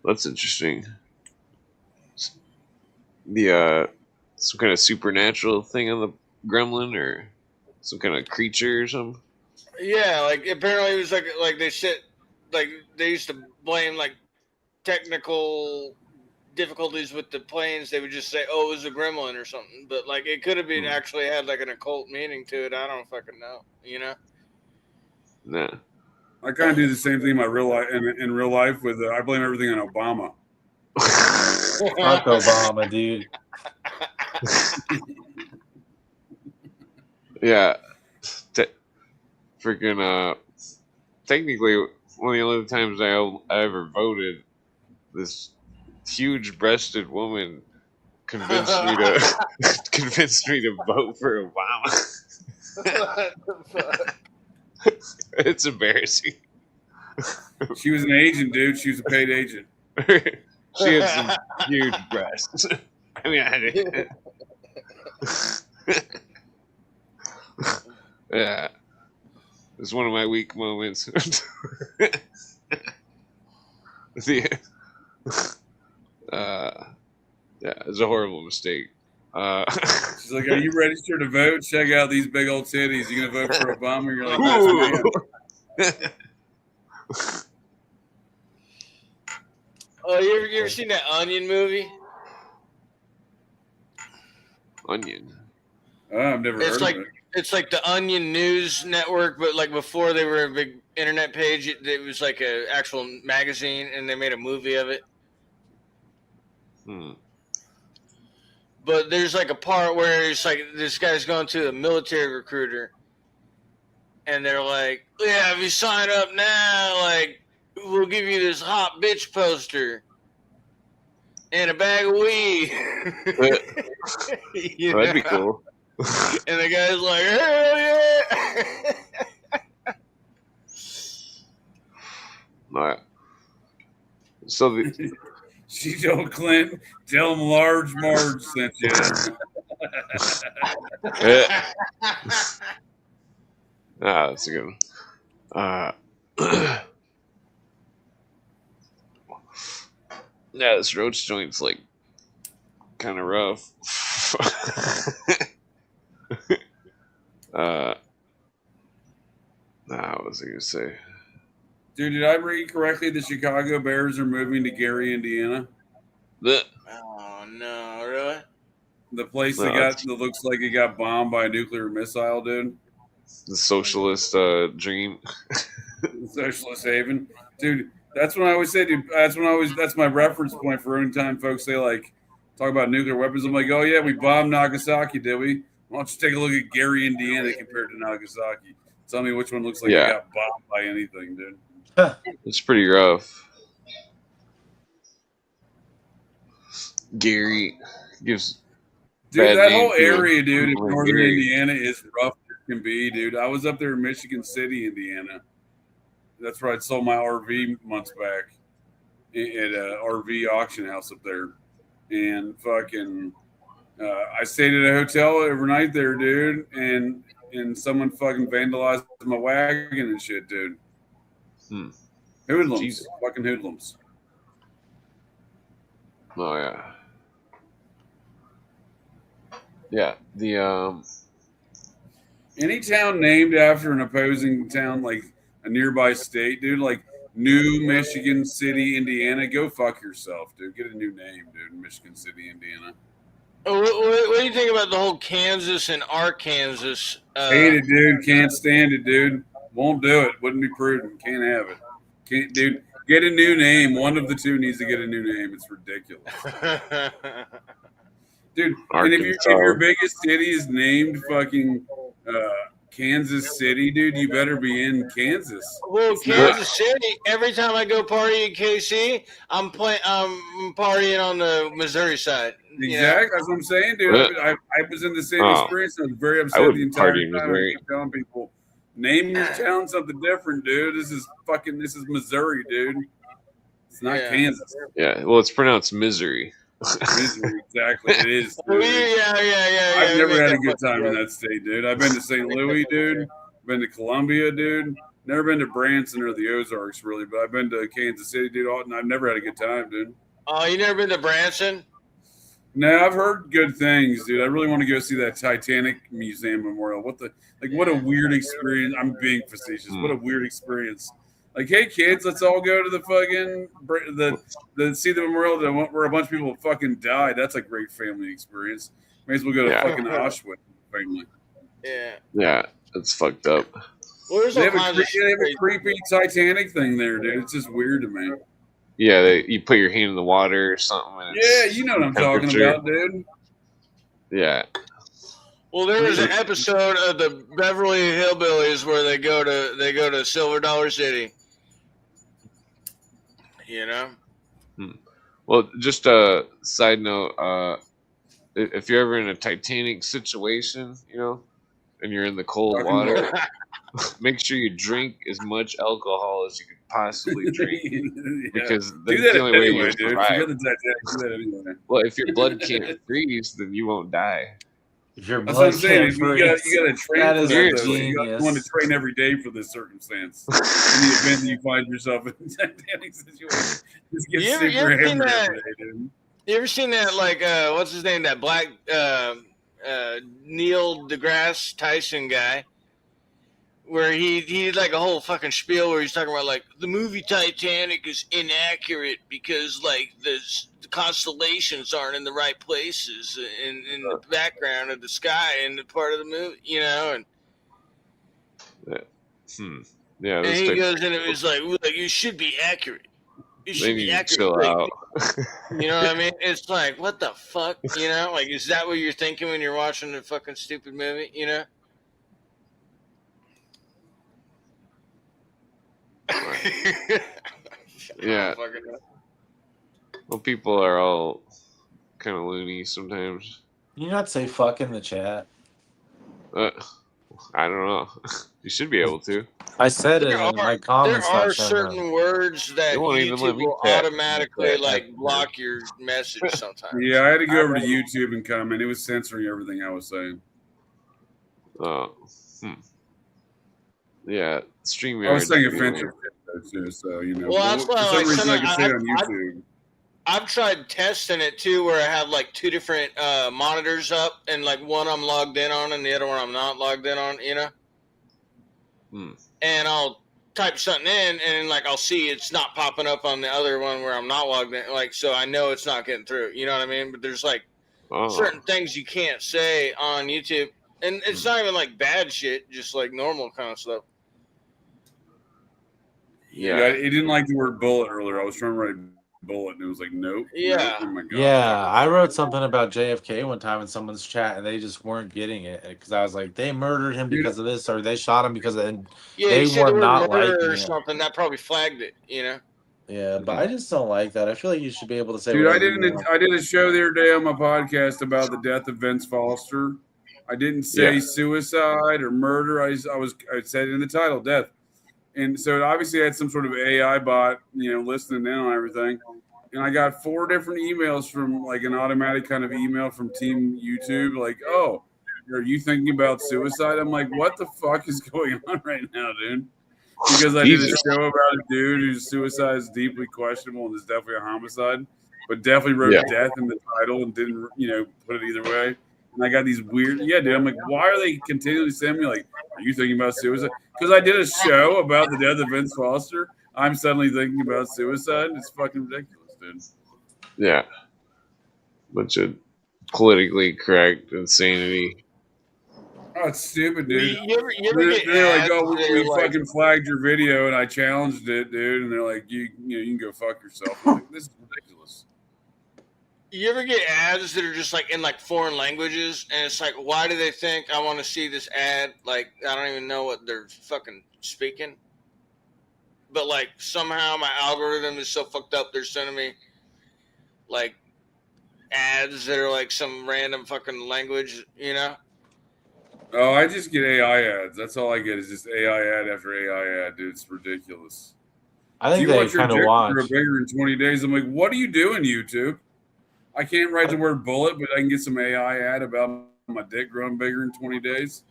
That's interesting. The some kind of supernatural thing on the gremlin, or some kind of creature or something. Yeah, like apparently it was like they said, like they used to blame like technical difficulties with the planes. They would just say, "Oh, it was a gremlin or something," but like it could have been actually had like an occult meaning to it. I don't fucking know, Nah. I kind of do the same thing in my real life. In real life, with I blame everything on Obama. Fuck Obama, dude. Yeah. Freaking technically one of the only times I ever voted, this huge breasted woman convinced me to vote for Obama. What the fuck? It's embarrassing. She was an agent, dude. She was a paid agent. She had some huge breasts. I mean, I didn't. Yeah. It's one of my weak moments. Yeah, it's a horrible mistake. She's like, "Are you registered to vote? Check out these big old titties. You gonna vote for Obama?" You're like, "Yes, ma'am." Oh, you ever seen that Onion movie? Onion. Oh, I've never heard of it. It's like the Onion News Network, but like before they were a big internet page, it was like an actual magazine, and they made a movie of it. But there's like a part where it's like this guy's going to a military recruiter, and they're like, "Yeah, if you sign up now, like we'll give you this hot bitch poster." and a bag of weed. You That'd be know? cool. And the guy's like, hell yeah. All right. So the, She told Clint, tell him Large Marge sent you. that's a good one. Yeah, this roach joint's like kind of rough. What was I gonna say? Dude, did I read correctly? The Chicago Bears are moving to Gary, Indiana. Oh no, really? The place No, that looks like it got bombed by a nuclear missile, dude. The socialist dream. Socialist haven, dude. That's what I always say, dude. That's my reference point for any time folks say like talk about nuclear weapons. I'm like, oh yeah, we bombed Nagasaki, did we? Why don't you take a look at Gary, Indiana, compared to Nagasaki? Tell me which one looks like it got bombed by anything, dude. It's pretty rough. Gary gives. Dude, that whole area, dude, in northern Indiana is rough as can be, dude. I was up there in Michigan City, Indiana. That's where I sold my RV months back at a RV auction house up there. And fucking, I stayed at a hotel overnight there, dude, and someone fucking vandalized my wagon and shit, dude. Hoodlums. Jesus. Fucking hoodlums. Oh, yeah. Yeah, the any town named after an opposing town, like a nearby state, dude, like New Michigan City, Indiana, go fuck yourself, dude. Get a new name, dude. Michigan City, Indiana. What do you think about the whole Kansas and Arkansas? Hate it, dude. Can't stand it, dude. Won't do it. Wouldn't be prudent. Can't have it. Can't, dude. Get a new name. One of the two needs to get a new name. It's ridiculous. Dude, and if your biggest city is named fucking Kansas City, dude, you better be in Kansas. Well, Kansas City. Every time I go party in KC, I'm partying on the Missouri side. Exactly, that's what I'm saying, dude. I was in the same experience. I was very upset the entire time. I kept telling people, name your town something different, dude. This is Missouri, dude. It's not Kansas. Yeah, well, it's pronounced misery. Misery, exactly. It is. Dude. Yeah. I've never had a good time in that state, dude. I've been to St. Louis, dude. Been to Columbia, dude. Never been to Branson or the Ozarks, really, but I've been to Kansas City, dude. And I've never had a good time, dude. Oh, you never been to Branson? No, I've heard good things, dude. I really want to go see that Titanic Museum Memorial. What a weird experience. I'm being facetious. What a weird experience. Like, hey kids, let's all go to the fucking see the memorial where a bunch of people fucking died. That's a great family experience. May as well go to fucking Auschwitz family. Yeah, that's fucked up. Well, they have a creepy Titanic thing there, dude. It's just weird to me. Yeah, you put your hand in the water or something. Yeah, you know what I'm talking about, dude. Yeah. Well, there was an episode of the Beverly Hillbillies where they go to Silver Dollar City. You know. Well, just a side note. If you're ever in a Titanic situation, and you're in the cold water, make sure you drink as much alcohol as you could possibly drink, because that's the only way you survive. Well, if your blood can't freeze, then you won't die. If your blood can't freeze, you got to train. That is you want to train every day for this circumstance. In the event that you find yourself in a Titanic situation, just get super hammered every day, dude. You ever seen that, like, what's his name, that black Neil deGrasse Tyson guy, where he did like a whole fucking spiel where he's talking about, like, the movie Titanic is inaccurate because, like, the constellations aren't in the right places in the background of the sky in the part of the movie, and yeah, and he goes and it was like, you should be accurate. You should be accurate. Chill out. You know what I mean? It's like, what the fuck? Like, is that what you're thinking when you're watching a fucking stupid movie? Yeah. Well, people are all kind of loony sometimes. Can you not say fuck in the chat? I don't know. You should be able to. I said it There and my are comments not showing up. certain words that It won't even let YouTube me will chat. automatically like That's block your message sometimes. Yeah, I had to go over to YouTube and comment. It was censoring everything I was saying. Yeah, StreamYard. I was saying offensive shit though, too, so you know. Well, that's for why, some like, reason I can say it sometimes on YouTube. I've tried testing it too, where I have like two different monitors up, and like one I'm logged in on, and the other one I'm not logged in on. You know. And I'll type something in, and like I'll see it's not popping up on the other one where I'm not logged in. Like, so I know it's not getting through. You know what I mean? But there's like certain things you can't say on YouTube, and it's not even like bad shit, just like normal kind of stuff. Yeah, it didn't like the word bullet earlier. I was trying to write bullet, and it was like, nope. Yeah. Nope. Oh my God. Yeah, I wrote something about JFK one time in someone's chat, and they just weren't getting it because I was like, they murdered him because of this, or they shot him because of, and Yeah, they you said the were word not murder liking or it. something that probably flagged it. You know. Yeah, but I just don't like that. I feel like you should be able to say. Dude, I whatever you want. did a show the other day on my podcast about the death of Vince Foster. I didn't say suicide or murder. I said it in the title, death. And so it obviously had some sort of AI bot, you know, listening in on everything. And I got 4 different emails from like an automatic kind of email from Team YouTube, like, oh, are you thinking about suicide? I'm like, what the fuck is going on right now, dude? Because I did a show about a dude whose suicide is deeply questionable and is definitely a homicide, but definitely wrote death in the title and didn't, you know, put it either way. And I got these weird, dude. I'm like, why are they continually sending me like, are you thinking about suicide? Because I did a show about the death of Vince Foster. I'm suddenly thinking about suicide. It's fucking ridiculous, dude. Yeah. Bunch of politically correct insanity. Oh, it's stupid, dude. You ever get they're like, ads oh, that we are like- fucking flagged your video and I challenged it, dude. And they're like, you can go fuck yourself. I'm like, this is ridiculous. You ever get ads that are just like in like foreign languages, and it's like, why do they think I want to see this ad? Like, I don't even know what they're fucking speaking. But like somehow my algorithm is so fucked up, they're sending me like ads that are like some random fucking language, you know? Oh, I just get AI ads. That's all I get is just AI ad after AI ad, dude. It's ridiculous. I think you they want your kind of dick to watch. grow bigger in 20 days. I'm like, what are you doing, YouTube? I can't write the word bullet, but I can get some AI ad about my dick growing bigger in 20 days.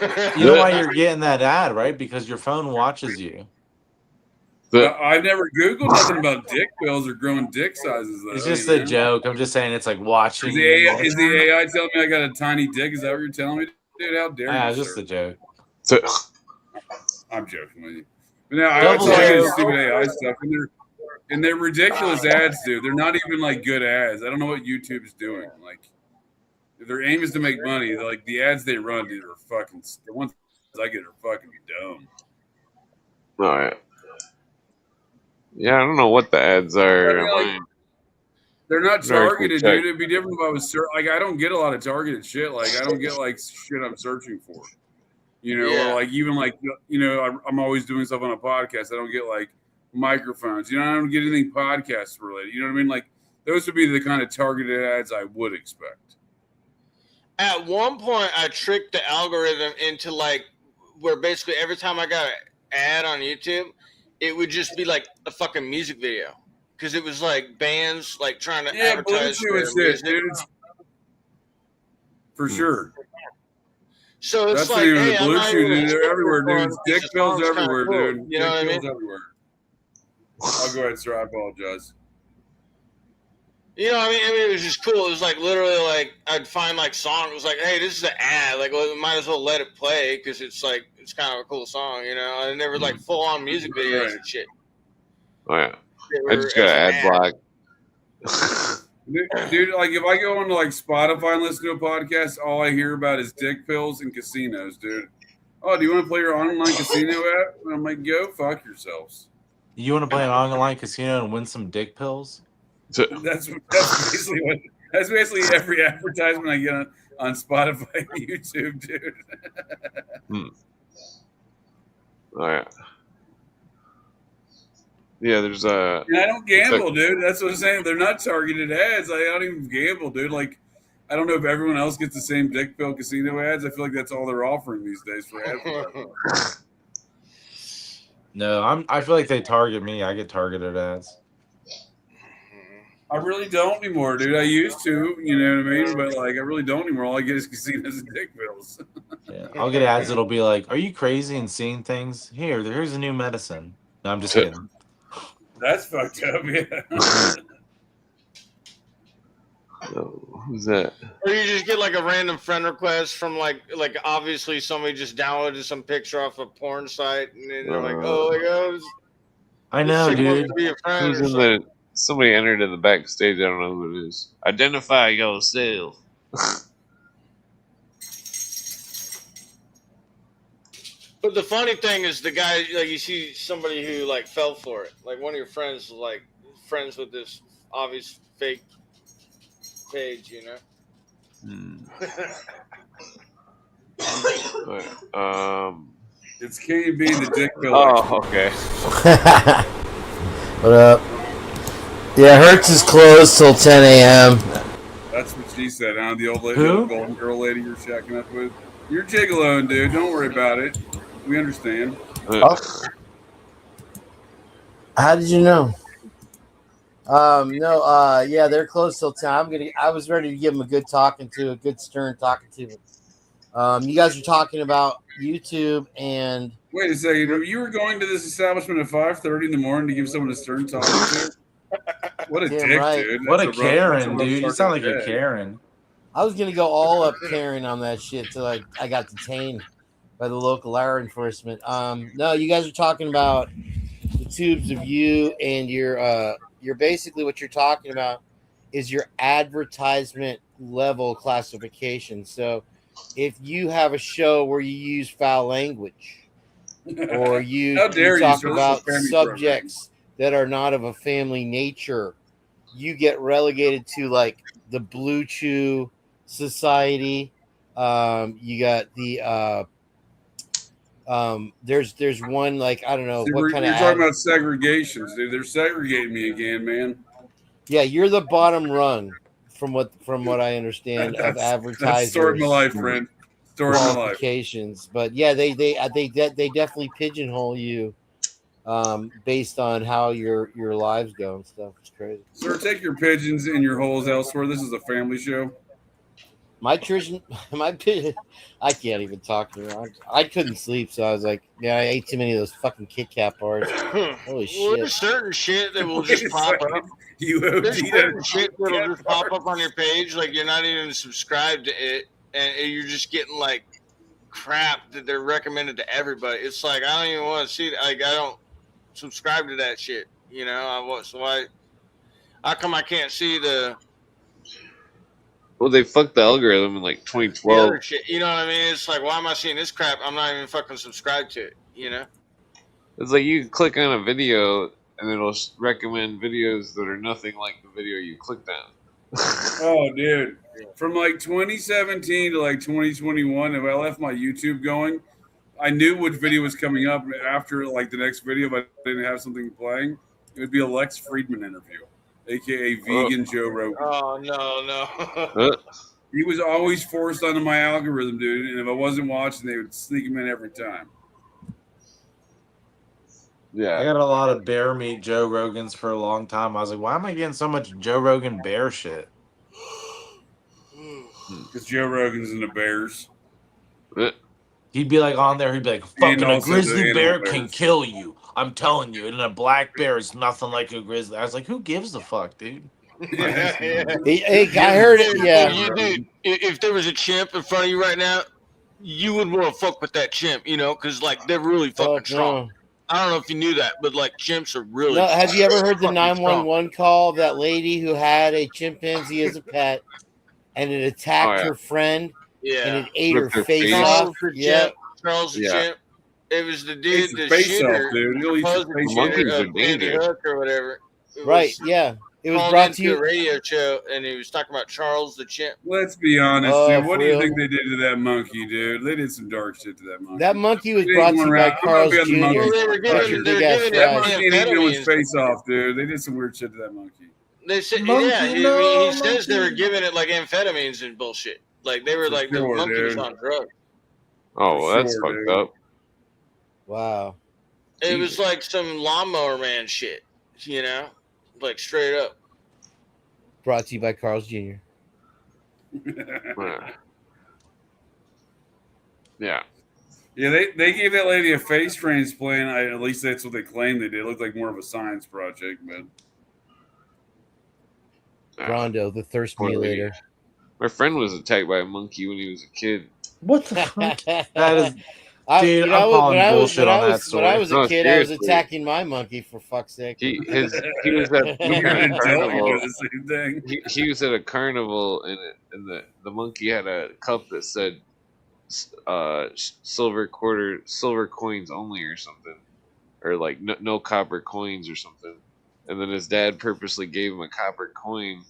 You know why you're getting that ad, right? Because your phone watches you. I've never Googled nothing about dick pills or growing dick sizes, though. It's just a joke. I'm just saying it's like watching. Is the AI telling me I got a tiny dick? Is that what you're telling me? Dude, how dare you? Yeah, it's just a joke. I'm joking with you. But no, I was talking stupid AI stuff, and they're ridiculous ads, dude. They're not even like good ads. I don't know what YouTube is doing. Like, their aim is to make money. Like the ads they run, dude, are fucking. The ones I get are fucking dumb. All right. Yeah, I don't know what the ads are. They're not Very cool targeted, check. dude. It'd be different if I was like, I don't get a lot of targeted shit. Like, I don't get like shit I'm searching for. You know, or like even like, you know, I'm always doing stuff on a podcast. I don't get like microphones. You know, I don't get anything podcast related. You know what I mean? Like, those would be the kind of targeted ads I would expect. At one point, I tricked the algorithm into like where basically every time I got an ad on YouTube, it would just be like a fucking music video because it was like bands like trying to advertise Bluetooth their is it, music. dude. For sure. So it's that's like, not even hey, the I'm not Bluetooth, even dude. They're everywhere, dude. because Dick the pills song's kinda everywhere, cool, dude. you know what I Dick mean? pills everywhere. I'll go ahead, sir. I apologize. You know, what I mean, it was just cool. It was like literally like I'd find like song. It was like, hey, this is an ad. Like, well, we might as well let it play because it's like it's kind of a cool song, you know. And there was like full on music videos and shit. Oh yeah. They I were just got as ad an block. Dude, like if I go onto like Spotify and listen to a podcast, all I hear about is dick pills and casinos, dude. Oh, do you want to play your online casino app? And I'm like, go fuck yourselves. You want to play an online casino and win some dick pills? That's basically every advertisement I get on Spotify and YouTube, dude. Oh yeah. Yeah, there's a. And I don't gamble, dude. That's what I'm saying. They're not targeted ads. I don't even gamble, dude. Like, I don't know if everyone else gets the same dick pill casino ads. I feel like that's all they're offering these days for ads. No, I feel like they target me. I get targeted ads. I really don't anymore, dude. I used to, you know what I mean? But like, I really don't anymore. All I get is casinos and dick pills. Yeah, I'll get ads that'll be like, "Are you crazy and seeing things? Here's a new medicine." No, I'm just kidding. That's fucked up, yeah. Who's that? Or you just get like a random friend request from like obviously somebody just downloaded some picture off a porn site and then they're like, oh my god, I know, this chick wants dude. to be a friend Who's or in something. the? Somebody entered in the backstage. I don't know who it is. Identify yourself. But the funny thing is the guy, like you see somebody who like fell for it. Like one of your friends, like friends with this obvious fake page, you know. It's KB the dick pill. Oh, okay. What up? Yeah, Hertz is closed till 10 a.m. That's what she said, huh? The old lady, Who? the golden girl lady you're shacking up with. You're gigolo, dude. Don't worry about it. We understand. Oh. How did you know? No, yeah, they're closed till 10. I was ready to give them a good talking to, a good stern talking to. You guys are talking about YouTube and. Wait a second. You were going to this establishment at 5:30 in the morning to give someone a stern talking to? What a Damn dick, right. dude. What a That's Karen, rough dude. You start sound to like the a day. Karen. I was gonna go all up Karen on that shit till I got detained by the local law enforcement. No, you guys are talking about the tubes of you and you're basically what you're talking about is your advertisement level classification. So if you have a show where you use foul language or you How dare you, talk sir? This is a about family subjects that are not of a family nature, you get relegated to like the Blue Chew Society. You got the there's one like I don't know what kind You're of talking about segregations, dude. They're segregating me again, man. Yeah, you're the bottom rung from what I understand of That's advertisers. story of my life, friend. Story of my life. Qualifications, but yeah, they definitely pigeonhole you based on how your lives go and stuff. It's crazy. Sir, take your pigeons and your holes elsewhere. This is a family show. My pigeon, I can't even talk to her. I couldn't sleep, so I was like, yeah, I ate too many of those fucking Kit Kat bars. Holy Well, shit! there's certain shit that will just pop up. There's certain shit that'll just pop up on your page, like you're not even subscribed to it, and you're just getting like crap that they're recommended to everybody. It's like I don't even want to see that. Like I don't subscribe to that shit. You know, how come I can't see the Well, they fucked the algorithm in like 2012. other shit? You know what I mean? It's like, why am I seeing this crap? I'm not even fucking subscribed to it. You know? It's like you click on a video and it'll recommend videos that are nothing like the video you clicked on. Oh, dude. From like 2017 to like 2021, if I left my YouTube going, I knew which video was coming up after like the next video, but I didn't have something playing. It would be a Lex Friedman interview, aka Vegan Joe Rogan. Oh no. He was always forced onto my algorithm, dude. And if I wasn't watching, they would sneak him in every time. Yeah. I got a lot of bear meat Joe Rogans for a long time. I was like, why am I getting so much Joe Rogan bear shit? Because Joe Rogan's in the Bears. He'd be like on there, he'd be like, And fucking a also the grizzly animal bear bears. can kill you. I'm telling you. And a black bear is nothing like a grizzly. I was like, who gives a fuck, dude? Hey, I heard it. Yeah. Dude, if there was a chimp in front of you right now, you would want to fuck with that chimp, you know, because like they're really fucking strong. I don't know if you knew that, but like chimps are really. No, have you ever heard the fucking 911 call of that lady who had a chimpanzee as a pet, and it attacked her friend, and it ate her face off? Yeah, Charles the chimp. It was the dude, the shooter, dude. supposed shooter of Sandy Hook or whatever. Right? Yeah. It was called brought to into you. a radio show, and he was talking about Charles the Chimp. Let's be honest, Oh, dude. What for do you real? think they did to that monkey, dude? They did some dark shit to that monkey. That monkey was They brought ain't to going you by around. I'm gonna Carl's be on the Jr. monkey. Well, they were giving Big ass That fries. monkey ain't eating no one's amphetamines. face off, dude. They did some weird shit to that monkey. They said, Monkey, yeah, he no, says they were monkey. giving it like amphetamines and bullshit. Like they were For like the sure, monkey was dude. on drugs. Oh, well, that's Sure, fucked dude. up. Wow. It was like some lawnmower man shit, you know, like straight up. Brought to you by Carl's Jr. Yeah. Yeah, they gave that lady a face transplant. At least that's what they claimed they did. It looked like more of a science project, but Rondo, the thirst Poor lady. mutilator. My friend was attacked by a monkey when he was a kid. What the fuck? That is, dude. You know, I'm calling when bullshit on that when I story. was a No, kid, I was seriously. attacking my monkey, for fuck's sake. He was at you're an a adult, you carnival. do the same thing. He was at a carnival, and the monkey had a cup that said silver coins only or something, or like no copper coins or something. And then his dad purposely gave him a copper coin. And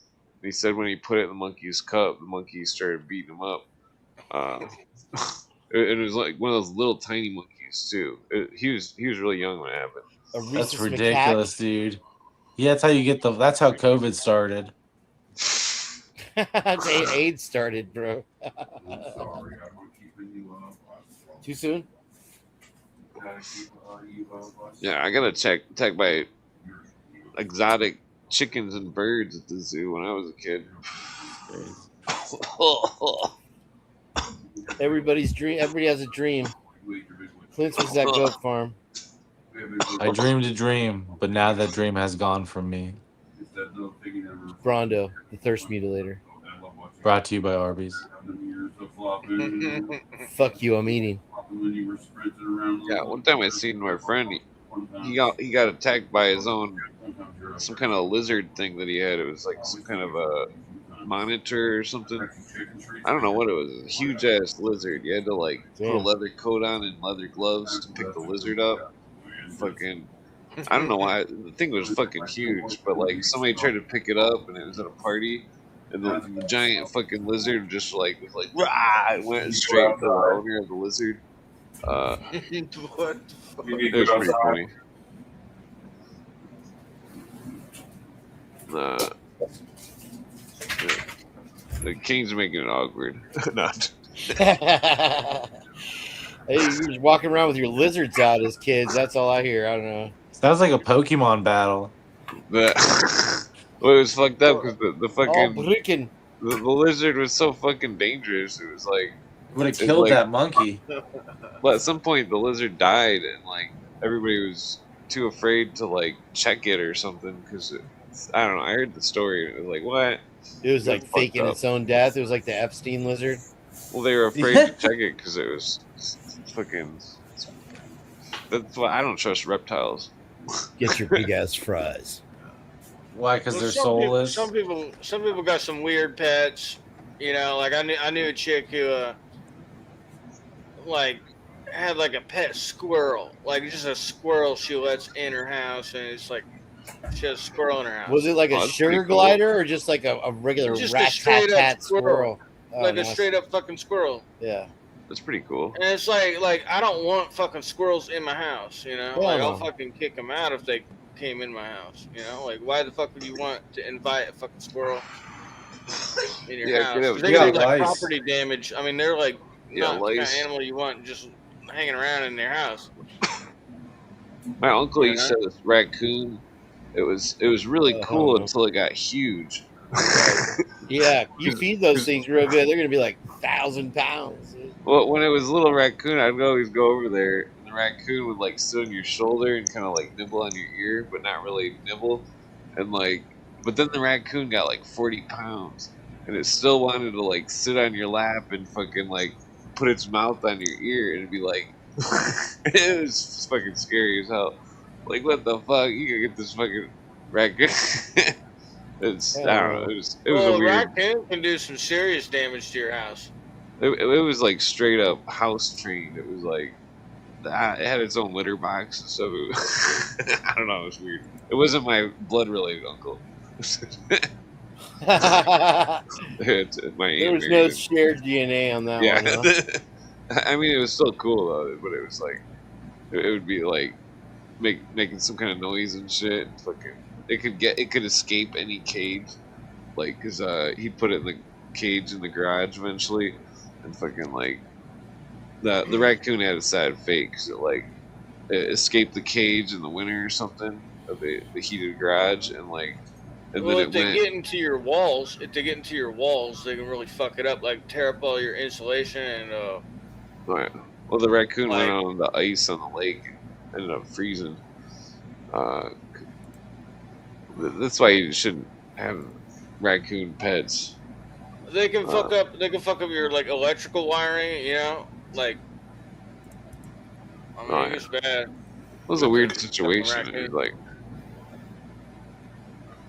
he said when he put it in the monkey's cup, the monkey started beating him up. It was like one of those little tiny monkeys too. He was really young when it happened. A That's rhesus ridiculous, dude. Yeah, that's how you get the. That's how COVID started. That's how AIDS started, bro. Sorry, I'm keeping you up. Too soon? Yeah, I got attacked by exotic chickens and birds at the zoo when I was a kid. Everybody's dream. Everybody has a dream. Clint's was that goat farm. I dreamed a dream, but now that dream has gone from me. Brondo, the thirst mutilator. Brought to you by Arby's. Fuck you, I'm eating. Yeah, one time I seen my friend. He got attacked by his own some kind of lizard thing that he had. It was like some kind of a monitor or something. I don't know what it was. It was a huge ass lizard. You had to like put a leather coat on and leather gloves to pick the lizard up. Fucking, I don't know why the thing was fucking huge, but like somebody tried to pick it up and it was at a party, and the giant fucking lizard just like was like rah, it went straight to the owner of the lizard. What? It was pretty funny. The king's making it awkward. Not. Hey, you're just walking around with your lizards out as kids. That's all I hear. I don't know. Sounds like a Pokemon battle. Well, it was fucked up because the fucking freaking the lizard was so fucking dangerous. It was like Would have killed like- that monkey. But at some point the lizard died and like everybody was too afraid to like check it or something because I don't know. I heard the story and it was like what? It was like fucked faking up. its own death. It was like the Epstein lizard. Well, they were afraid to check it because it was fucking. That's why I don't trust reptiles. Get your big ass fries. Why? Because they're some people- soulless. Some people got some weird pets. You know, like I knew a chick who like had like a pet squirrel, like just a squirrel she lets in her house, and it's like she has a squirrel in her house. Was it like Oh, a that's sugar pretty cool. glider or just like a regular Just a rat tat straight up tat squirrel. squirrel? Oh, Like a nice. straight up fucking squirrel. Yeah. That's pretty cool. And it's like I don't want fucking squirrels in my house, you know? Hell Like no. I'll fucking kick them out if they came in my house, you know? Like why the fuck would you want to invite a fucking squirrel in your Yeah, house? get 'Cause it- they get got it like lice. property damage. I mean, they're like Yeah, not the kind of lice. animal you want just hanging around in their house. My uncle Yeah. used to have this raccoon. It was really cool Oh. until it got huge. Yeah, you feed those things real good, they're gonna be like 1,000 pounds. Well, when it was a little raccoon, I'd always go over there, and the raccoon would like sit on your shoulder and kind of like nibble on your ear, but not really nibble. And like, but then the raccoon got like 40 pounds, and it still wanted to like sit on your lap and fucking like put its mouth on your ear and be like, it was fucking scary as hell. Like, what the fuck? You gotta get this fucking raccoon. It's, I don't know. It was a Well, a weird. raccoon can do some serious damage to your house. It was like straight up house trained. It was like it had its own litter box and stuff. I don't know. It was weird. It wasn't my blood related uncle. It's my There Aunt was no Mary. shared DNA on that Yeah. one. Huh? I mean, it was still cool though, but it was like it would be like making some kind of noise and shit. And fucking, it could escape any cage, like because he'd put it in the cage in the garage eventually, and fucking like the raccoon had a sad fate because it escaped the cage in the winter or something of the heated garage, and Well, then if it they went. get into your walls, they can really fuck it up, like tear up all your insulation and Right. Well, the raccoon went like on the ice on the lake and ended up freezing. Uh, that's why you shouldn't have raccoon pets. they can Uh, fuck up your like electrical wiring, you know, like I mean Right. it gets bad. It was a weird situation. It was like,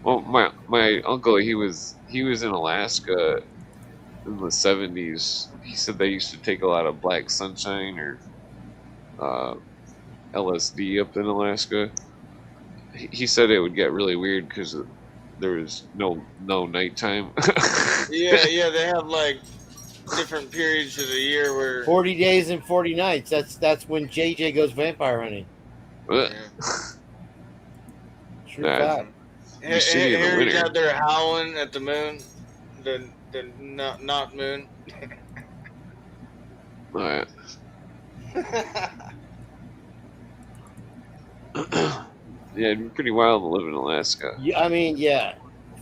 well, my uncle, he was in Alaska in the 70s. He said they used to take a lot of black sunshine or LSD up in Alaska. He said it would get really weird because there was no nighttime. Yeah, they have like different periods of the year where 40 days and 40 nights. That's when JJ goes vampire hunting. Ugh. True Nah, fact. it'd be shitty in the Harry's winter. out there howling at the moon, the not moon. Alright. Yeah, it'd be pretty wild to live in Alaska. Yeah, I mean, yeah.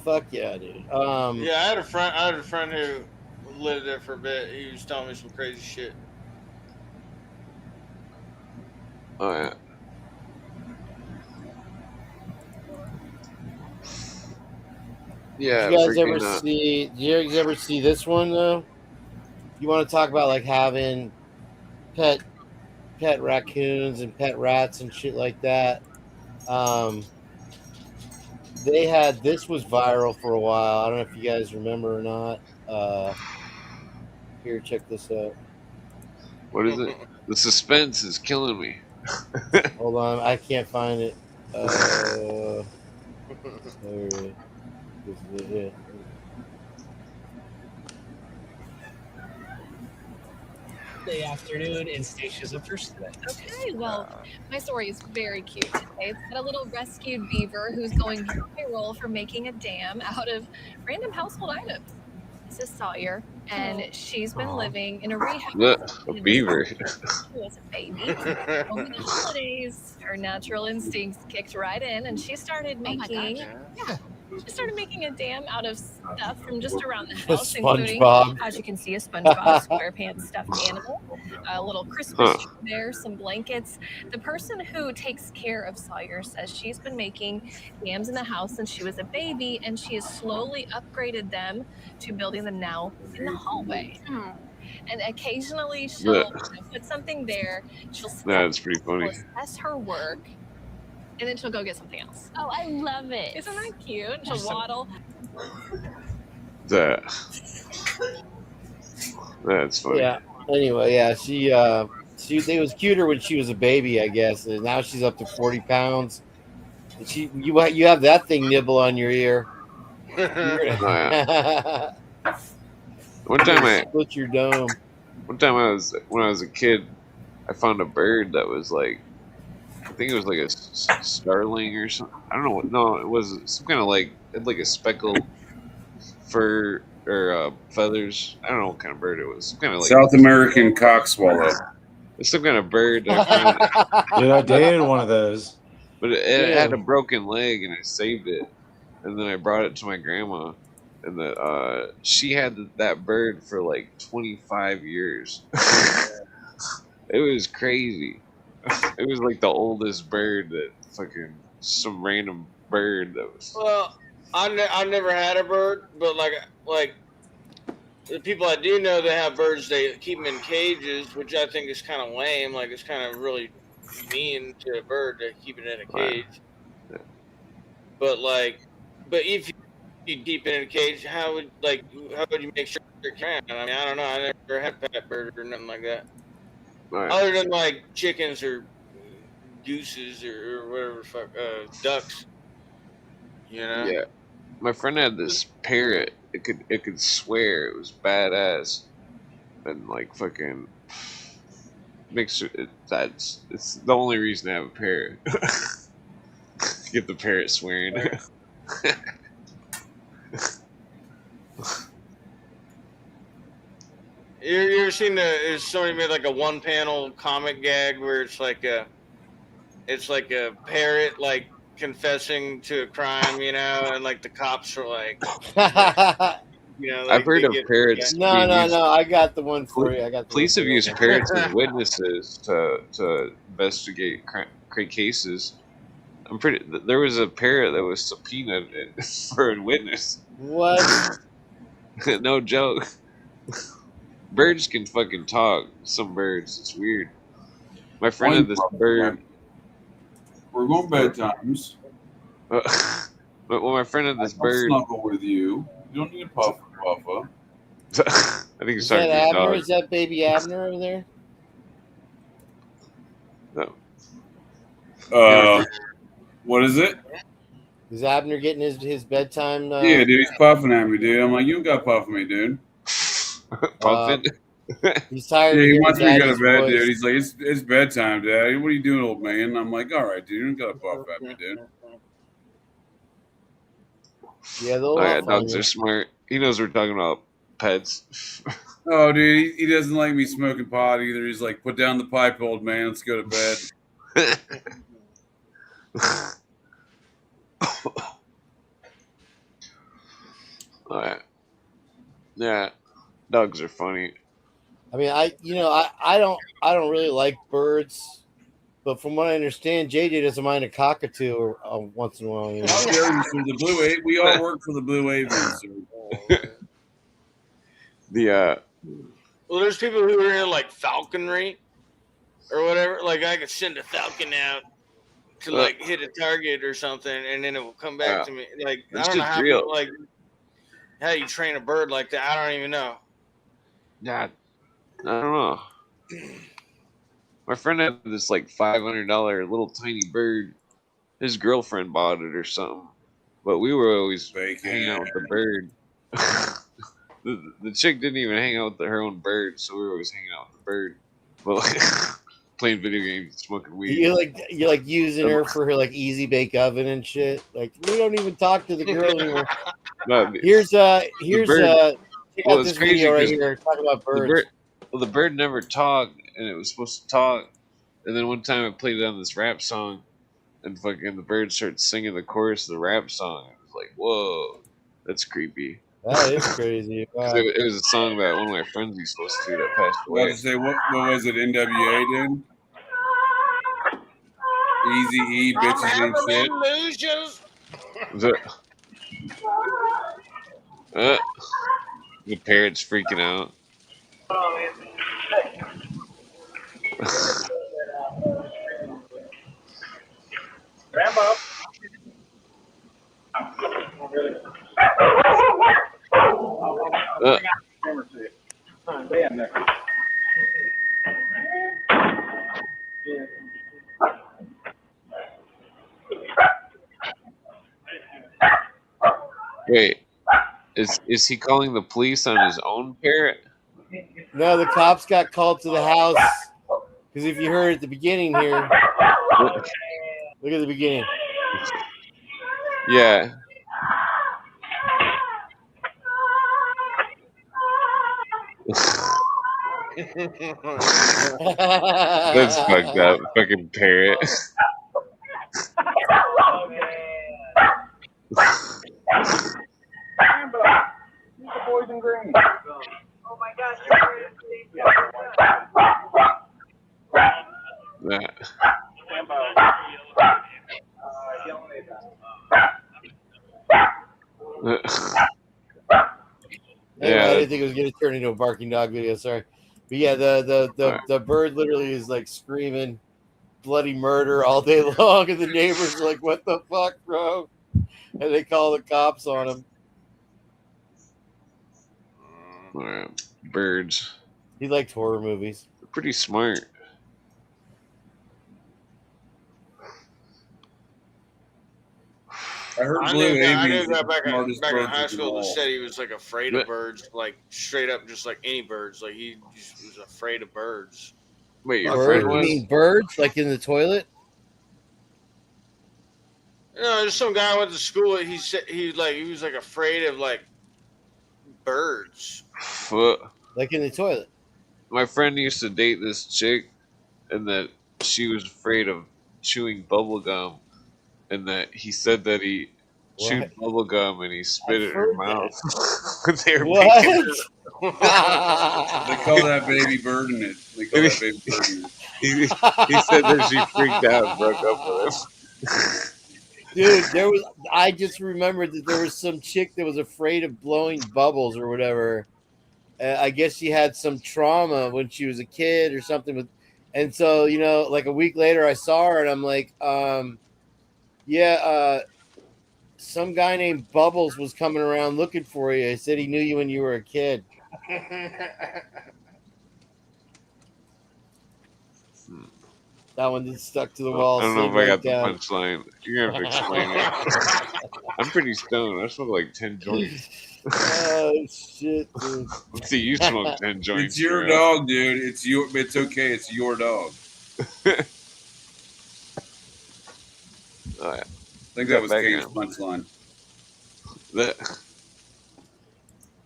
Fuck yeah, dude. Yeah, I had a friend who lived there for a bit. He was telling me some crazy shit. Alright. Yeah, Did you guys freaking, did you guys ever see this one though? You want to talk about like having pet raccoons and pet rats and shit like that? This was viral for a while. I don't know if you guys remember or not. Here, check this out. What is it? The suspense is killing me. Hold on, I can't find it. There it is. This is it. Day afternoon in Stacia's up first today. Okay, well, my story is very cute today. It's got a little rescued beaver who's going payroll for making a dam out of random household items. This is Sawyer, and she's been living in a rehab. A beaver. She was a baby. Over the holidays, her natural instincts kicked right in, and she started making she started making a dam out of stuff from just around the house, including, SpongeBob. as you can see, a SpongeBob SquarePants stuffed animal, a little Christmas tree there, some blankets. The person who takes care of Sawyer says she's been making dams in the house since she was a baby, and she has slowly upgraded them to building them now in the hallway. And occasionally she'll put something there. She'll That's pretty funny. assess her work, and then she'll go get something else. Oh, I love it. Isn't that cute? She'll waddle. That's funny. Yeah. Anyway, yeah, it was cuter when she was a baby, I guess. And now she's up to 40 pounds. And you have that thing nibble on your ear. One time split your dome. One time when I was a kid, I found a bird that was like, I think it was like a starling or something. I don't know. No, it was some kind of like a speckled fur or feathers. I don't know what kind of bird it was. Some kind of like South American cock swallow. It's some kind of bird. Dude, I dated one of those. But it had a broken leg, and I saved it, and then I brought it to my grandma, and she had that bird for like 25 years. It was crazy. It was like the oldest bird that fucking some random bird that was. Well, I never had a bird, but like the people I do know that have birds, they keep them in cages, which I think is kind of lame. Like it's kind of really mean to a bird to keep it in a cage. Yeah. But if you keep it in a cage, how would you make sure it can? I mean, I don't know. I never had a pet bird or nothing like that. Right. Other than like chickens or gooses or whatever the fuck, ducks. You know? Yeah. My friend had this parrot. It could swear. It was badass, and like fucking makes it. It's the only reason I have a parrot. Get the parrot swearing. You ever seen somebody made like a one panel comic gag where it's like a parrot like confessing to a crime, you know, and like the cops are like you know, like I've heard they of get parrots. No, being no, used- no. I got the one for you. I got the Police one have for you. used parrots as witnesses to investigate crime cases. I'm pretty. There was a parrot that was subpoenaed for a witness. What? No joke. Birds can fucking talk. Some birds. It's weird. My friend had this bird. We're going bedtimes. But well, my friend had this I'll bird. snuggle with you. You don't need a puffer. I think he's Is talking that to your Abner? dog. Is that baby Abner over there? No. What is it? Is Abner getting his bedtime? Yeah, dude, he's puffing at me, dude. I'm like, you don't got to puff at me, dude. Puffing? He's tired. Yeah, of he hearing wants me to go to Daddy's bed, voice. dude. He's like, it's bedtime, Daddy. What are you doing, old man? I'm like, all right, dude. You don't got to puff at me, dude. Yeah, they'll Oh yeah, laugh on dogs you. are smart. He knows we're talking about pets. Oh, dude, he doesn't like me smoking pot either. He's like, put down the pipe, old man. Let's go to bed. Alright. Yeah, dogs are funny. I mean, I don't really like birds, but from what I understand, JJ doesn't mind a cockatoo or, once in a while. You know? The Blue Wave. We all work for the Blue Wave. Well, there's people who are in like falconry or whatever. Like I could send a falcon out to like hit a target or something, and then it will come back to me. Like I That's don't know just how real. people, like how you train a bird like that. I don't even know. Yeah, I don't know. My friend had this like $500 little tiny bird. His girlfriend bought it or something, but we were always hanging out with the bird. The chick didn't even hang out with her own bird, so we were always hanging out with the bird. Well, playing video games, smoking weed. You're like using her for her like easy bake oven and shit. Like we don't even talk to the girl anymore. No, Here's check bird- out well, it's this crazy video right 'cause here. Talk about birds. The bird never talked, and it was supposed to talk. And then one time I played it on this rap song, and fucking the bird started singing the chorus of the rap song. I was like, "Whoa, that's creepy." That is crazy. 'Cause it was a song about one of my friends he's supposed to that passed What away. to say? What was it? NWA, dude. Easy E, bitches ain't shit. Illusions. The parrot's freaking out. Rambo. Wait, is he calling the police on his own parrot? No, the cops got called to the house because if you heard at the beginning here, look at the beginning. Yeah. That's fucked up. Fucking parrot. Boys in green. Oh my gosh. Anyway, I didn't think it was going to turn into a barking dog video. Sorry, but yeah, the bird literally is like screaming bloody murder all day long, and the neighbors are like, "What the fuck, bro?" And they call the cops on him. Birds. He liked horror movies. They're pretty smart. I heard I Blue knew a guy Avian's the back in smartest high birds of them school that all. said he was like afraid of birds, like straight up, just like any birds. Like he just was afraid of birds. Wait, your Bird, friend you was? mean birds, like in the toilet? No, there's some guy I went to school with. He said he was like afraid of like birds. Like in the toilet. My friend used to date this chick, and that she was afraid of chewing bubble gum, and that he said that he chewed bubble gum and he spit it in her mouth. They were making it. They call that baby bird in it. They call that baby bird in it. He said that she freaked out and broke up with him. Dude, I just remembered that there was some chick that was afraid of blowing bubbles or whatever. I guess she had some trauma when she was a kid or something. And so, like a week later, I saw her and I'm like, some guy named Bubbles was coming around looking for you. He said he knew you when you were a kid. That one just stuck to the wall. I don't know if I got the down. punchline. You're gonna have to explain it. I'm pretty stoned. I smoke like 10 joints. Oh shit, dude. Let's see, you smoke 10 joints. It's your girl. dog, dude. It's okay. It's your dog. Oh, yeah. I think that was Kate's punchline.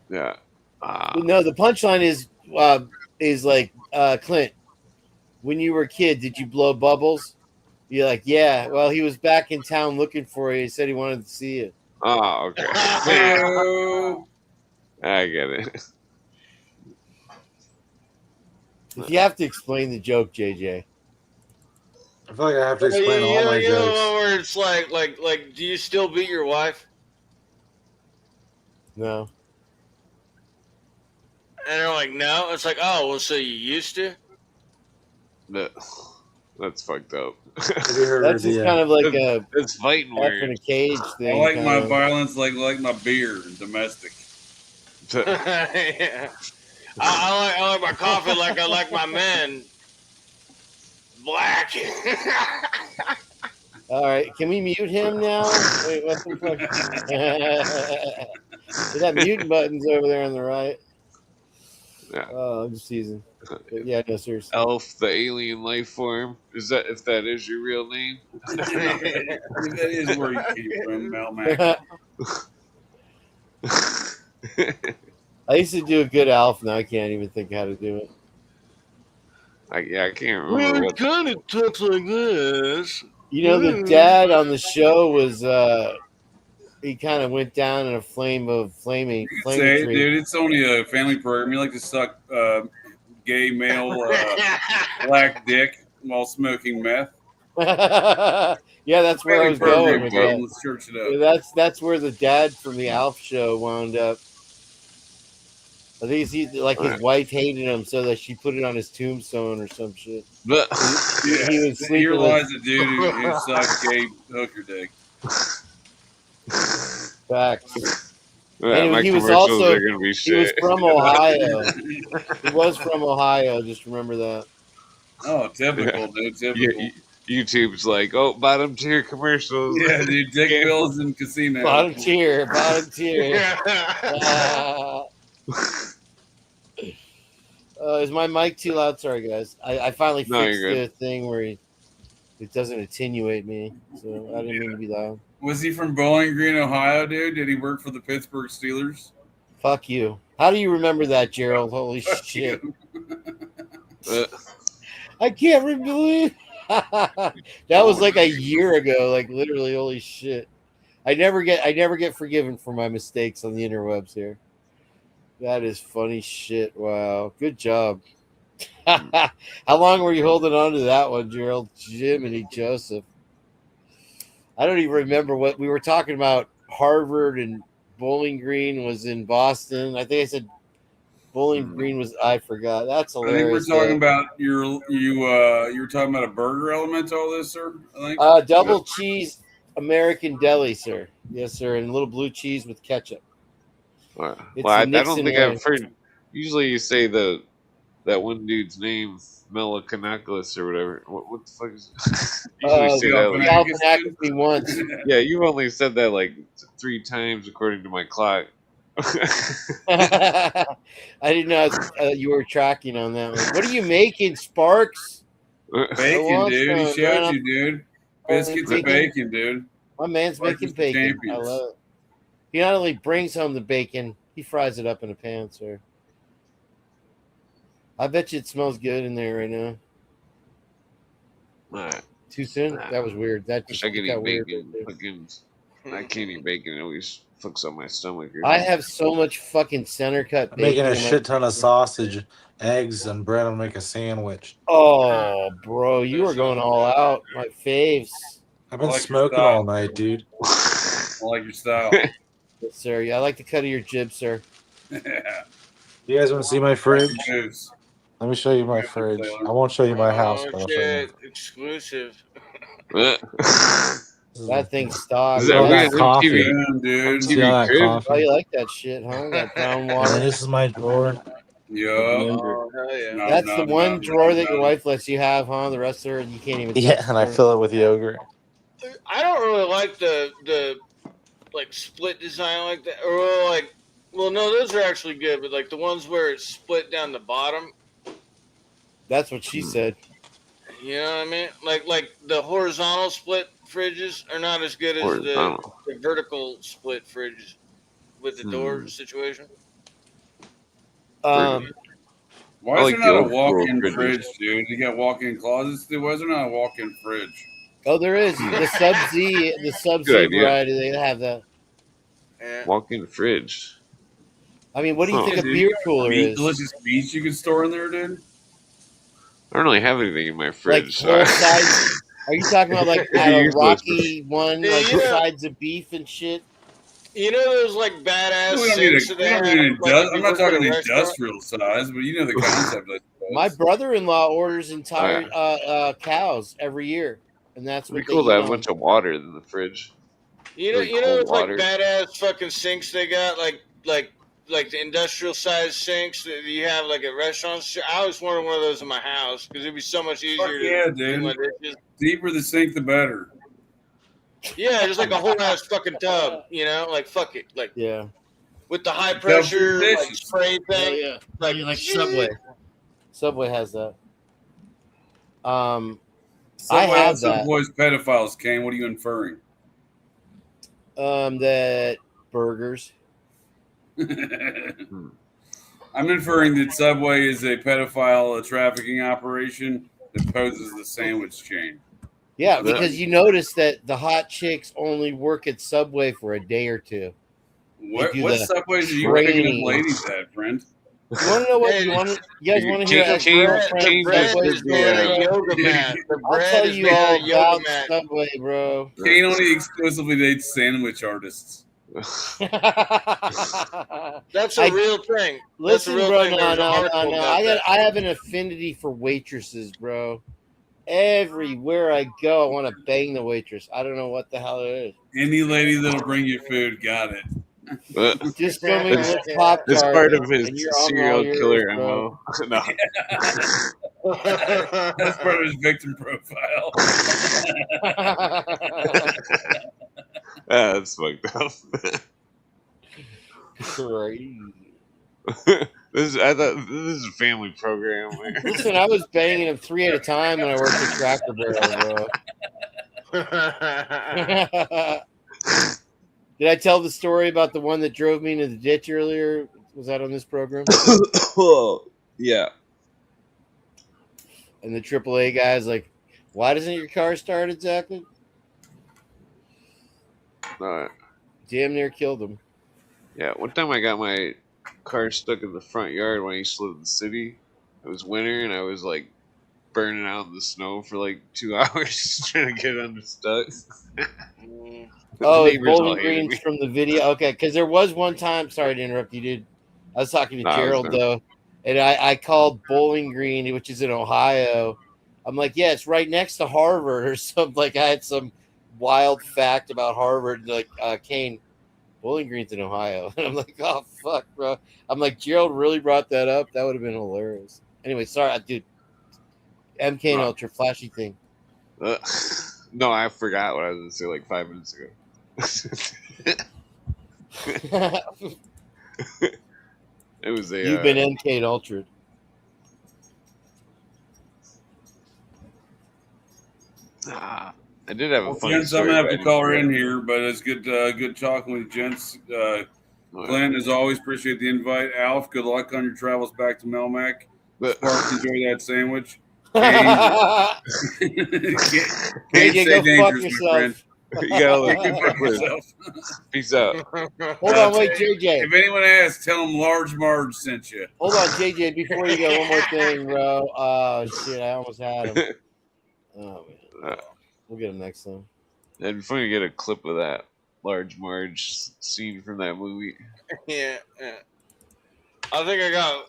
Yeah. No, the punchline is like Clint. When you were a kid, did you blow bubbles? You're like, yeah. Well, he was back in town looking for you. He said he wanted to see you. Oh, okay. I get it. If you have to explain the joke, JJ. I feel like I have to explain all my You know jokes. where it's like, do you still beat your wife? No. And they're like, no. It's like, oh, well, so you used to? That's fucked up. That's just kind of like it's fighting F weird. in a cage thing. I like my kind of. violence like my beer, domestic. Yeah. I like my coffee like I like my men. Black. All right, can we mute him now? Wait, what the fuck? They got mute buttons over there on the right. Yeah. Oh, I'm just teasing. But yeah, no, seriously. Elf, the alien life form. Is that if that is your real name? That is where you came from, Melmac. I used to do a good Alf. Now I can't even think how to do it. I can't remember. It kind of talks like this. The dad on the show was he kind of went down in a flaming Say it, tree. dude. It's only a family program. You like to suck gay male black dick while smoking meth. Yeah, that's where I was going with that. Let's church it up. Yeah, that's where the dad from the Alf show wound up. I think his wife hated him, so that she put it on his tombstone or some shit. He was sleeping Here with- lies a dude who sucked gay hooker dick. Facts. Yeah, Anyway, my he was commercials also are gonna be he was shit. from Ohio. He was from Ohio. Just remember that. Oh, typical, dude. Typical. YouTube's like, oh, bottom tier commercials. Yeah, dude. Dick bills and casino. Bottom tier. Is my mic too loud? Sorry, guys. I finally No, fixed you're good. the thing where it doesn't attenuate me, so I didn't mean to be loud. Was he from Bowling Green, Ohio, dude? Did he work for the Pittsburgh Steelers? Fuck you. How do you remember that, Gerald? Holy shit. I can't believe that was like a year ago. Like literally, holy shit. I never get forgiven for my mistakes on the interwebs here. That is funny shit. Wow. Good job. How long were you holding on to that one, Gerald? Jiminy Joseph. I don't even remember what we were talking about. Harvard and Bowling Green was in Boston. I think I said Bowling Green was. I forgot. That's I think hilarious. we're talking about you were talking about a burger element to all this, sir. I think Double cheese American deli, sir. Yes, sir, and a little blue cheese with ketchup. Well, It's I the don't Nixon think way. I've heard. Usually, you say the that one dude's name, Melicanacus or whatever. What the fuck is? Usually say that. Galifianakis me once. Yeah, you've only said that like 3 times according to my clock. I didn't know you were tracking on that one. What are you making, Sparks? Bacon, dude. He showed you, dude. Biscuits and bacon, dude. My man's making bacon. I love it. He not only brings home the bacon, he fries it up in a pan, sir. I bet you it smells good in there right now. Too soon? That was weird. That just I can got eat weird. bacon. Fucking, I can't eat bacon. It always fucks up my stomach. I have so much fucking center cut I'm bacon. making a in my- shit ton of sausage, eggs, and bread. I'll make a sandwich. Oh, bro, you are going all out. My faves. I've been I like your smoking style. all night, dude. I like your style. Yes, sir. Yeah, I like the cut of your jib, sir. You guys want to see my fridge? Juice. Let me show you my fridge. I won't show you my house, but I'll show you. Shit, exclusive. That thing's stock. See all that coffee? Dude. See all that coffee? Oh, you like that shit, huh? Got brown And water. then this is my drawer. Yeah. Oh, hell yeah. No, That's no, the no, one no, drawer that no. your wife lets you have, huh? The rest of her, you can't even. Yeah, touch and I her. fill it with yogurt. I don't really like the like split design like that, or like, well, no, those are actually good, but like the ones where it's split down the bottom. That's what she said. You know what I mean? Like the horizontal split fridges are not as good as the Horizontal. vertical split fridges with the door situation. Why I is like there the not a old school walk-in fridges. fridge, dude? You got walk-in closets, dude. Why is there not a walk-in fridge? Oh, there is the Sub-Z, the Sub-Z Good idea. variety. They have that. Walk-in fridge. I mean, what do you Huh. think a Dude, beer cooler meat, is? delicious meats you can store in there, dude. I don't really have anything in my Like fridge. whole sides? Are you talking about like It's at a useless, Rocky one, Yeah, like you know- sides of beef and shit? You know those like badass We don't need sinks a, that we they don't have? need an like, indus- if you I'm not work at a talking restaurant? industrial size, but you know the concept. I suppose. My brother-in-law orders entire cows every year, and that's what Pretty they cool to eat have a on. bunch of water in the fridge. You know, Really you know cold those like water. badass fucking sinks they got, like the industrial size sinks that you have like at restaurants. I always wanted one of those in my house because it'd be so much easier Fuck to yeah, do my dude. dishes. Deeper the sink, the better. Yeah, just like a whole ass fucking tub, you know, like fuck it, like Yeah. with the high Tub for your pressure like dishes. spray thing. yeah. Like Subway. Subway has that. I Subway have and that. Subway's pedophiles, Kane. What are you inferring? That burgers. I'm inferring that Subway is a pedophile trafficking operation that poses the sandwich chain. Yeah, because you notice that the hot chicks only work at Subway for a day or two. What do what the Subways are you picking training. up ladies at, friend? You want to know what you want? You guys want to hear a girlfriend bread Subway is doing a story? yoga mat. The I'll bread tell is you made all out of yoga about mat. Subway, bro. Kane only exclusively dates sandwich artists. That's a I- real thing. That's a Listen, real bro, thing. no, There's an no, article no. about I have an affinity for waitresses, bro. Everywhere I go, I want to bang the waitress. I don't know what the hell it is. Any lady that'll bring you food, got it. Just show me It's, what Pop it's Tart part is, of his and you're on serial all yours, killer bro. MO. No. That's part of his victim profile. That's fucked up. Crazy. I thought this is a family program. Listen, I was banging them 3 at a time when I worked at Cracker Barrel, bro. Did I tell the story about the one that drove me into the ditch earlier? Was that on this program? Yeah. And the AAA guy's like, "Why doesn't your car start exactly?" Damn near killed him. Yeah, one time I got my car stuck in the front yard when I used to live in the city. It was winter and I was like burning out in the snow for like 2 hours trying to get it unstuck. Oh, The it's neighbors all Bowling hated Greens me. from the video. Okay, because there was one time. Sorry to interrupt you, dude. I was talking to No, I was Gerald done. though, and I called Bowling Green, which is in Ohio. I'm like, yeah, it's right next to Harvard or something. Like I had some wild fact about Harvard. Like Kane, Bowling Green's in Ohio, and I'm like, oh fuck, bro. I'm like, Gerald really brought that up. That would have been hilarious. Anyway, sorry, dude. MK and Ultra flashy thing. No, I forgot what I was going to say like 5 minutes ago. It was a. You've been MK and Ultra. I did have a Well, funny gents, I'm story. gonna have but I to didn't call her forget. in here, but it's good talking with you, gents. Glenn, as always, appreciate the invite. Alf, good luck on your travels back to Melmac. Spark, enjoy that sandwich. Katie, can't JJ, say go fuck dangerous, my yourself. friend. You gotta look. Go fuck yourself. Peace out. Hold on, wait, JJ. If anyone asks, tell them Large Marge sent you. Hold on, JJ. Before you go, one more thing, bro. Oh shit, I almost had him. Oh man, we'll get him next time. It'd be funny to get a clip of that Large Marge scene from that movie. Yeah. I think I got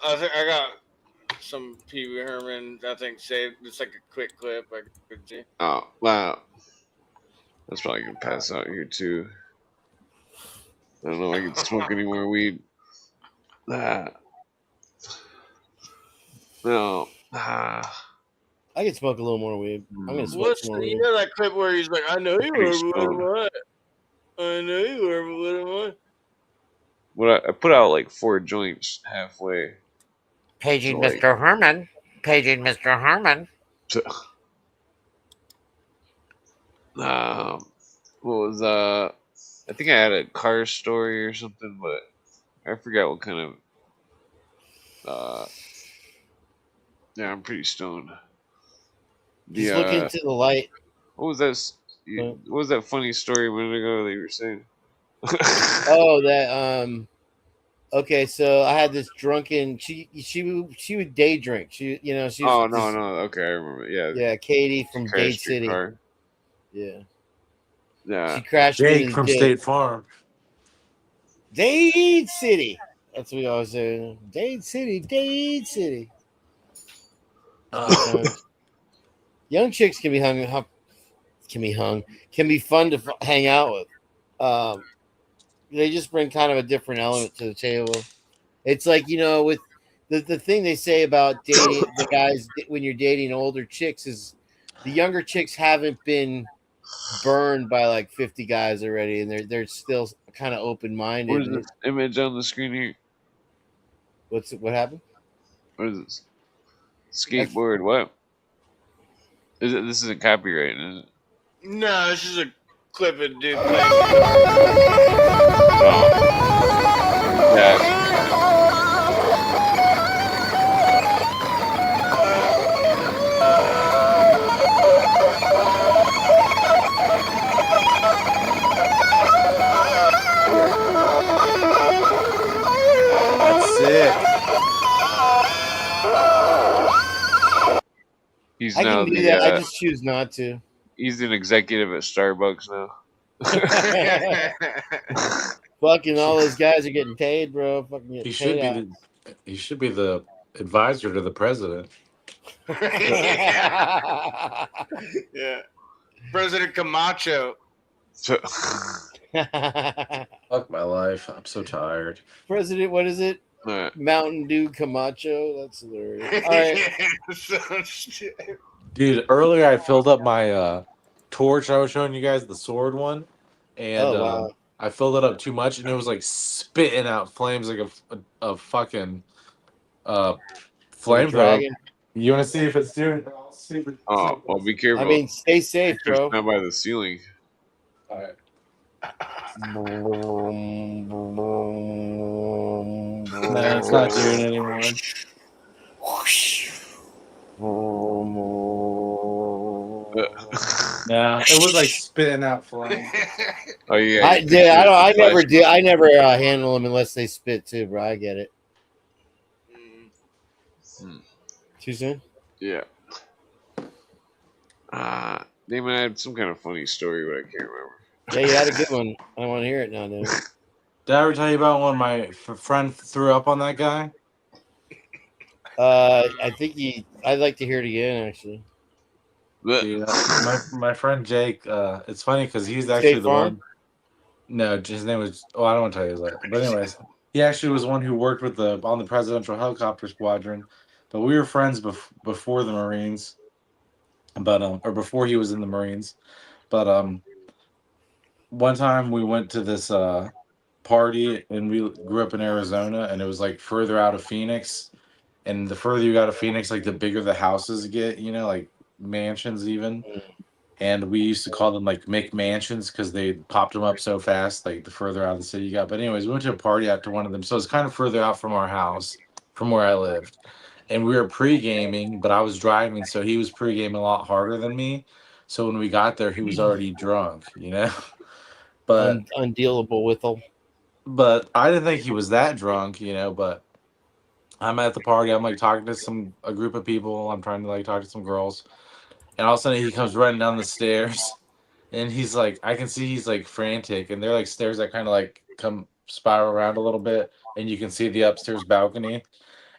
some Pee Wee Herman. I think saved. It's like a quick clip. I could see. Oh wow, that's probably gonna pass out here too. I don't know if I can smoke any more weed. No. I can smoke a little more weed. I'm gonna smoke What's some more you weed. know that clip where he's like, "I know you Pretty were stoned. what? I know you were what?" What I put out like 4 joints halfway. Paging Like- Mr. Herman. Paging Mr. Herman. What was I think I had a car story or something, but I forgot what kind of yeah, I'm pretty stoned. Just look into the light. What was that what was that funny story a minute ago that you were saying? Oh, that okay, so I had this drunken. She would day drink. She was Oh no, this- no, okay, I remember. Yeah. Yeah, Katie from Crashed Dade your City. car. Yeah, Yeah. she crashed Jake into from Dade. State Farm. Dade City. That's what we always say. Dade City, Dade City. Young chicks can be fun to hang out with. They just bring kind of a different element to the table. It's like, with the thing they say about dating the guys when you're dating older chicks is the younger chicks haven't been burned by like 50 guys already, and they're still kind of open minded. What is this image on the screen here? What happened? What is this? Skateboard, what? Is it this isn't copyright, is it? No, this is a clip of dude. Yeah. That's sick. He's I now can do the that. I just choose not to. he's an executive at Starbucks now. Fucking all those guys are getting paid, bro. Fucking getting He should paid be out. he should be the advisor to the president. Yeah. President Camacho. Fuck my life. I'm so tired. President, what is it? Mountain Dew Camacho. That's hilarious. All right. Dude, earlier I filled up my torch I was showing you guys, the sword one, and Oh, wow. I filled it up too much, and it was like spitting out flames like a fucking flame dragon? You want to see if it's doing? Oh, well, be careful. I mean, stay safe, Just bro. not by the ceiling. All right. No, it's not doing it anymore. Yeah, it was like spitting out flames. Oh yeah. I never do. I never handle them unless they spit too, bro. I get it. Too soon? Yeah. Damon, I had some kind of funny story, but I can't remember. Yeah, you had a good one. I want to hear it now, dude. Did I ever tell you about when my friend threw up on that guy? I think I'd like to hear it again, actually. Dude, my friend Jake. It's funny because he's actually State the Farm? one. No, his name was. Oh, I don't want to tell you that. But anyways, he actually was one who worked with on the presidential helicopter squadron but we were friends before the Marines, but or before he was in the Marines. But one time we went to this party, and we grew up in Arizona, and it was like further out of Phoenix. And the further you got of Phoenix, like the bigger the houses get, you know, like mansions even. And we used to call them like McMansions because they popped them up so fast, like the further out of the city you got. But anyways, we went to a party after one of them, so it's kind of further out from our house, from where I lived. And we were pre-gaming, but I was driving, so he was pre-gaming a lot harder than me. So when we got there, he was already drunk, you know. But Undealable with them. But I didn't think he was that drunk, you know. But I'm at the party. I'm like talking to a group of people. I'm trying to like talk to some girls, and all of a sudden he comes running down the stairs, and he's like, I can see he's like frantic, and they're like stairs that kind of like come spiral around a little bit, and you can see the upstairs balcony,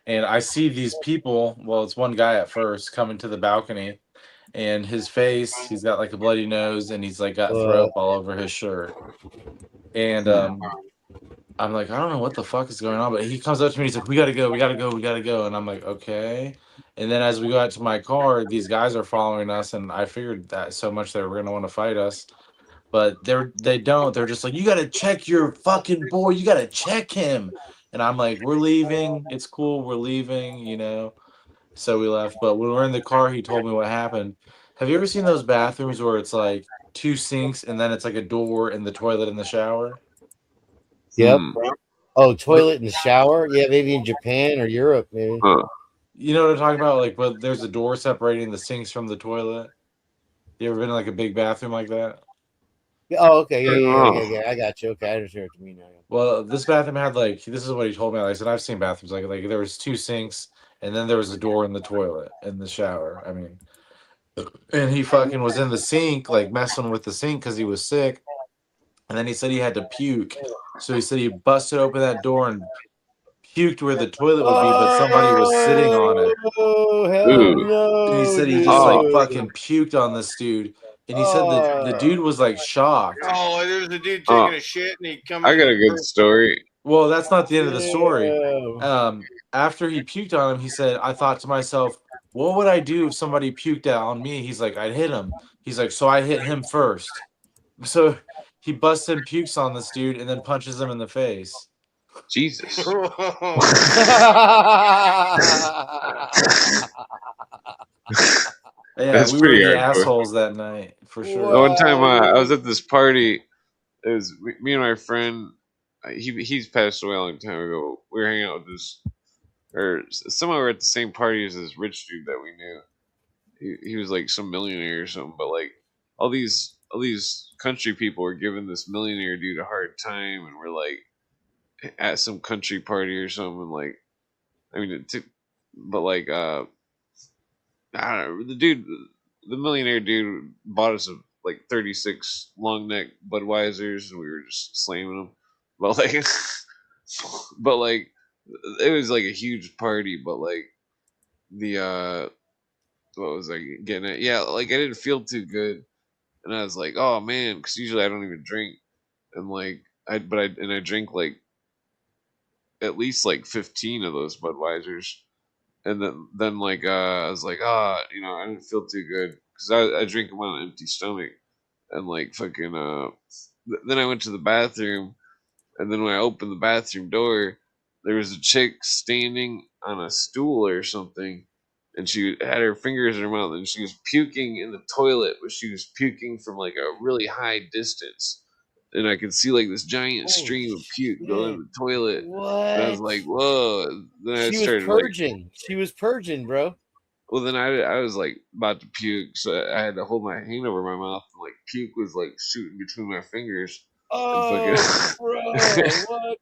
and I see these people. Well, it's one guy at first coming to the balcony, and his face, he's got like a bloody nose, and he's like got throw up all over his shirt, and I'm like, I don't know what the fuck is going on, but he comes up to me. He's like, we gotta go, we gotta go, we gotta go. And I'm like, okay. And then as we go out to my car, these guys are following us, and I figured that so much they were gonna want to fight us, but they don't. They're just like, you gotta check your fucking boy. You gotta check him. And I'm like, we're leaving. It's cool. We're leaving. You know. So we left. But when we're in the car, he told me what happened. Have you ever seen those bathrooms where it's like 2 sinks and then it's like a door in the toilet and the shower? Yep. Oh, toilet and shower? Yeah, maybe in Japan or Europe, maybe. You know what I'm talking about? Like, but there's a door separating the sinks from the toilet. You ever been in like a big bathroom like that? Oh, okay. Yeah. I got you. Okay, I understand what you mean now. Well, this bathroom had like, this is what he told me. Like I said, I've seen bathrooms like there was 2 sinks and then there was a door in the toilet in the shower. I mean, and he fucking was in the sink, like messing with the sink because he was sick. And then he said he had to puke. So he said he busted open that door and puked where the toilet would be, but somebody was sitting on it. Oh, hell no. And he said he just like fucking puked on this dude. And he said that the dude was like shocked. Oh, there's a dude taking a shit and he come. I got a good story. Well, that's not the end of the story. After he puked on him, he said, I thought to myself, what would I do if somebody puked out on me? He's like, I'd hit him. He's like, so I hit him first. So he busts and pukes on this dude and then punches him in the face. Jesus. Yeah, That's we were pretty the hardcore. assholes that night, for sure. One time I was at this party. It was me and my friend. He's passed away a long time ago. We were hanging out with this, or somehow we were at the same party as this rich dude that we knew. He was like some millionaire or something, but like all these country people were giving this millionaire dude a hard time, and we're like at some country party or something. Like, I mean, but like I don't know, the millionaire dude bought us like 36 long neck Budweisers, and we were just slamming them. But like, but like, it was like a huge party. But like, the what was I getting at? Yeah, like I didn't feel too good, and I was like, oh man, because usually I don't even drink, and like I drink like at least like 15 of those Budweisers. And then like I was like, I didn't feel too good because I drink them on an empty stomach, and like fucking then I went to the bathroom, and then when I opened the bathroom door, there was a chick standing on a stool or something, and she had her fingers in her mouth, and she was puking in the toilet, but she was puking from like a really high distance. And I could see like this giant stream of puke going in the toilet. What? And I was like, whoa. Then I She started was purging. She was purging, bro. Well, then I was like about to puke, so I had to hold my hand over my mouth, and like puke was like shooting between my fingers. Oh, bro, what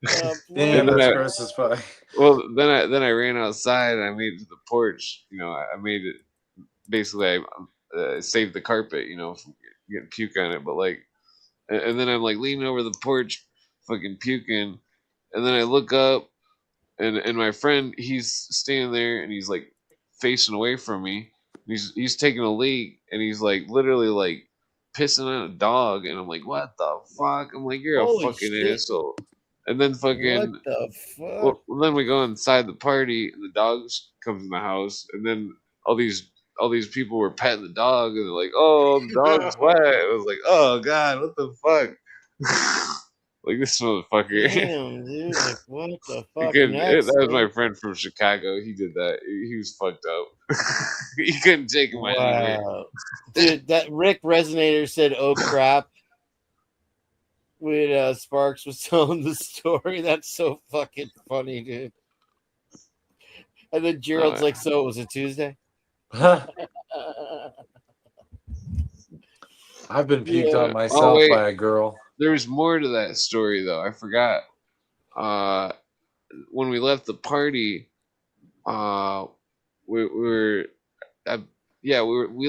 the Damn, that's gross as fuck. Well, then I ran outside and I made it to the porch. I made it. Basically, I saved the carpet, from getting puke on it. But like, and then I'm like leaning over the porch, fucking puking, and then I look up, and my friend, he's standing there and he's like facing away from me. He's taking a leak, and he's like literally like pissing on a dog, and I'm like, what the fuck? I'm like, you're Holy a fucking shit. asshole. And then fucking What the fuck? well, then we go inside the party, and the dogs comes in the house, and then all these people were petting the dog, and they're like, "Oh, the dog's wet." I was like, "Oh God, what the fuck?" Like this motherfucker. Damn, dude. Like, what the He fuck couldn't- next? that was my man? friend from Chicago. He did that. He was fucked up. He couldn't take him anyway. Wow. Dude, that Rick Resonator said, "Oh crap," when Sparks was telling the story. That's so fucking funny, dude. And then Gerald's like, "So it was a Tuesday?" I've been puked Yeah. on myself wait. by a girl. There was more to that story though. I forgot. When we left the party, we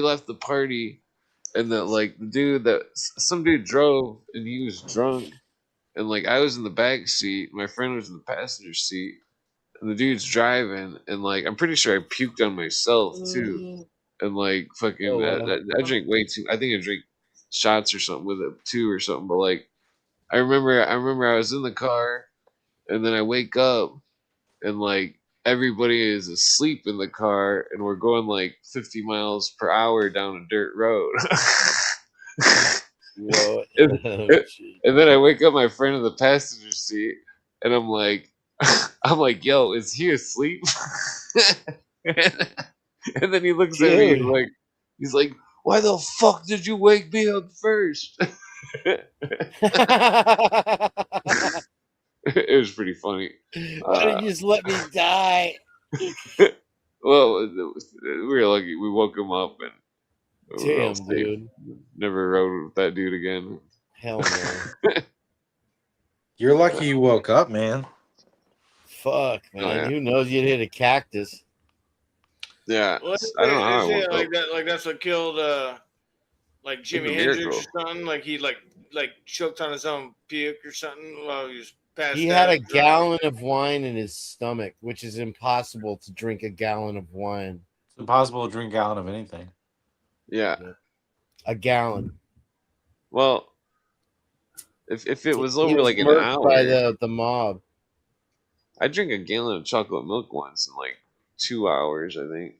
left the party, and the dude some dude drove, and he was drunk, and like I was in the back seat, my friend was in the passenger seat, and the dude's driving, and like I'm pretty sure I puked on myself too, and like fucking I drink way too. I think I drink shots or something with it too or something, but like I remember I was in the car, and then I wake up, and like everybody is asleep in the car, and we're going like 50 miles per hour down a dirt road. Whoa. And then I wake up my friend in the passenger seat, and I'm like, "Yo, is he asleep?" And then he looks at me, and he's like, "Why the fuck did you wake me up first?" It was pretty funny. Why did you just let me die? Well, we were lucky. We woke him up, and we were all Damn, safe. dude. Never rode with that dude again. Hell no. You're lucky you woke up, man. Fuck, man. Oh, yeah. Who knows? You'd hit a cactus. Yeah, Well, I don't know how I they say woke like up. that. Like that's what killed like Jimi a Hendrix miracle. or something. Like he like choked on his own puke or something while he was passed He out. had a drunk. gallon of wine in his stomach, which is impossible to drink a gallon of wine. It's impossible to drink a gallon of anything. Yeah. A gallon. Well, if it was He over was like an murked hour, by the mob. I drink a gallon of chocolate milk once in like 2 hours, I think.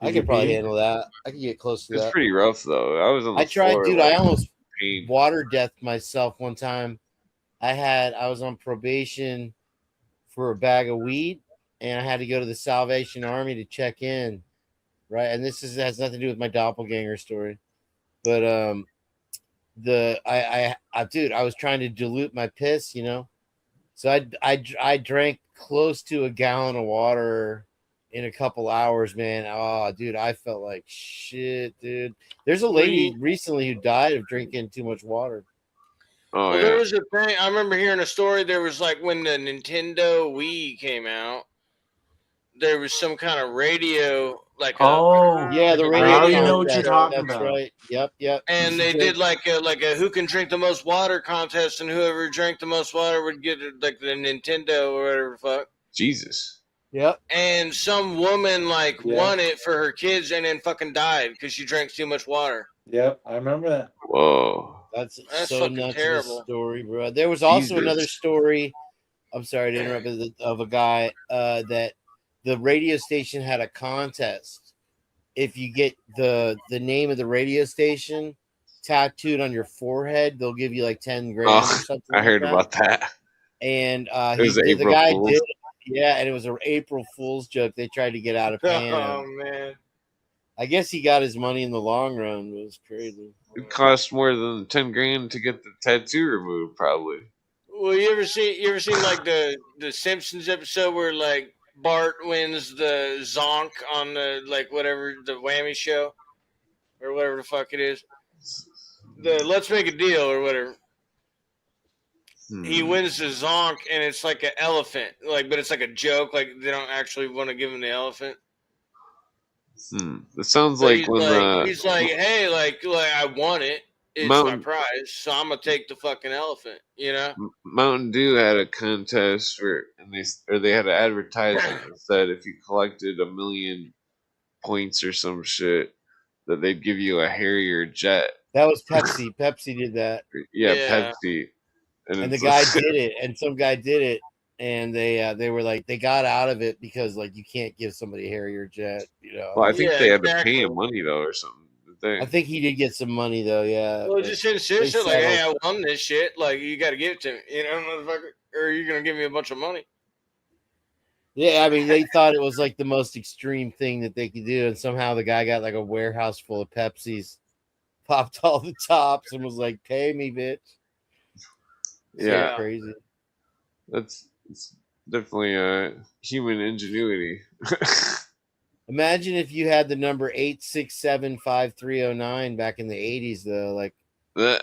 I could probably handle that. I could get close to It's that. pretty rough though. I was on the I tried, floor, dude. like, I almost pain. water deathed myself one time. I was on probation for a bag of weed, and I had to go to the Salvation Army to check in, right? And this has nothing to do with my doppelganger story, but dude, I was trying to dilute my piss, you know, so I drank close to a gallon of water in a couple hours, man. Oh, dude, I felt like shit, dude. There's a lady recently who died of drinking too much water. Oh, Well, there was a thing. I remember hearing a story. There was like when the Nintendo Wii came out, there was some kind of radio, like Yeah, the a radio. I already know what you're contest. talking That's about. right. Yep. and they did like a who can drink the most water contest, and whoever drank the most water would get like the Nintendo or whatever the fuck. Jesus. Yep. And some woman like Yeah. won it for her kids and then fucking died because she drank too much water. Yep, I remember that. Whoa. That's so fucking nuts terrible. of a story, bro. There was also Jesus. another story. I'm sorry to interrupt. Of a guy that the radio station had a contest. If you get the name of the radio station tattooed on your forehead, they'll give you like 10 grand or something. I heard like about that. And It was the April guy Fool's. did it. Yeah, and it was an April Fool's joke. They tried to get out of paying Oh him. man. I guess he got his money in the long run. It was crazy. It cost more than 10 grand to get the tattoo removed, probably. Well, you ever seen like the Simpsons episode where like Bart wins the Zonk on the like whatever the whammy show or whatever the fuck it is, the Let's Make a Deal or whatever. He wins the Zonk and it's like an elephant, like but it's like a joke, like they don't actually want to give him the elephant. It sounds So like he's when like, he's like, hey, like I won it. It's Mountain- my prize, so I'm gonna take the fucking elephant. You know. Mountain Dew had a contest for, and they had an advertisement that said if you collected 1 million points or some shit, that they'd give you a Harrier jet. That was Pepsi. Pepsi did that. Yeah, Yeah. Pepsi. And the it's guy like- did it, and some guy did it, and they were like they got out of it because like you can't give somebody a Harrier jet, Well, I think Yeah, they had to pay exactly. him money though, or something. I think he did get some money though, yeah. Well, but just they insist it like, hey, settled. I won this shit. Like, you got to give it to me, you know, motherfucker, or you're gonna give me a bunch of money. Yeah, I mean, they thought it was like the most extreme thing that they could do, and somehow the guy got like a warehouse full of Pepsis, popped all the tops, and was like, "Pay me, bitch." So Yeah. crazy. It's definitely human ingenuity. Imagine if you had the number 8675309 back in the 80s, though. Like, how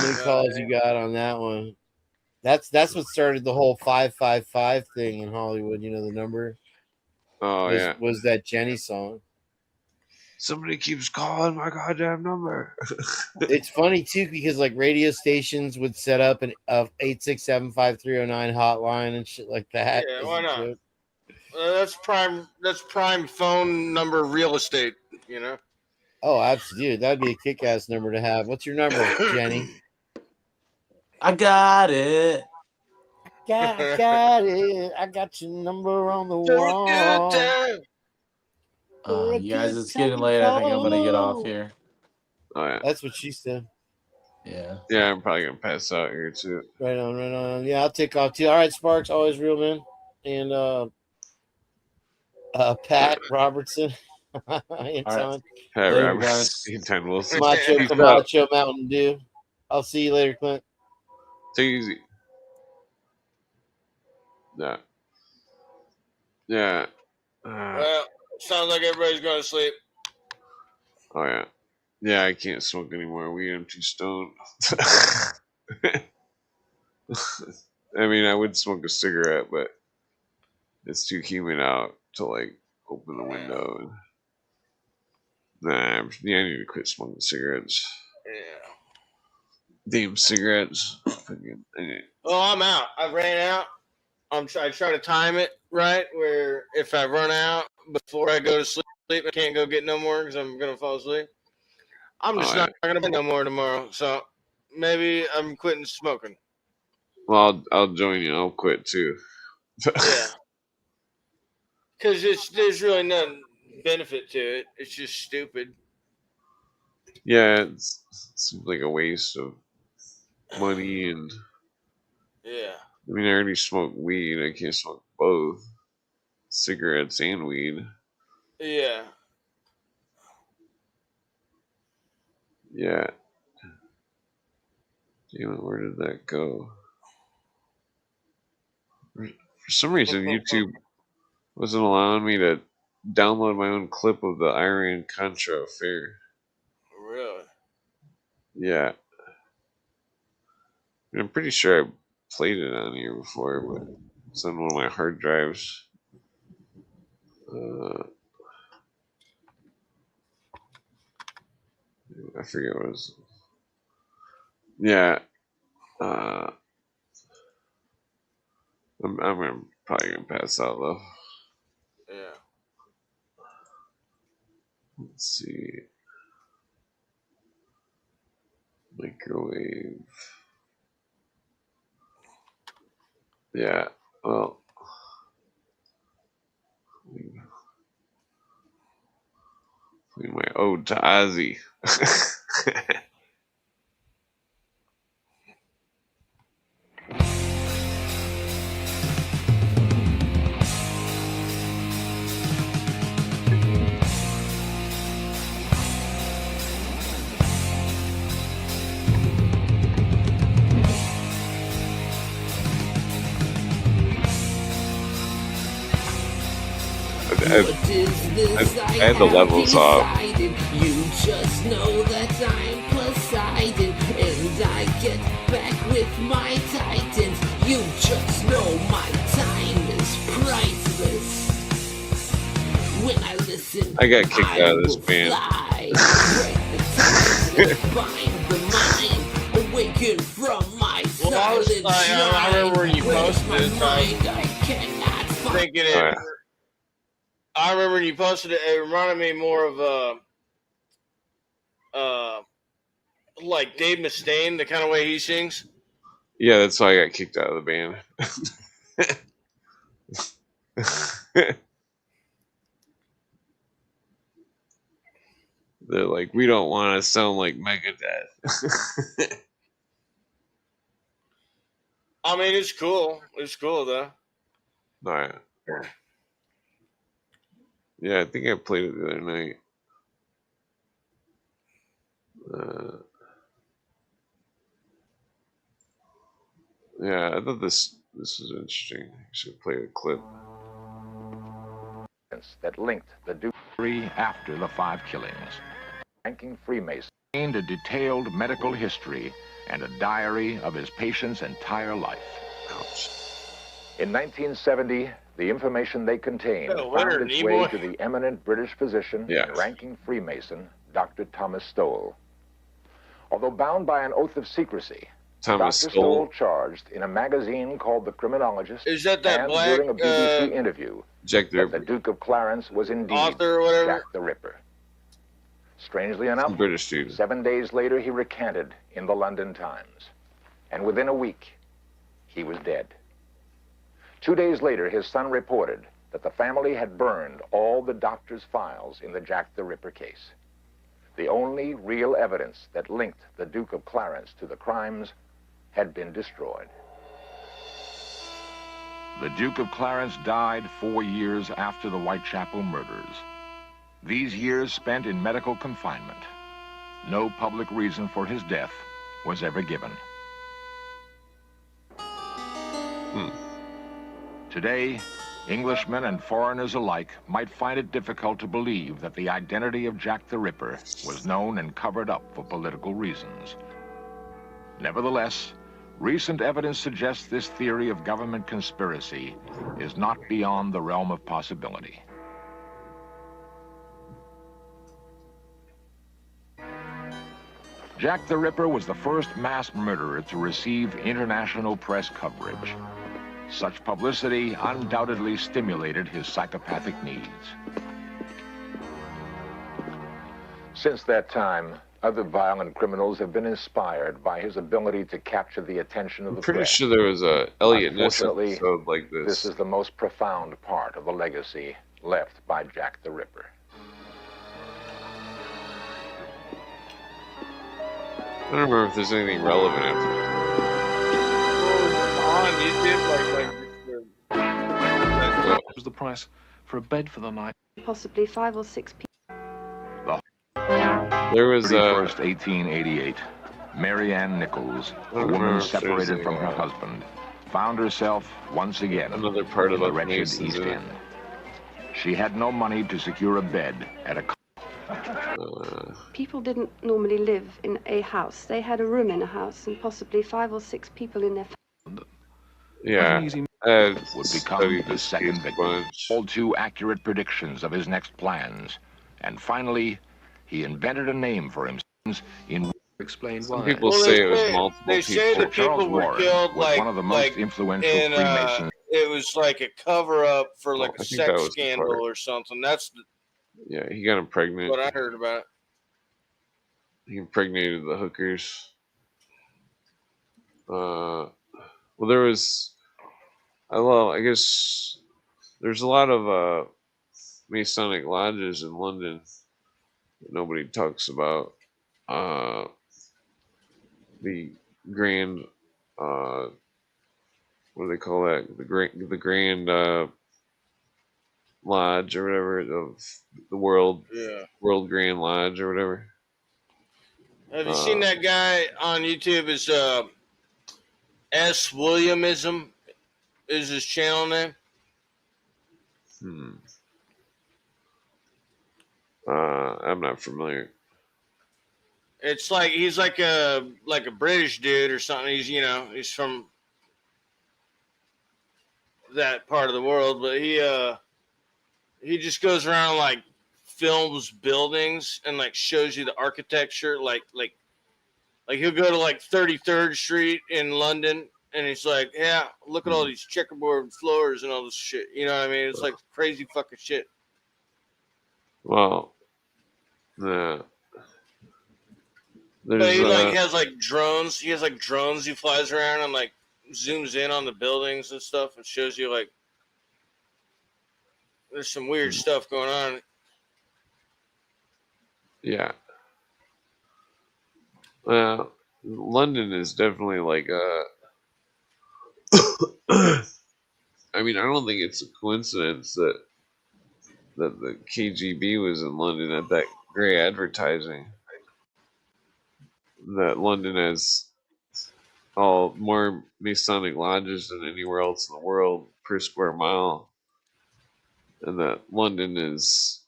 many calls you got on that one? That's what started the whole 555 thing in Hollywood. You know the number? Oh yeah. Was that Jenny song? Somebody keeps calling my goddamn number. It's funny too because like radio stations would set up an 8675309 hotline and shit like that. Yeah, as why a not? joke. That's prime phone number real estate, you know. Oh, absolutely. That'd be a kick-ass number to have. What's your number, Jenny? I got it. Got it. I got your number on the wall. You guys, it's getting late. I think I'm gonna get off here. Oh yeah. That's what she said. Yeah. Yeah, I'm probably gonna pass out here too. Right on, right on. Yeah, I'll take off too. All right, Sparks, always real, man. And Pat Robertson. Anton. Pat Later, Roberts, guys. Anton Wilson. Macho What's up? Camacho Mountain Dew. I'll see you later, Clint. Take it easy. Yeah. Yeah. Well, sounds like everybody's going to sleep. Oh yeah. Yeah, I can't smoke anymore weed. I'm too stoned. I mean, I would smoke a cigarette, but it's too humid out to like open the window. And yeah, I need to quit smoking cigarettes. Yeah. Damn cigarettes. Oh, I'm out. I ran out. I try to time it right where if I run out before I go to sleep, I can't go get no more because I'm gonna fall asleep. I'm just not gonna be no more tomorrow. So maybe I'm quitting smoking. Well, I'll join you. I'll quit too. Yeah. Because there's really no benefit to it. It's just stupid. Yeah, it seems like a waste of money and. Yeah. I mean, I already smoke weed. I can't smoke both cigarettes and weed. Yeah. Yeah. Damn it, where did that go? For some reason, YouTube wasn't allowing me to download my own clip of the Iran-Contra affair. Really? Yeah. I'm pretty sure I played it on here before, but it's on one of my hard drives. I forget what it was. Yeah. I'm probably gonna pass out though. Yeah. Let's see. Microwave. Yeah. Well. Play my ode to Ozzy. I had the levels off. You just know that I'm Poseidon, and I get back with my titans. You just know my time is priceless. When I listen, I got kicked out of this band. Find the mind, awaken from my silent I remember when you posted it. I cannot find Thinking it. I remember when you posted it. It reminded me more of like Dave Mustaine, the kind of way he sings. Yeah, that's why I got kicked out of the band. They're like, we don't want to sound like Megadeth. I mean, it's cool. It's cool though. All right. Yeah, I think I played it the other night. Yeah, I thought this was interesting. I should play a clip. That linked the Duke after the 5 killings. Ranking Freemason gained a detailed medical history and a diary of his patient's entire life. Ouch. In 1970, the information they contained found its way to the eminent British physician and ranking Freemason, Dr. Thomas Stowell. Although bound by an oath of secrecy, Dr. Stowell charged in a magazine called The Criminologist and during a BBC interview that the Duke of Clarence was indeed Jack the Ripper. Strangely enough, British dude. 7 days later he recanted in the London Times. And within a week, he was dead. 2 days later, his son reported that the family had burned all the doctor's files in the Jack the Ripper case. The only real evidence that linked the Duke of Clarence to the crimes had been destroyed. The Duke of Clarence died 4 years after the Whitechapel murders. These years spent in medical confinement. No public reason for his death was ever given. Today, Englishmen and foreigners alike might find it difficult to believe that the identity of Jack the Ripper was known and covered up for political reasons. Nevertheless, recent evidence suggests this theory of government conspiracy is not beyond the realm of possibility. Jack the Ripper was the first mass murderer to receive international press coverage. Such publicity undoubtedly stimulated his psychopathic needs. Since that time, other violent criminals have been inspired by his ability to capture the attention of the Pretty press. sure there was a Elliot Ness Unfortunately, episode like this. This is the most profound part of the legacy left by Jack the Ripper. I don't remember if there's anything relevant after this. What was the price for a bed for the night? Possibly 5 or 6 people. There was 31st, 1888. Mary Ann Nichols, a woman separated from her husband, found herself once again another part in of the wretched East End. She had no money to secure a bed at a People didn't normally live in a house. They had a room in a house and possibly 5 or 6 people in their Yeah. would become the second victim. All too accurate predictions of his next plans. And finally, he invented a name for himself in explained Some people say it was multiple They say people. the people were Warren killed was like one of the most like influential in, Freemasons. it was like a cover up for like I a think that sex was the scandal part. or something. That's Yeah, he got him pregnant. what I heard about. He impregnated the hookers. Well, there was. I guess there's a lot of Masonic lodges in London that nobody talks about. The Grand, what do they call that? The Grand Lodge or whatever of the World Grand Lodge or whatever. Have you seen that guy on YouTube? Is S. Williamism is his channel name? I'm not familiar. It's like he's like a British dude or something. He's from that part of the world, but he just goes around like films buildings and like shows you the architecture, like he'll go to like 33rd Street in London and he's like, yeah, look at all these checkerboard floors and all this shit. You know what I mean? It's like crazy fucking shit. Well, there's But he like has like drones. He has like drones he flies around and like zooms in on the buildings and stuff and shows you like there's some weird stuff going on. Yeah. Well, London is definitely like I mean, I don't think it's a coincidence that the KGB was in London at that great advertising. That London has all more Masonic lodges than anywhere else in the world per square mile, and that London was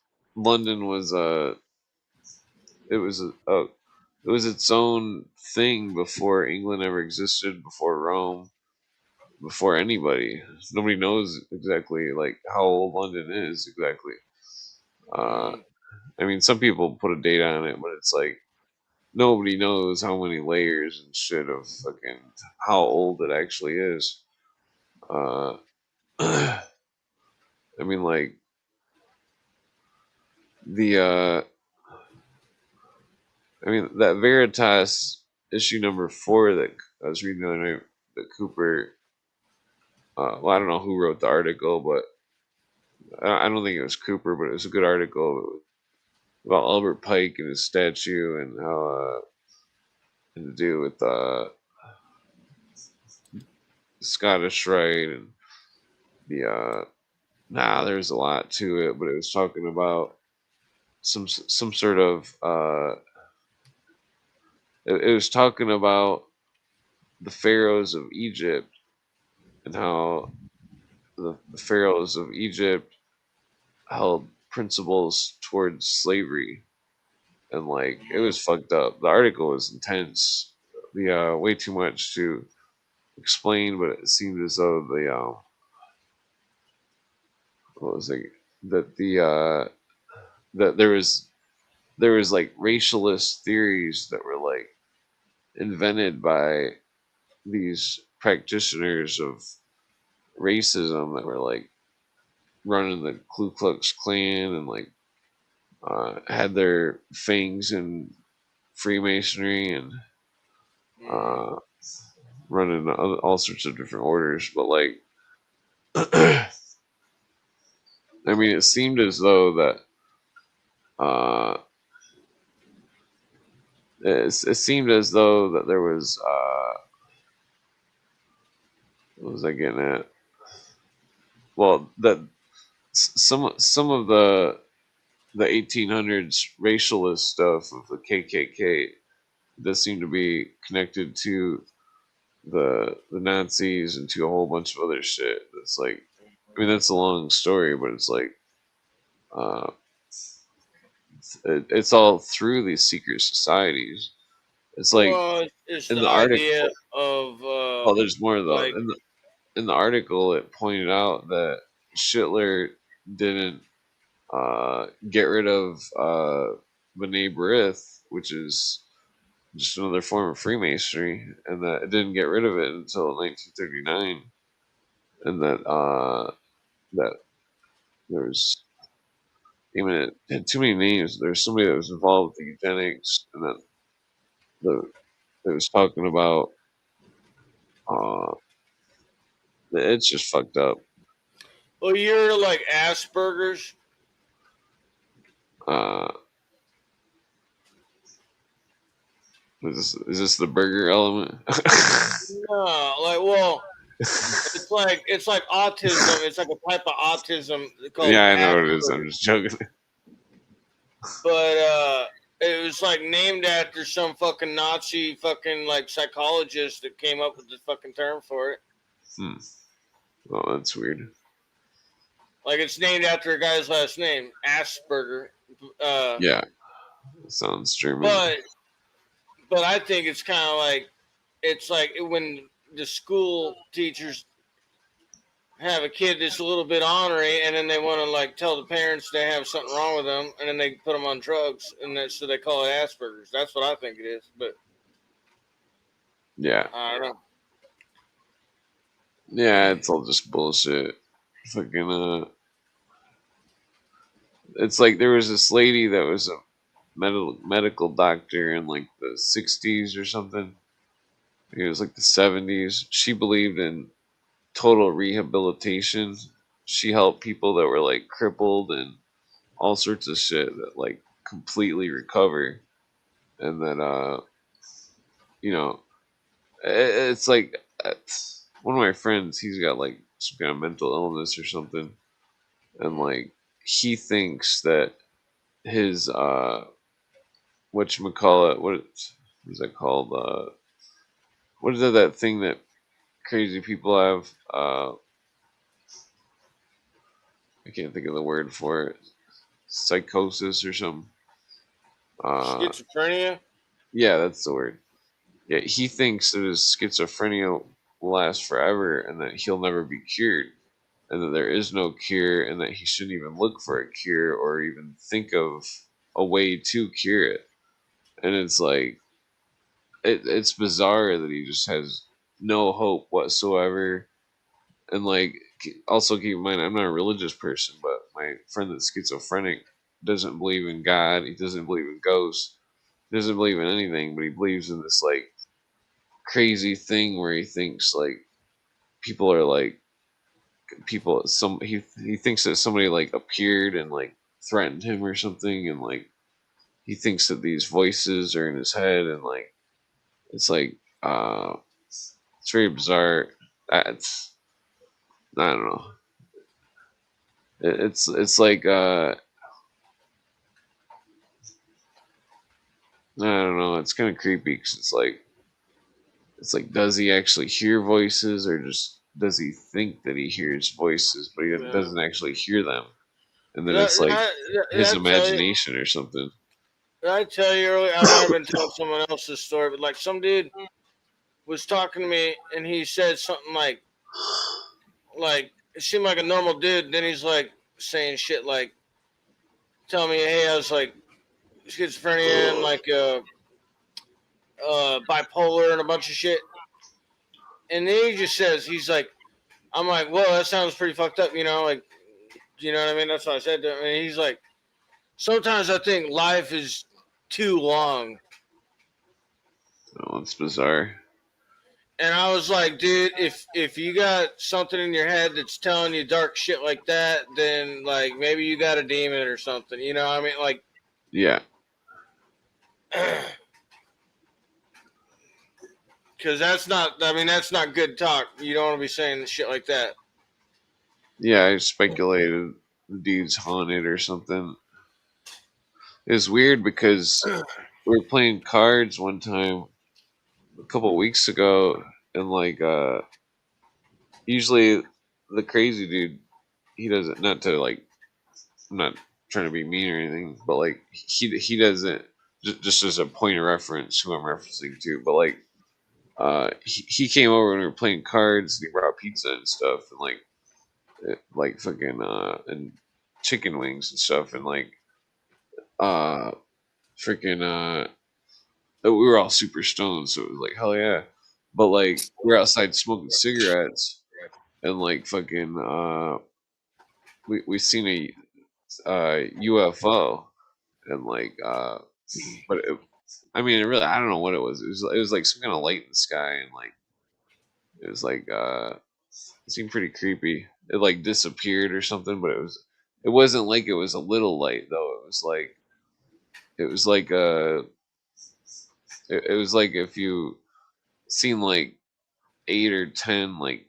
it was its own thing before England ever existed, before Rome, before anybody. Nobody knows exactly like how old London is exactly. I mean, some people put a date on it, but it's like nobody knows how many layers and shit of fucking how old it actually is. I mean, like that Veritas issue number 4 that I was reading the other night, that Cooper. Well, I don't know who wrote the article, but I don't think it was Cooper, but it was a good article about Albert Pike and his statue and how and to do with Scottish Rite and the there's a lot to it, but it was talking about some sort of it was talking about the pharaohs of Egypt and how the pharaohs of Egypt held principles towards slavery, and like it was fucked up. The article was intense, way too much to explain, but it seemed as though that there was like racialist theories that were like invented by these practitioners of racism that were like running the Ku Klux Klan and like had their fangs in Freemasonry and running all sorts of different orders. But like I mean, it seemed as though that it seemed as though that there was what was I getting at? Well, that some of the 1800s racialist stuff of the KKK does seem to be connected to the Nazis and to a whole bunch of other shit. That's like, I mean, that's a long story, but it's like it's all through these secret societies. It's like it's in the the article. idea of Oh, there's more though. like, In the article, it pointed out that Hitler didn't get rid of B'nai B'rith, which is just another form of Freemasonry, and that it didn't get rid of it until 1939, and that there was, even it had too many names. There's somebody that was involved with eugenics, and then it was talking about it's just fucked up. well, you're like Asperger's. Is this the burger element? No, like, well, it's like autism. It's like a type of autism called Yeah, I know what it is. Asperger's. I'm just joking. But it was like named after some fucking Nazi fucking like psychologist that came up with the fucking term for it. Oh, that's weird. Like it's named after a guy's last name, Asperger. Yeah, sounds German. But I think it's kind of like, it's like when the school teachers have a kid that's a little bit ornery, and then they want to like tell the parents they have something wrong with them, and then they put them on drugs, and so they call it Asperger's. That's what I think it is. But Yeah, I don't know. yeah, it's all just bullshit. Fucking it's like there was this lady that was a medical doctor in like the 60s or something, It was like the 70s. She believed in total rehabilitation. She helped people that were like crippled and all sorts of shit that like completely recover. And then you know, it's like one of my friends, he's got like some kind of mental illness or something, and like he thinks that his whatchamacallit, what is that called? What is that thing that crazy people have? I can't think of the word for it. Psychosis or something. Schizophrenia? Yeah, that's the word. Yeah, he thinks that his schizophrenia will last forever and that he'll never be cured, and that there is no cure, and that he shouldn't even look for a cure or even think of a way to cure it. And it's like, it's bizarre that he just has no hope whatsoever. And like, also keep in mind, I'm not a religious person, but my friend that's schizophrenic doesn't believe in God. He doesn't believe in ghosts. He doesn't believe in anything, but he believes in this like crazy thing where he thinks like people are like he thinks that somebody like appeared and like threatened him or something, and like he thinks that these voices are in his head, and like it's like it's very bizarre. It's, I don't know. It's like I don't know. It's kind of creepy because it's like does he actually hear voices, or just does he think that he hears voices, but he doesn't actually hear them, and then it's like his imagination or something. Did I tell you earlier? I might have been telling someone else's story, but like some dude was talking to me and he said something like it seemed like a normal dude. Then he's like saying shit like, telling me, hey, I was like schizophrenia and like bipolar and a bunch of shit. And then he just says, he's like, I'm like, well, that sounds pretty fucked up, you know, like, you know what I mean? That's what I said to him. And he's like, sometimes I think life is too long. Oh, it's bizarre. And I was like, dude, if you got something in your head that's telling you dark shit like that, then like maybe you got a demon or something. You know what I mean? Like, yeah. Because that's not good talk. You don't want to be saying shit like that. Yeah, I speculated the dude's haunted or something. It's weird because we were playing cards one time a couple weeks ago, and like usually the crazy dude, he doesn't, not to like, I'm not trying to be mean or anything, but like he doesn't, just as a point of reference who I'm referencing to, but like he came over when we were playing cards and he brought pizza and stuff, and like fucking and chicken wings and stuff, and like freaking we were all super stoned, so it was like hell yeah. But like we're outside smoking cigarettes, and like fucking we seen a UFO, and like but I mean, it really, I don't know what it was. It was like some kind of light in the sky, and like it was like it seemed pretty creepy. It like disappeared or something, but it wasn't like it was a little light though. It was like it was like if you seen like 8 or 10 like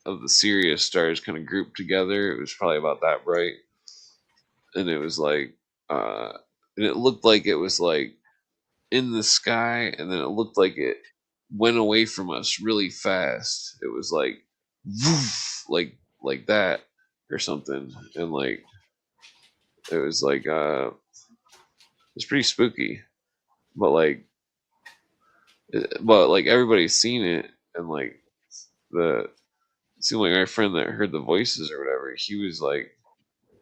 of the Sirius stars kind of grouped together. It was probably about that bright, and it was like and it looked like it was like in the sky, and then it looked like it went away from us really fast. It was like woof, like that or something, and like it was like it's pretty spooky, but like everybody's seen it, and like it seemed like my friend that heard the voices or whatever, he was like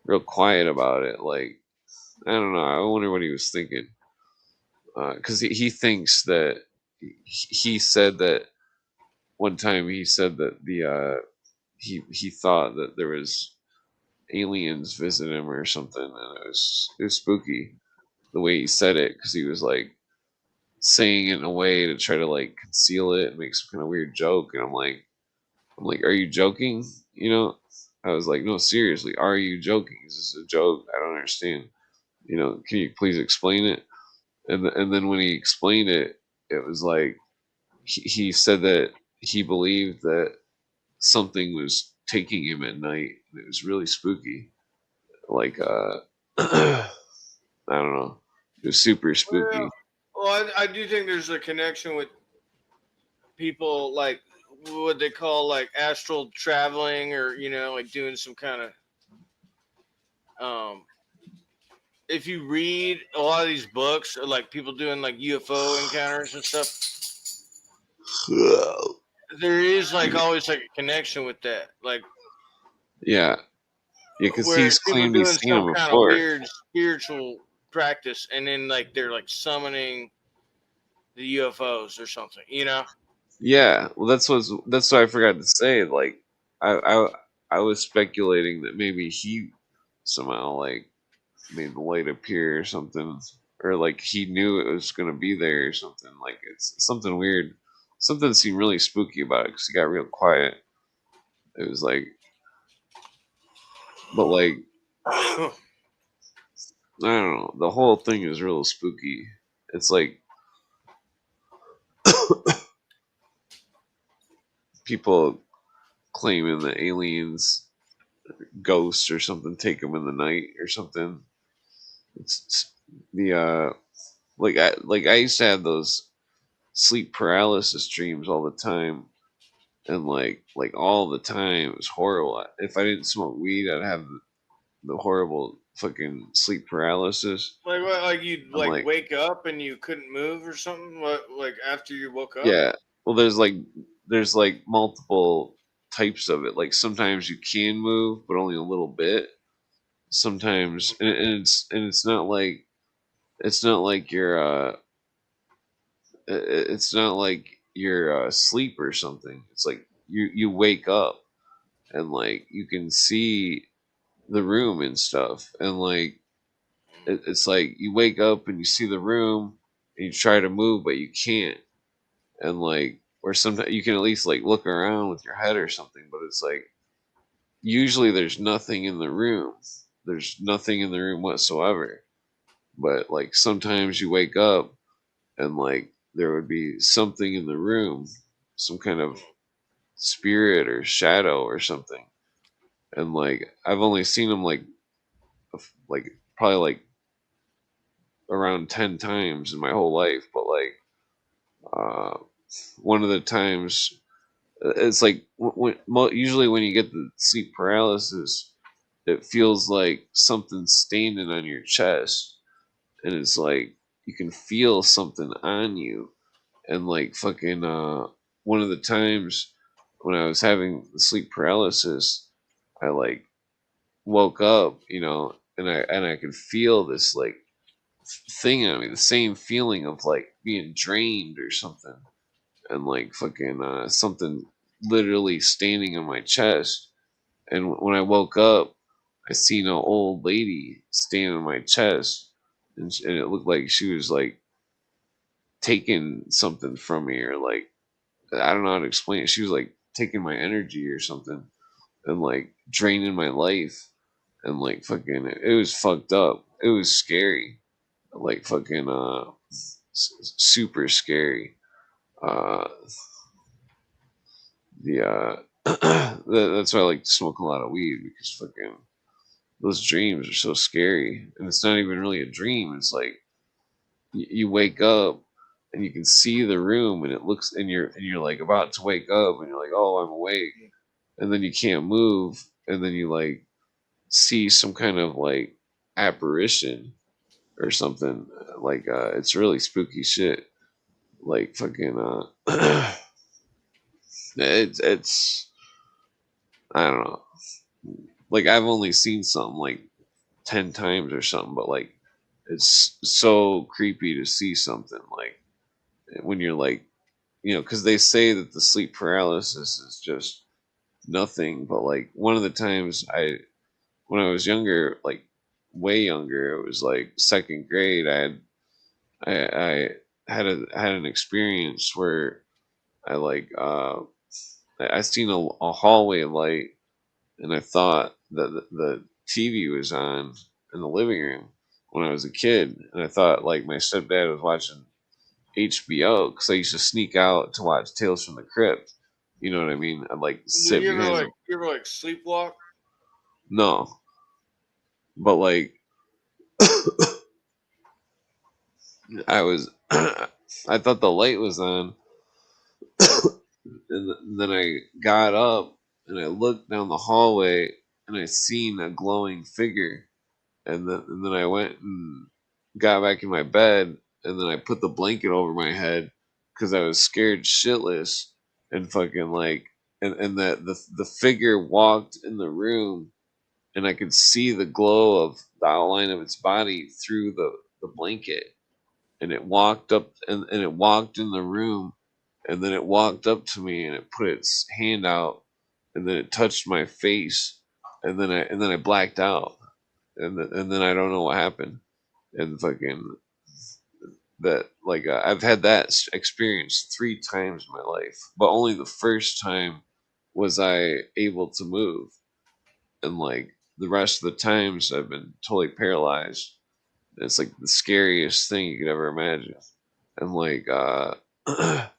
real quiet about it. Like I don't know, I wonder what he was thinking, because he thinks that he said that one time he said that he thought that there was aliens visiting him or something, and it was spooky the way he said it, because he was like saying it in a way to try to like conceal it and make some kind of weird joke, and I'm like, are you joking? You know, I was like, no, seriously, are you joking? Is this a joke? I don't understand. You know, can you please explain it? And then when he explained it, it was like he said that he believed that something was taking him at night. It was really spooky. Like I don't know. It was super spooky. Well, I do think there's a connection with people like what they call like astral traveling, or you know, like doing some kind of if you read a lot of these books, or like people doing like UFO encounters and stuff, there is like always like a connection with that, like yeah, because where he's people claimed doing he's seen him some kind of before. weird spiritual practice, and then like they're like summoning the UFOs or something, you know? Yeah, well, that's what I forgot to say. Like, I was speculating that maybe he somehow like made the light appear or something, or like he knew it was gonna be there or something. Like it's something weird. Something seemed really spooky about it because he got real quiet. It was like, but like, I don't know. The whole thing is real spooky. It's like people claiming that aliens, ghosts or something, take them in the night or something. It's the like I used to have those sleep paralysis dreams all the time, and like all the time it was horrible. If I didn't smoke weed, I'd have the horrible fucking sleep paralysis. Like what? Like you'd I'm like like, wake up and you couldn't move or something. What? Like after you woke up? yeah. Well, there's like multiple types of it. Like sometimes you can move, but only a little bit. Sometimes, and it's not like you're it's not like you're asleep or something. It's like you wake up and like you can see the room and stuff, and like it's like you wake up and you see the room and you try to move but you can't, and like, or sometimes you can at least like look around with your head or something, but it's like usually there's nothing in the room. There's nothing in the room whatsoever. But like sometimes you wake up and like there would be something in the room, some kind of spirit or shadow or something. And like I've only seen them like probably like around 10 times in my whole life, but like one of the times it's like usually when you get the sleep paralysis, it feels like something's standing on your chest, and it's like you can feel something on you. And like fucking one of the times when I was having the sleep paralysis, I like woke up, you know, and I could feel this like thing on me, the same feeling of like being drained or something, and like fucking something literally standing on my chest. And when I woke up, I seen an old lady standing on my chest, and it looked like she was like taking something from me, or like I don't know how to explain it. She was like taking my energy or something, and like draining my life, and like fucking it was fucked up. It was scary, like fucking super scary. Uh, that's why I like to smoke a lot of weed, because fucking those dreams are so scary, and it's not even really a dream. It's like you wake up and you can see the room, and it looks, and you're like about to wake up, and you're like, oh, I'm awake, and then you can't move, and then you like see some kind of like apparition or something. Like it's really spooky shit. Like fucking it's I don't know. Like I've only seen something like 10 times or something, but like it's so creepy to see something like when you're like, you know, because they say that the sleep paralysis is just nothing, but like one of the times when I was younger, like way younger, it was like second grade, I had an experience where I I seen a hallway light, and I thought that the TV was on in the living room when I was a kid, and I thought like my stepdad was watching HBO because I used to sneak out to watch Tales from the Crypt. You know what I mean? I'd like Do sit you ever behind like the you ever like sleepwalk? no, but like I was, I thought the light was on, and then I got up and I looked down the hallway and I seen a glowing figure, and then I went and got back in my bed, and then I put the blanket over my head because I was scared shitless, and fucking like, and that the figure walked in the room, and I could see the glow of the outline of its body through the blanket, and it walked up and it walked in the room, and then it walked up to me and it put its hand out, and then it touched my face, and then I blacked out, and then I don't know what happened, and fucking that like I've had that experience 3 times in my life, but only the first time was I able to move, and like the rest of the times I've been totally paralyzed. It's like the scariest thing you could ever imagine. And like but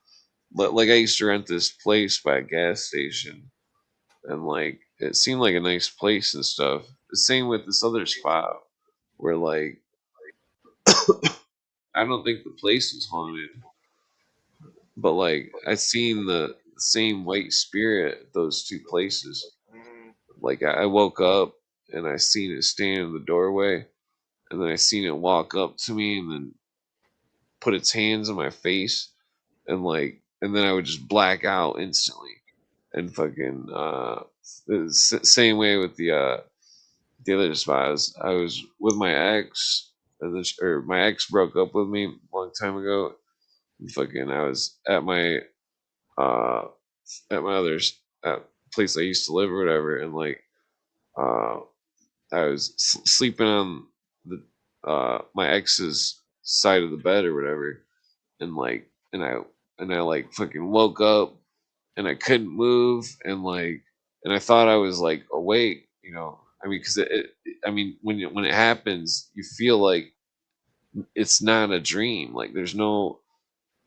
like I used to rent this place by a gas station, and like it seemed like a nice place and stuff. The same with this other spot where like I don't think the place was haunted, but like I seen the same white spirit at those 2 places. Like I woke up and I seen it stand in the doorway, and then I seen it walk up to me and then put its hands on my face, and like and then I would just black out instantly, and fucking same way with the other spot. I was with my ex, and then or my ex broke up with me a long time ago, and fucking I was uh at my other place I used to live or whatever, and like uh I was sleeping on the my ex's side of the bed or whatever, and like and I like fucking woke up and I couldn't move, and like and I thought I was like awake, you know. I mean, because I mean, when it happens, you feel like it's not a dream. Like there's no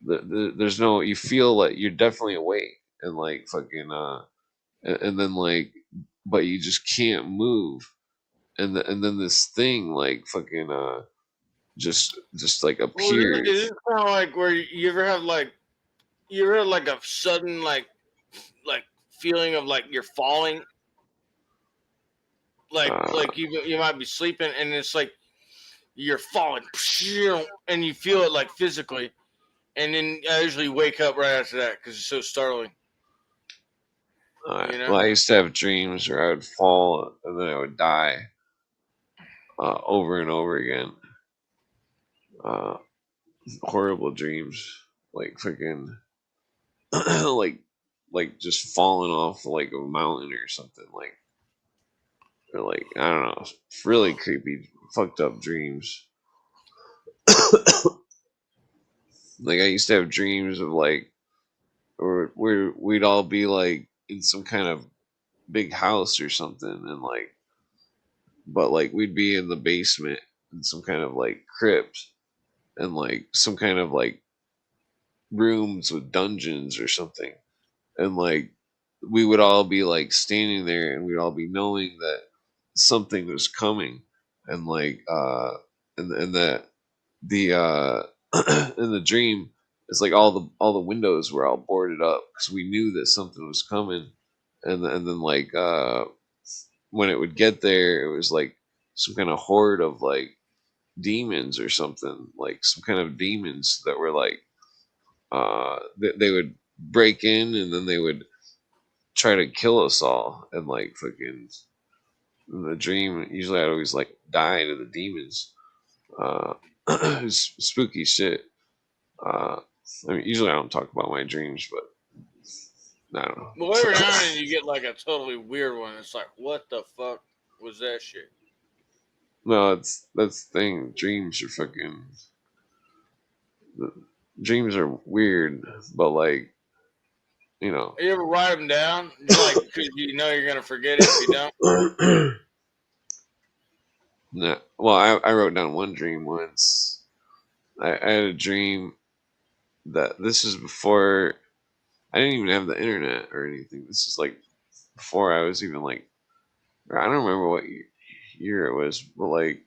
you feel like you're definitely awake, and like fucking and then like but you just can't move, and then this thing like fucking just like Well, appears. is it kind of like where you ever have like you ever had like a sudden like feeling of like you're falling, like you might be sleeping and it's like you're falling, and you feel it like physically, and then I usually wake up right after that because it's so startling. You know? Well, I used to have dreams where I would fall and then I would die over and over again. Horrible dreams, like freaking, like just falling off like a mountain or something, like, or like I don't know, really creepy, fucked up dreams. Like I used to have dreams of like, or where we'd all be like in some kind of big house or something, and like, but like we'd be in the basement in some kind of like crypt, and like some kind of like rooms with dungeons or something, and like we would all be like standing there and we'd all be knowing that something was coming, and like and that the in the dream it's like all the windows were all boarded up because we knew that something was coming, and then like when it would get there it was like some kind of horde of like demons or something, like some kind of demons that were like they would break in and then they would try to kill us all, and like fucking in the dream usually I'd always like die to the demons. It's spooky shit. I mean usually I don't talk about my dreams, but I don't know. Well, every now and then you get like a totally weird one. It's like, what the fuck was that shit? No, that's the thing. Dreams are fucking. dreams are weird, but like, you know. You ever write them down? Like, because you know you're gonna forget it if you don't. No. Well, I wrote down one dream once. I had a dream that this is before I didn't even have the internet or anything. This is like before I was even like, I don't remember what year it was, but like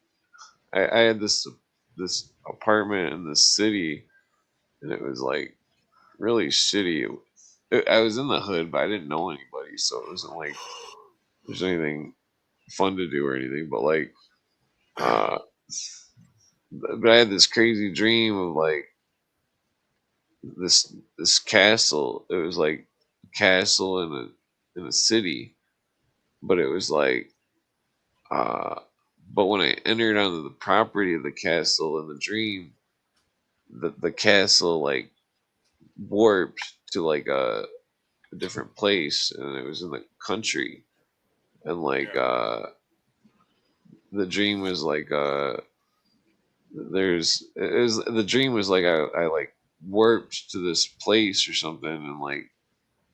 I had this apartment in the city, and it was like really shitty. I was in the hood, but I didn't know anybody, so it wasn't like there's anything fun to do or anything. But like, but I had this crazy dream of like this castle. It was like a castle in a city, but it was like, but when I entered onto the property of the castle in the dream, the castle like warped to like a different place, and it was in the country, and like the dream was like the dream was like I like warped to this place or something, and like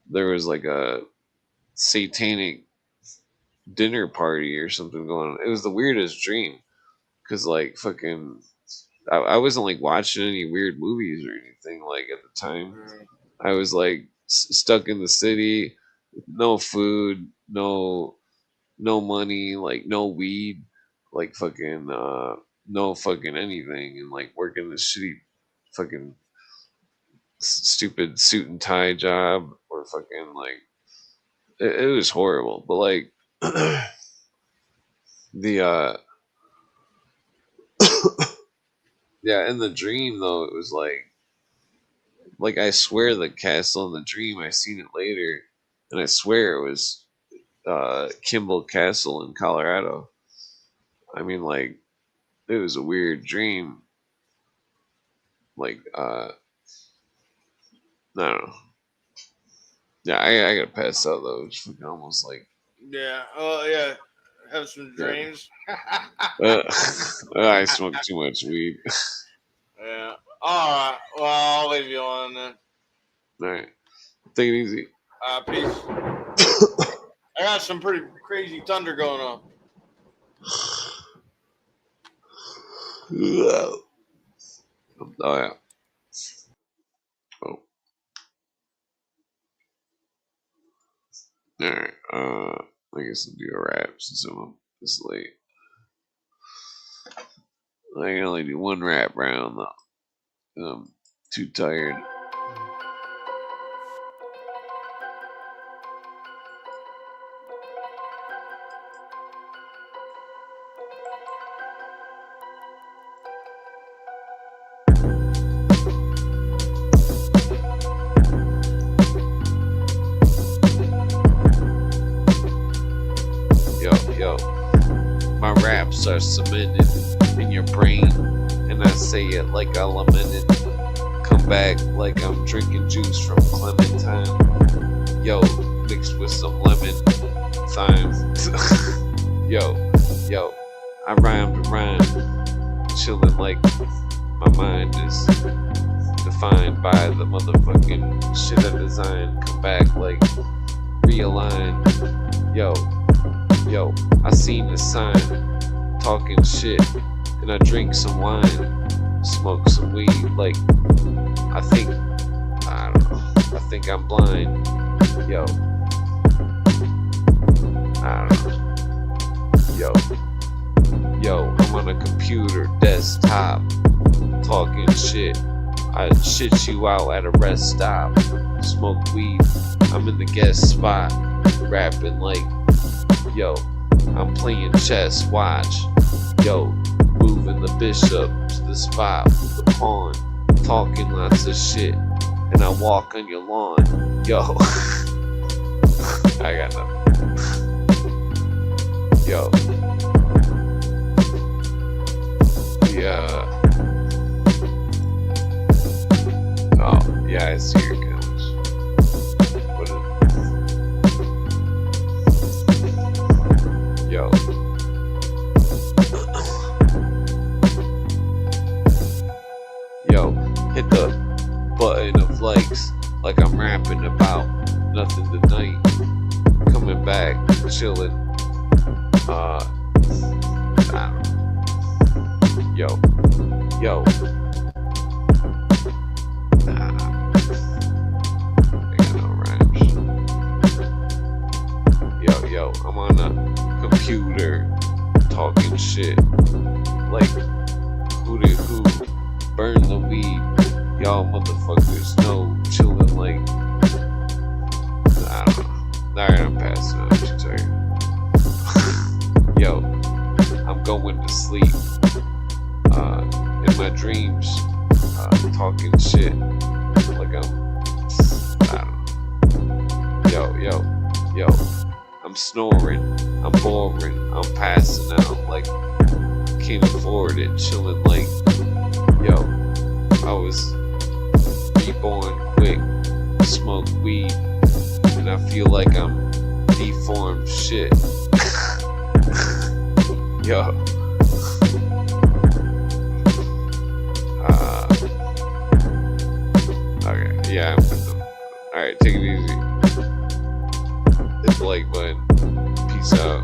there was like a satanic dinner party or something going on. It was the weirdest dream, because like fucking I wasn't like watching any weird movies or anything like at the time. I was like stuck in the city, no food, no money, like no weed, like fucking no fucking anything, and like working this shitty fucking stupid suit and tie job, or fucking like it was horrible. But like the yeah, in the dream though, it was like I swear the castle in the dream, I seen it later, and I swear it was Kimball Castle in Colorado. I mean, like, it was a weird dream. Like, I don't know. Yeah, I gotta pass out though. It's fucking almost like. Yeah. Oh yeah. Have some dreams. I smoke too much weed. Yeah. All right. Well, I'll leave you alone then. All right. Take it easy. Peace. I got some pretty crazy thunder going on. Oh yeah. Oh. All right. I guess I'll do a wrap since I'm this late. I can only do one rap round though. I'm too tired. Yo, my raps are cemented in your brain, and I say it like I lamented. Come back like I'm drinking juice from Clementine. Yo, mixed with some lemon thyme. yo, I rhyme to rhyme, chillin' like my mind is defined by the motherfucking shit I designed. Come back like realign. Yo, I seen the sign, talking shit, and I drink some wine, smoke some weed, like, I don't know, I think I'm blind, yo, I don't know, yo, I'm on a computer desktop, talking shit, I shit you out at a rest stop, smoke weed, I'm in the guest spot, rapping like, yo, I'm playing chess, watch. Yo, moving the bishop to the spot with the pawn. Talking lots of shit, and I walk on your lawn. Yo, I got nothing. Yo. Yeah. Oh, yeah, I see your comments. What is it? Yo. Yo, hit the button of likes, like I'm rapping about nothing tonight. Coming back, chilling. I don't know. Yo. Yo, I'm on a computer talking shit. Like, who burn the weed? Y'all motherfuckers know, chilling like, I don't know. Alright, I'm passing out. I'm tired. Yo, I'm going to sleep. In my dreams, talking shit. Like I don't know. Yo. I'm snoring. I'm boring. I'm passing out. Like, can't afford it. Chilling like, yo, I was reborn quick. Smoke weed. And I feel like I'm deformed shit. Yo. Okay, yeah, I'm with them. Alright, take it easy. Hit the like button. Peace out.